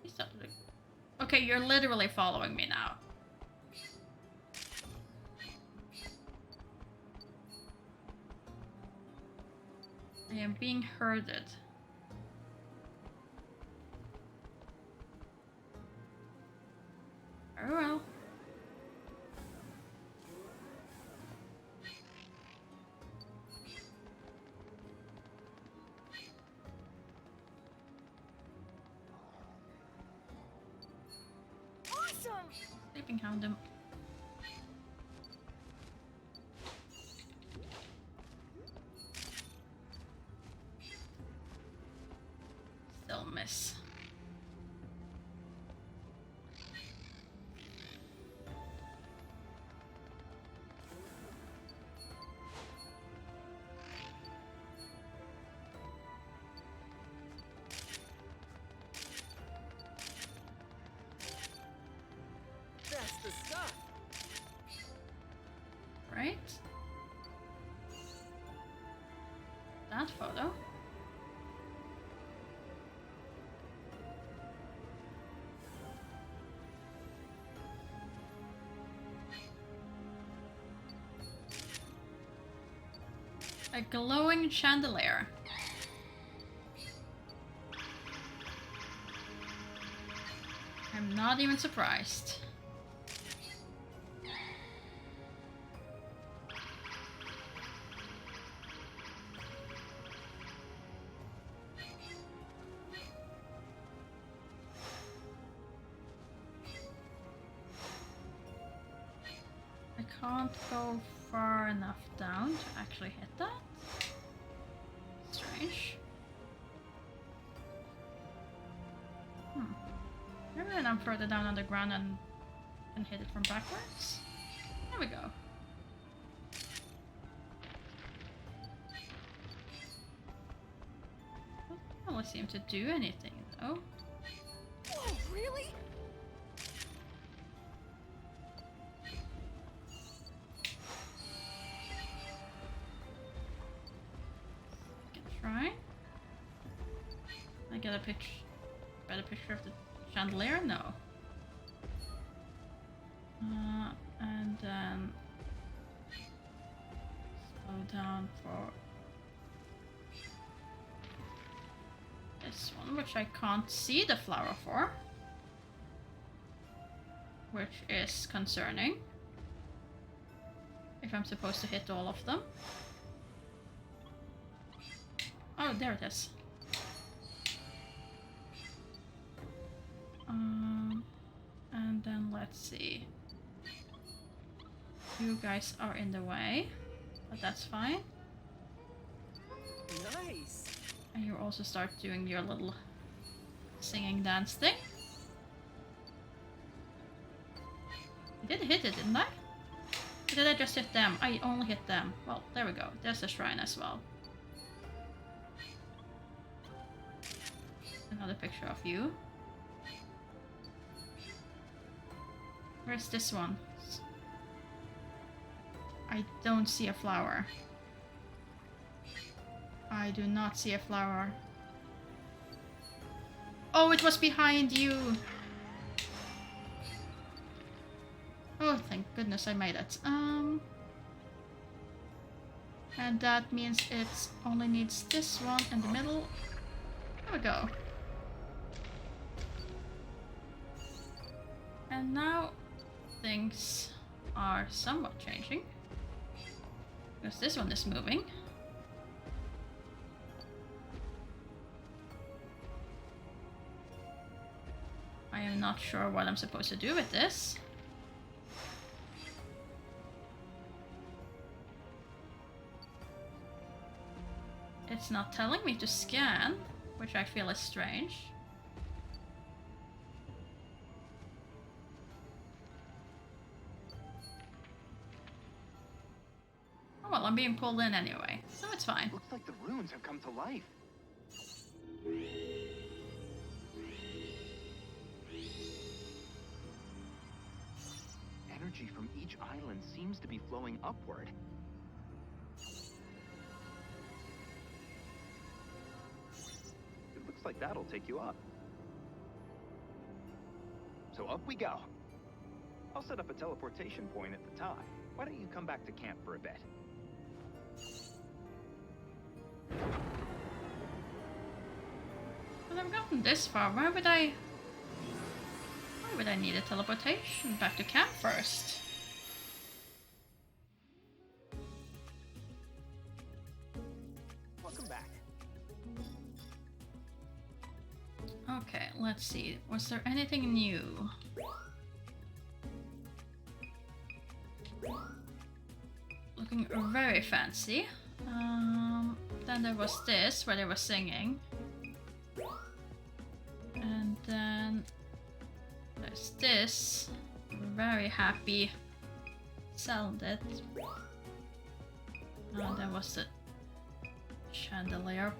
He's not really... Okay, you're literally following me now. I am being herded. Very well. Awesome! Sleeping Hound him. Still miss. That's the stuff. Right? That photo. A glowing chandelier. I'm not even surprised. I can't go far enough down to actually hit that. Strange. Maybe when I'm further down on the ground and can hit it from backwards. There we go. Doesn't really seem to do anything though. Whoa, really? Can try. I get a better picture of the chandelier? No. And then slow down for this one, which I can't see the flower for, which is concerning. If I'm supposed to hit all of them. Oh, there it is. And then let's see. You guys are in the way, but that's fine. Nice. And you also start doing your little singing dance thing. I did hit it, didn't I? Or did I just hit them? I only hit them. Well, there we go. There's the shrine as well. Another picture of you. Where's this one? I don't see a flower. I do not see a flower. Oh, it was behind you! Oh, thank goodness I made it. And that means it only needs this one in the middle. There we go. And now things are somewhat changing. Because this one is moving. I am not sure what I'm supposed to do with this. It's not telling me to scan, which I feel is strange. Oh well, I'm being pulled in anyway, so it's fine. Looks like the runes have come to life. Energy from each island seems to be flowing upward. It looks like that'll take you up. So up we go. I'll set up a teleportation point at the top. Why don't you come back to camp for a bit? Well, I've gotten this far. Why would I need a teleportation back to camp first? Welcome back. Okay, let's see. Was there anything new? Looking very fancy. Then there was this, where they were singing. And then there's this. Very happy. Sounded. There was the chandelier.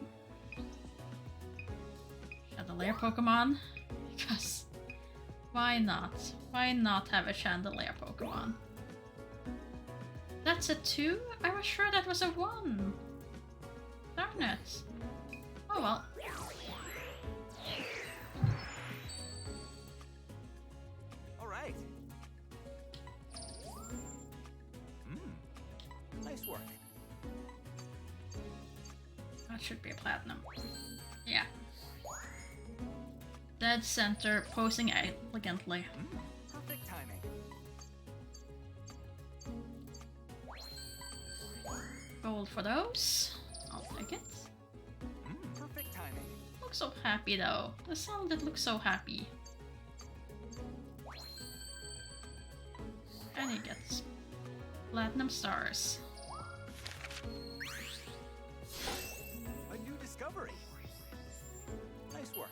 Chandelier Pokemon. Because why not? Why not have a chandelier Pokemon? That's a 2? I was sure that was a 1. Darn it. Oh well. Alright. Nice work. That should be a platinum. Yeah. Dead center, posing elegantly. Perfect timing. Gold for those. I'll take it. Perfect timing. Looks so happy though. The Salandit looks so happy. And he gets platinum stars. A new discovery. Nice work.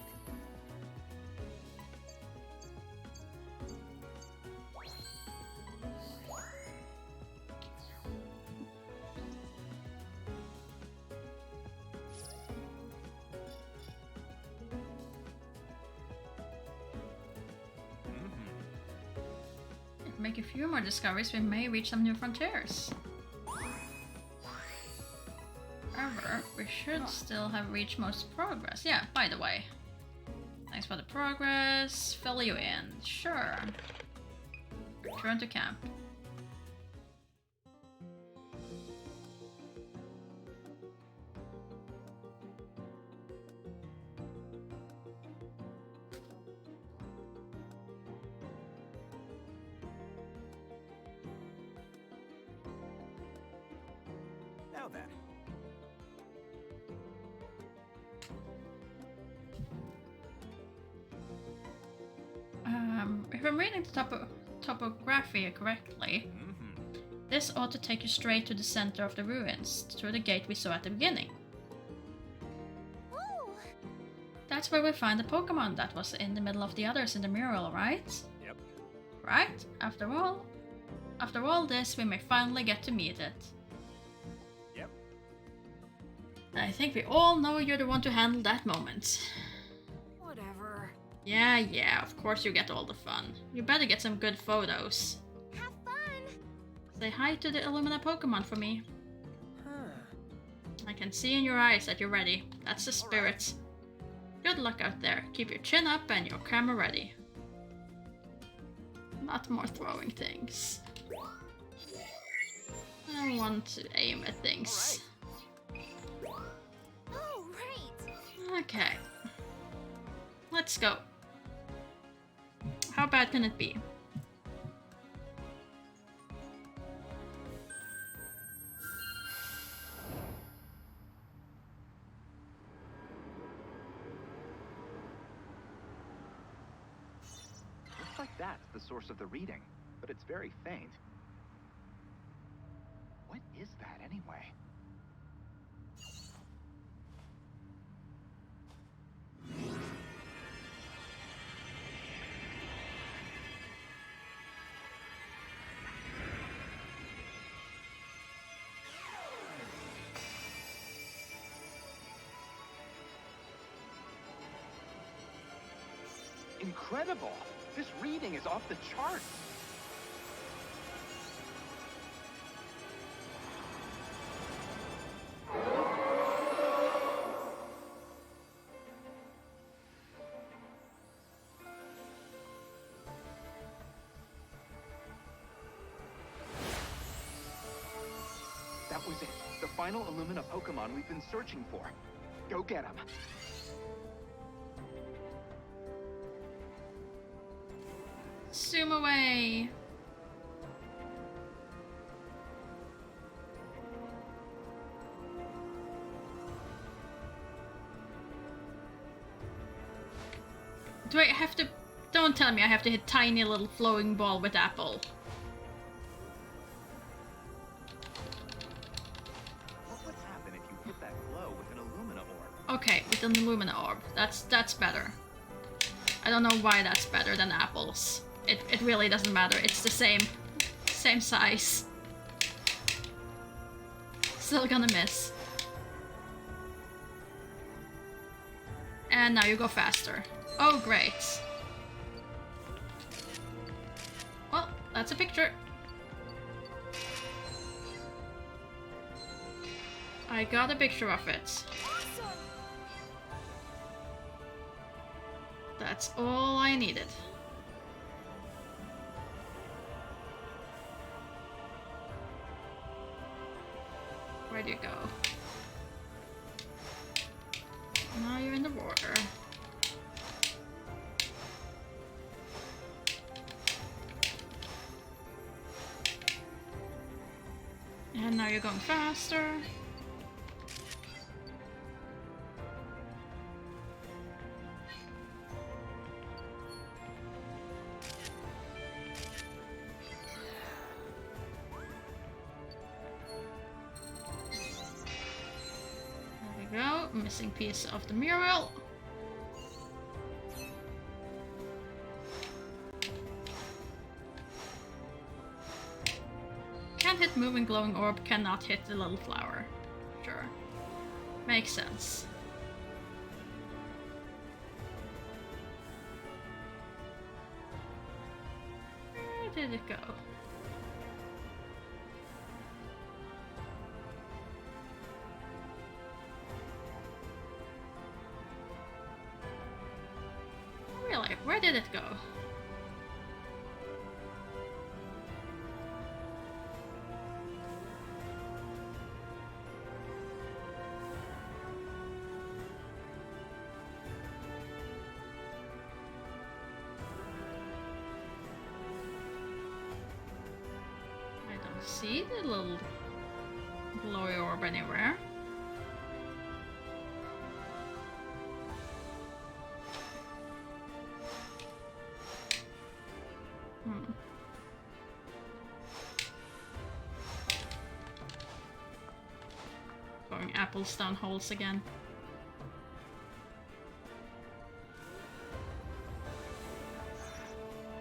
If we make a few more discoveries, we may reach some new frontiers. However, we should still have reached most progress. Yeah, by the way. Thanks for the progress. Fill you in. Sure. Return to camp. Now then. If I'm reading the topography correctly, this ought to take you straight to the center of the ruins, through the gate we saw at the beginning. Ooh. That's where we find the Pokemon that was in the middle of the others in the mural, right? Yep. Right? After all this, we may finally get to meet it. Yep. I think we all know you're the one to handle that moment. Whatever. Yeah, of course you get all the fun. You better get some good photos. Have fun. Say hi to the Illumina Pokemon for me. I can see in your eyes that you're ready. That's the spirit. Good luck out there. Keep your chin up and your camera ready. Not more throwing things. I want to aim at things. Oh, right. Okay. Let's go. How bad can it be? Looks like that's the source of the reading, but it's very faint. What is that anyway? Incredible! This reading is off the charts! That was it. The final Illumina Pokemon we've been searching for. Go get him. Zoom away. Do I have to... Don't tell me I have to hit tiny little flowing ball with apple. What would happen if you hit that glow with an Illumina orb? Okay, with an Illumina orb. That's better. I don't know why that's better than apples. It really doesn't matter. It's the same size. Still gonna miss. And now you go faster. Oh, great. Well, that's a picture. I got a picture of it. Awesome. That's all I needed. Where'd you go? Now you're in the water. you're going faster. There we go. Missing piece of the mural. Can't hit moving glowing orb, cannot hit the little flower. Sure. Makes sense. Where did it go? Really? Where did it go? See the little glowy orb anywhere. Going apples down holes again.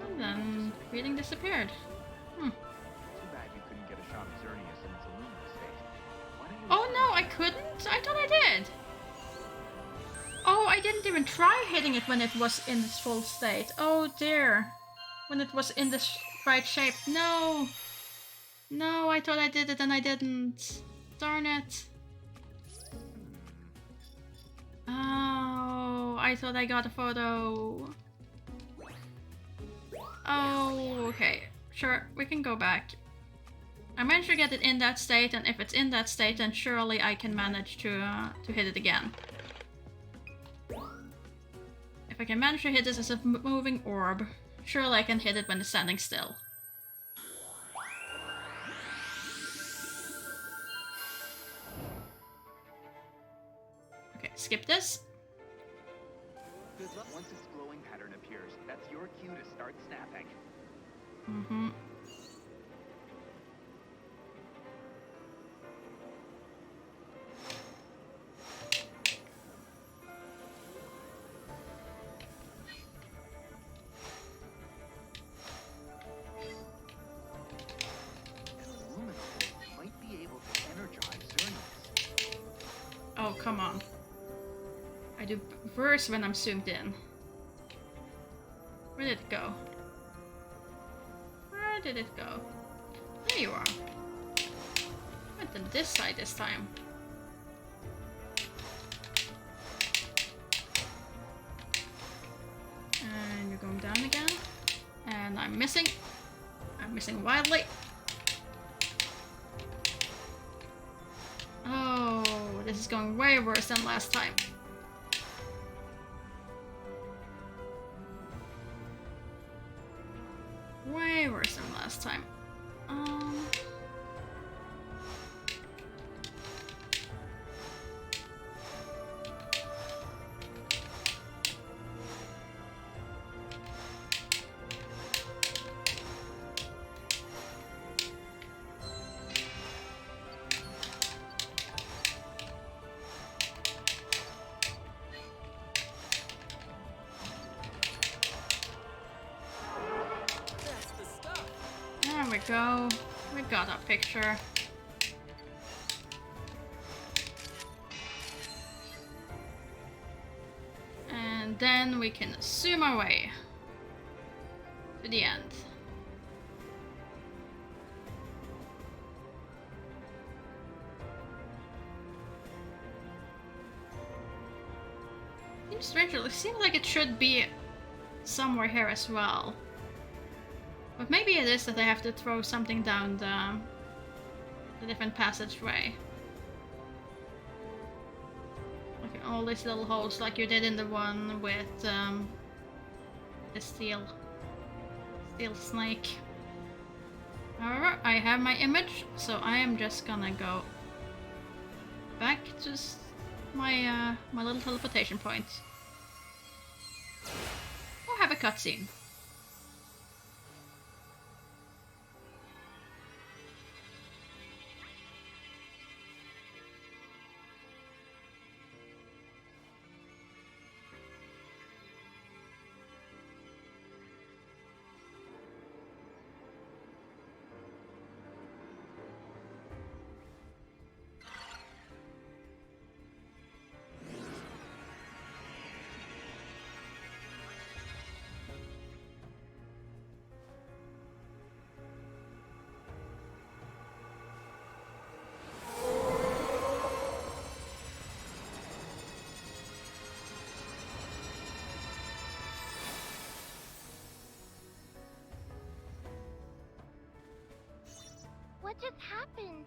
And then reading disappeared. Oh no, I couldn't? I thought I did. Oh, I didn't even try hitting it when it was in its full state. Oh dear. When it was in the right shape. No. No, I thought I did it and I didn't. Darn it. Oh, I thought I got a photo. Oh, okay. Sure, we can go back. I managed to get it in that state, and if it's in that state, then surely I can manage to hit it again. If I can manage to hit this as a moving orb, surely I can hit it when it's standing still. Okay, skip this. Good luck. Once its glowing pattern appears, that's your cue to start snapping. Mm-hmm. Oh, come on. I do worse when I'm zoomed in. Where did it go? Where did it go? There you are. Went on this side this time. And you're going down again. And I'm missing. I'm missing wildly. Oh, this is going way worse than last time. Way worse than last time. There we go. We got a picture. And then we can zoom our way to the end. Seems strange. It seems like it should be somewhere here as well. But maybe it is that I have to throw something down the different passageway. Like all these little holes like you did in the one with the steel snake. However, I have my image, so I am just gonna go back to my my little teleportation point. Or have a cutscene. What just happened?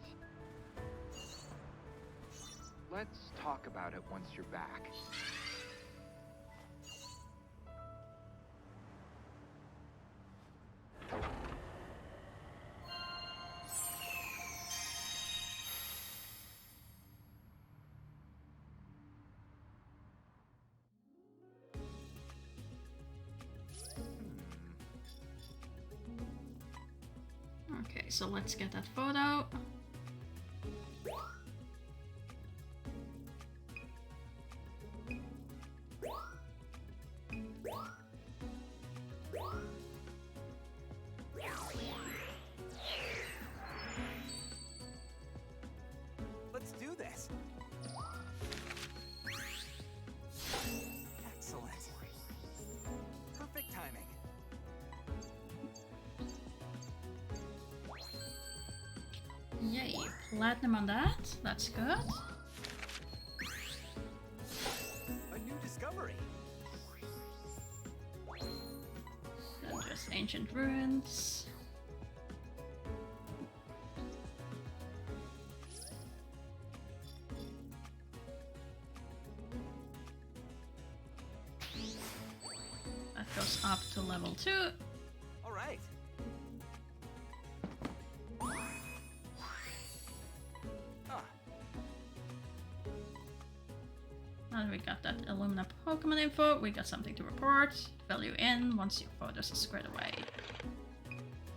Let's talk about it once you're back. Okay, so let's get that photo. Let's do this. Excellent. Perfect timing. Yay, platinum on that. That's good. A new discovery. Then just ancient ruins. That goes up to level 2. All right. Ah, Now that we got that Illumina Pokemon info, we got something to report. Value in once your photos are squared away.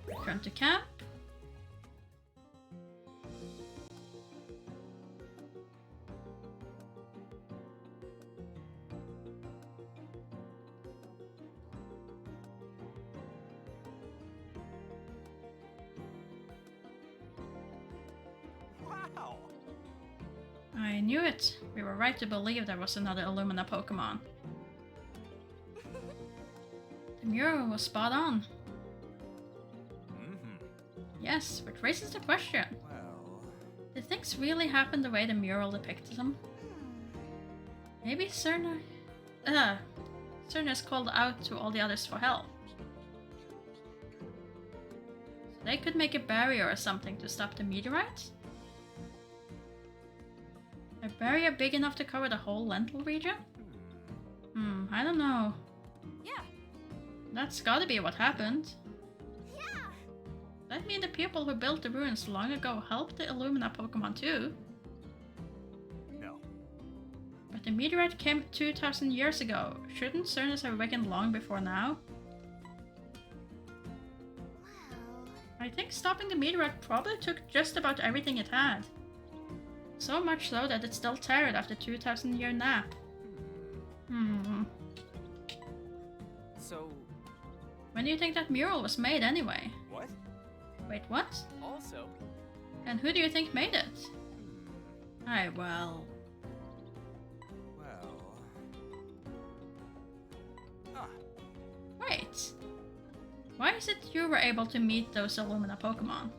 Return to camp. wow. I knew it. We were right to believe there was another Illumina Pokemon. The mural was spot on. Mm-hmm. Yes, which raises the question. Well, Did things really happen the way the mural depicted them? Maybe Cerner is called out to all the others for help. So they could make a barrier or something to stop the meteorite? A barrier big enough to cover the whole Lental region? I don't know. Yeah. That's gotta be what happened. Yeah. That mean the people who built the ruins long ago helped the Illumina Pokemon too. no. But the meteorite came 2,000 years ago. Shouldn't Cernus have awakened long before now? Well, I think stopping the meteorite probably took just about everything it had. So much so that it's still tired after 2,000-year nap. So, When do you think that mural was made anyway? what? Wait, what? Also, And who do you think made it? Aye, well... well... Ah, Wait. Why is it you were able to meet those Illumina Pokemon?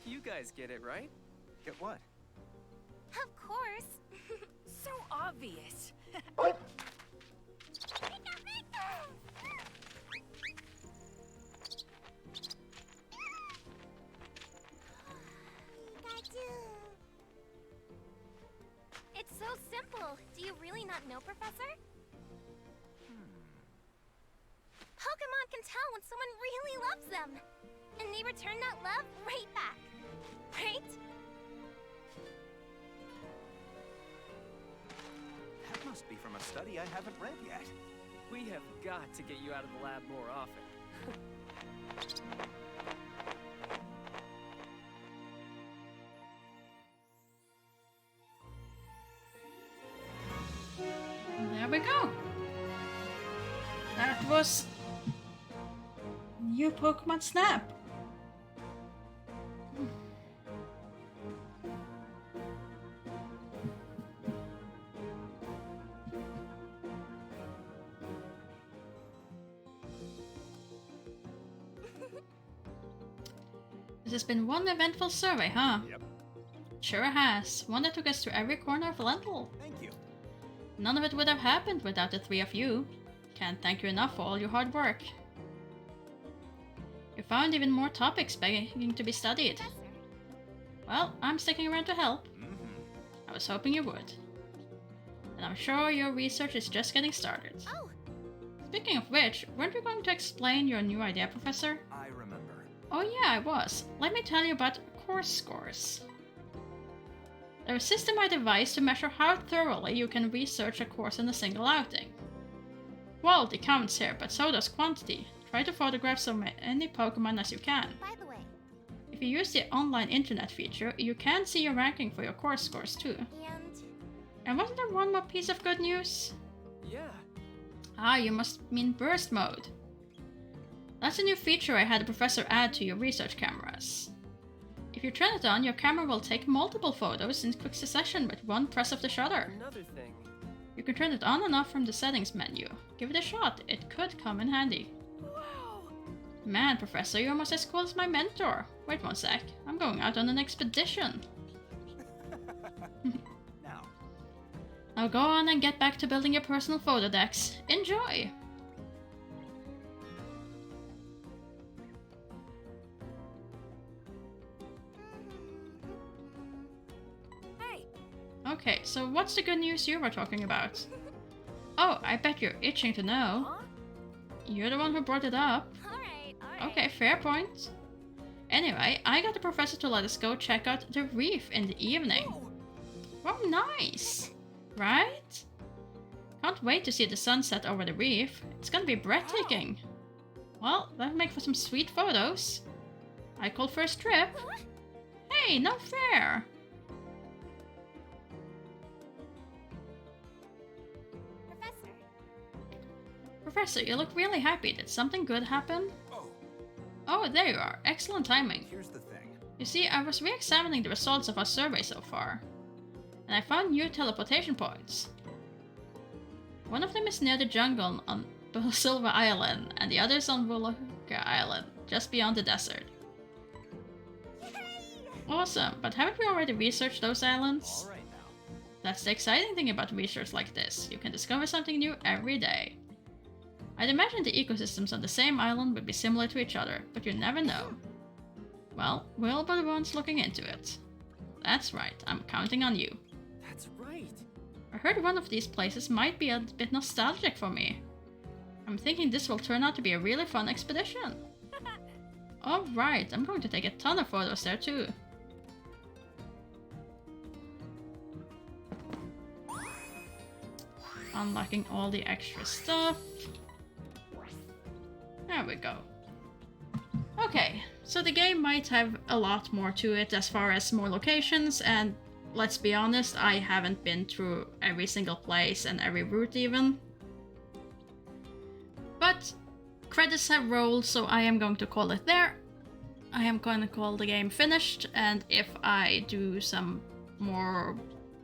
You guys get it, right? get what? of course. So obvious. It's so you not know, Professor? Pokémon can tell when someone really loves them. And they return that love right back. Right? That must be from a study I haven't read yet. We have got to get you out of the lab more often. There we go. That was new Pokemon Snap. This has been one eventful survey, huh? Yep. Sure has. One that took us to every corner of Lental. Thank you. None of it would have happened without the three of you. Can't thank you enough for all your hard work. You found even more topics begging to be studied. Professor. Well, I'm sticking around to help. I was hoping you would. And I'm sure your research is just getting started. Oh, Speaking of which, weren't you going to explain your new idea, Professor? I remember. Oh yeah, I was. Let me tell you about course scores. They're a system I devised to measure how thoroughly you can research a course in a single outing. Quality counts here, but so does quantity. Try to photograph so many Pokemon as you can. by the way, If you use the online internet feature, you can see your ranking for your course scores too. And wasn't there one more piece of good news? Yeah. Ah, you must mean burst mode. That's a new feature I had the professor add to your research cameras. If you turn it on, your camera will take multiple photos in quick succession with one press of the shutter. Another thing. You can turn it on and off from the settings menu. Give it a shot, it could come in handy. Wow. Man, Professor, you're almost as cool as my mentor. Wait one sec, I'm going out on an expedition. Now, Now go on and get back to building your personal Photodex. Enjoy! Hey, Okay, so what's the good news you were talking about? Oh, I bet you're itching to know. huh? You're the one who brought it up. alright. Okay, fair point. Anyway, I got the professor to let us go check out the reef in the evening. Whoa. Oh, nice! Right? Can't wait to see the sunset over the reef. It's gonna be breathtaking. Well, that'll make for some sweet photos. I call for a strip. Hey, no fair! Professor, Professor, you look really happy. Did something good happen? oh, Oh, there you are. Excellent timing. here's the thing. You see, I was re-examining the results of our survey so far, and I found new teleportation points. One of them is near the jungle on Silver Island, and the other is on Vulca Island, just beyond the desert. Awesome, but haven't we already researched those islands? All right now. That's the exciting thing about research like this. You can discover something new every day. I'd imagine the ecosystems on the same island would be similar to each other, but you never know. Well, we'll be the ones looking into it. That's right, I'm counting on you. That's right. I heard one of these places might be a bit nostalgic for me. I'm thinking this will turn out to be a really fun expedition. Alright, I'm going to take a ton of photos there too. Unlocking all the extra stuff. There we go. Okay, so the game might have a lot more to it as far as more locations, and let's be honest, I haven't been through every single place and every route even. But credits have rolled, so I am going to call it there. I am going to call the game finished, and if I do some more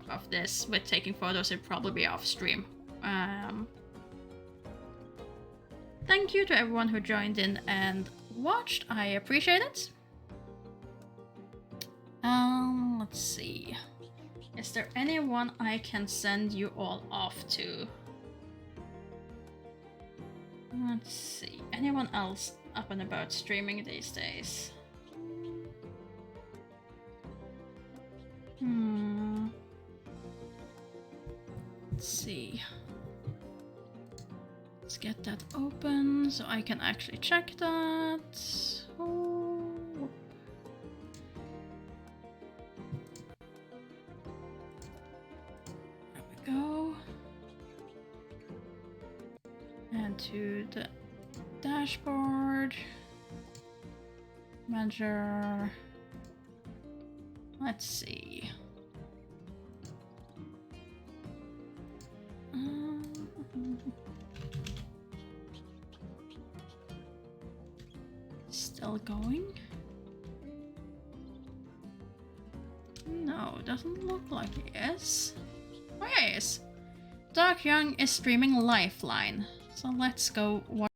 of this with taking photos, it'll probably be off stream. Thank you to everyone who joined in and watched. I appreciate it. Let's see. Is there anyone I can send you all off to? Let's see. Anyone else up and about streaming these days? Let's see. Let's get that open so I can actually check that. Oh. There we go. And to the dashboard. Measure. Let's see. Still going? No, doesn't look like it is. Oh, yeah, it is. Dark Young is streaming Lifeline. So let's go watch.